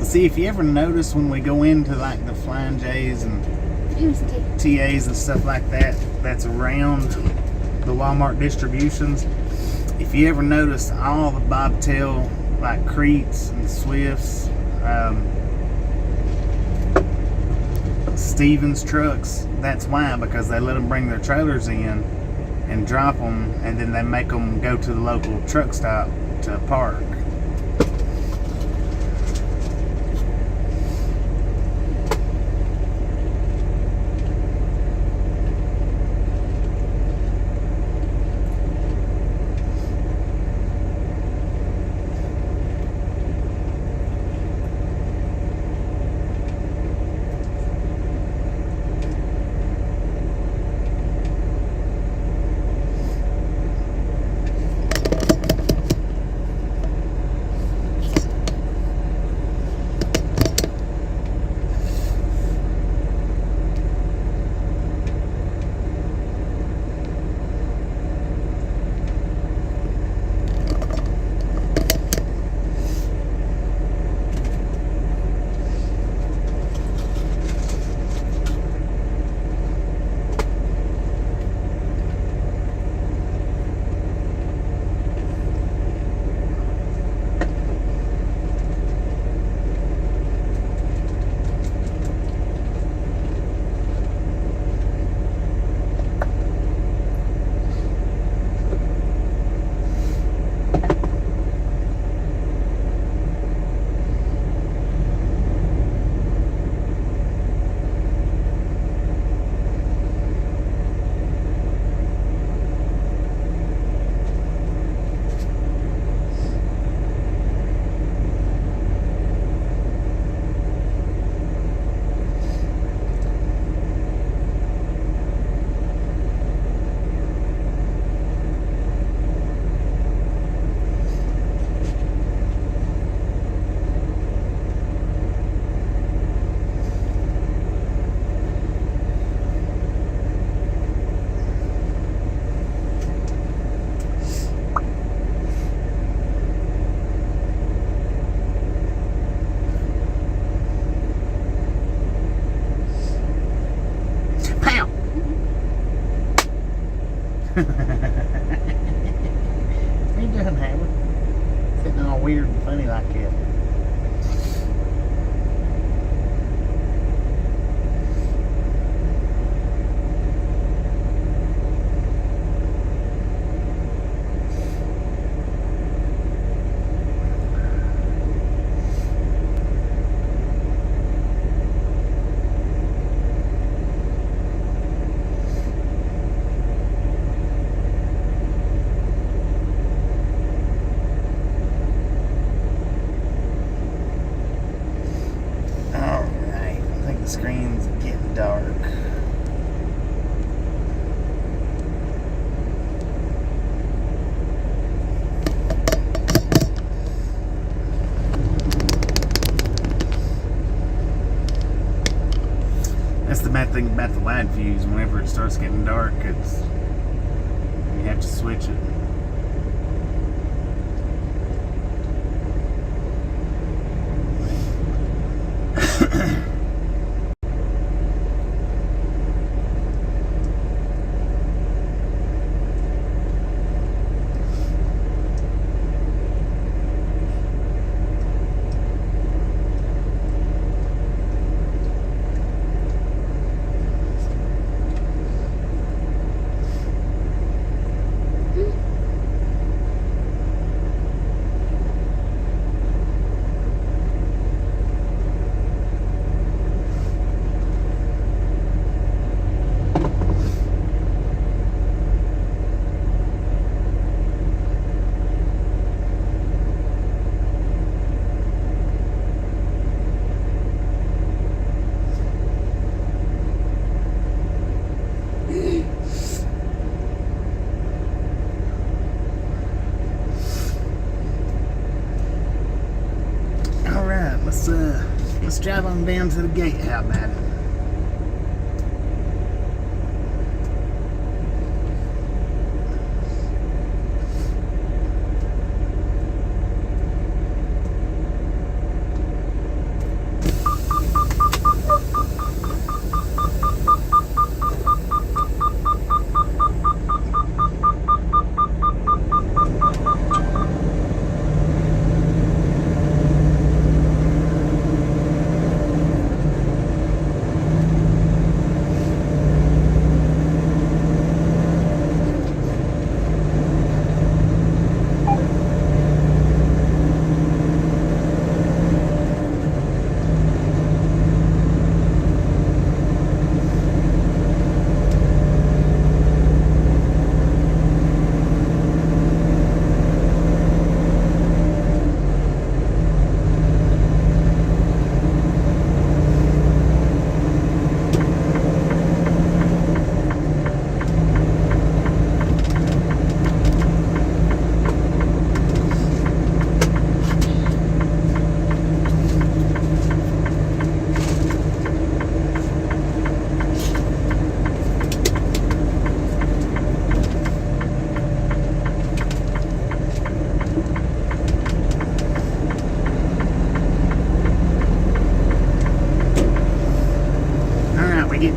S2: See, if you ever notice when we go into like the Flying J's and TAs and stuff like that, that's around the Walmart distributions, if you ever notice all the bobtail like Cretes and Swifts, Stevens trucks, that's why, because they let them bring their trailers in and drop them, and then they make them go to the local truck stop to park. How you doing, Haber? Sitting all weird and funny like that. Screen's getting dark. That's the bad thing about the wide views. Whenever it starts getting dark, it's you have to switch it. Let's drive on down to the gate. How about it?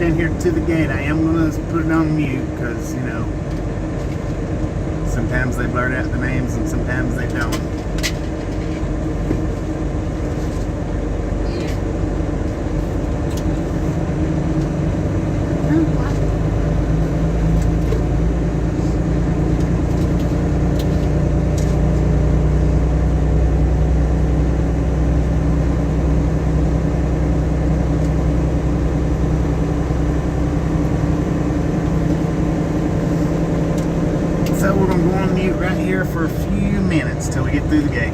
S2: down here to the gate, I am going to put it on mute because, you know, sometimes they blurt out the names and sometimes they don't. So we're going to go on mute right here for a few minutes till we get through the gate.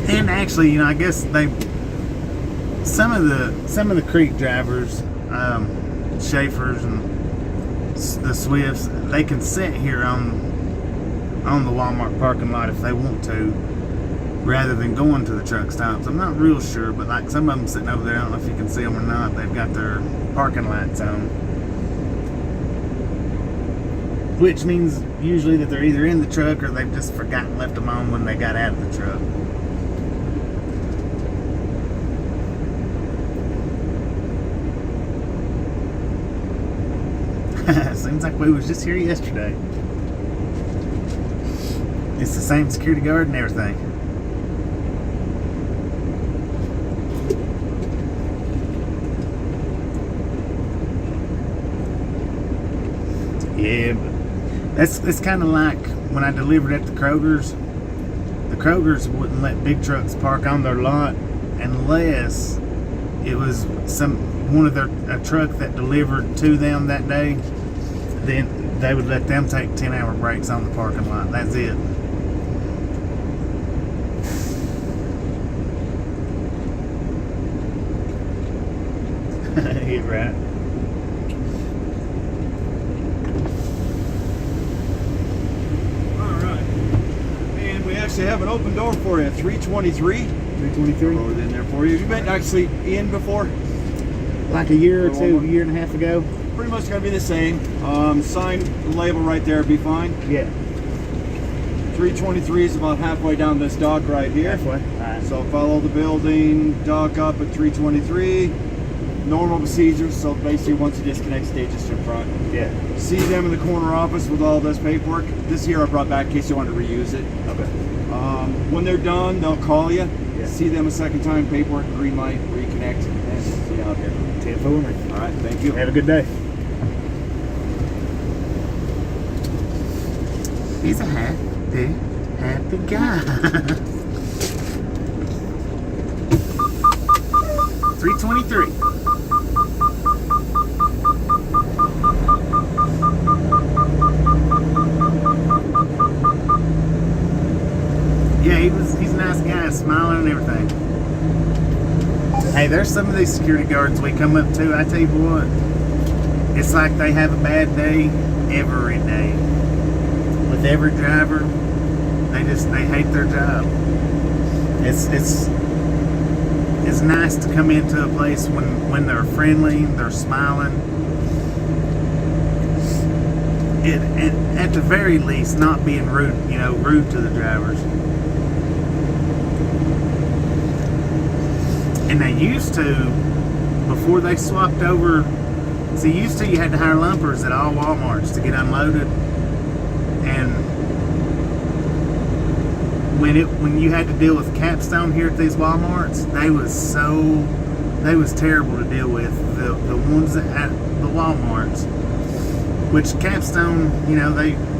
S2: And actually, you know, I guess some of the creek drivers, Schaefers and the Swifts, they can sit here on the Walmart parking lot if they want to, rather than going to the truck stops. I'm not real sure, but like some of them sitting over there, I don't know if you can see them or not, they've got their parking lights on. Which means usually that they're either in the truck or they've just forgotten left them on when they got out of the truck. Seems like we was just here yesterday. It's the same security guard and everything. Yeah, but it's kind of like when I delivered at the Kroger's. The Kroger's wouldn't let big trucks park on their lot unless it was a truck that delivered to them that day. Then they would let them take 10-hour breaks on the parking lot. That's it. Yeah, right.
S4: All right. And we actually have an open door for you, 323.
S2: 323.
S4: Throw it in there for you. You've been actually in before?
S2: Like a year or two, a year and a half ago.
S4: Pretty much going to be the same. Sign label right there would be fine.
S2: Yeah.
S4: 323 is about halfway down this dock right here.
S2: Halfway. All right.
S4: So follow the building, dock up at 323. Normal procedures. So basically, once you disconnect, stay just in front.
S2: Yeah.
S4: See them in the corner office with all this paperwork. This here I brought back in case you want to reuse it.
S2: Okay.
S4: When they're done, they'll call you.
S2: Yeah.
S4: See them a second time, paperwork, green light, reconnect, and see you out here.
S2: 10 for me.
S4: All right, thank you.
S2: Have a good day. He's a happy guy. 323. Yeah, he's a nice guy, smiling and everything. Hey, there's some of these security guards we come up to, I tell you what, it's like they have a bad day every day. With every driver, they hate their job. It's nice to come into a place when they're friendly, they're smiling. At the very least, not being rude to the drivers. And they used to, before they swapped over, used to you had to hire lumpers at all Walmarts to get unloaded. And when you had to deal with Capstone here at these Walmarts, they was terrible to deal with. The ones at the Walmarts, which Capstone,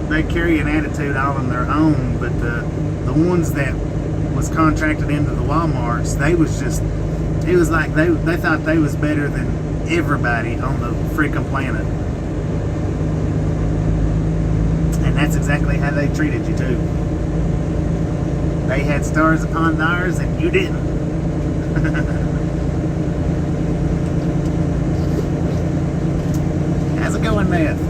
S2: they carry an attitude all on their own, but the ones that was contracted into the Walmarts, it was like they thought they was better than everybody on the freaking planet. And that's exactly how they treated you too. They had stars upon theirs and you didn't. How's it going, Beth?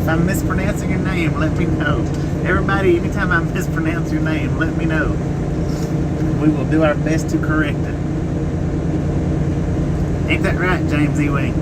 S2: If I'm mispronouncing your name, let me know. Everybody, anytime I mispronounce your name, let me know. We will do our best to correct it. Ain't that right, James E. Wing?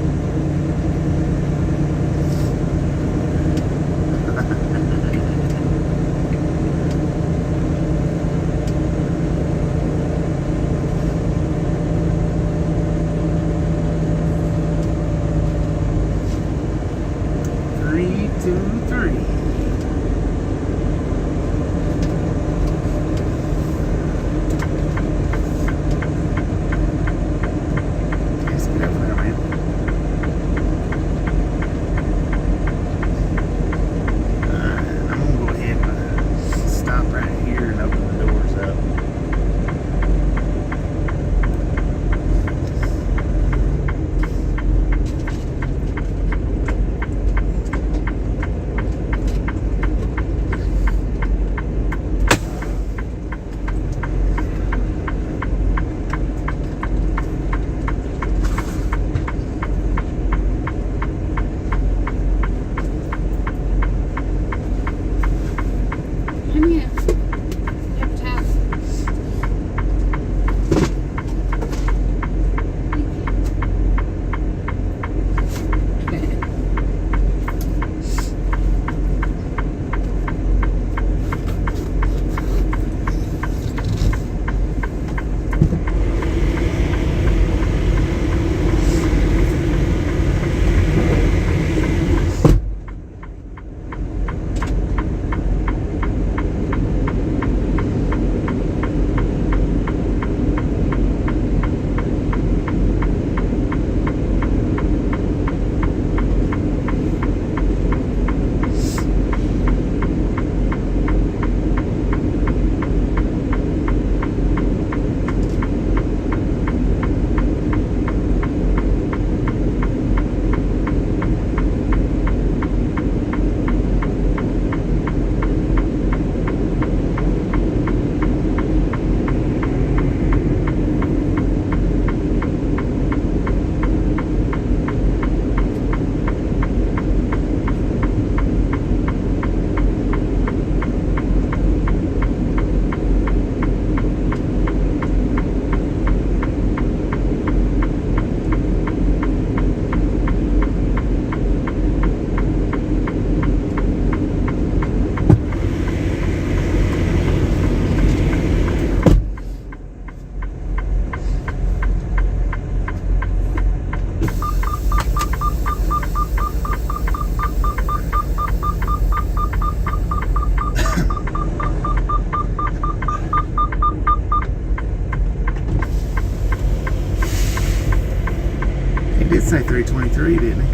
S2: Say 323, didn't he?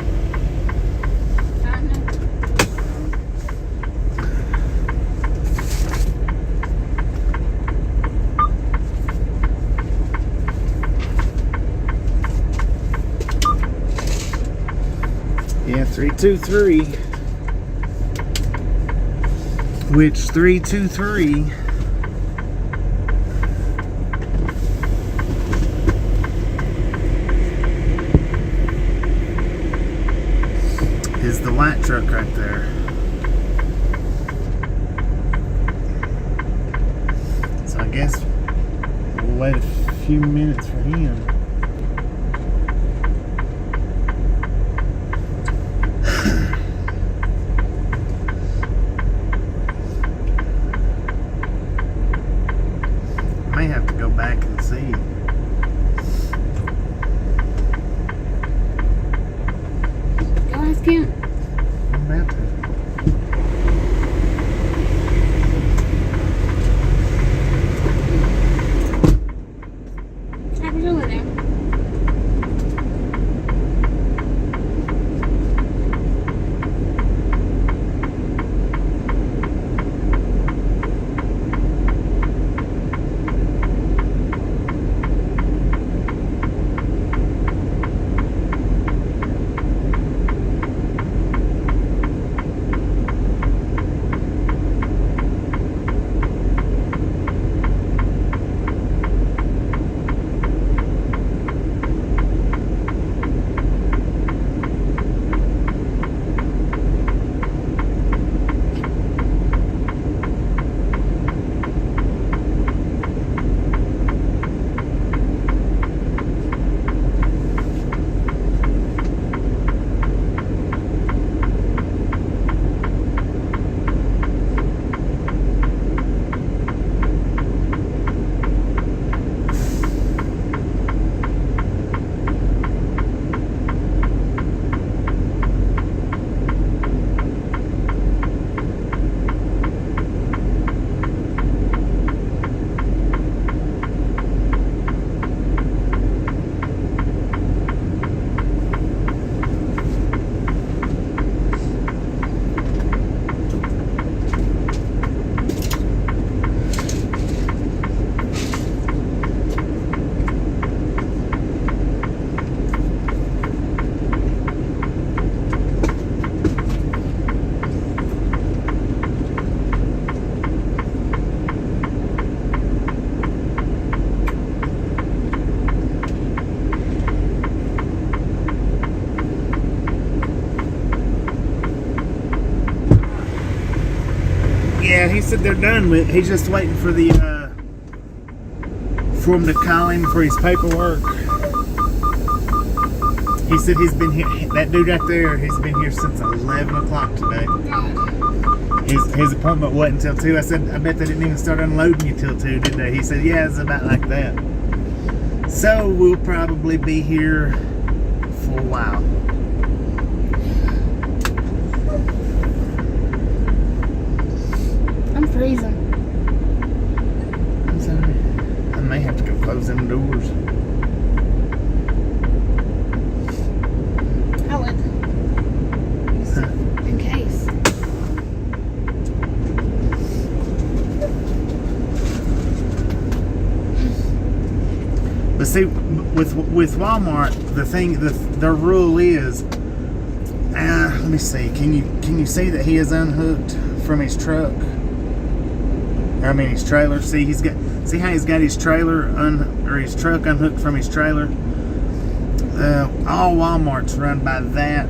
S2: 323. Which 323 is the white truck right there. So I guess we'll wait a few minutes for him. May have to go back and see.
S3: Go ask him.
S2: I'm about to.
S3: How we doing there?
S2: Yeah, he said they're done with. He's just waiting for the for him to call him for his paperwork. He said he's been here. That dude right there, he's been here since 11 o'clock today.
S3: God.
S2: His appointment wasn't until 2. I said, I bet they didn't even start unloading you till 2, did they? He said, yeah, it's about like that. So we'll probably be here for a while.
S3: I'm freezing.
S2: I'm sorry. I may have to go close them doors.
S3: I would. Just in case.
S2: But see, with Walmart, their rule is, let me see. Can you see that he is unhooked from his truck? I mean his trailer. See how he's got his trailer or his truck unhooked from his trailer. All Walmarts run by that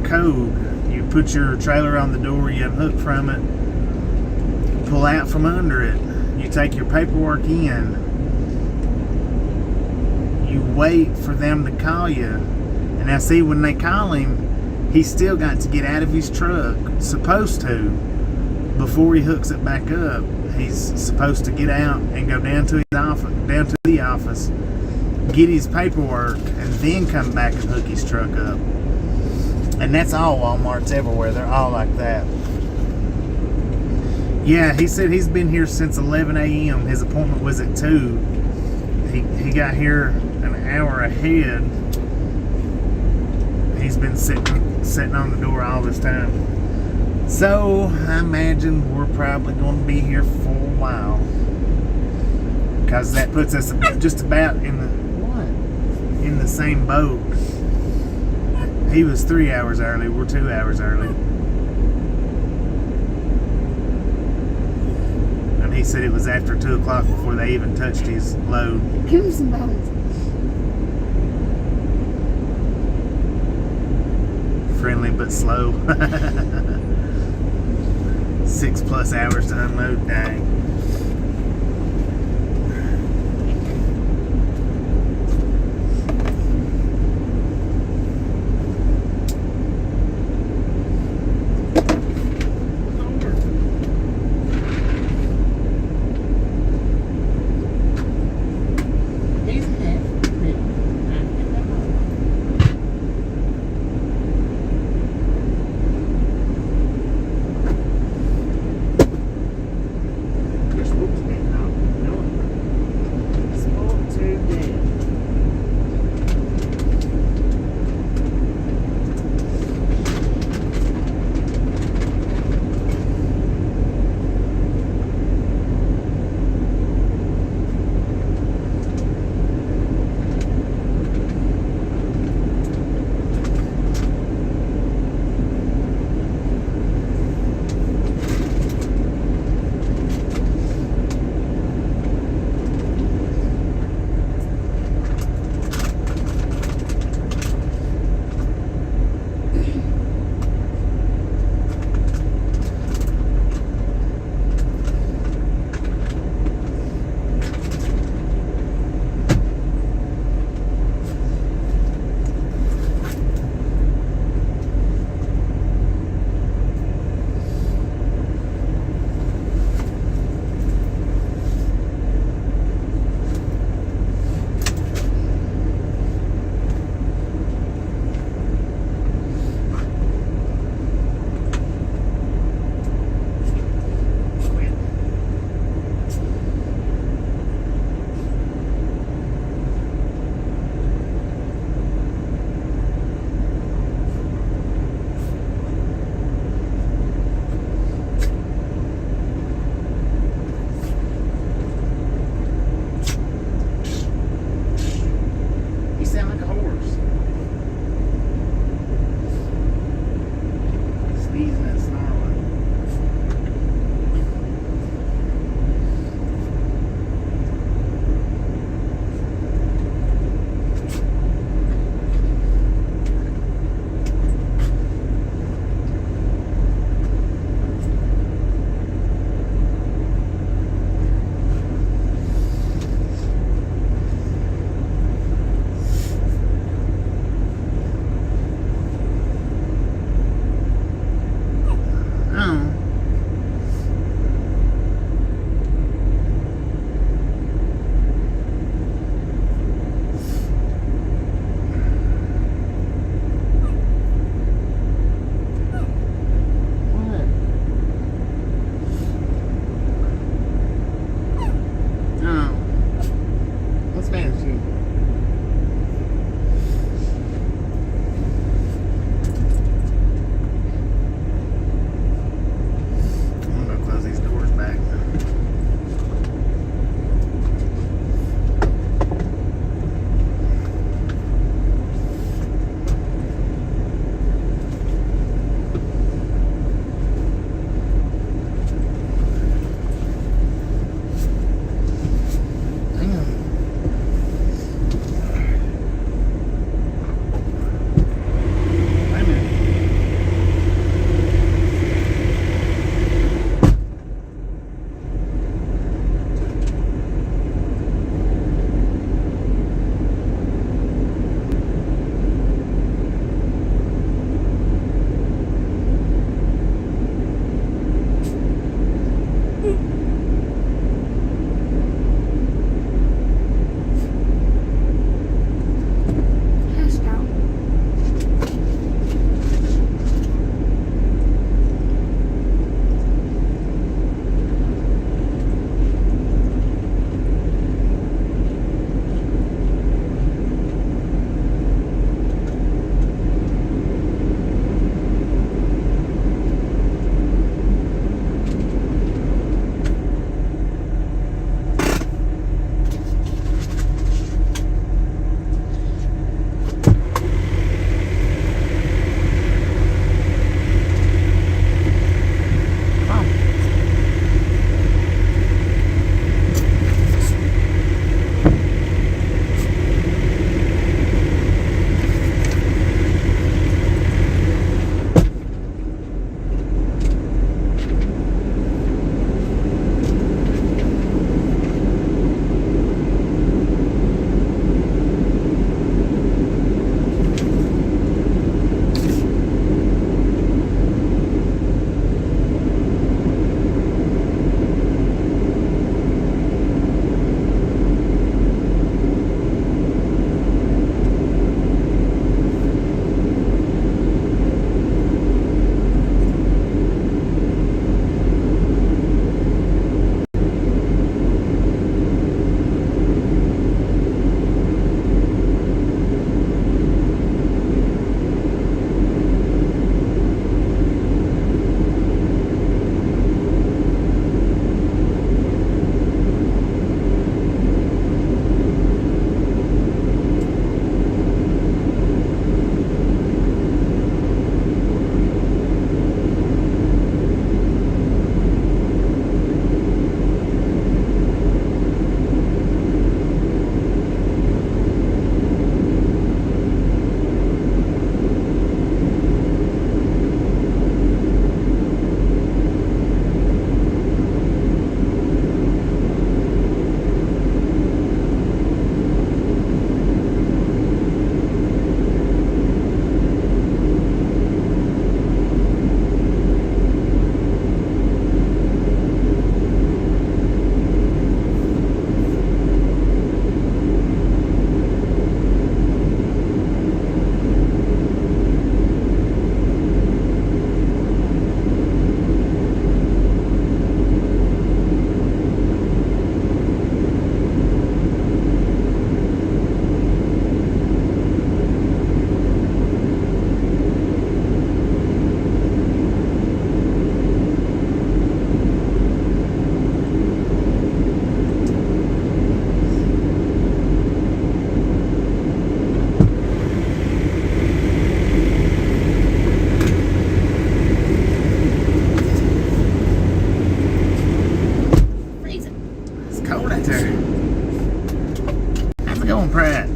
S2: code. You put your trailer on the door, you unhook from it, pull out from under it, you take your paperwork in, you wait for them to call you. And now see, when they call him, he's still got to get out of his truck, supposed to, before he hooks it back up. He's supposed to get out and go down to the office, get his paperwork, and then come back and hook his truck up. And that's all Walmarts everywhere. They're all like that. Yeah, he said he's been here since 11 a.m. His appointment was at 2. He got here an hour ahead. He's been sitting on the door all this time. So I imagine we're probably going to be here for a while, because that puts us just about in the same boat He was 3 hours early. We're 2 hours early. And he said it was after 2 o'clock before they even touched his load.
S3: Give him some bones.
S2: Friendly but slow. 6+ hours to unload. Dang. going, Pratt?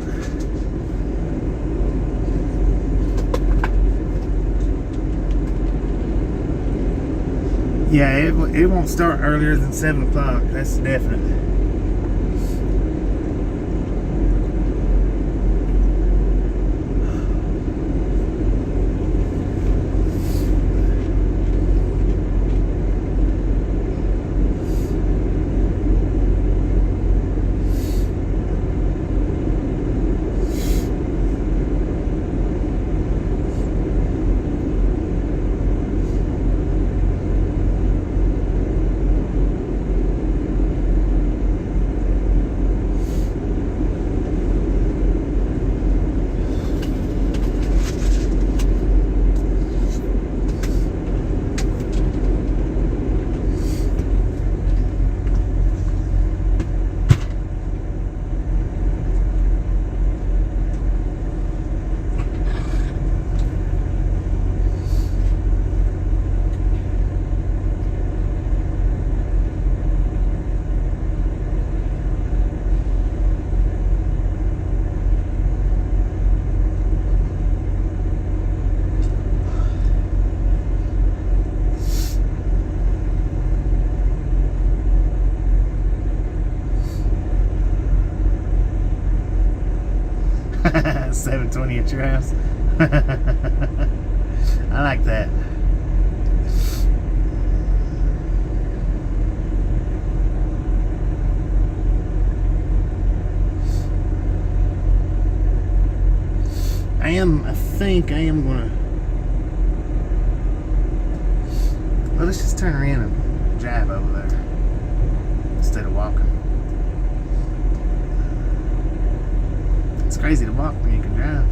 S2: Yeah, it won't start earlier than 7 o'clock. That's definite. $7.20 at your house. I like that. I think I am gonna. Well, let's just turn around and drive over there instead of walking. It's crazy to walk when you can drive.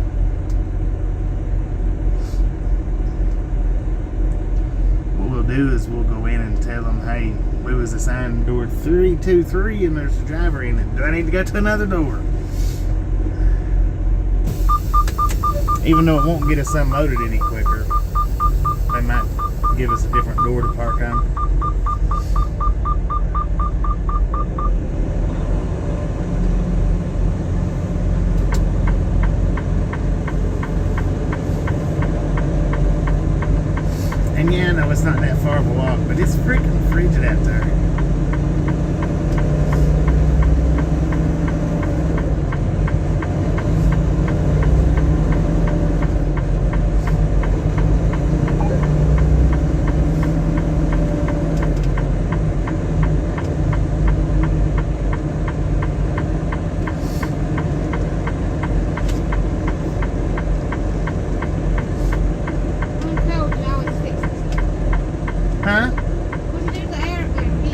S2: What we'll do is we'll go in and tell them, hey, we was assigned door 323 and there's a driver in it. Do I need to go to another door? Even though it won't get us unloaded any quicker, they might give us a different door to park on. And yeah, no, it's not that far of a walk, but it's freaking frigid out there.
S3: I'm cold, you always fix it.
S2: Huh?
S3: When you do the Airbnb,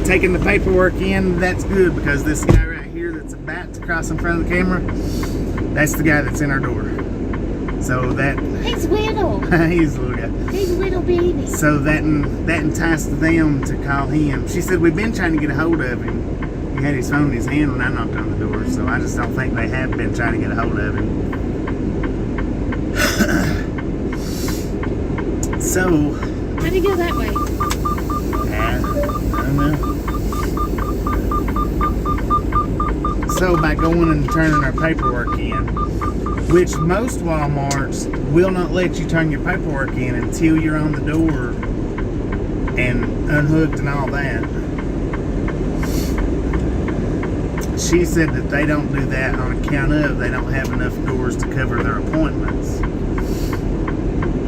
S2: taking the paperwork in, that's good, because this guy right here that's about to cross in front of the camera, that's the guy that's in our door. So that...
S3: He's little.
S2: He's a little guy.
S3: He's a little baby.
S2: So that enticed them to call him. She said, we've been trying to get a hold of him. He had his phone in his hand when I knocked on the door, so I just don't think they have been trying to get a hold of him. So...
S3: How'd he go that way?
S2: I don't know. So by going and turning our paperwork in, which most Walmarts will not let you turn your paperwork in until you're on the door and unhooked and all that. She said that they don't do that on account of they don't have enough doors to cover their appointments.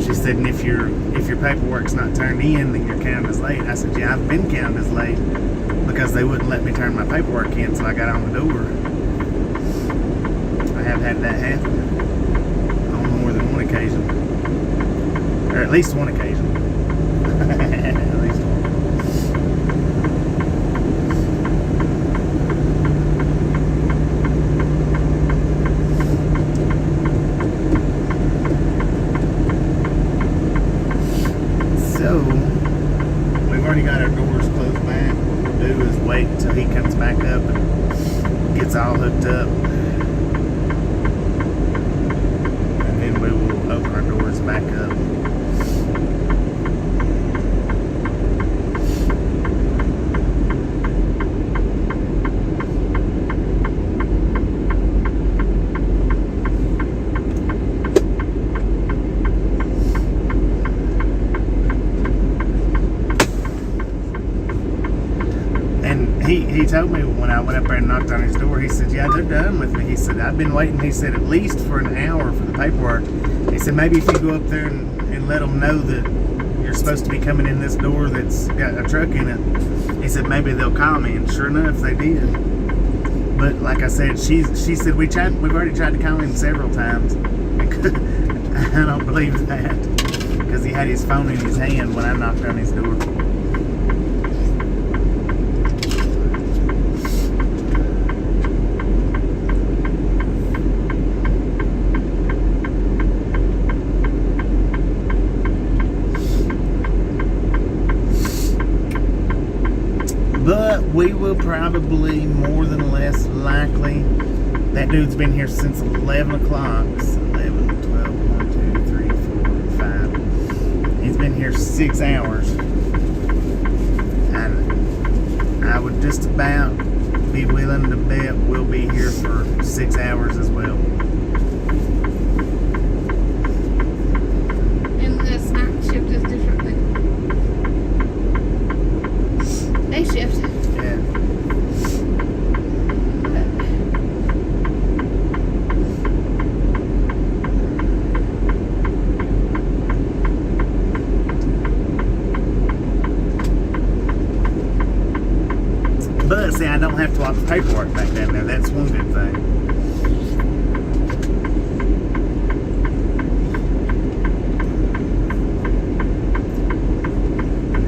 S2: She said, and if your paperwork's not turned in, then you're counted as late. I said, yeah, I've been counted as late because they wouldn't let me turn my paperwork in until I got on the door. I have had that happen on more than one occasion, or at least one occasion. At least one. So, we've already got our doors closed back. What we'll do is wait until he comes back up and gets all hooked up. And then we will open our doors back up. He told me when I went up there and knocked on his door, he said, yeah, they're done with me. He said, I've been waiting, he said, at least for an hour for the paperwork. He said, maybe if you go up there and let them know that you're supposed to be coming in this door that's got a truck in it, he said, maybe they'll call me. And sure enough, they did. But like I said, she said, we've already tried to call him several times. I don't believe that, because he had his phone in his hand when I knocked on his door. But we will probably, more than less likely, that dude's been here since 11 o'clock. So 11, 12, 1, 2, 3, 4, 5. He's been here 6 hours. And I would just about be willing to bet we'll be here for 6 hours as well.
S3: And this night shift is different than day shift.
S2: Yeah. But see, I don't have to walk the paperwork back down there. That's one good thing.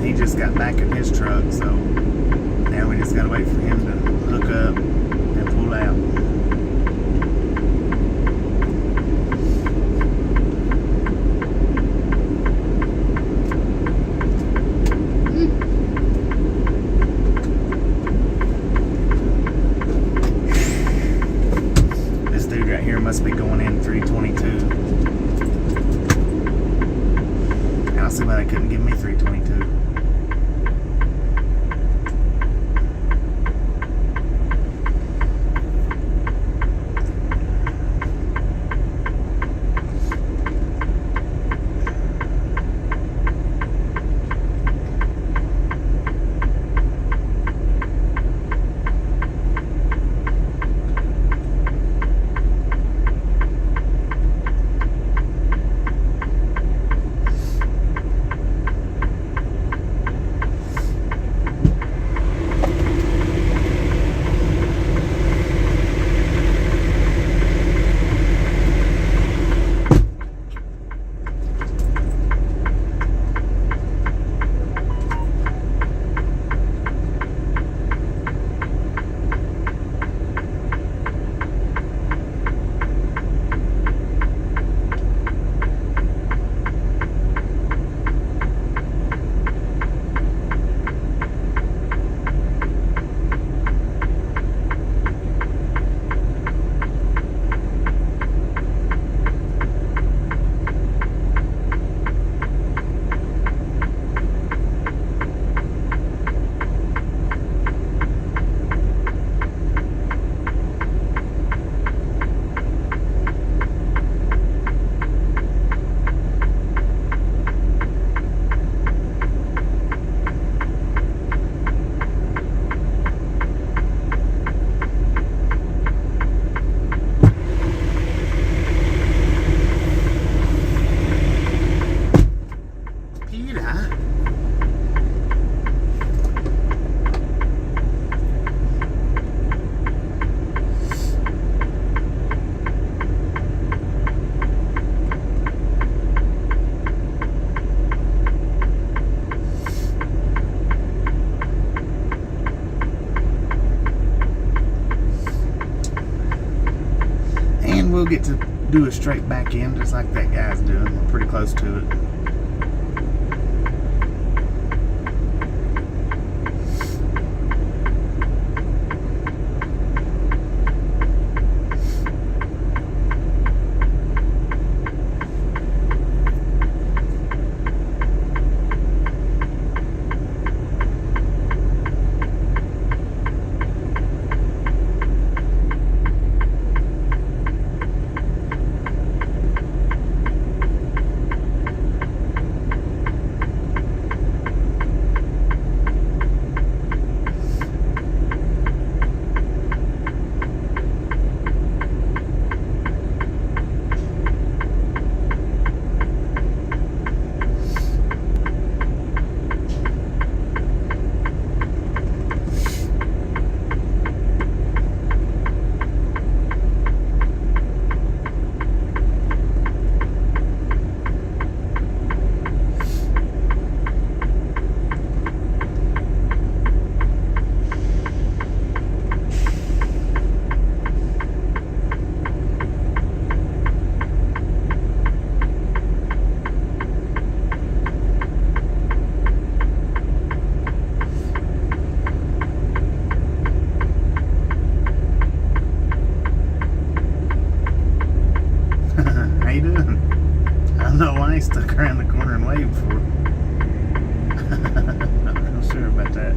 S2: He just got back in his truck, so now we just gotta wait for him to hook up and pull out. This dude right here must be going in 322. I don't see why they couldn't give me 322. we'll get to do a straight back end just like that guy's doing. We're pretty close to it. Stuck around the corner and waved for it. Not real sure about that.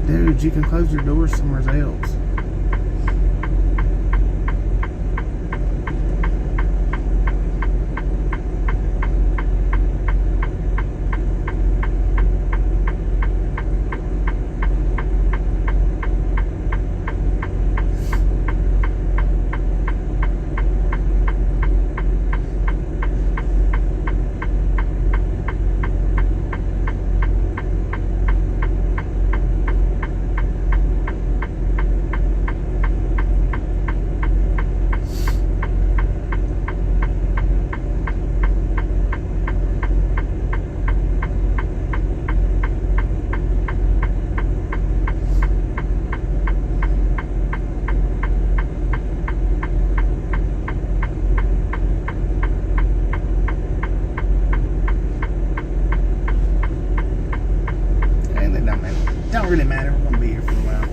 S2: Dude, you can close your doors somewhere else. Don't really matter. We're gonna be here for a while.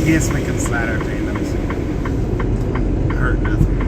S2: guess we can slide our tandems. Hurt nothing.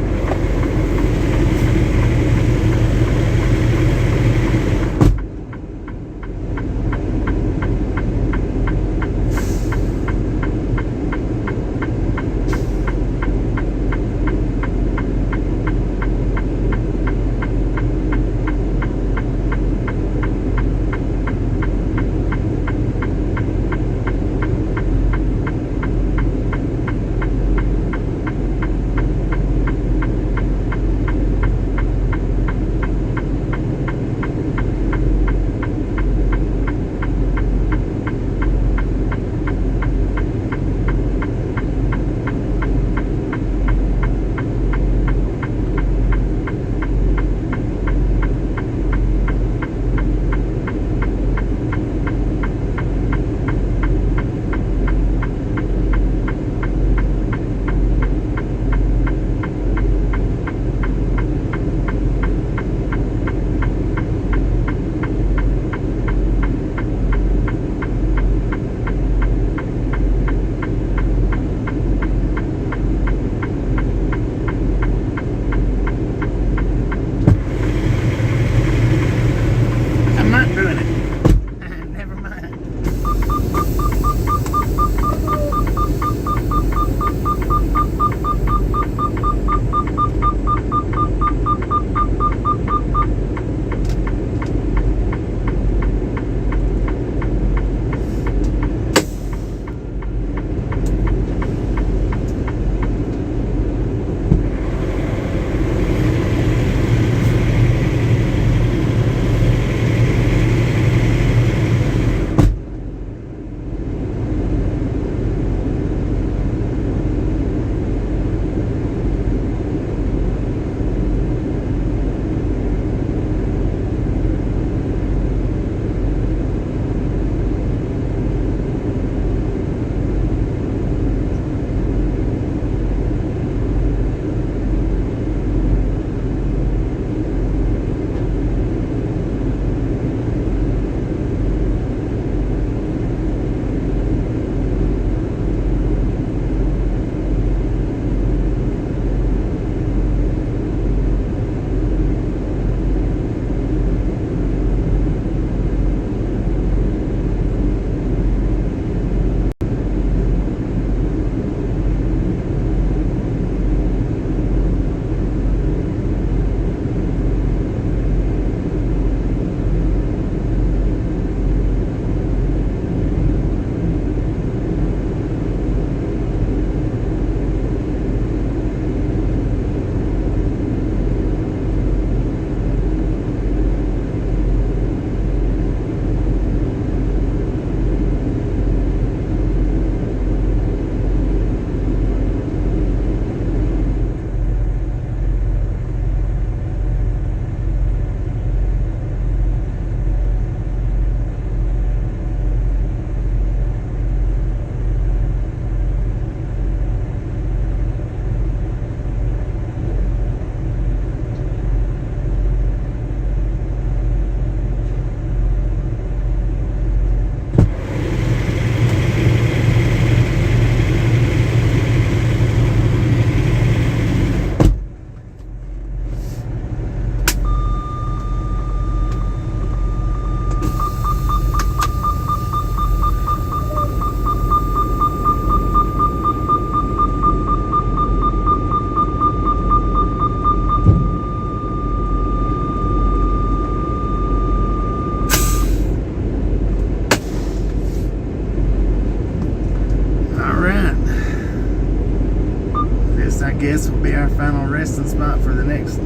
S2: guess will be our final resting spot for the next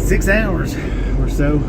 S2: 6 hours or so.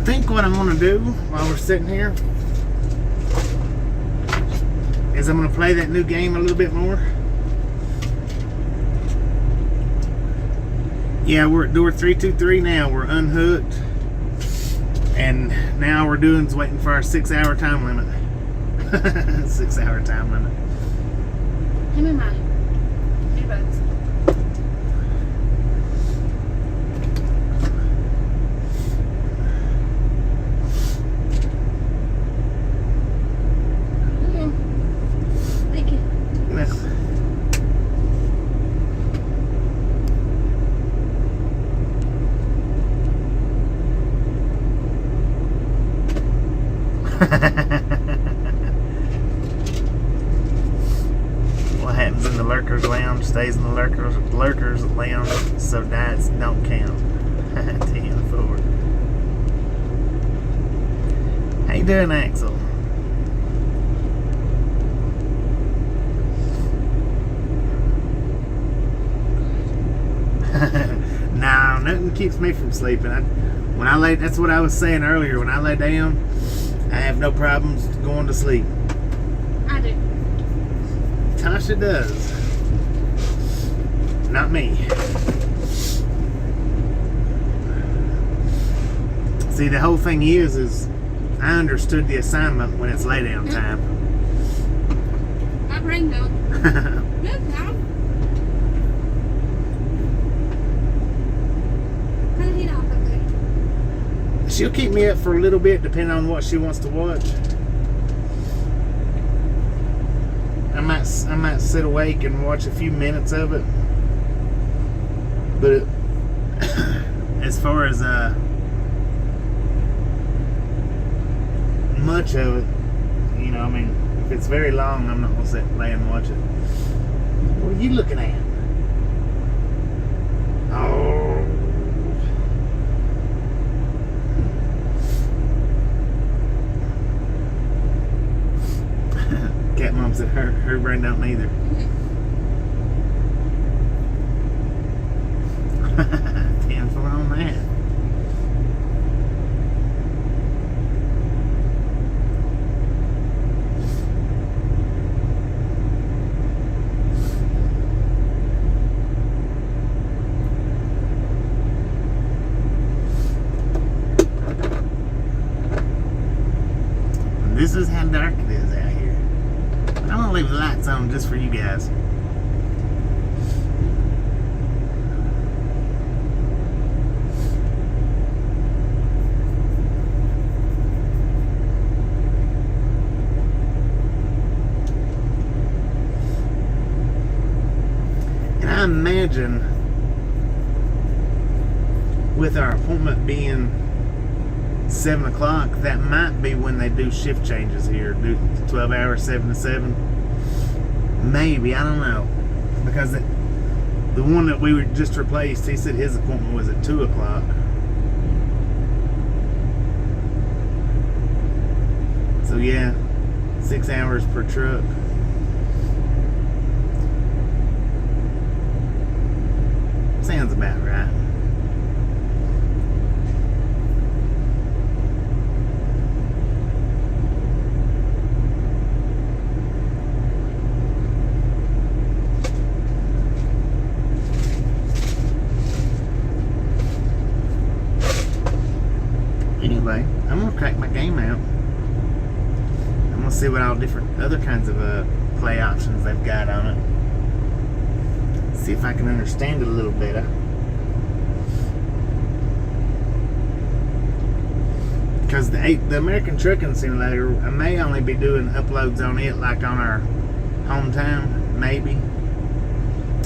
S2: think what I'm gonna do while we're sitting here is I'm gonna play that new game a little bit more. Yeah, we're at door 323 now. We're unhooked, and now we're doing is waiting for our 6-hour time limit. 6-hour time limit.
S3: Him and mine. Earbuds. Thank you.
S2: What happens in the lurkers lounge stays in the lurkers lounge, so diets don't count. 10-4. How you doing, Axel? No, nothing keeps me from sleeping. When I lay, that's what I was saying earlier. When I lay down, I have no problems going to sleep.
S3: I do.
S2: Tasha does. Not me. See, the whole thing is I understood the assignment when it's lay down time.
S3: My brain don't. No, no. Turn the heat off up there.
S2: She'll keep me up for a little bit depending on what she wants to watch. I might sit awake and watch a few minutes of it. But as far as much of it, you know, I mean, if it's very long, I'm not gonna sit and lay and watch it. What are you looking at? Oh. Cat mom said her brain don't either. 10-4 on that. This is how dark it is out here. I'm gonna leave the lights on just for you guys. And I imagine with our appointment being 7 o'clock, that might be when they do shift changes here. Do 12 hours, 7 to 7. Maybe, I don't know. Because the one that we were just replaced, he said his appointment was at 2 o'clock. So yeah, 6 hours per truck. Sounds about right. Anyway, I'm gonna crack my game out. I'm gonna see what all different other kinds of play options they've got on it. See if I can understand it a little better. Because the American Trucking Simulator, I may only be doing uploads on it like on our home time, maybe.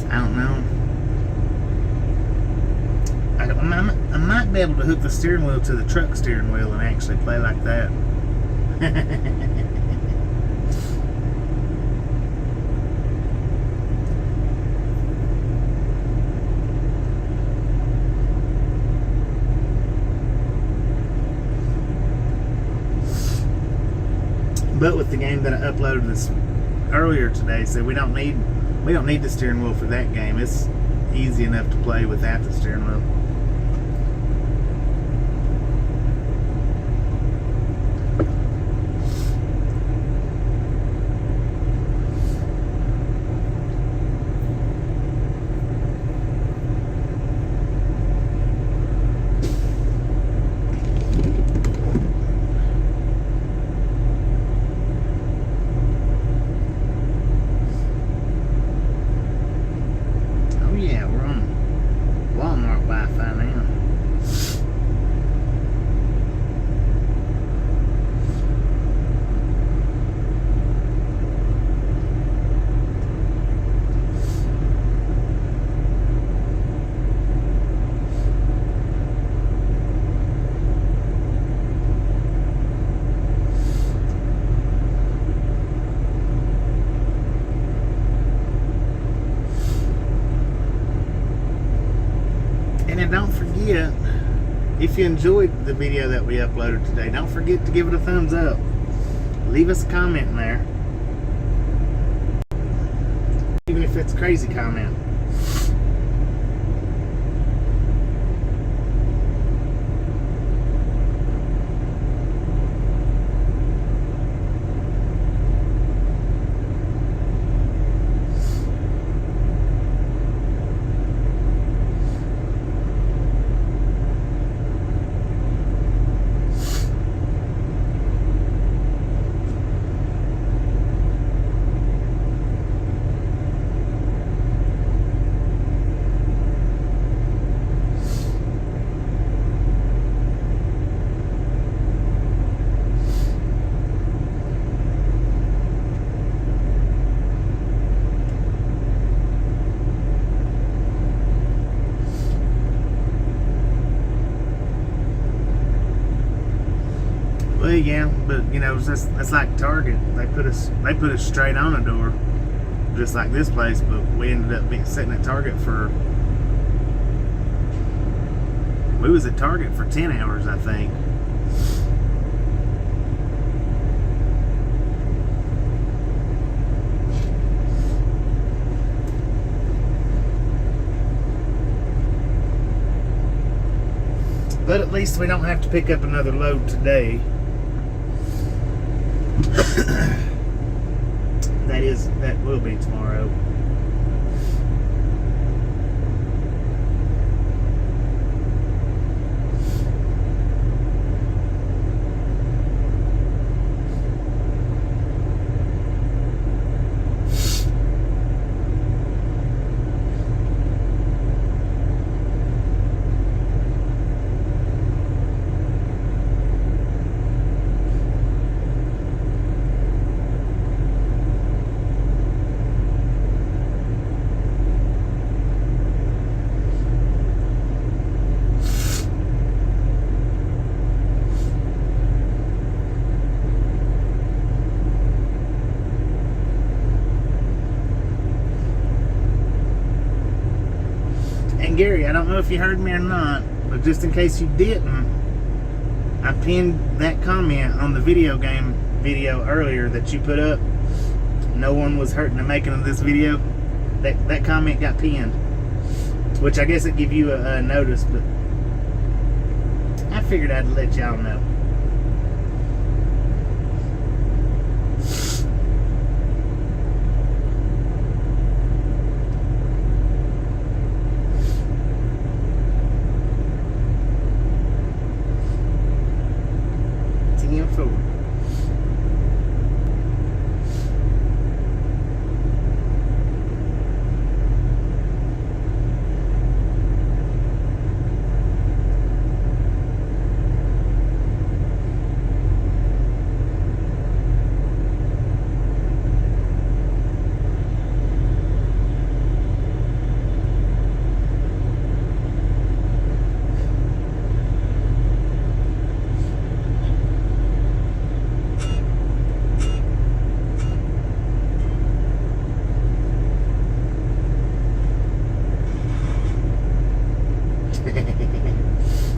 S2: I don't know. I might be able to hook the steering wheel to the truck steering wheel and actually play like that. But with the game that I uploaded this earlier today, so we don't need the steering wheel for that game. It's easy enough to play without the steering wheel. if you enjoyed the video that we uploaded today, don't forget to give it a thumbs up. Leave us a comment in there. Even if it's a crazy comment. Well, yeah, but you know, that's like Target. They put us straight on a door, just like this place. But we ended up sitting at Target for. We was at Target for 10 hours, I think. But at least we don't have to pick up another load today. That will be tomorrow. Gary, I don't know if you heard me or not, but just in case you didn't, I pinned that comment on the video game video earlier that you put up. No one was hurt in the making of this video. That comment got pinned, which I guess it give you a notice, but I figured I'd let y'all know.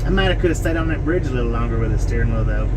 S2: I might have could have stayed on that bridge a little longer with the steering wheel though.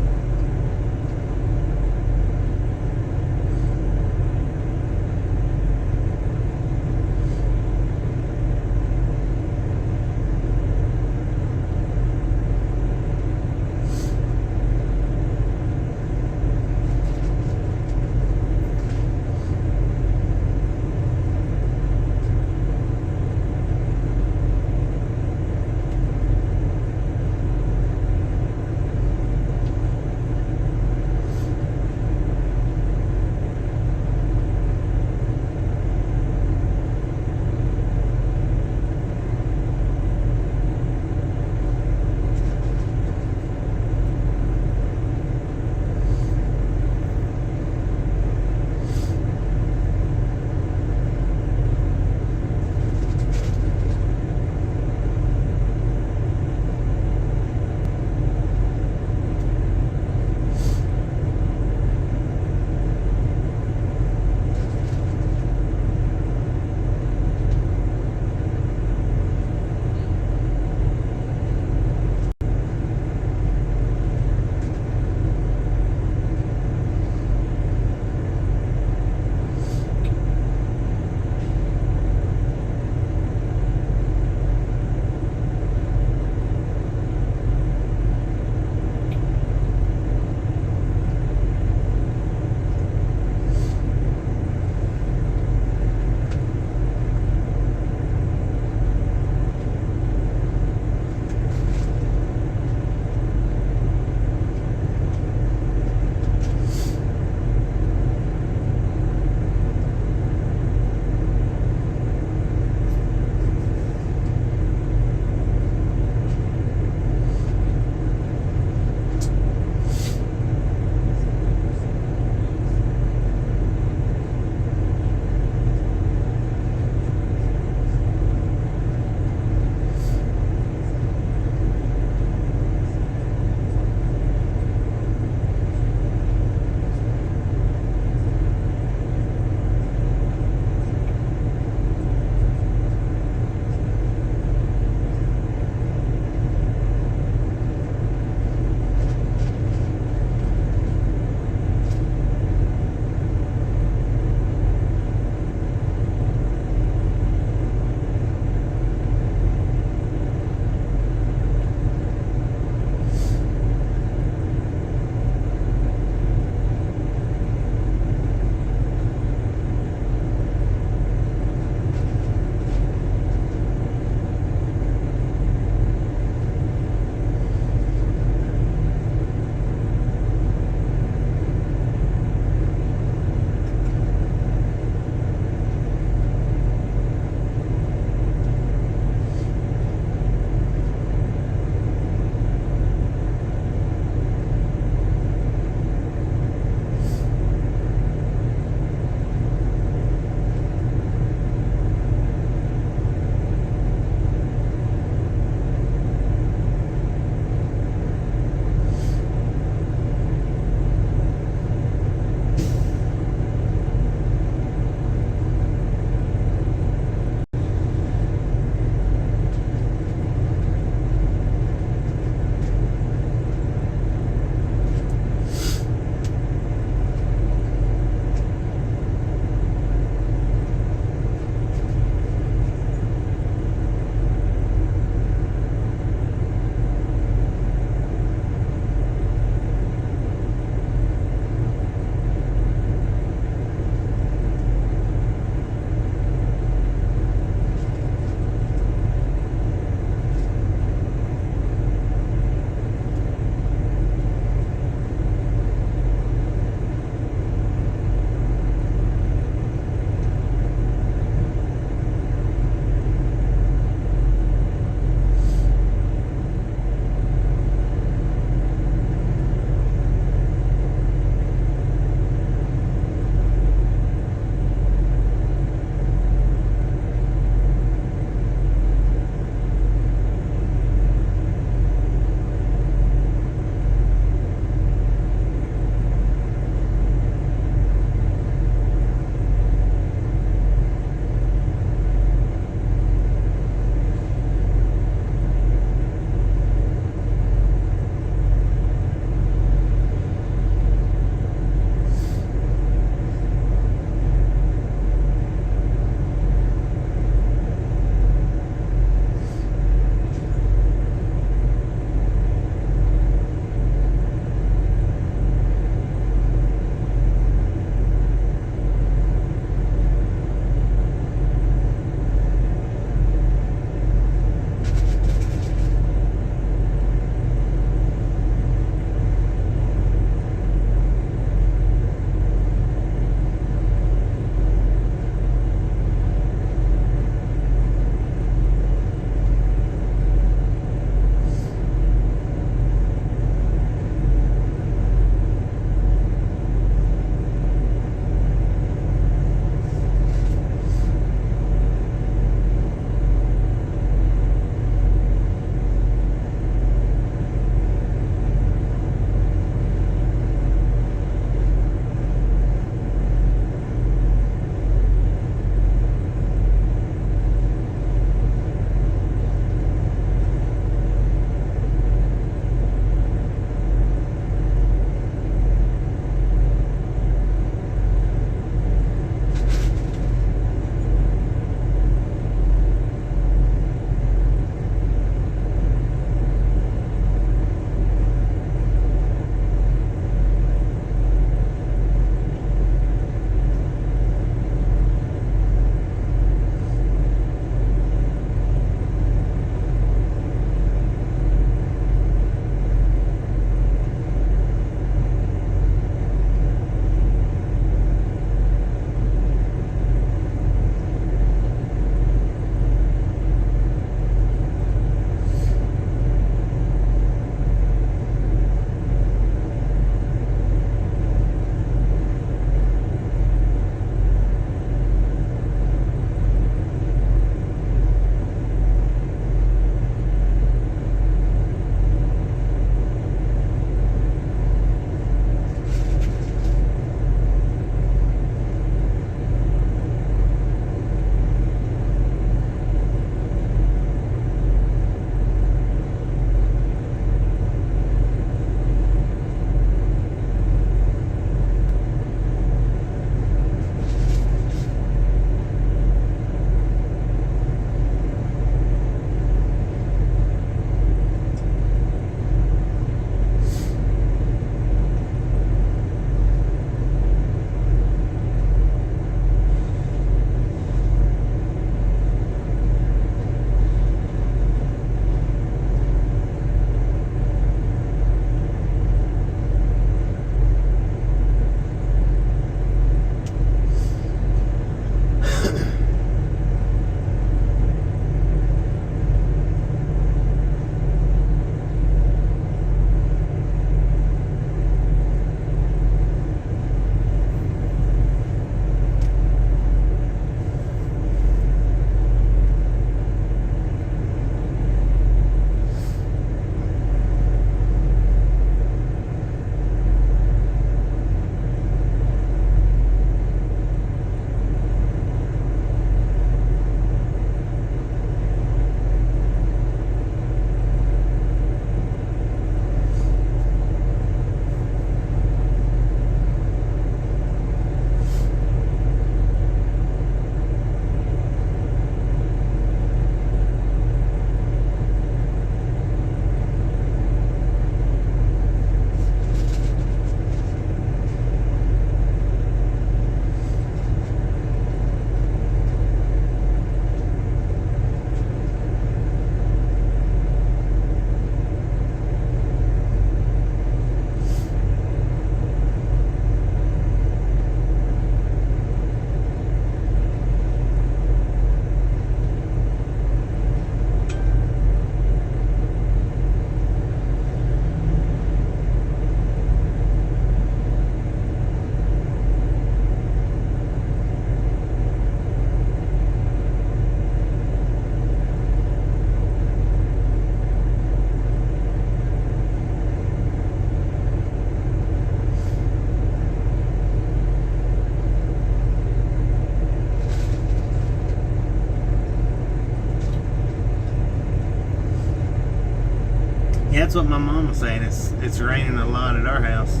S2: Yeah, that's what my mom was saying. It's raining a lot at our house,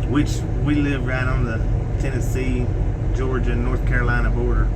S2: which we live right on the Tennessee, Georgia, North Carolina border.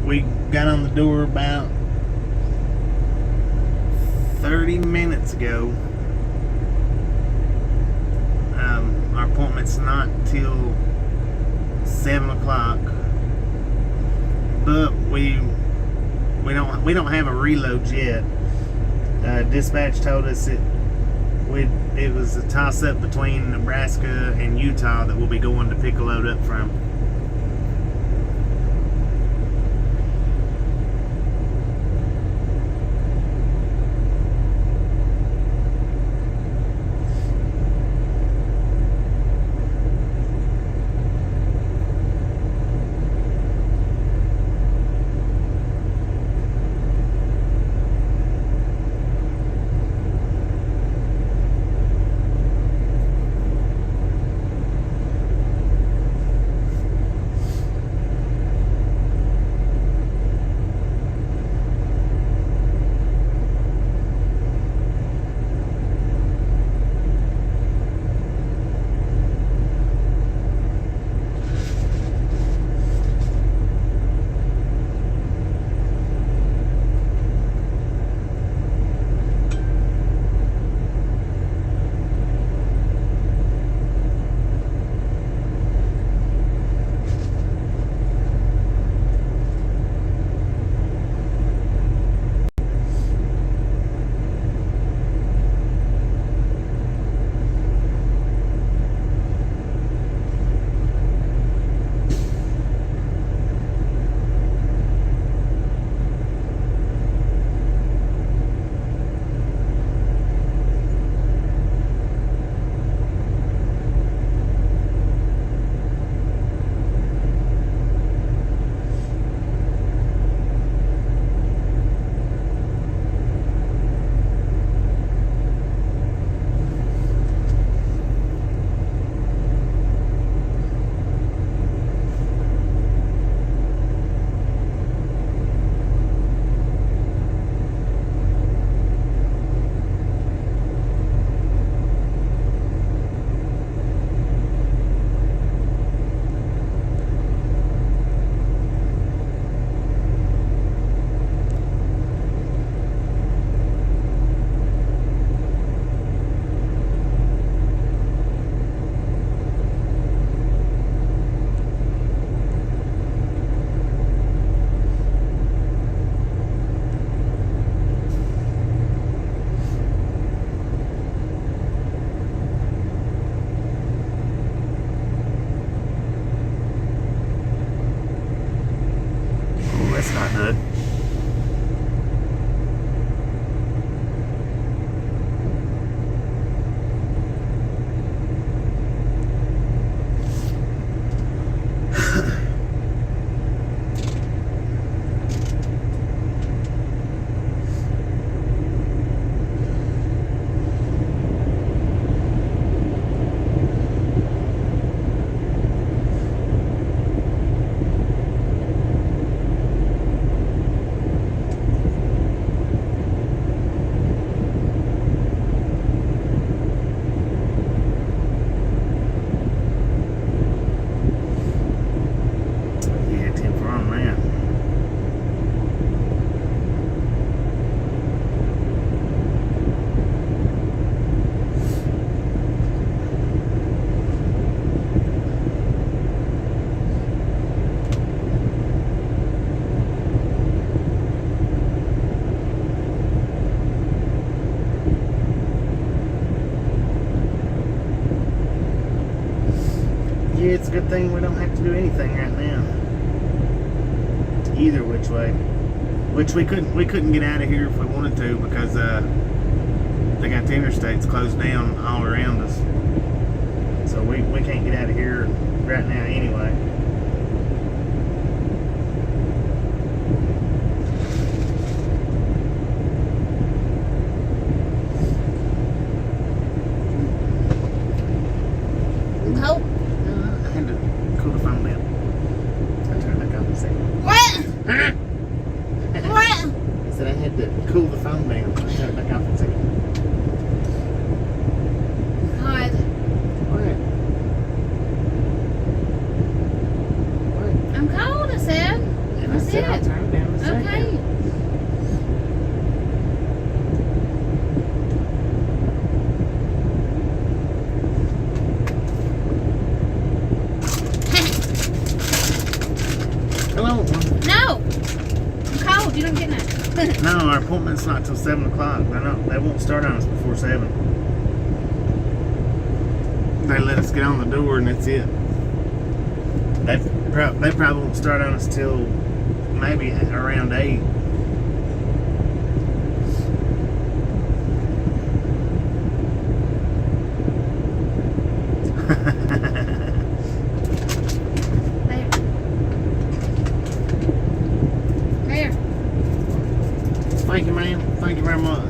S2: We got on the door about 30 minutes ago. Our appointment's not till 7 o'clock, but we don't have a reload yet. Dispatch told us it was a toss up between Nebraska and Utah that we'll be going to pick a load up from. Yeah, it's a good thing we don't have to do anything right now. Either which way. Which we couldn't get out of here if we wanted to because they got the interstates closed down all around us. So we can't get out of here right now anyway.
S3: Cold.
S2: I had to cool the phone down. I'll turn it back on in a second.
S3: What?
S2: Huh?
S3: What?
S2: I said I had to cool the phone down. I'll turn it back off in a second.
S3: God.
S2: What? What?
S3: I'm cold, I said.
S2: And I
S3: That's
S2: said I'll
S3: it.
S2: turn it down in a second.
S3: Okay.
S2: Hello.
S3: No. I'm cold. You don't get nothing.
S2: No, our appointment's not till 7 o'clock. They won't start on us before 7. They let us get on the door and that's it. They probably won't start on us till maybe around 8.
S3: There. There.
S2: Thank you, ma'am. Thank you very much.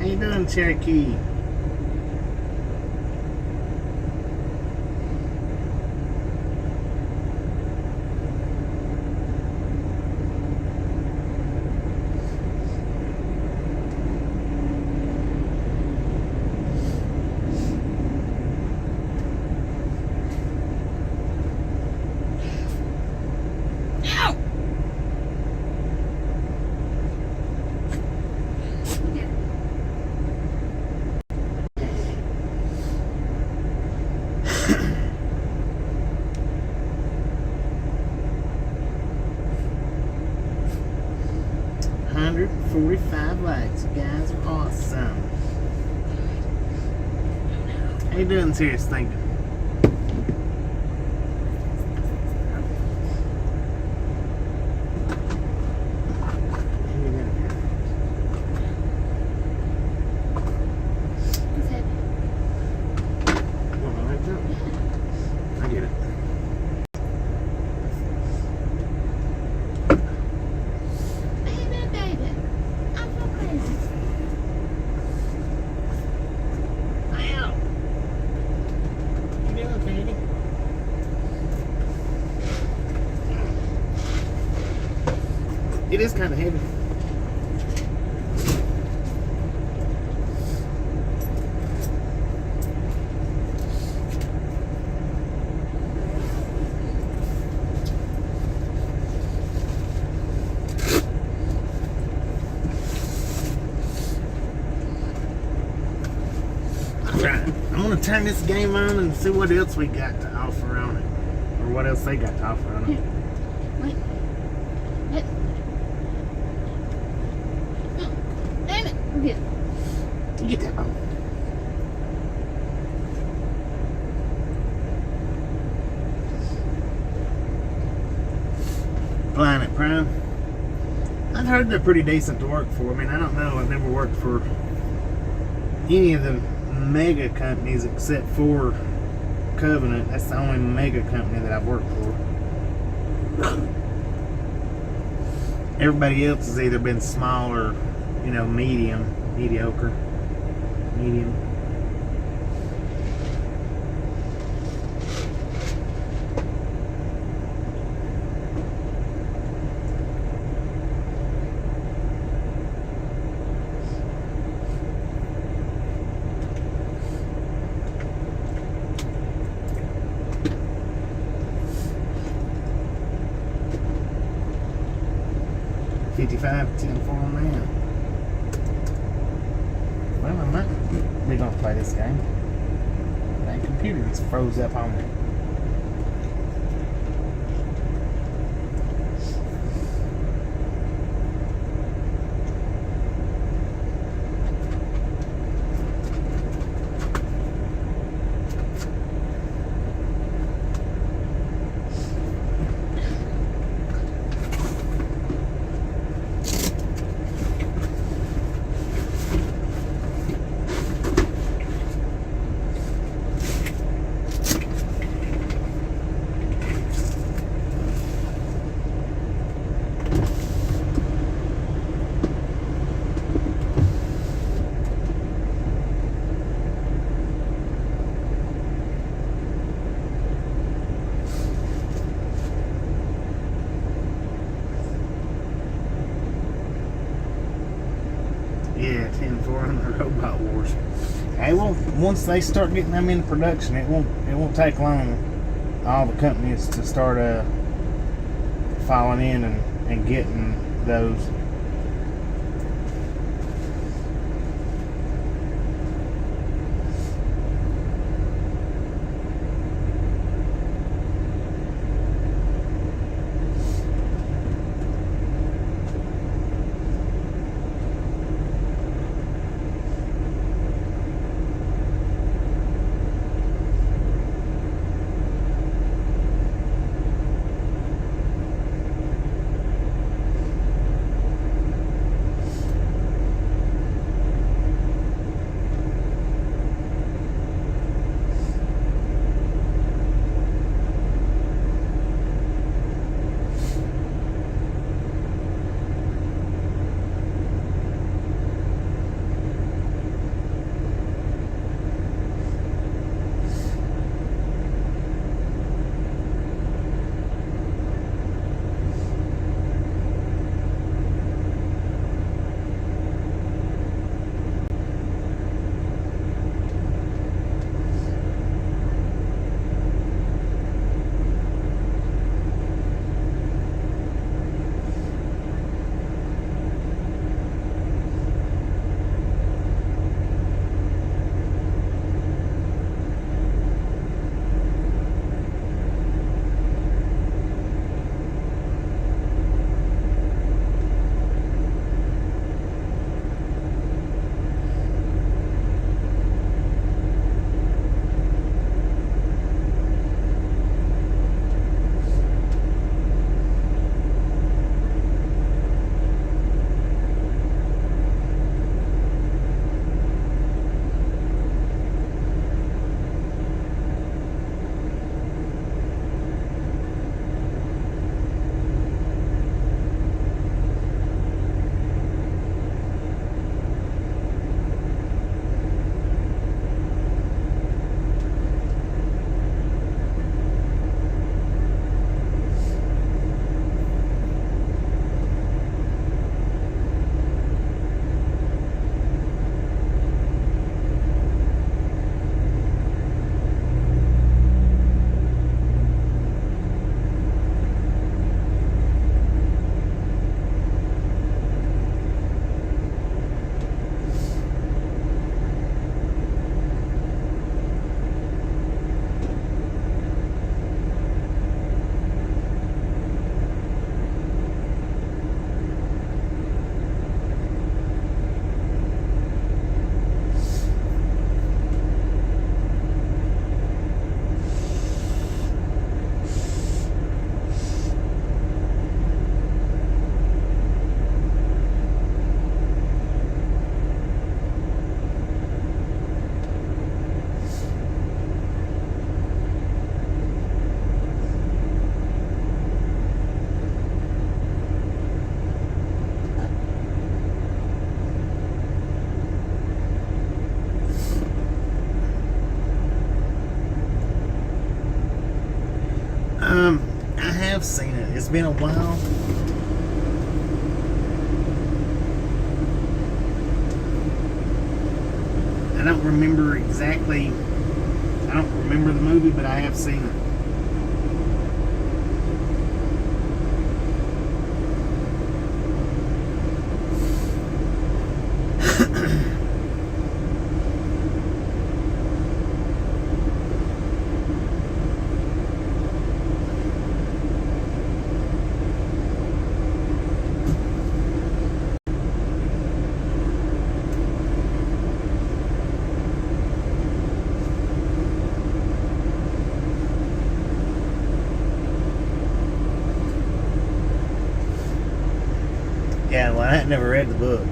S2: How you doing, Cherokee?
S3: Ow!
S2: 145 likes. You guys are awesome. How you doing, serious thinking?
S3: What's that?
S2: I get it.
S3: Baby, I'm so crazy.
S2: Wow. You doing, Fanny? It is kind of heavy. I'm gonna turn this game on and see what else we got to offer on it, or what else they got to offer on it.
S3: Wait. What? Oh, damn it. We're good.
S2: You get that bone. Planet Prime. I've heard they're pretty decent to work for. I mean, I don't know. I've never worked for any of the mega companies except for Covenant. That's the only mega company that I've worked for. Everybody else has either been small or, medium, mediocre, medium. $55, $10 for them now. Well, I might be gonna play this game. That computer just froze up on me. Yeah, 10-4 on the Robot Wars. Hey, well, once they start getting them in production, it won't take long. All the companies to start falling in and getting those. have seen it. It's been a while. I don't remember exactly. I don't remember the movie, but I have seen it. Yeah, well, I never read the book.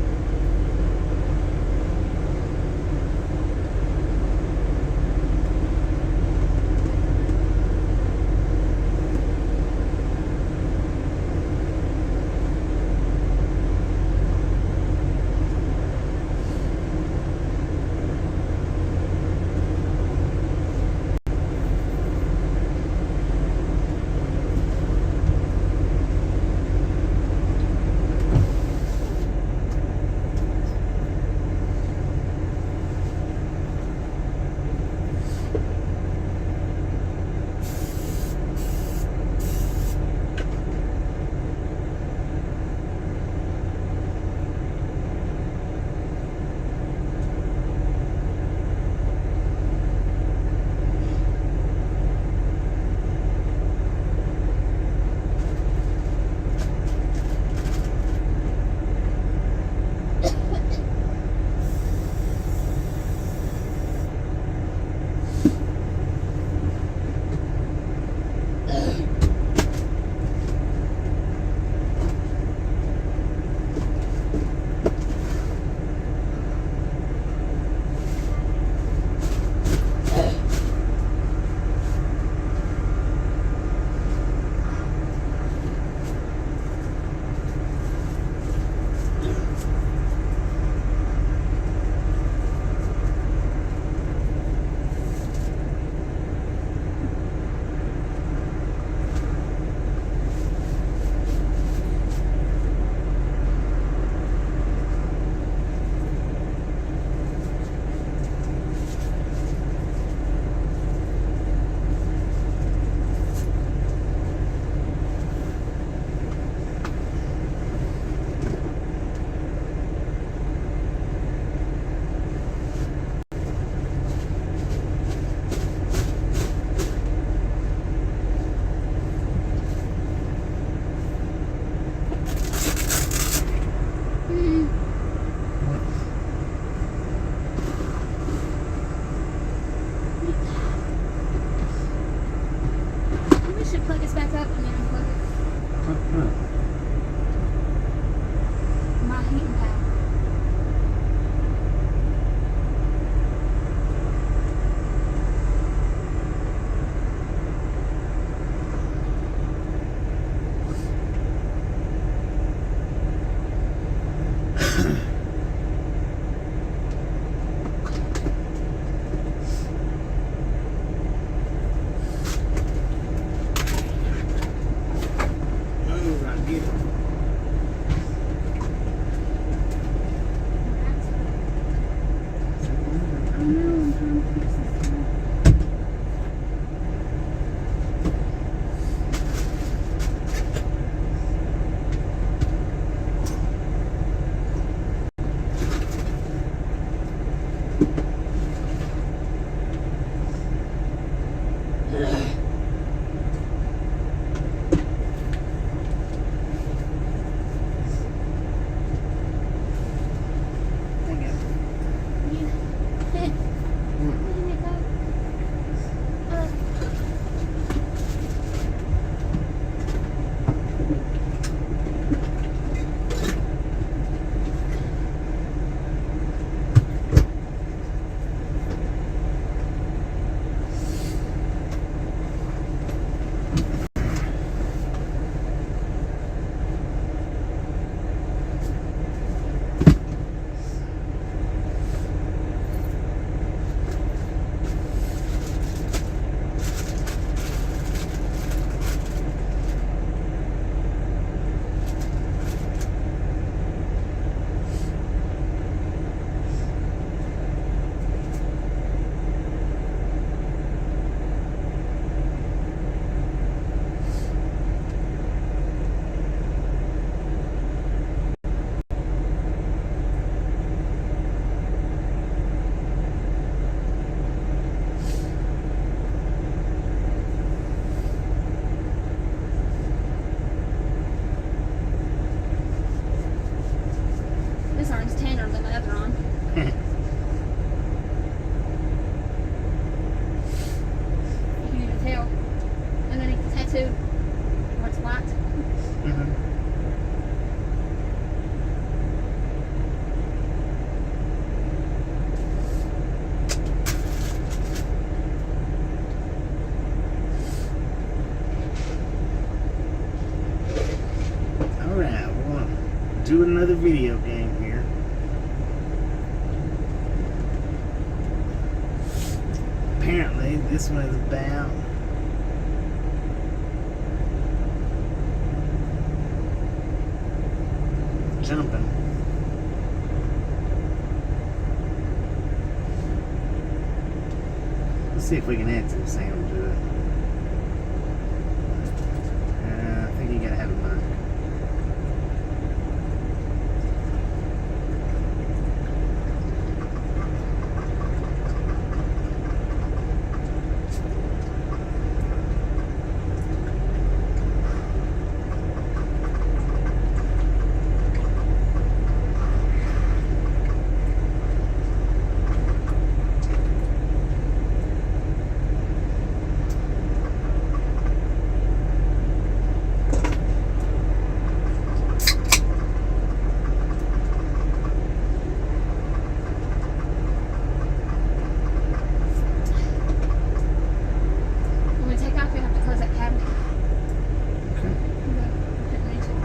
S2: to another video game here. Apparently, this one is about jumping. Let's see if we can add some sound to it. I think you gotta have a mic.
S3: When we take off, you have to close that cabinet.
S2: Okay.
S3: Didn't reach it.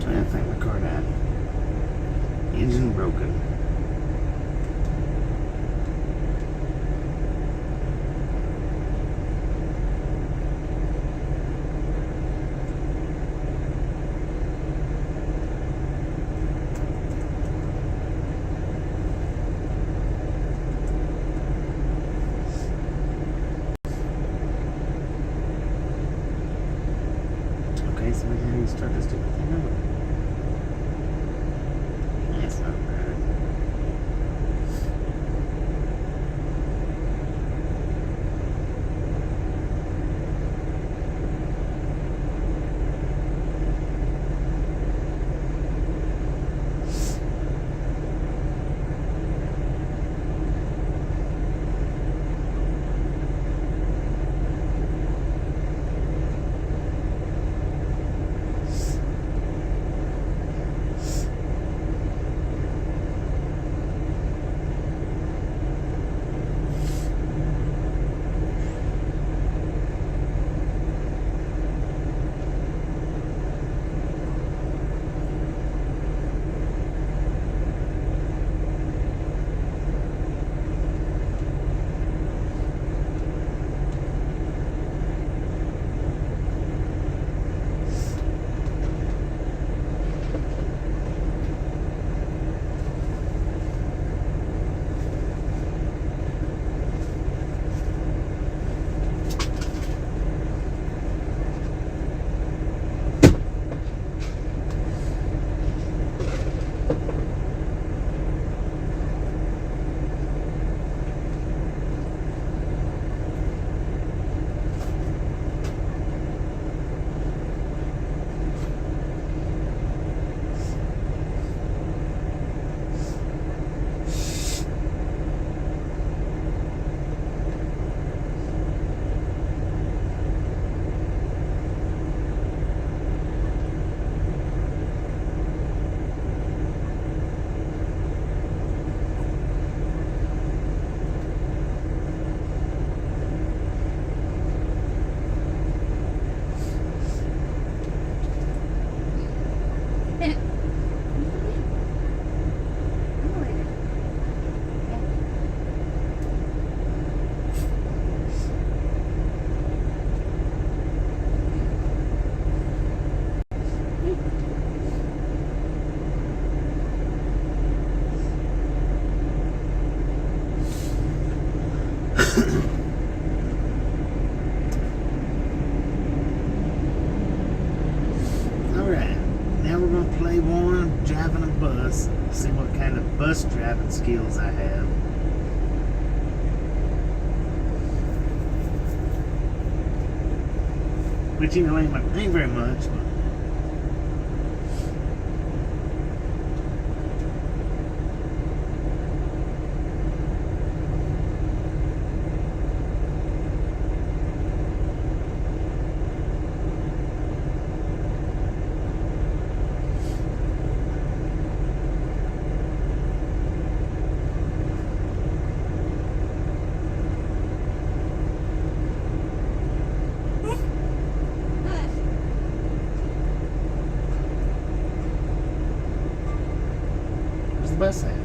S2: I think my car died. Engine broken. Okay, so we can start this stupid thing over. That's not bad. gonna play one driving a bus. See what kind of bus driving skills I have. Which ain't very much. But where's the bus at?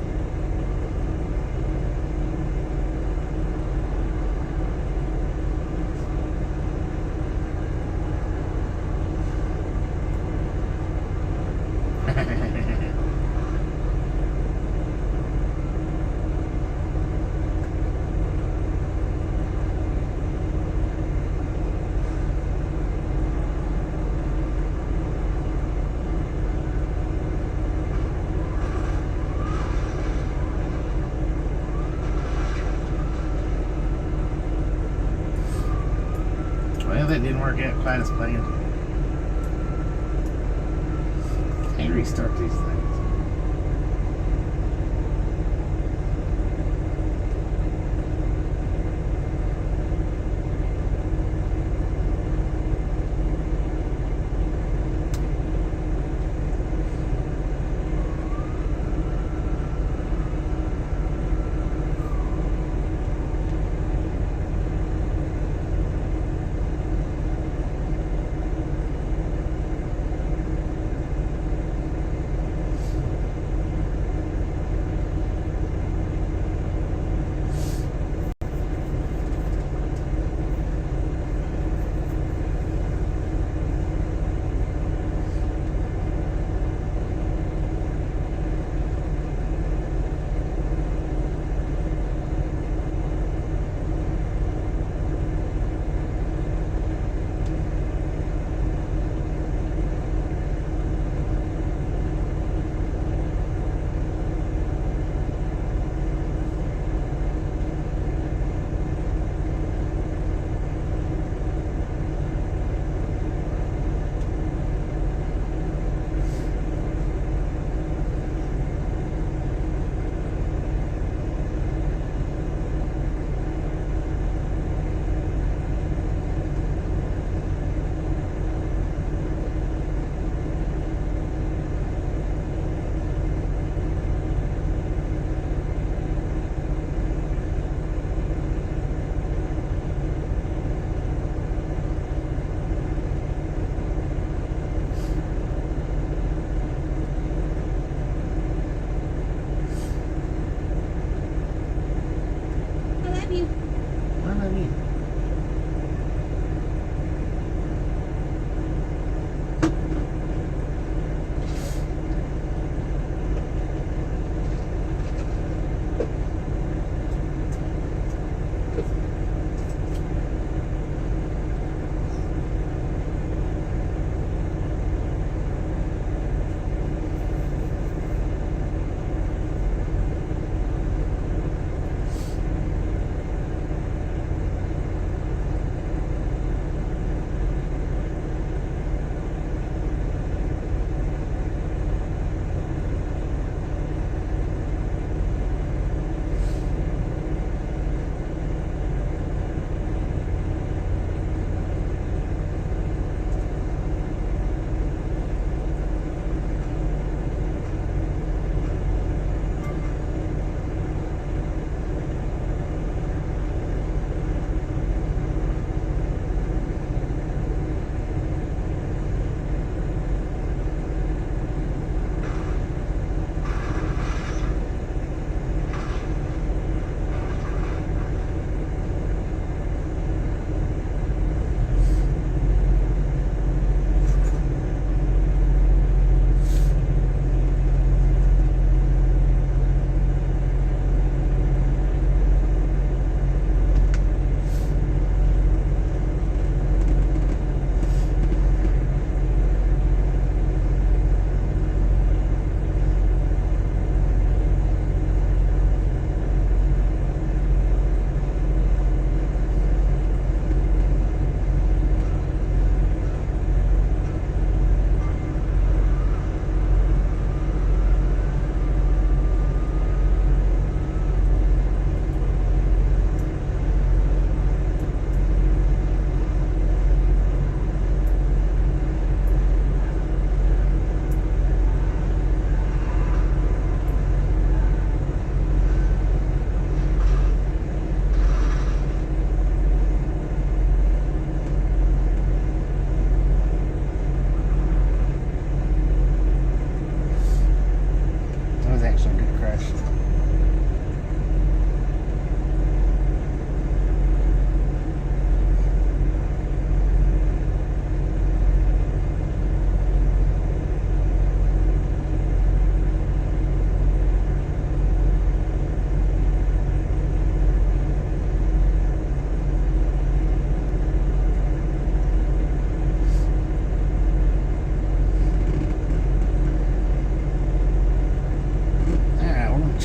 S2: Well, that didn't work out quite as planned. Can't restart these things.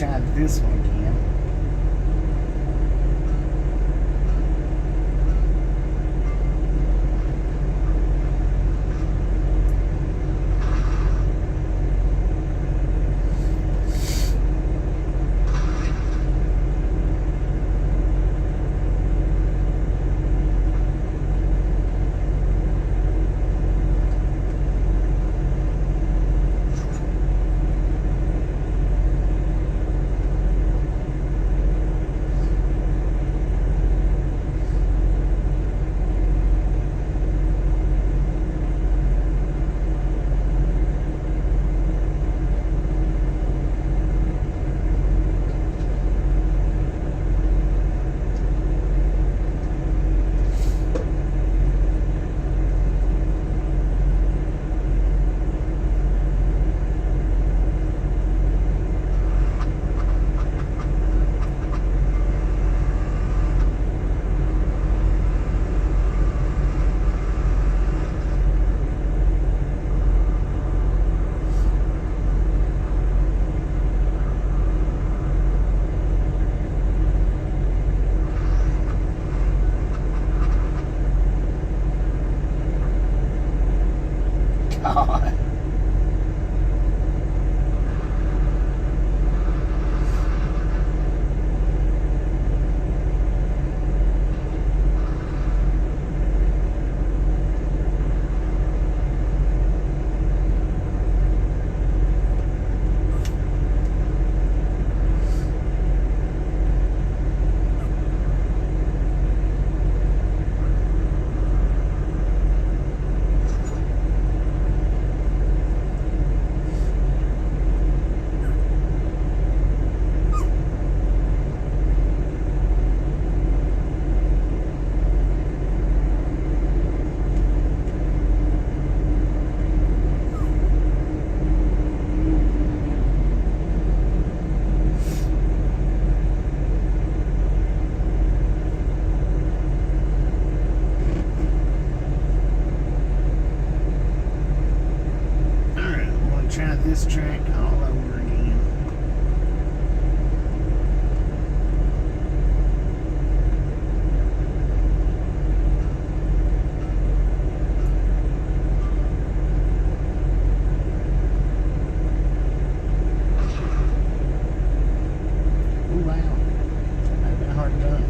S2: try this one again. God. Try this track all over again. Oh wow, that might have been hard done.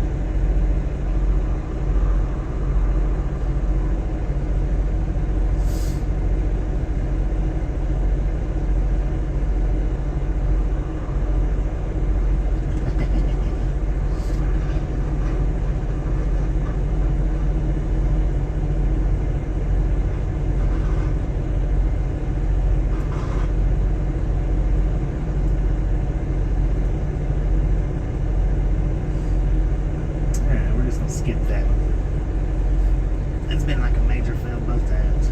S2: Skip that. It's been like a major fail both times.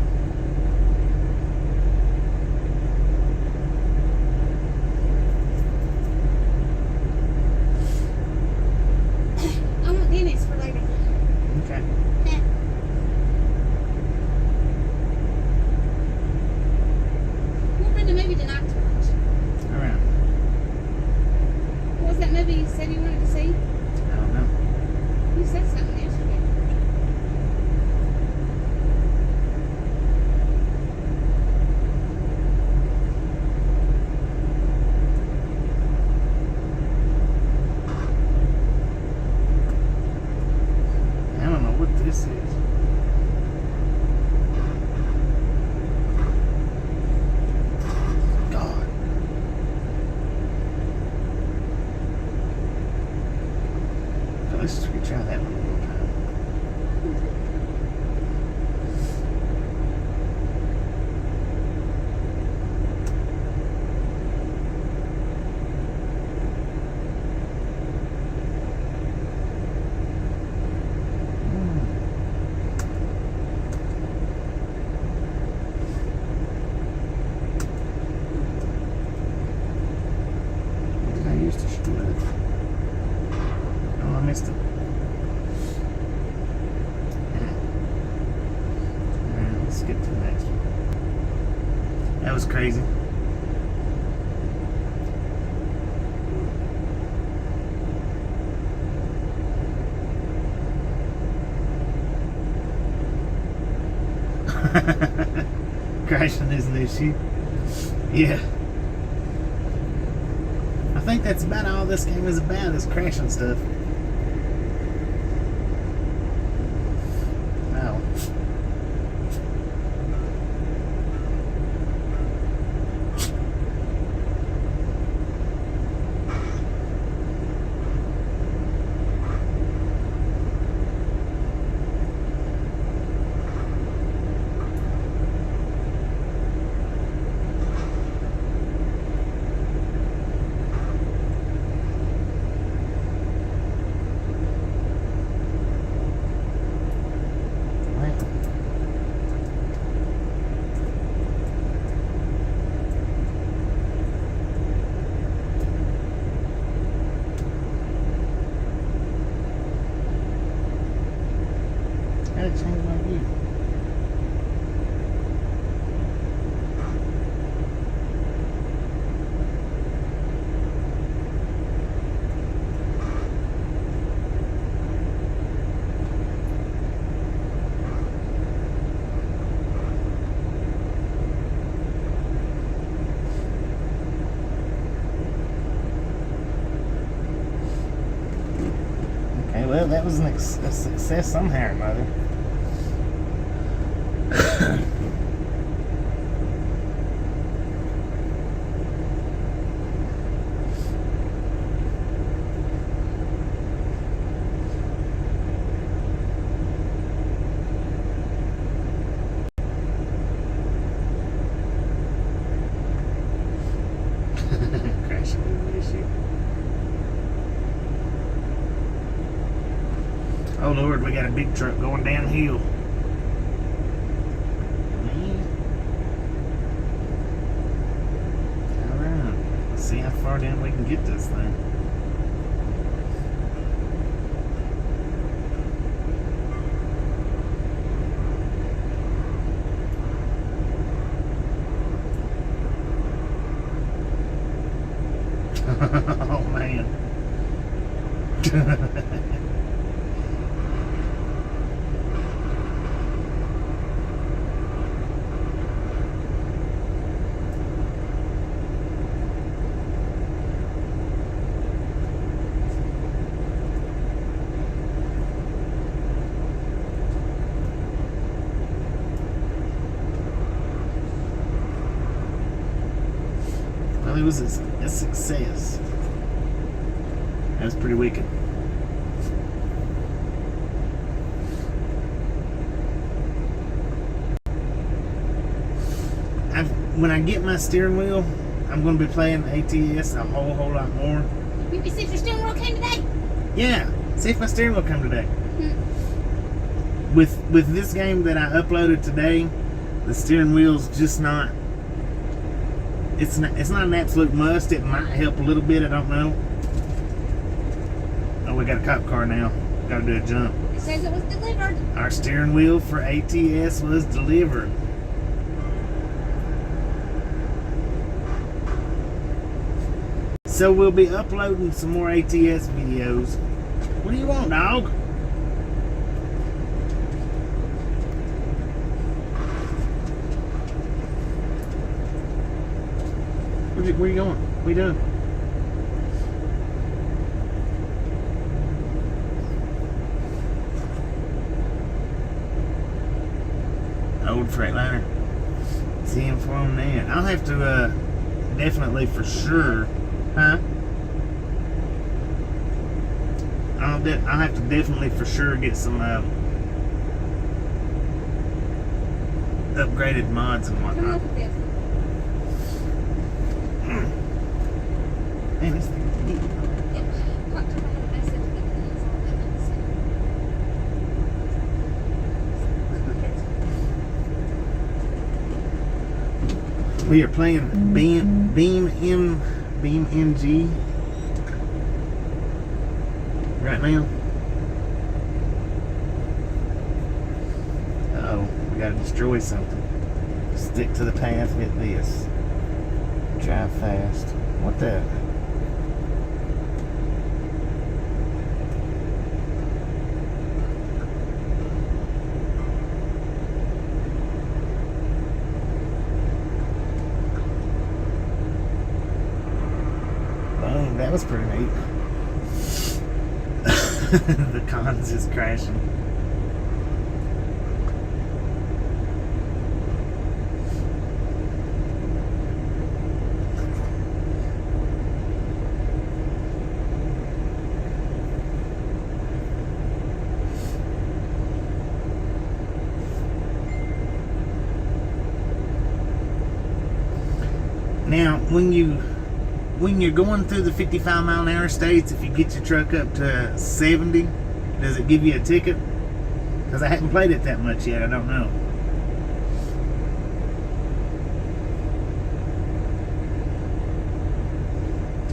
S3: I want Dennis for later.
S2: Okay.
S3: We'll bring the movie tonight to watch.
S2: All right.
S3: What was that movie you said you wanted to see?
S2: I don't know.
S3: You said something yesterday.
S2: I don't know what this is. God. Let's just retry that one more time. What did I use to split? Oh, I missed it. Alright, let's skip to the next one. That was crazy. crashing is an issue. Yeah. I think that's about all this game is about, is crashing stuff. Wow. Gotta change my view. Okay, well, that was a success somehow or another. Crashing is an issue. Oh Lord, we got a big truck going downhill. Man. Alright. Let's see how far down we can get this thing. Oh man. Well, it was a success. That was pretty wicked. When I get my steering wheel, I'm going to be playing ATS a whole lot more.
S3: You see if your steering wheel came today?
S2: Yeah, see if my steering wheel come today.
S3: Hmm.
S2: With this game that I uploaded today, the steering wheel's just not. It's not an absolute must. It might help a little bit. I don't know. Oh, we got a cop car now. Got to do a jump.
S3: It says it was delivered.
S2: Our steering wheel for ATS was delivered. So we'll be uploading some more ATS videos. What do you want, dog? Where you going? What are you doing? Old Freightliner. See him for on that. I'll have to definitely for sure. Huh? I'll have to definitely for sure get some upgraded mods and
S3: Come
S2: whatnot.
S3: look at this.
S2: Man, this thing.
S3: Yep. What time I said to get these all that.
S2: We are playing Beam NG right now. Uh-oh, we gotta destroy something. Stick to the path, hit this. Drive fast. What the? that was pretty neat. The cons is crashing. Now, when you're going through the 55-mile-an-hour states, if you get your truck up to 70, does it give you a ticket? Because I haven't played it that much yet. I don't know.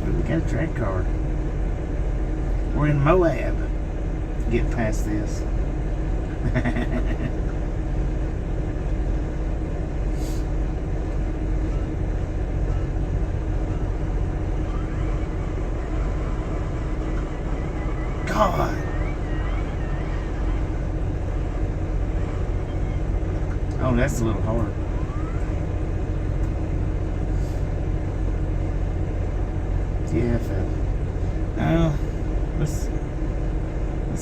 S2: Oh, we got a track car. We're in Moab. Get past this. God. Oh, that's a little hard. Yeah, fella. Oh, let's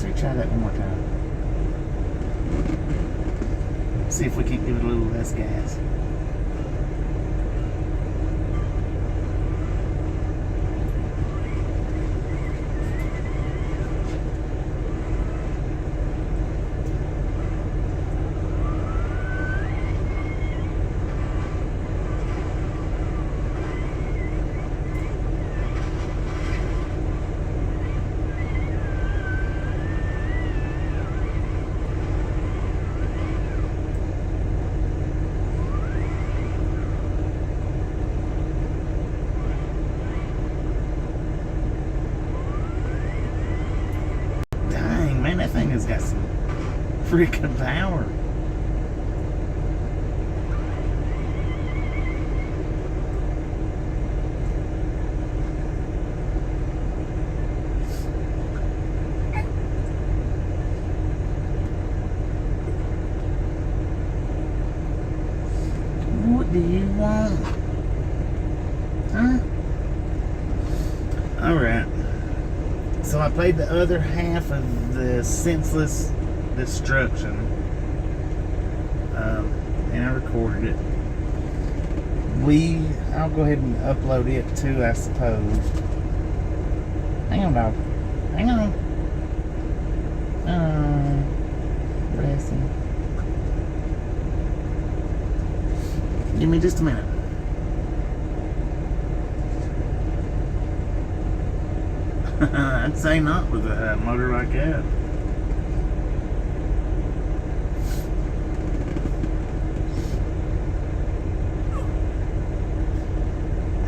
S2: retry that one more time. See if we can't give it a little less gas. That thing has got some freaking power. What do you want? Huh? Alright. So I played the other half of the Senseless Destruction, and I recorded it. I'll go ahead and upload it too, I suppose. Hang on, dog. Hang on. Bless him. Give me just a minute. I'd say not with a motor like that.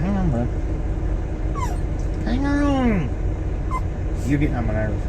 S2: Hang on, bud. Hang on. You're getting on my nerves.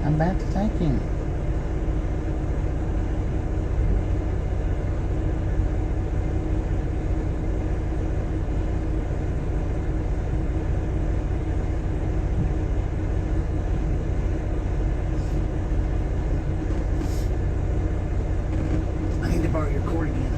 S2: I'm about to take him. I need to borrow your cord again.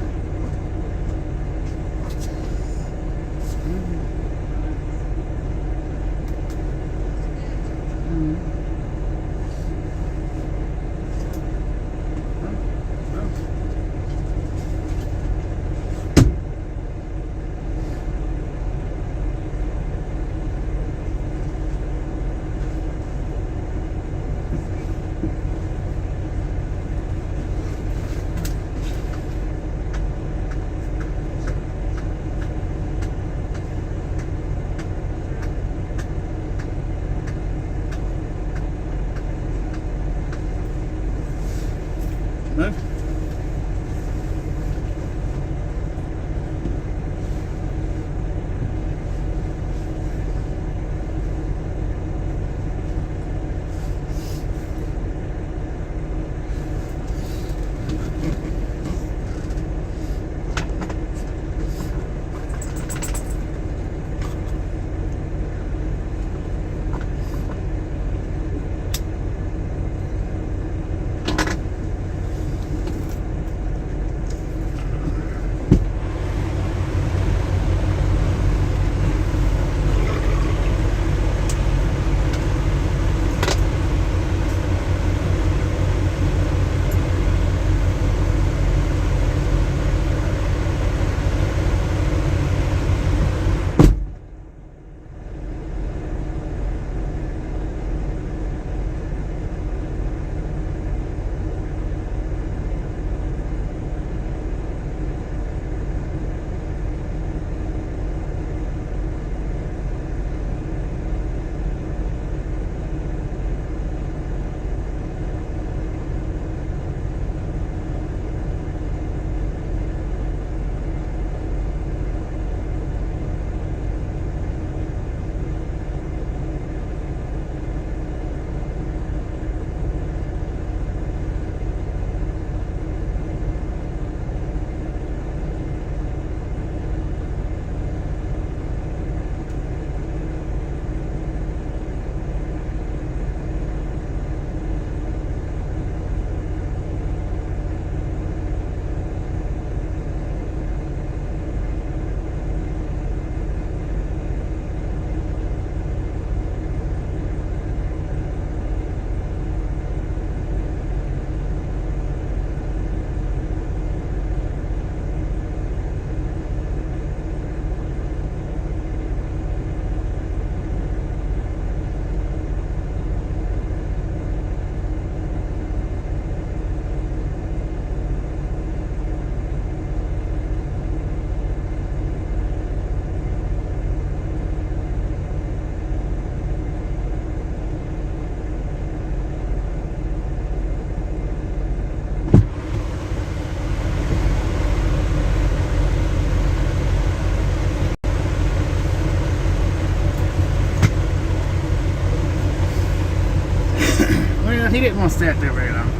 S2: No? He didn't want to stay out there very long.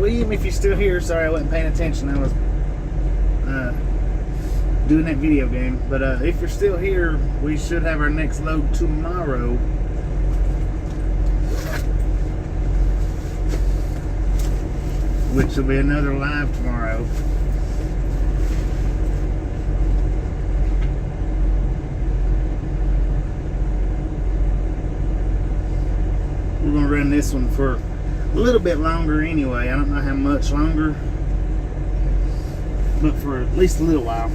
S2: William, if you're still here, sorry I wasn't paying attention. I was doing that video game. But if you're still here, we should have our next load tomorrow. Which will be another live tomorrow. We're going to run this one for a little bit longer anyway. I don't know how much longer, but for at least a little while.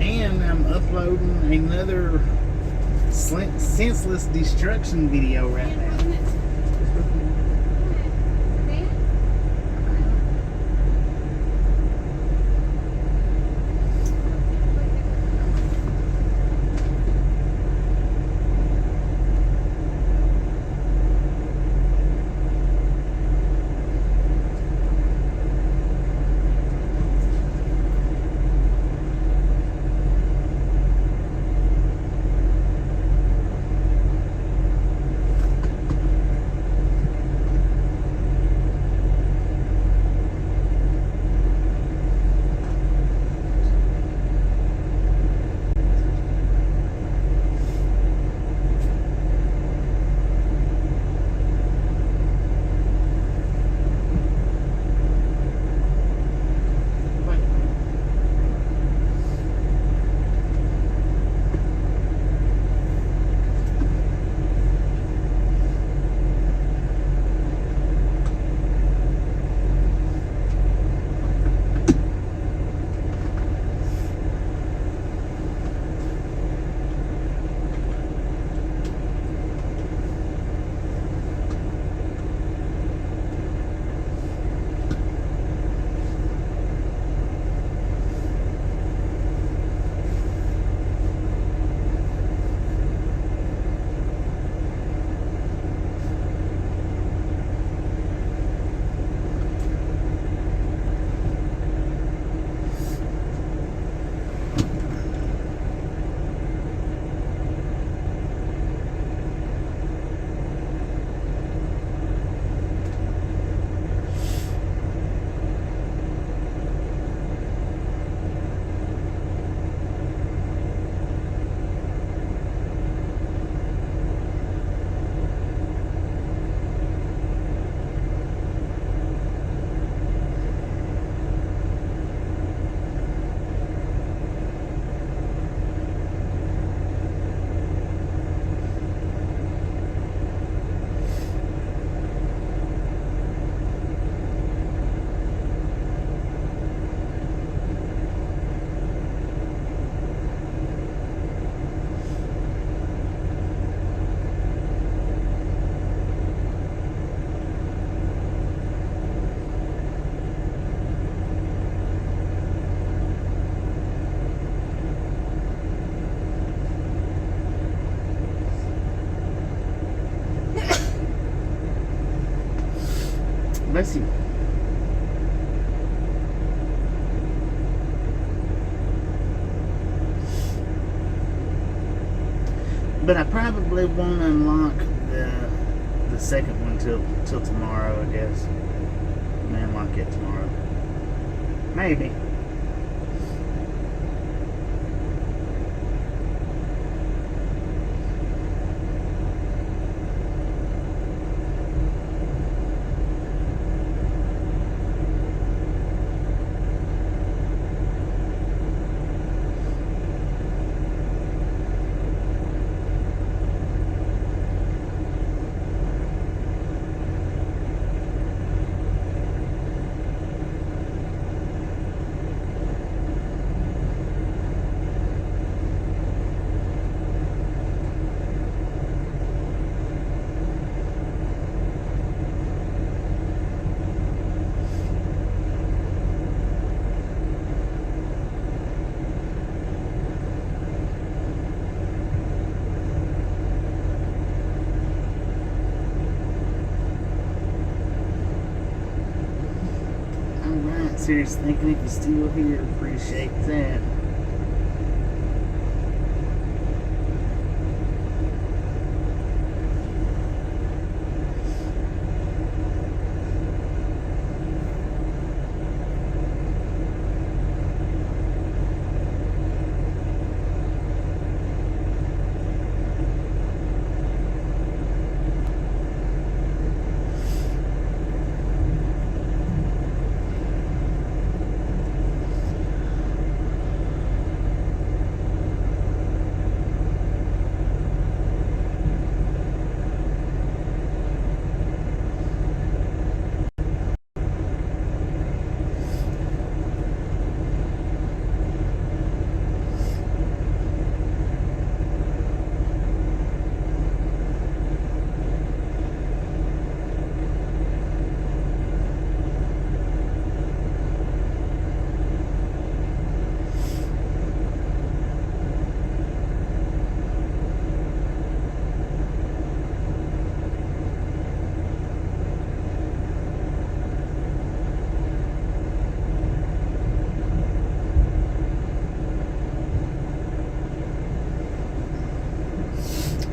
S2: And I'm uploading another senseless destruction video right now. Bless you. But I probably won't unlock the second one till tomorrow, I guess. I may unlock it tomorrow. Maybe. Serious thinking if you're still here, appreciate that.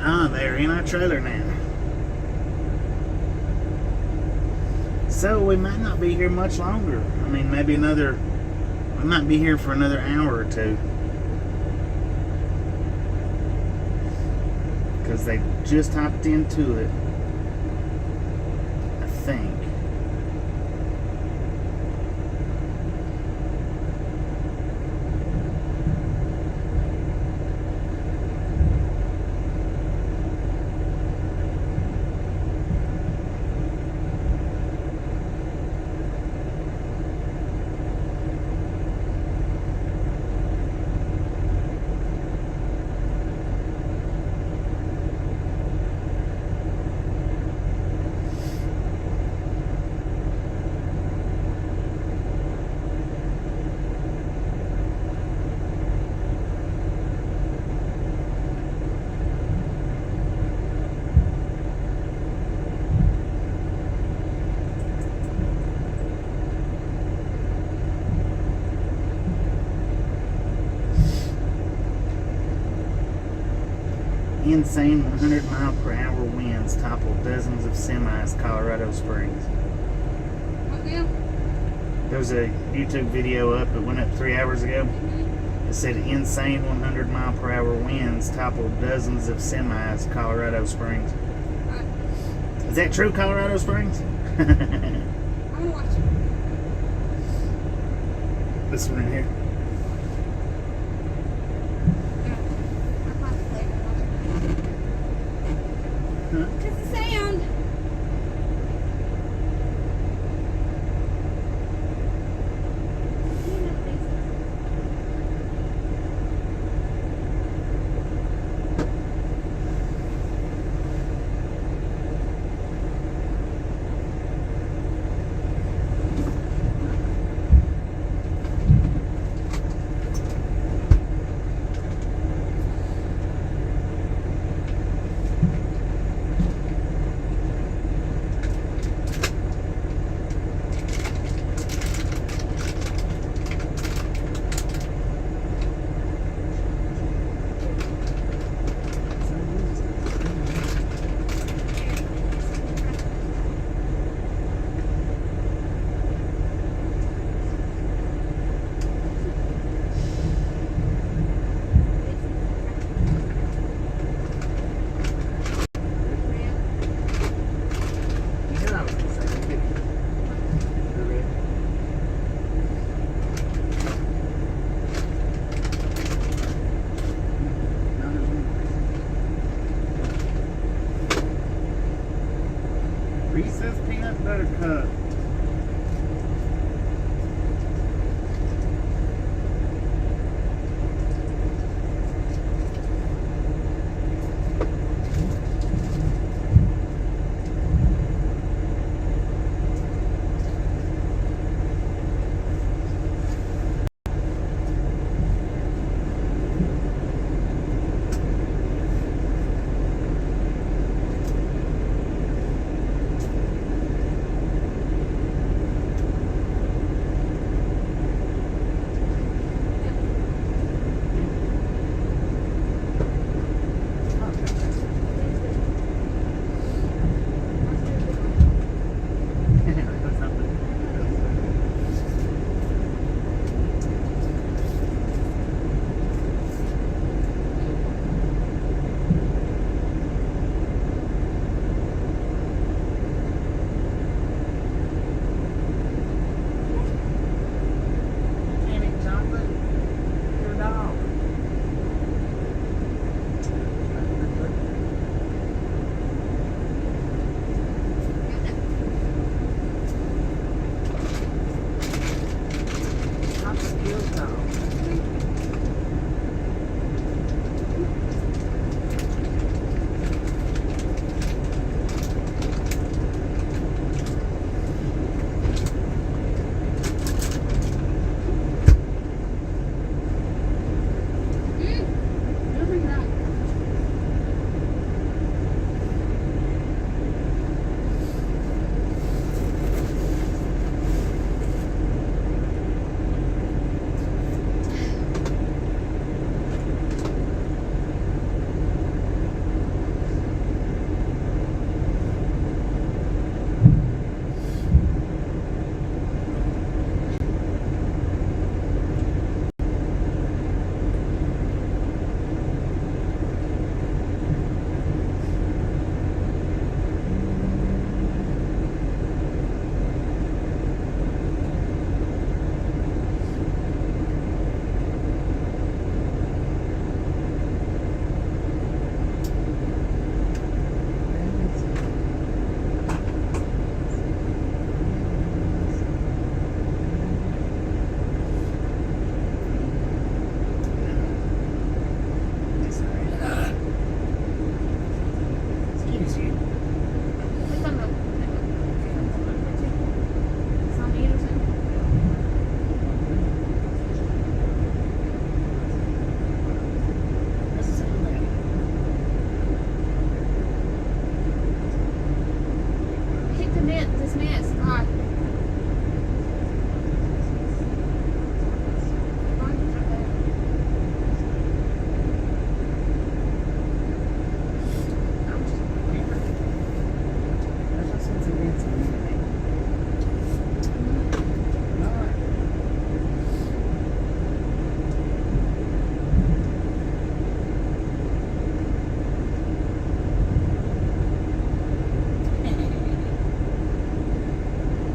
S2: Ah, they're in our trailer now. So we might not be here much longer. I mean, maybe we might be here for another hour or two. Because they just hopped into it, I think. Insane 100-mile-per-hour winds toppled dozens of semis, Colorado Springs.
S3: What now?
S2: There was a YouTube video up that went up 3 hours ago. It said insane 100-mile-per-hour winds toppled dozens of semis, Colorado Springs. Is that true, Colorado Springs?
S3: I'm gonna watch it.
S2: This one right here.
S3: Because the sound.
S2: Reese's Peanut Butter Cup.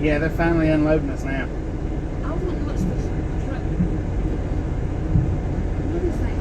S2: Yeah, they're finally unloading us now.
S3: I was wondering what's this truck. What is that?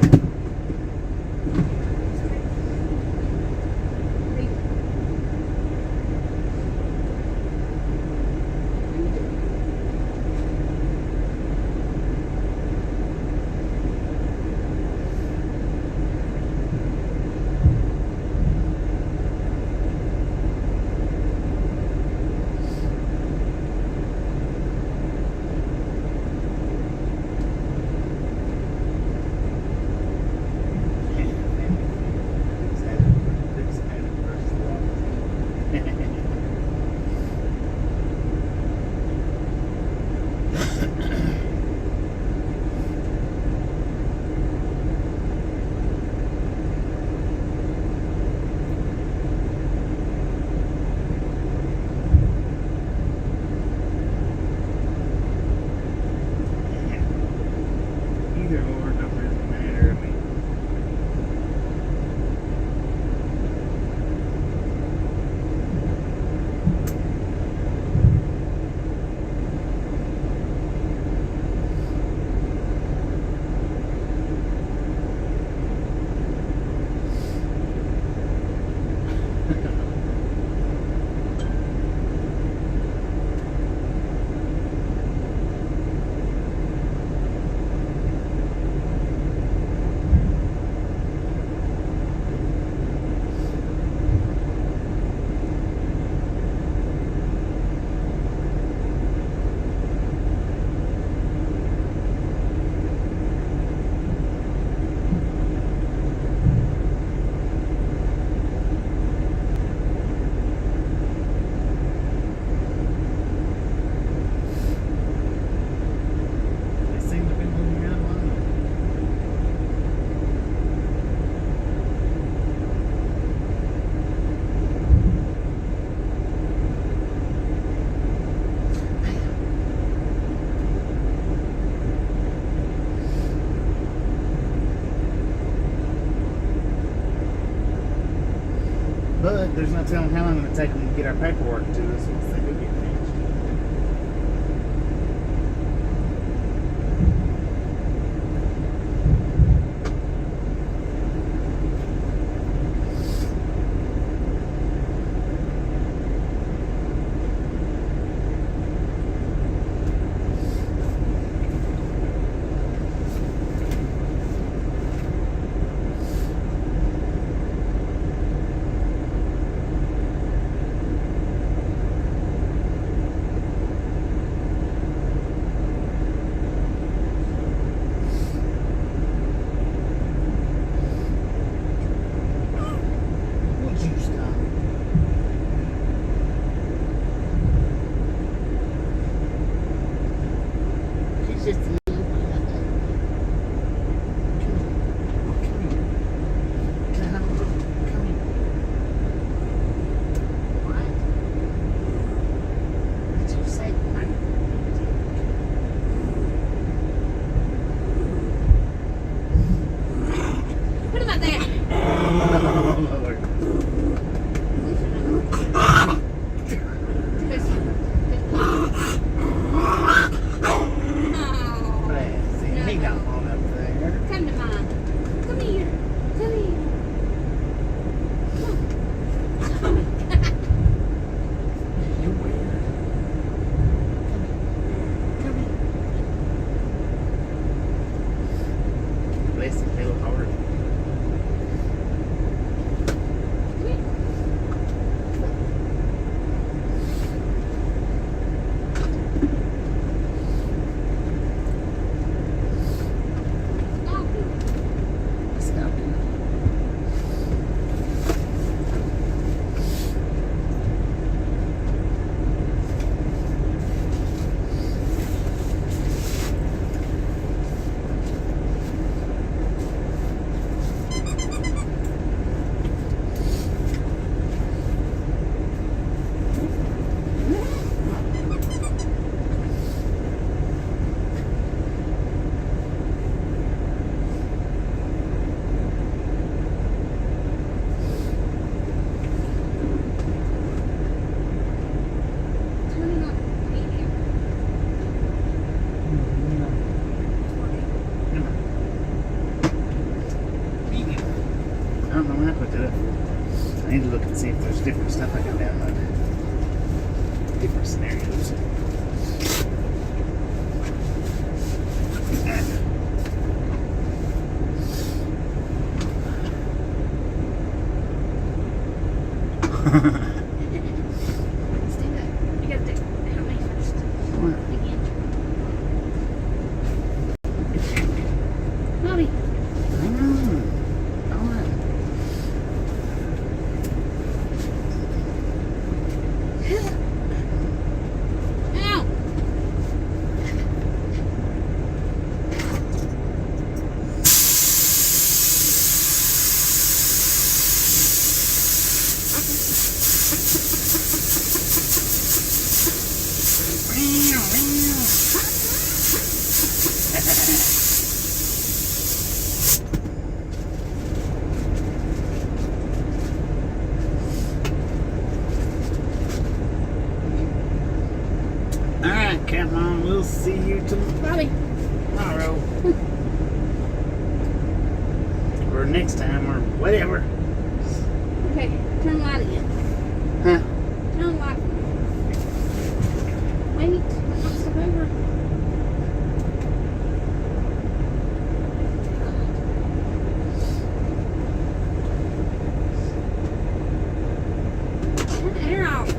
S2: Either or don't really matter. I mean, they seem to be moving right along. But there's no telling how long it'll take them to get our paperwork to us once they do get finished. Would you stop? He's just a little bit like that. Come here. Come here. What? Did you say what?
S3: What about that?
S2: Oh, Lord.
S3: Oh,
S2: Bless him. He don't want up there.
S3: come to mine. Come here. Come here.
S2: You're weird. Come here. Bless his little heart. Let's go. don't know when I put that up. I need to look and see if there's different stuff I can download. Different scenarios.
S3: Let's do that. You gotta help me first.
S2: What?
S3: Again. Mommy.
S2: Hang on. Alright.
S3: Ow!
S2: Alright, Cat Mom, we'll see you
S3: Bobby.
S2: tomorrow. Or next time, or whatever.
S3: Okay, turn the light again.
S2: Huh?
S3: Turn the light. Wait, I'll step over. Turn the air off.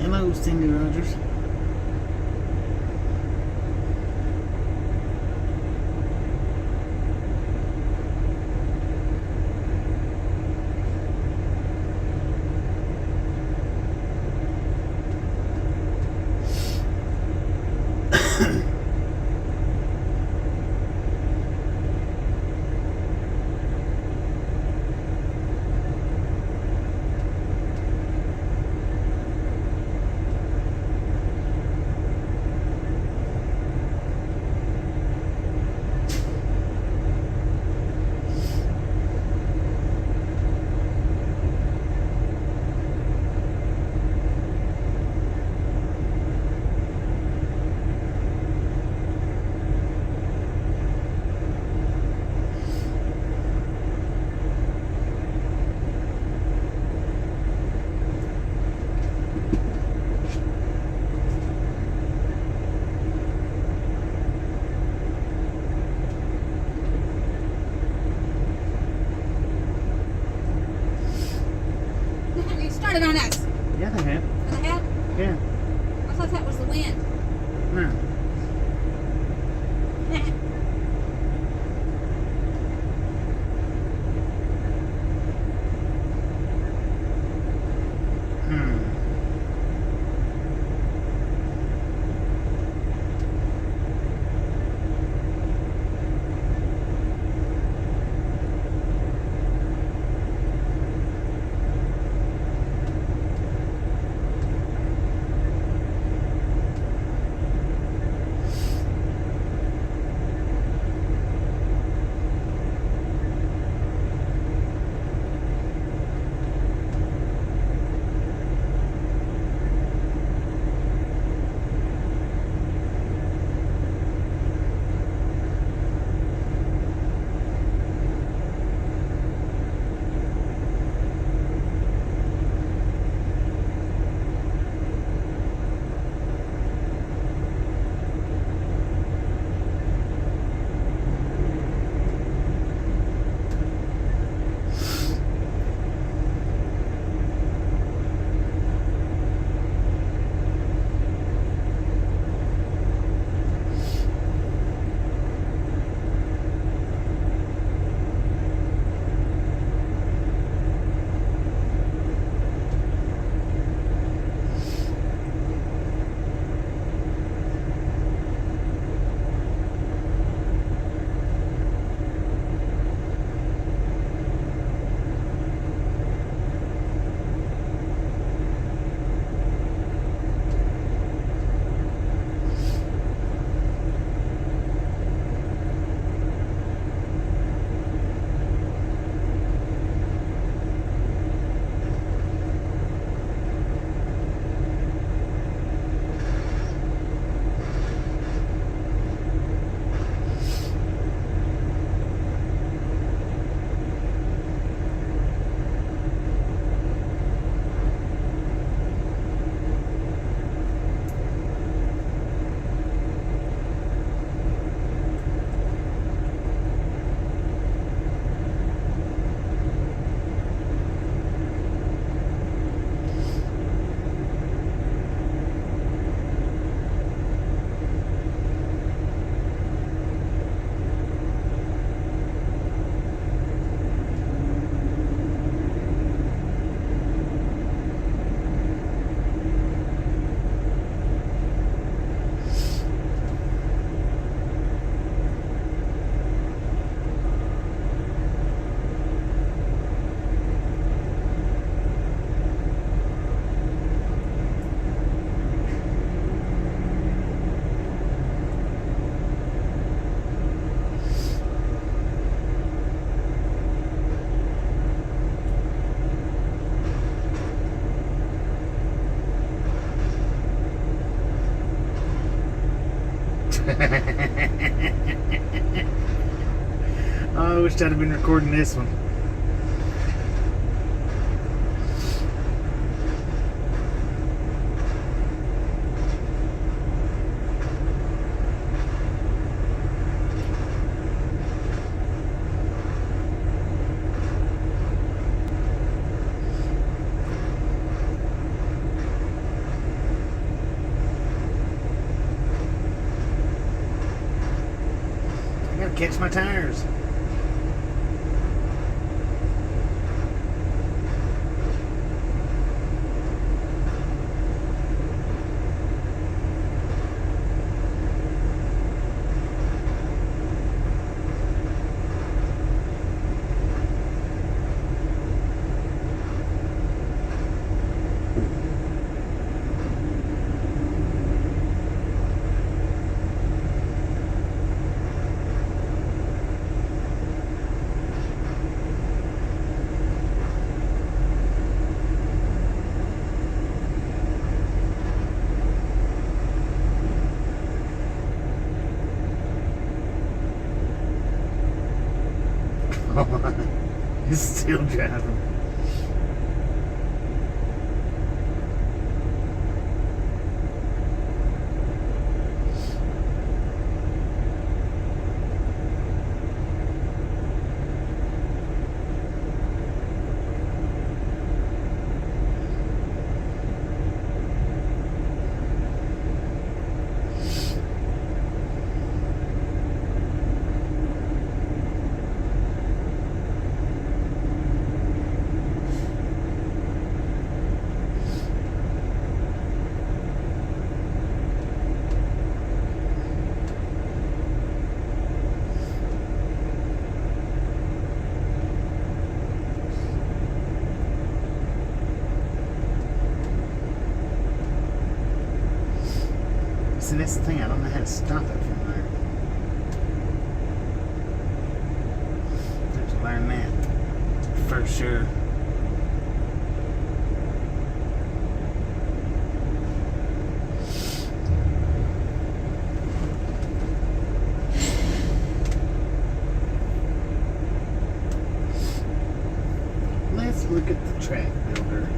S2: Hello, Cindy Rogers.
S3: started on us.
S2: Yeah, they have.
S3: And they have?
S2: Yeah.
S3: I thought that was the wind.
S2: No. Oh, I wish I'd have been recording this one. I gotta catch my tires. He's still driving. that's the thing. I don't know how to stop it from there. I have to learn that for sure. Let's look at the track builder.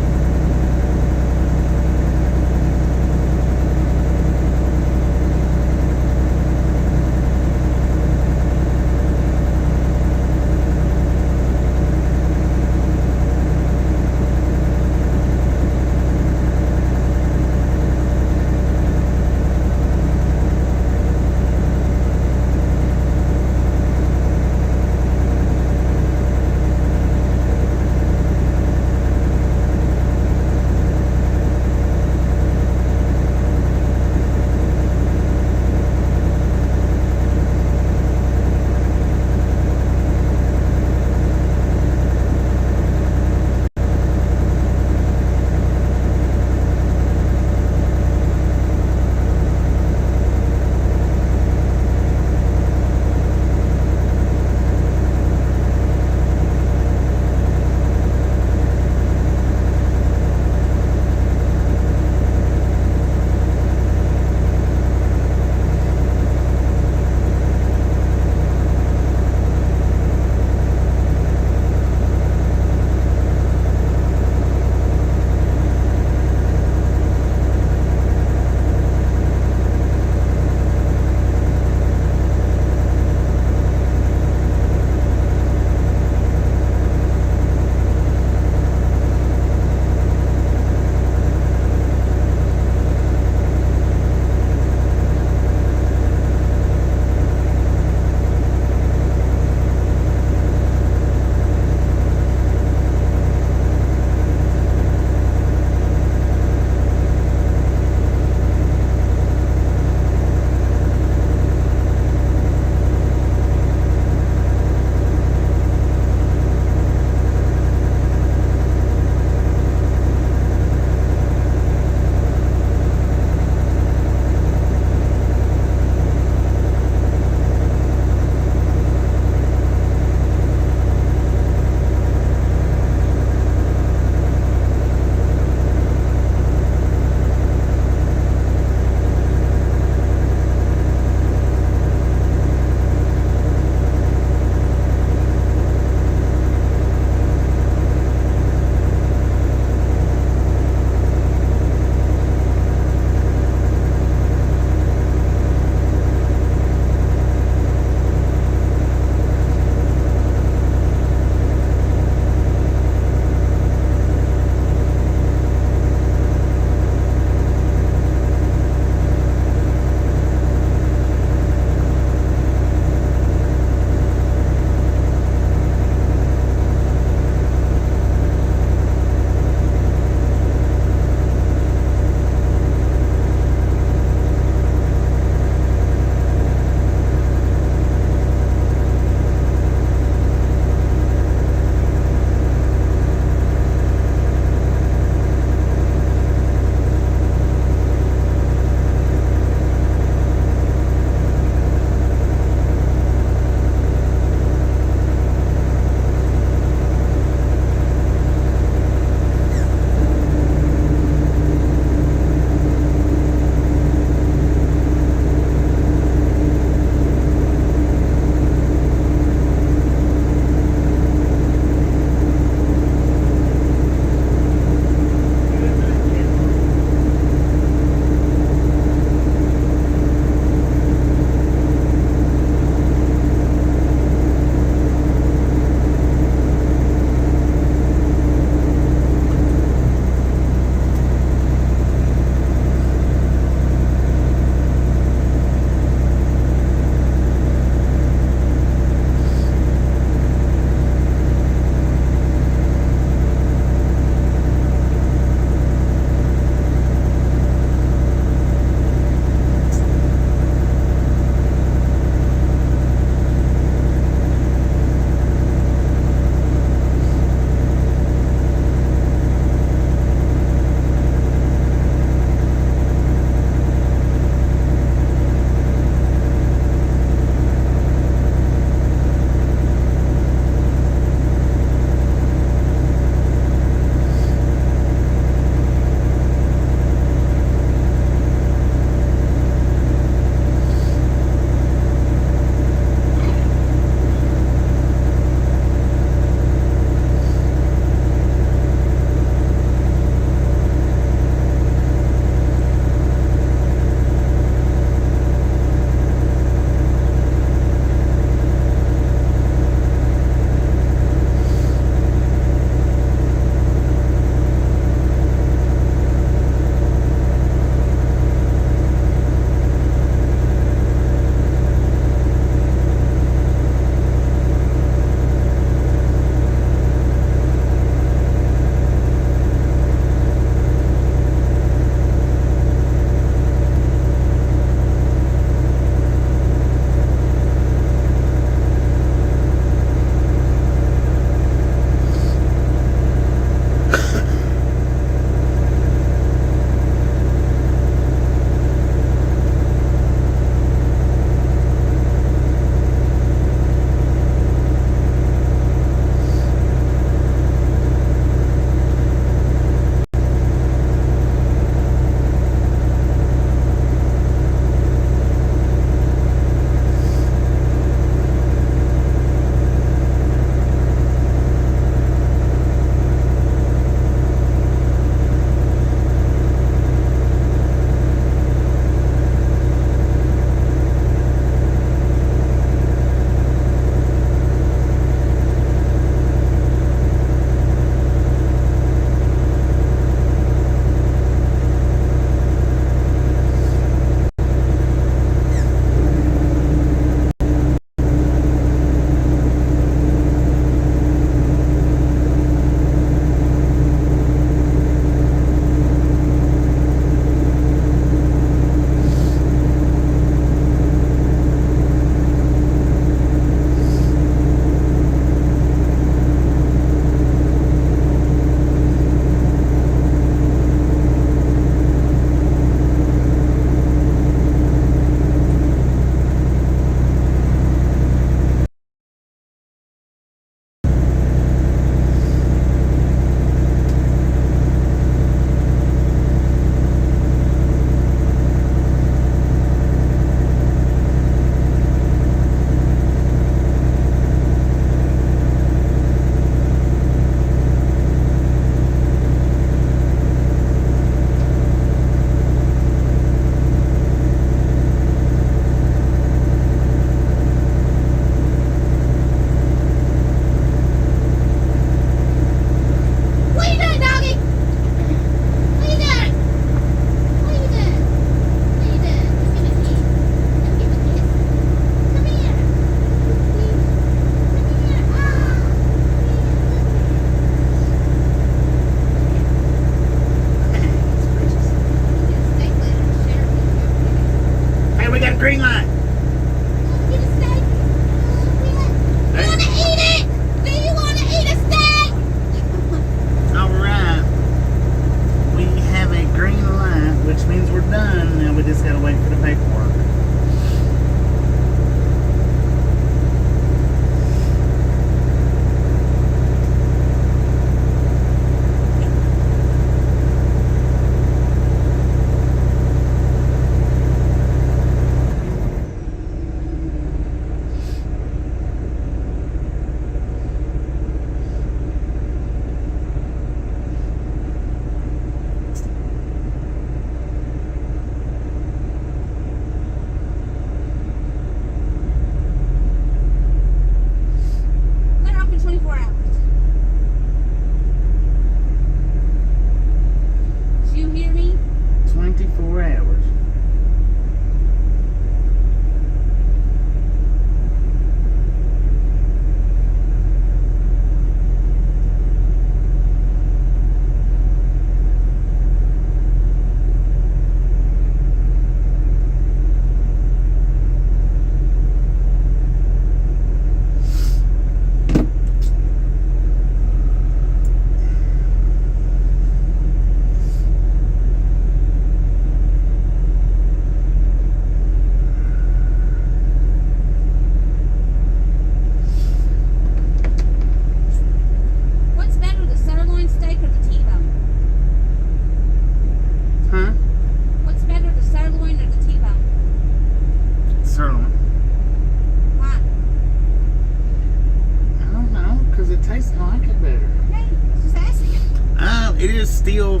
S2: still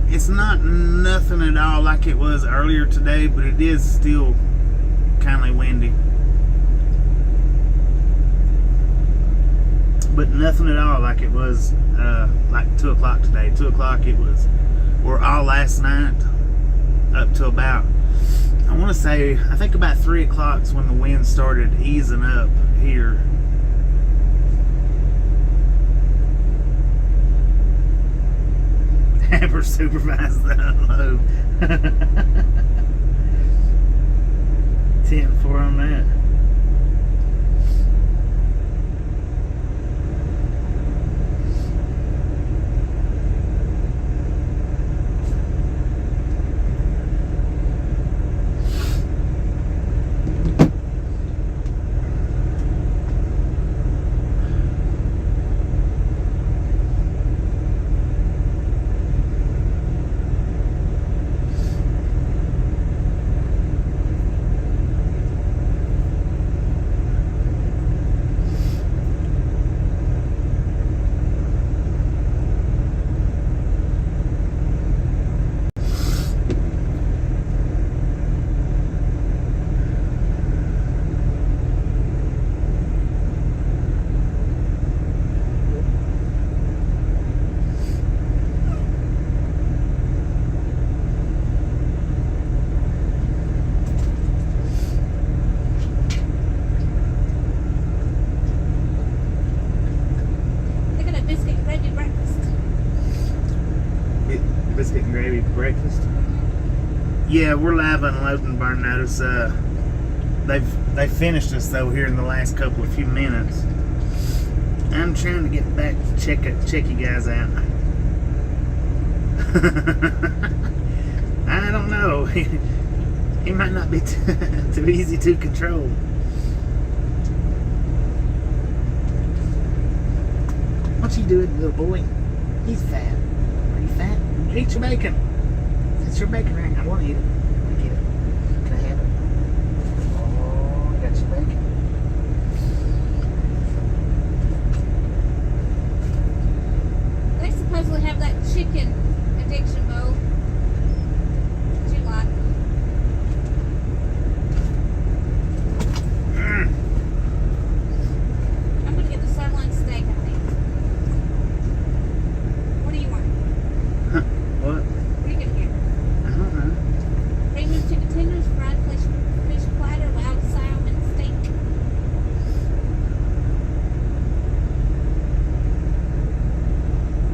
S2: it's not nothing at all like it was earlier today, but it is still kind of windy. But nothing at all like it was like 2 o'clock today. 2 o'clock it was, or all last night up to about, I want to say, I think about 3 o'clock's when the wind started easing up here. Haber supervised the unload. 10-4 on that. Biscuit and gravy breakfast. Yeah, we're live unloading burn notice. They've finished us though here in the last few minutes. I'm trying to get back to check you guys out. I don't know. He might not be too easy to control. What you doing, little boy? He's fat. Are you fat? Eat your bacon. It's your bacon ring. I want to eat it. Get it. Can I have it? Oh, I got your bacon.
S3: They supposedly have that chicken addiction bowl. What you like? I'm gonna get the sirloin steak, I think. What do you want?
S2: What?
S3: What are you gonna get?
S2: I don't know.
S3: Premium chicken tenders, fried fish platter, wild salmon steak.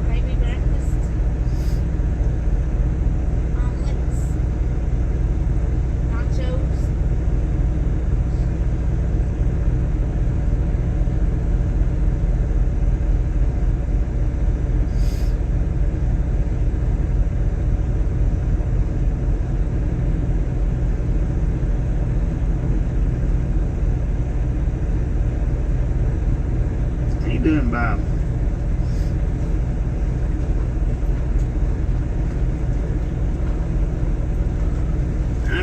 S3: Gravy breakfast. Omelets. Nachos.
S2: How you doing, Bob? I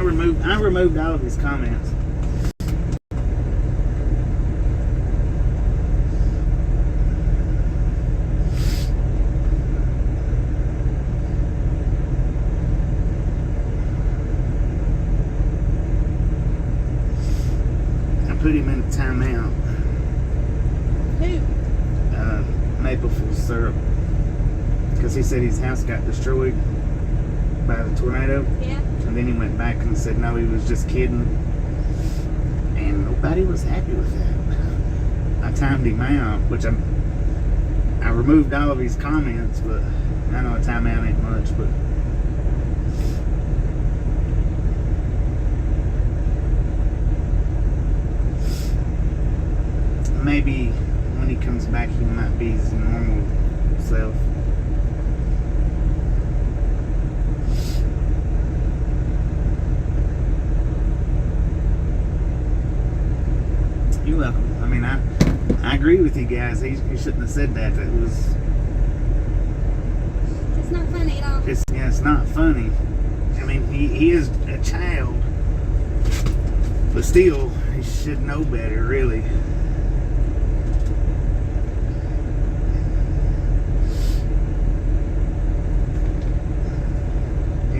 S2: removed all of his comments. I put him in a timeout.
S3: Who?
S2: Maple syrup, because he said his house got destroyed by the tornado,
S3: Yeah.
S2: and then he went back and said no, he was just kidding, and nobody was happy with that. I timed him out, which I removed all of his comments, but I know a timeout ain't much, but maybe when he comes back he might be his normal self. You're welcome. I mean, I agree with you guys. He shouldn't have said that. It was.
S3: It's not funny at all.
S2: It's not funny. I mean, he is a child, but still, he should know better, really.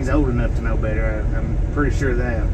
S2: He's old enough to know better. I'm pretty sure of that.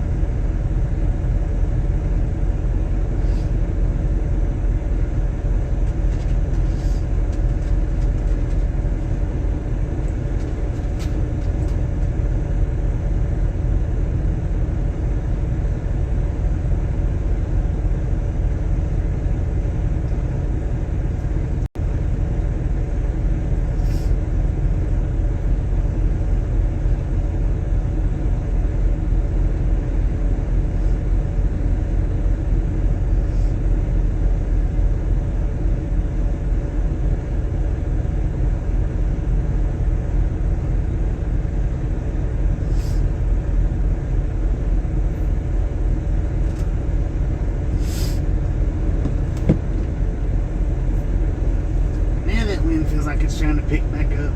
S2: Feels like it's trying to pick back up.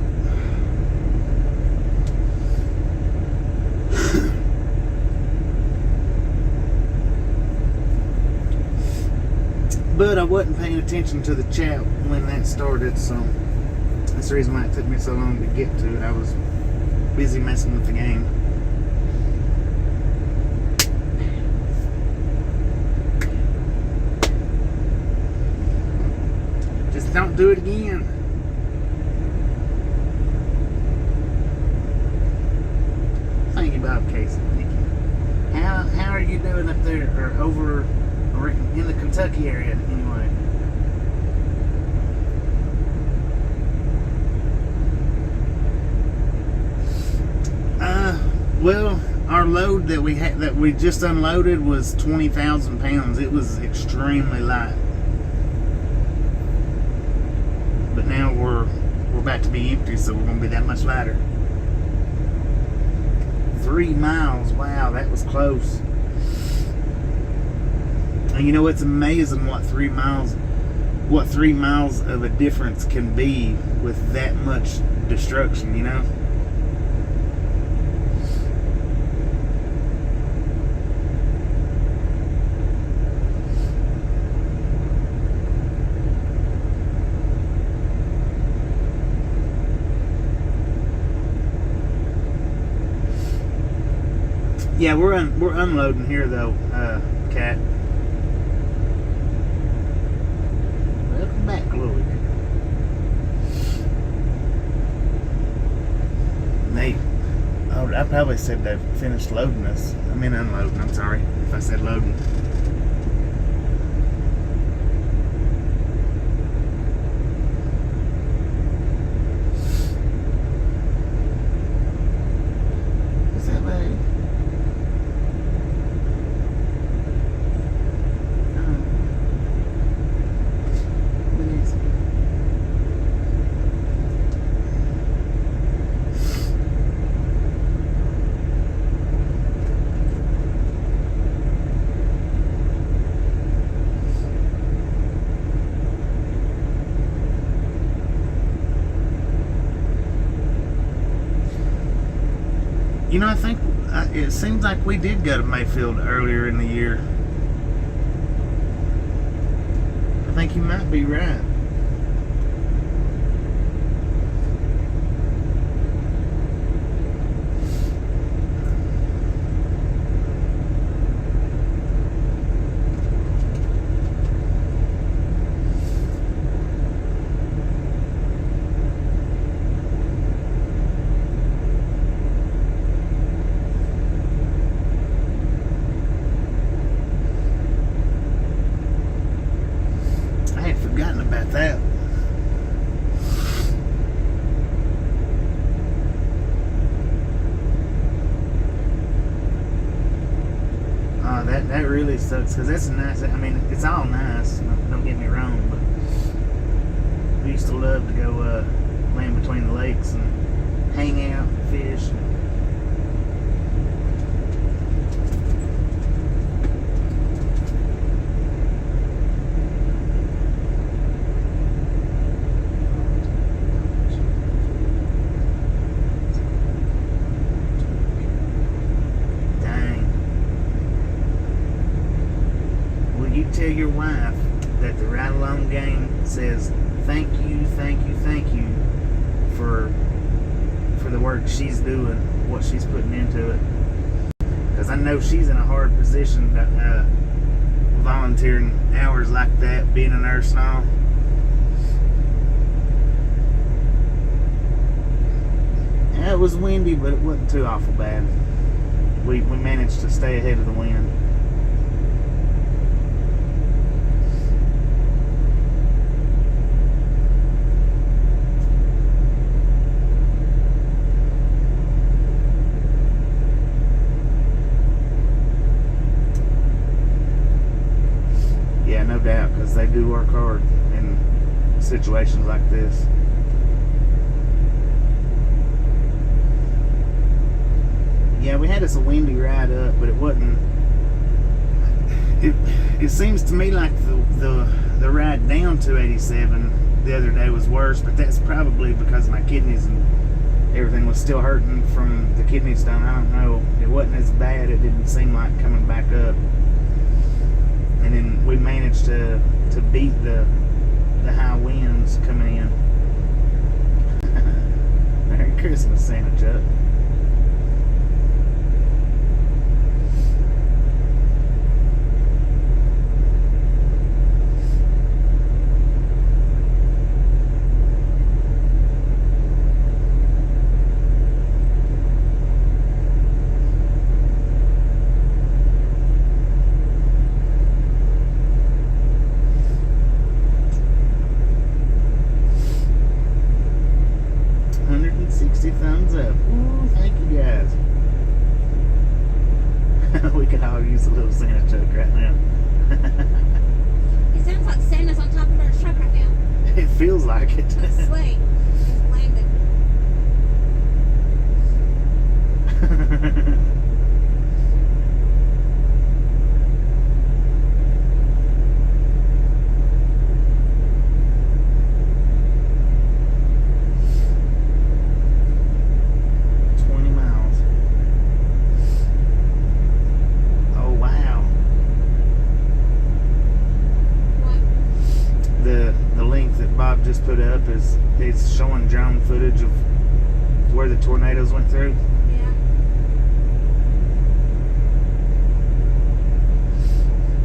S2: But I wasn't paying attention to the chat when that started, so that's the reason why it took me so long to get to it. I was busy messing with the game. Just don't do it again. Bob Casey, thank you. How are you doing up there, or over, or in the Kentucky area anyway? Well, our load that we just unloaded was 20,000 pounds. It was extremely light, but now we're about to be empty, so we're gonna be that much lighter. 3 miles. Wow, that was close. And you know, it's amazing what 3 miles of a difference can be with that much destruction, you know? Yeah, we're unloading here though, Cat. Welcome back, Lloyd. I probably said they've finished loading us. I mean unloading. I'm sorry if I said loading. You know, I think it seems like we did go to Mayfield earlier in the year. I think you might be right. That really sucks, because that's nice. I mean, it's all nice, don't get me wrong, but we used to love to go land between the lakes and hang out and fish. Tell your wife that the Ride Along Gang says thank you for the work she's doing what she's putting into it. Because I know she's in a hard position, volunteering hours like that, being a nurse and all. Yeah, it was windy, but it wasn't too awful bad. We managed to stay ahead of the wind. Yeah, no doubt, because they do work hard in situations like this. Yeah, we had us a windy ride up, but it wasn't. It seems to me like the ride down to 87 the other day was worse, but that's probably because my kidneys and everything was still hurting from the kidney stone. I don't know. It wasn't as bad. It didn't seem like coming back up. And then we managed to beat the high winds coming in. Merry Christmas, Santa Chuck. Thumbs up. Ooh, thank you guys. We could all use a little Santa truck right now.
S3: It sounds like Santa's on top of our truck right now.
S2: It feels like it.
S3: The sleigh just landed.
S2: Just put up is it's showing drone footage of where the tornadoes went through.
S3: Yeah.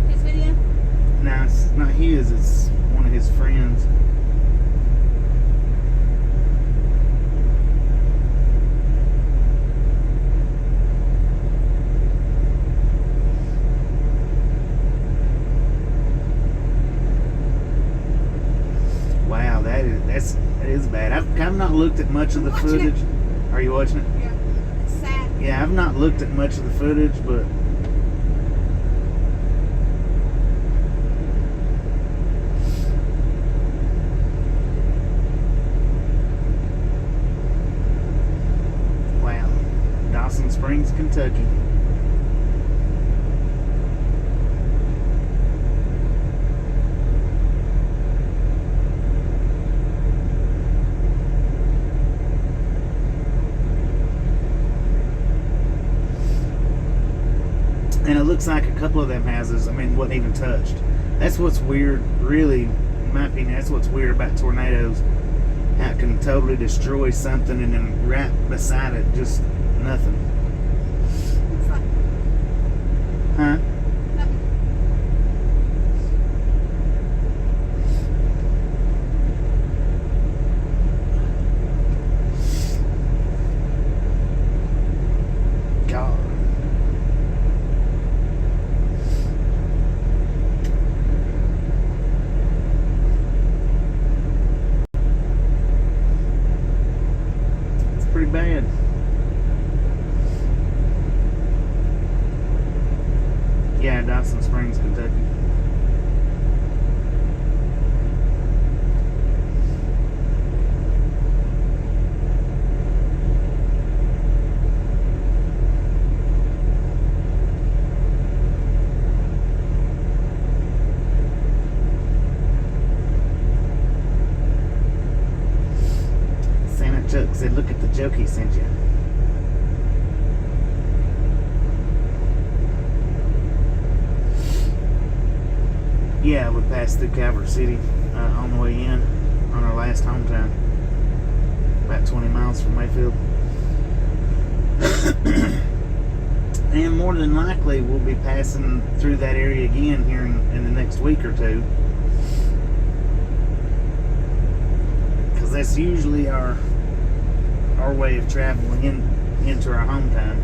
S3: His video?
S2: No, it's not his, it's one of his friends. That is bad. I've not looked at much of the footage. Are you watching it?
S3: Yeah. It's sad.
S2: Yeah, I've not looked at much of the footage, but wow. Dawson Springs, Kentucky. And it looks like a couple of them houses, wasn't even touched. That's what's weird, really, in my opinion, that's what's weird about tornadoes. How it can totally destroy something and then right beside it, just nothing.
S3: It's like,
S2: Huh?
S3: nothing.
S2: God. Pretty bad. Yeah, Dawson Springs, Kentucky. Chuck said, look at the joke he sent you. Yeah, we passed through Calvert City on the way in on our last home time. About 20 miles from Mayfield. And more than likely, we'll be passing through that area again here in the next week or two. Because that's usually our way of traveling into our hometown.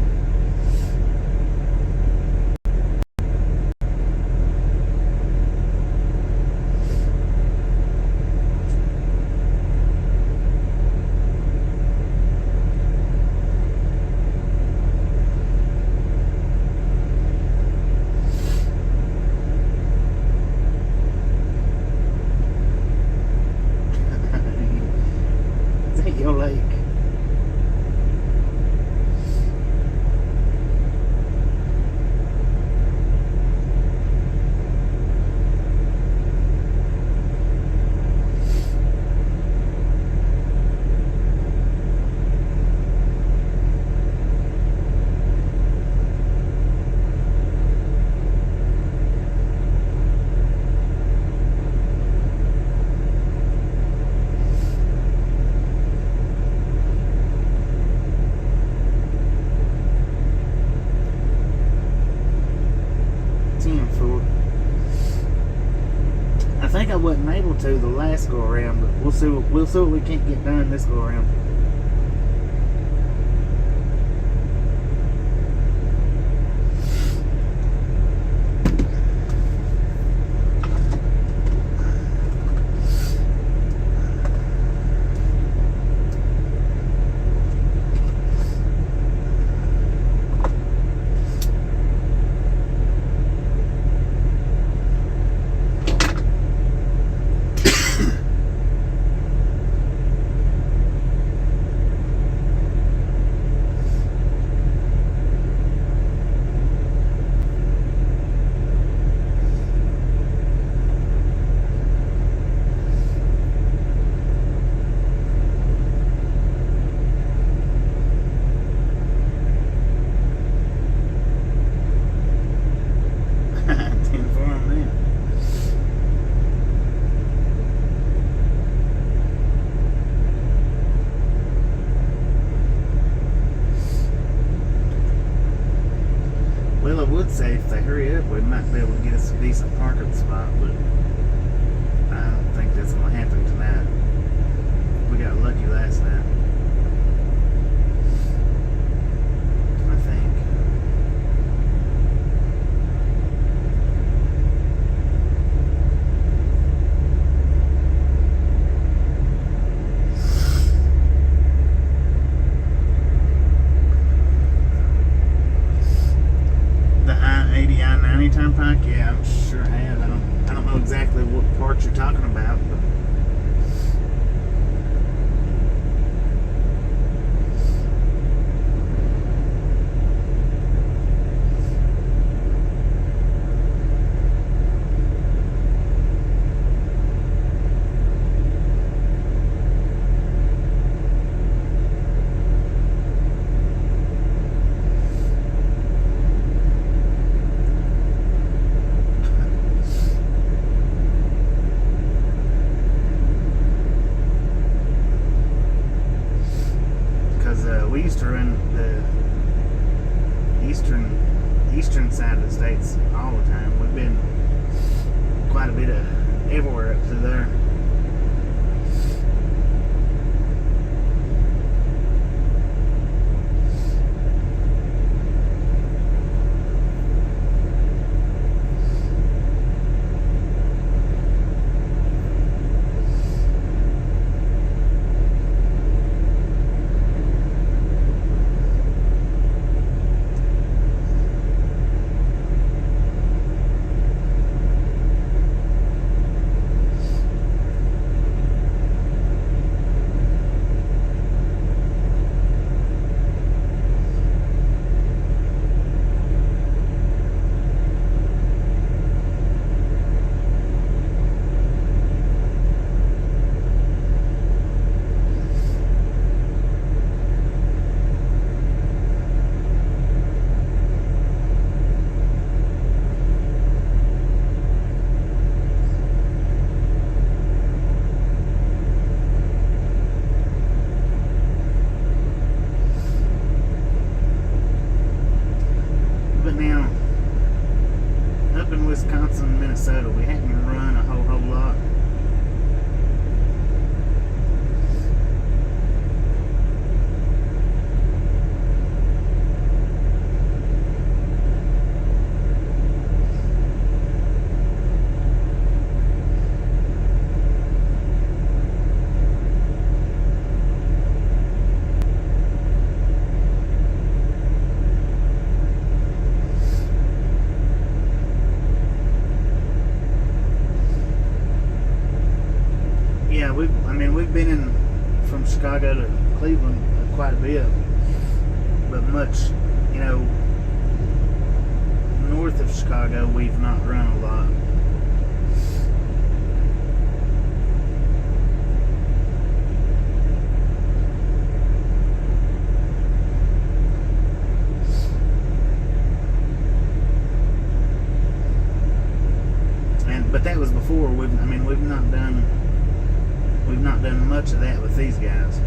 S2: Is that your lake? I think I wasn't able to the last go around, but we'll see what we can't get done this go around. Well, I would say if they hurry up, we might be able to get us a decent parking spot, but I don't think that's going to happen tonight. We got lucky last night, I think. Turnpike, yeah, I'm sure have. I don't know exactly what part you're talking about, but we used to run the eastern side of the states all the time. We've been quite a bit of everywhere up to there. Yeah, we've been in from Chicago to Cleveland quite a bit, but much, north of Chicago we've not run a lot. But that was before we've not done much of that with these guys.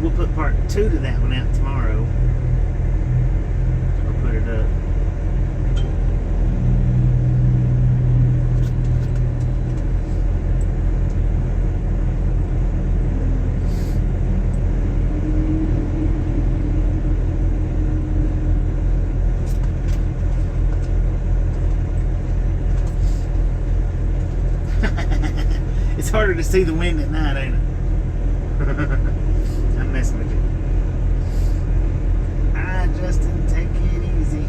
S2: We'll put part 2 to that one out tomorrow. Or put it up. It's harder to see the wind at night, ain't it? I'm messing with you. Justin, take it easy.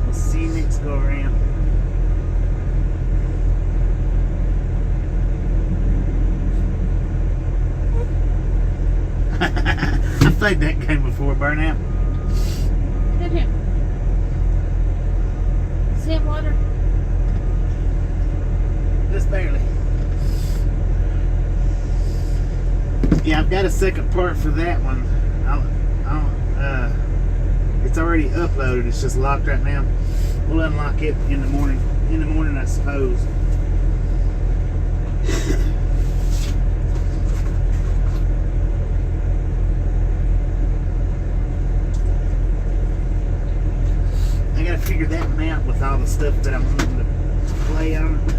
S2: We'll see you next go around. I've played that game before, Burnout.
S3: Good here. See it water?
S2: Just barely. Yeah, I've got a second part for that one. It's already uploaded. It's just locked right now. We'll unlock it in the morning. In the morning, I suppose. I gotta figure that one out with all the stuff that I'm wanting to play on it.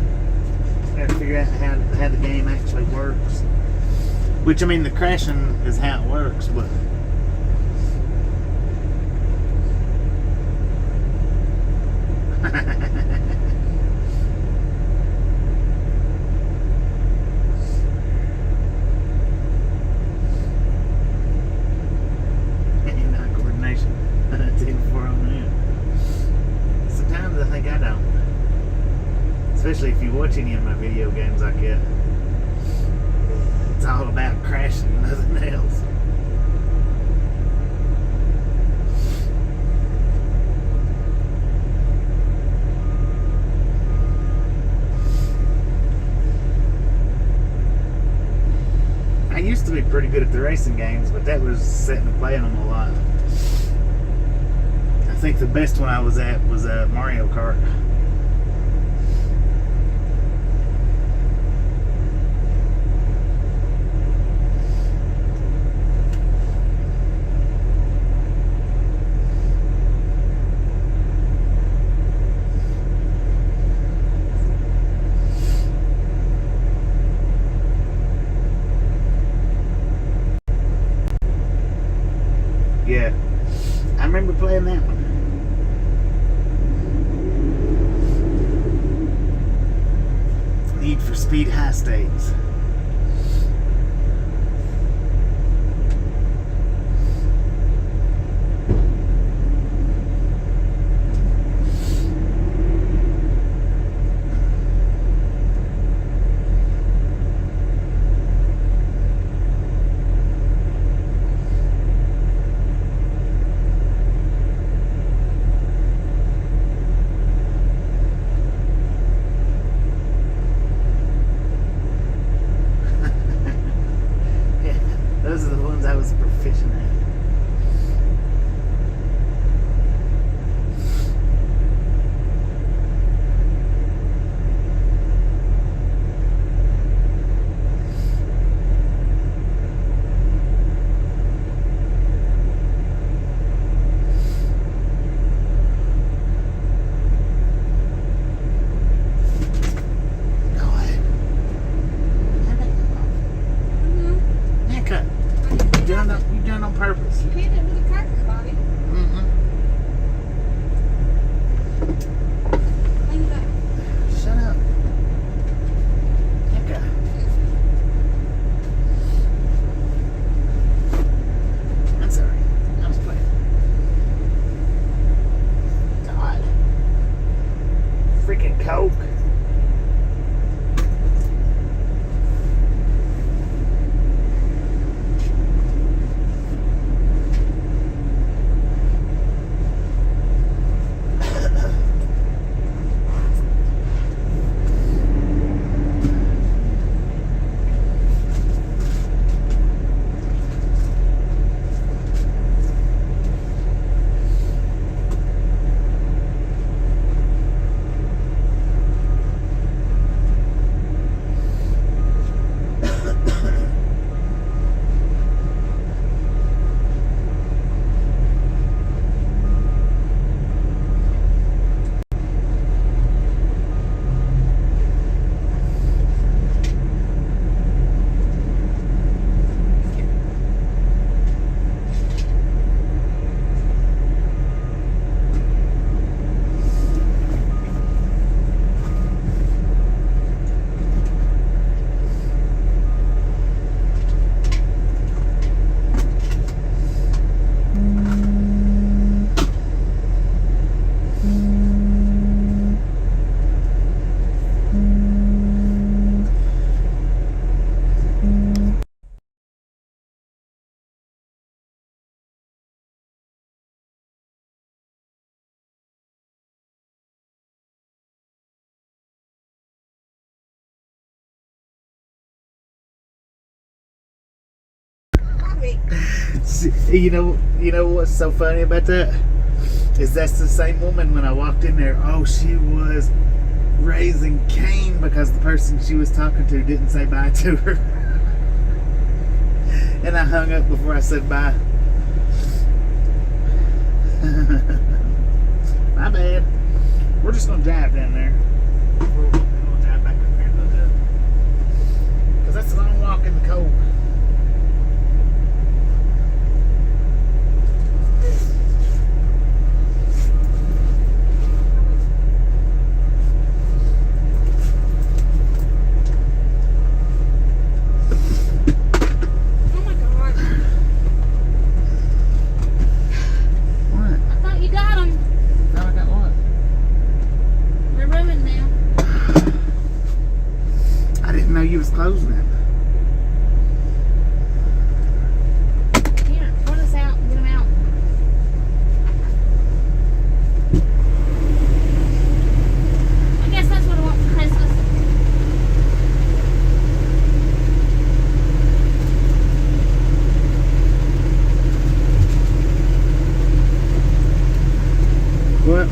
S2: I gotta figure out how the game actually works. Which, I mean, the crashing is how it works, but not coordination. 10-4 on that. Sometimes I think I don't. Especially if you watch any of my video games like that. It's all about crashing, nothing else. I used to be pretty good at the racing games, but that was sitting and playing them a lot. I think the best one I was at was Mario Kart. Yeah, I remember playing that one. Need for Speed High Stakes.
S3: me.
S2: You know what's so funny about that? Is that's the same woman when I walked in there. Oh, she was raising Cain because the person she was talking to didn't say bye to her. And I hung up before I said bye. My bad. We're just gonna drive down there. We're gonna drive back up here a little bit. Because that's a long walk in the cold.
S3: Oh my God.
S2: What?
S3: I thought you got them.
S2: Now I got what?
S3: They're ruined now.
S2: I didn't know you was closing it.
S3: Here, pull this out and get them out. I guess that's what I want for Christmas.
S2: What?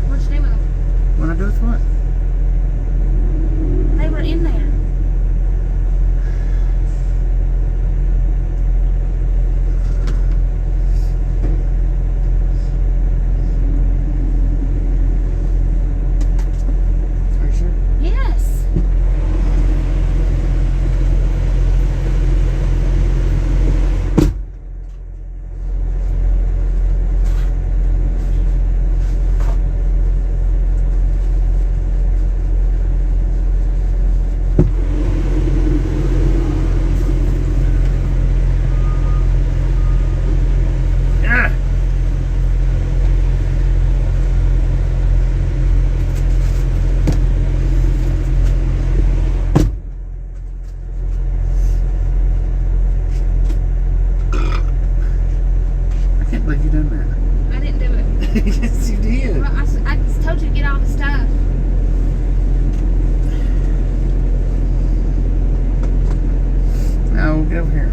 S3: What'd you do with them?
S2: What I do with what?
S3: They were in there.
S2: Are you sure?
S3: Yes.
S2: Yeah. I can't believe you done that.
S3: I didn't do it.
S2: Yes, you did.
S3: Well, I just told you to get all the stuff.
S2: Now we'll get over here.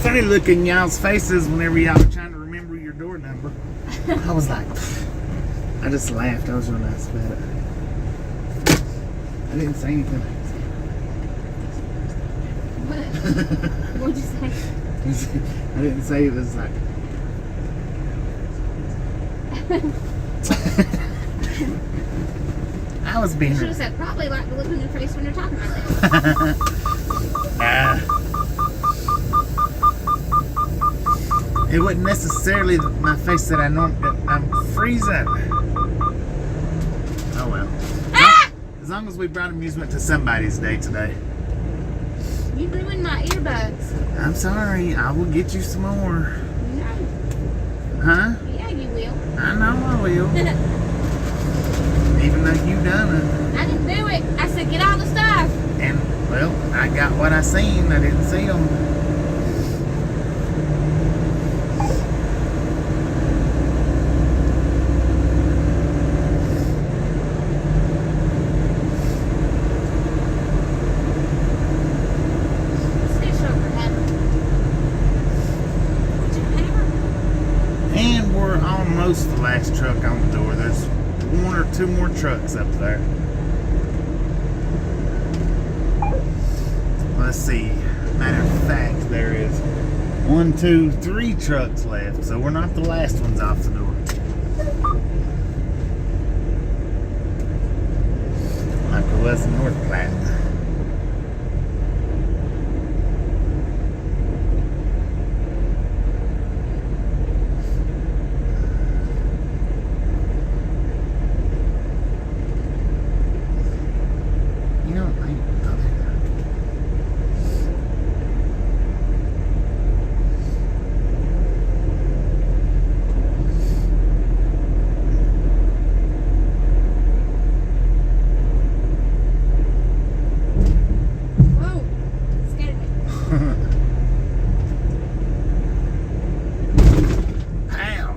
S2: funny looking in y'all's faces whenever y'all were trying to remember your door number. I was like, I just laughed. I was real nice about it. I didn't say anything.
S3: What? What'd you say?
S2: I didn't say it was like. I was being.
S3: You should have said probably like the look on your face when you're talking about that.
S2: It wasn't necessarily my face that I'm freezing. Oh well.
S3: Ah!
S2: As long as we brought amusement to somebody's day today.
S3: You ruined my earbuds.
S2: I'm sorry. I will get you some more.
S3: No.
S2: Huh?
S3: Yeah, you will.
S2: I know I will. Even though you done it.
S3: I didn't do it. I said get all the stuff.
S2: And, well, I got what I seen. I didn't see them.
S3: Stitch over, Heather. Did you hammer?
S2: And we're almost the last truck on the door. There's one or two more trucks up there. Let's see. Matter of fact, there is 1, 2, 3 trucks left, so we're not the last ones off the door. Like it was in North Platte. You know,
S3: Whoa. Scared me.
S2: Pow!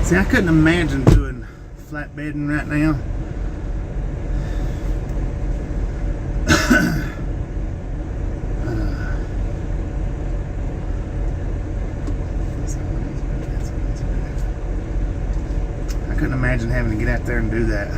S2: See, I couldn't imagine doing flatbedding right now. I couldn't imagine having to get out there and do that.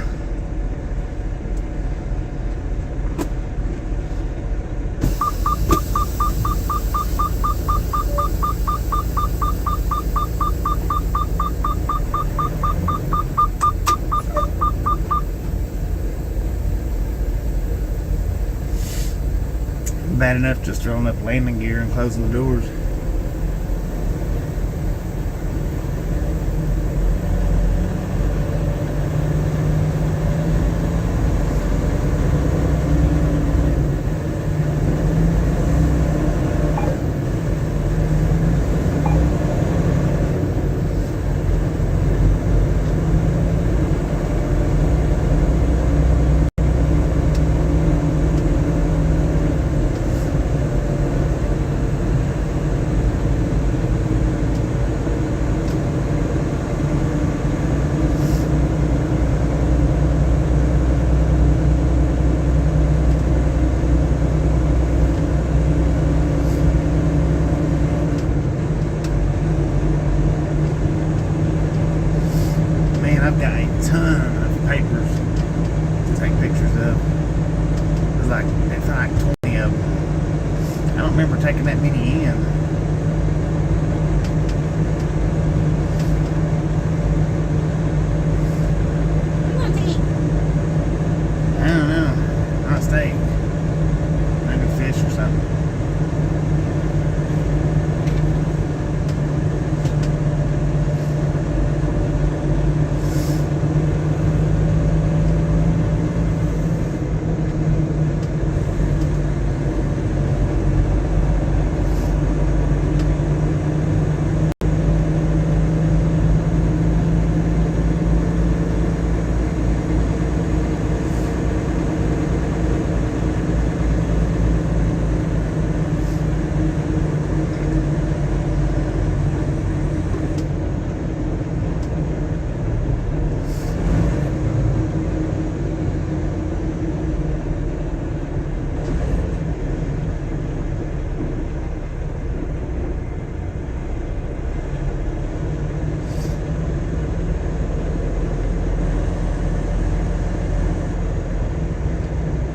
S2: Bad enough just throwing up landing gear and closing the doors. ton of papers to take pictures of. There's like, it's like 20 of them. I don't remember taking that many in.
S3: What do you want to eat?
S2: I don't know. Not steak. Maybe fish or something.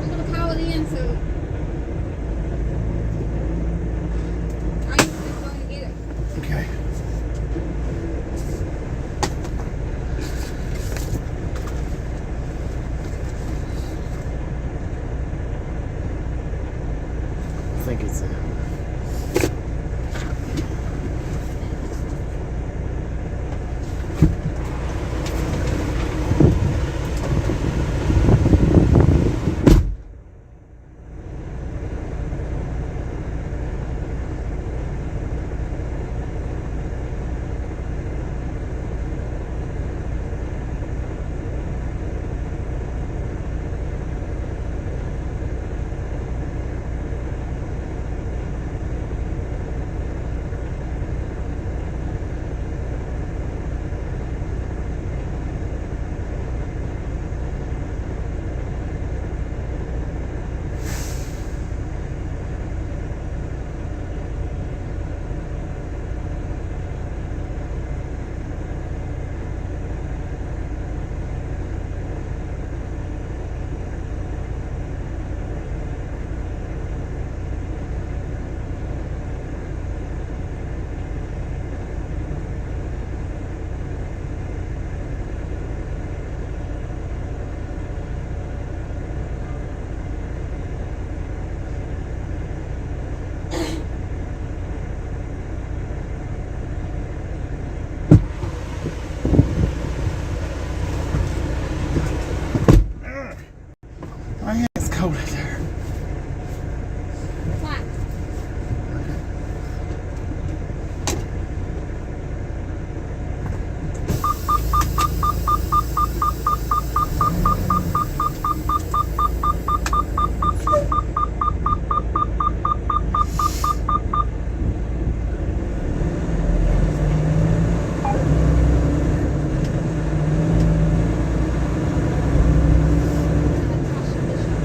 S3: I'm going to call it in, so I used to go and get it.
S2: Okay. I think it's oh yeah, it's cold out there.
S3: What? Tasha Bishop.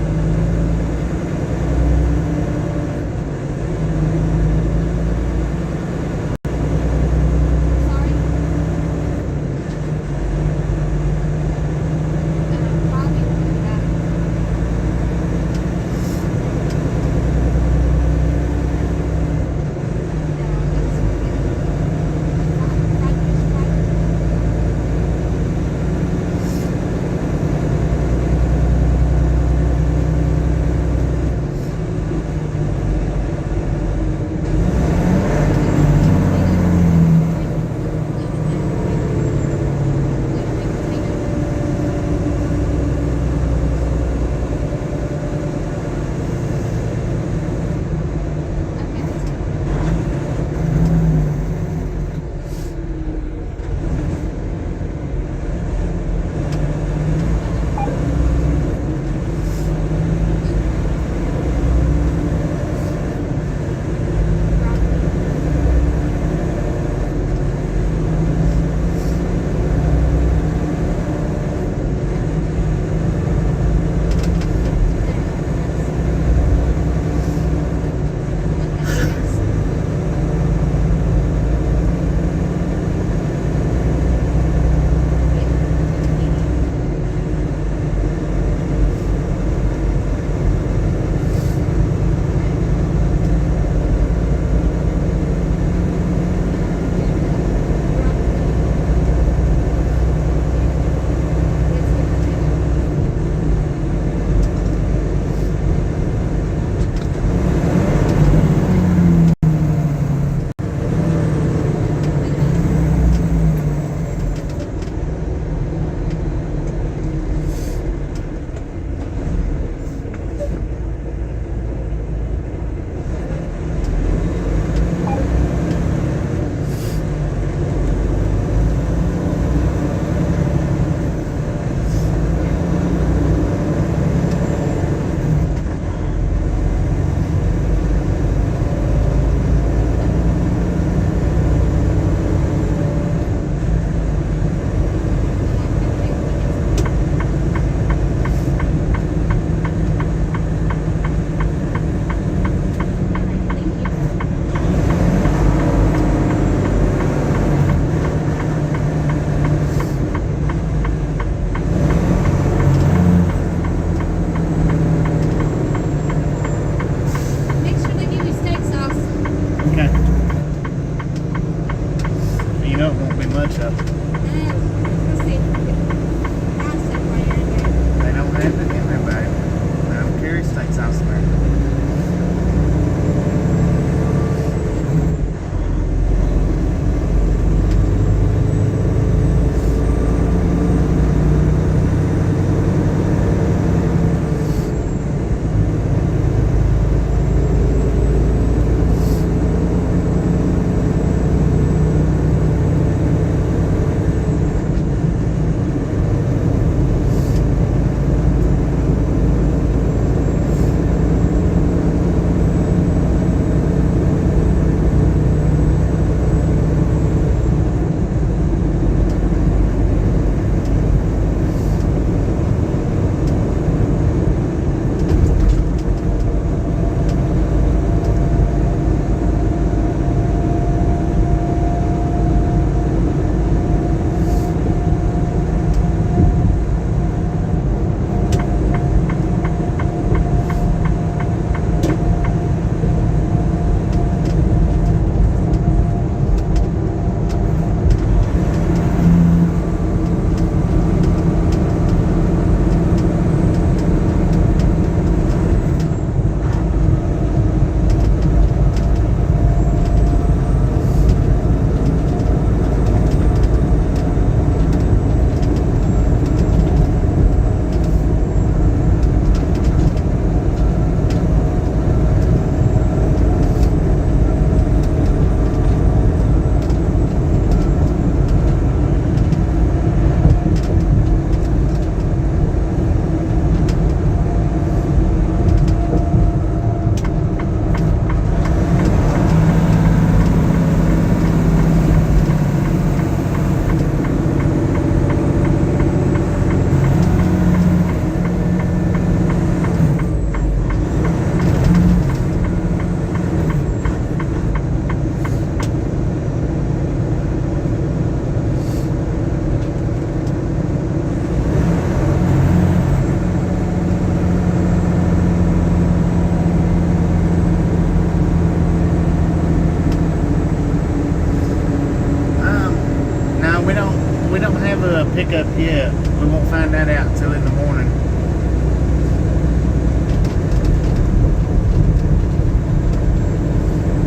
S2: pickup yet. We won't find that out till in the morning.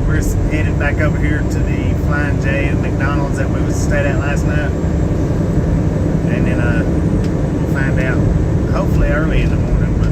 S2: We're just headed back over here to the Flying J and McDonald's that we stayed at last night. And then we'll find out hopefully early in the morning, but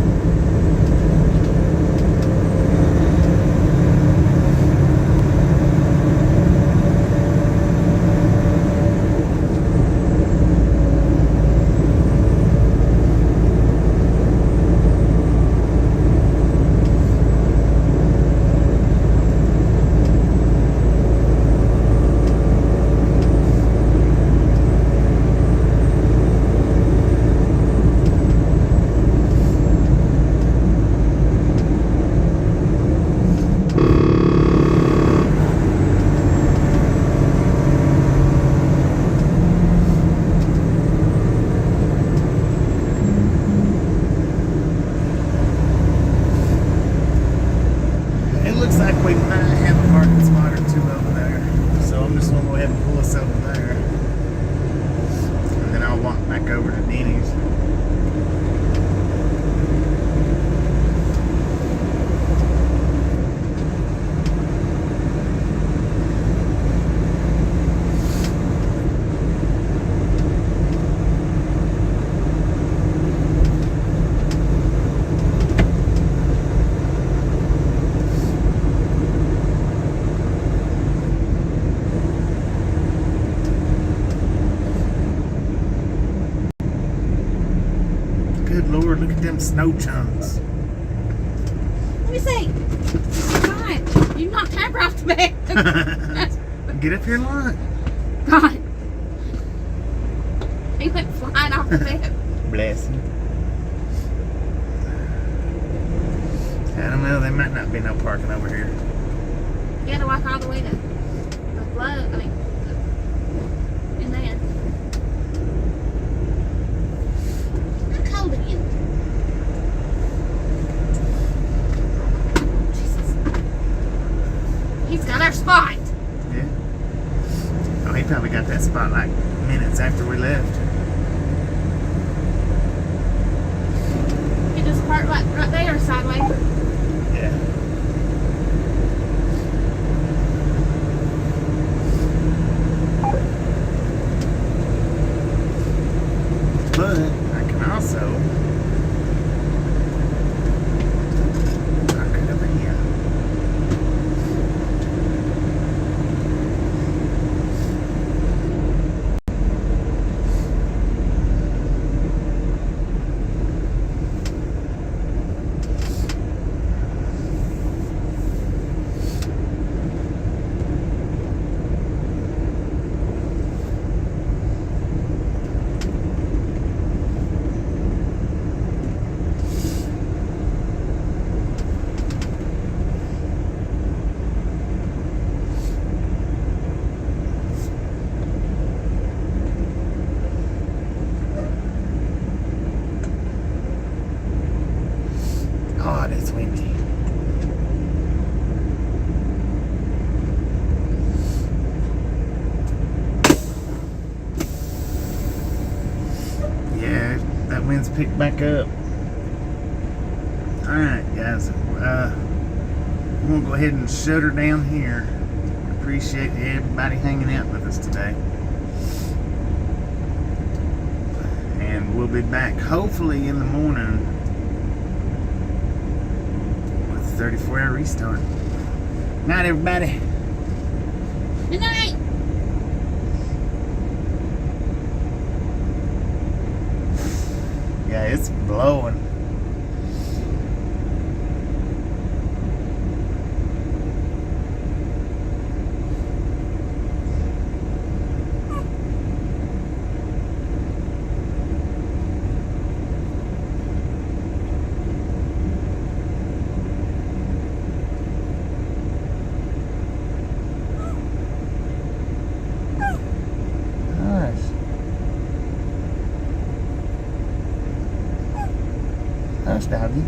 S2: we might have a parking spot or two over there. So I'm just going to go ahead and pull us over there. And then I'll walk back over to Denny's. Lord, look at them snow chunks.
S3: Let me see. God, you knocked Haber off the bed.
S2: Get up here and look.
S3: God. He went flying off the bed.
S2: Bless him. I don't know, there might not be no parking over here.
S3: You had to walk all the way to the flow. In there. How cold are you? Jesus. He's got our spot.
S2: Yeah. Oh, he probably got that spot like minutes after we left.
S3: He just parked right there sideways.
S2: Yeah. But I can also park it over here. God, it's windy. Yeah, that wind's picked back up. Alright, guys. I'm going to go ahead and shut her down here. Appreciate everybody hanging out with us today. And we'll be back hopefully in the morning. 34-hour restart. Night, everybody.
S3: Good night.
S2: Yeah, it's blowing. Hush, doggy.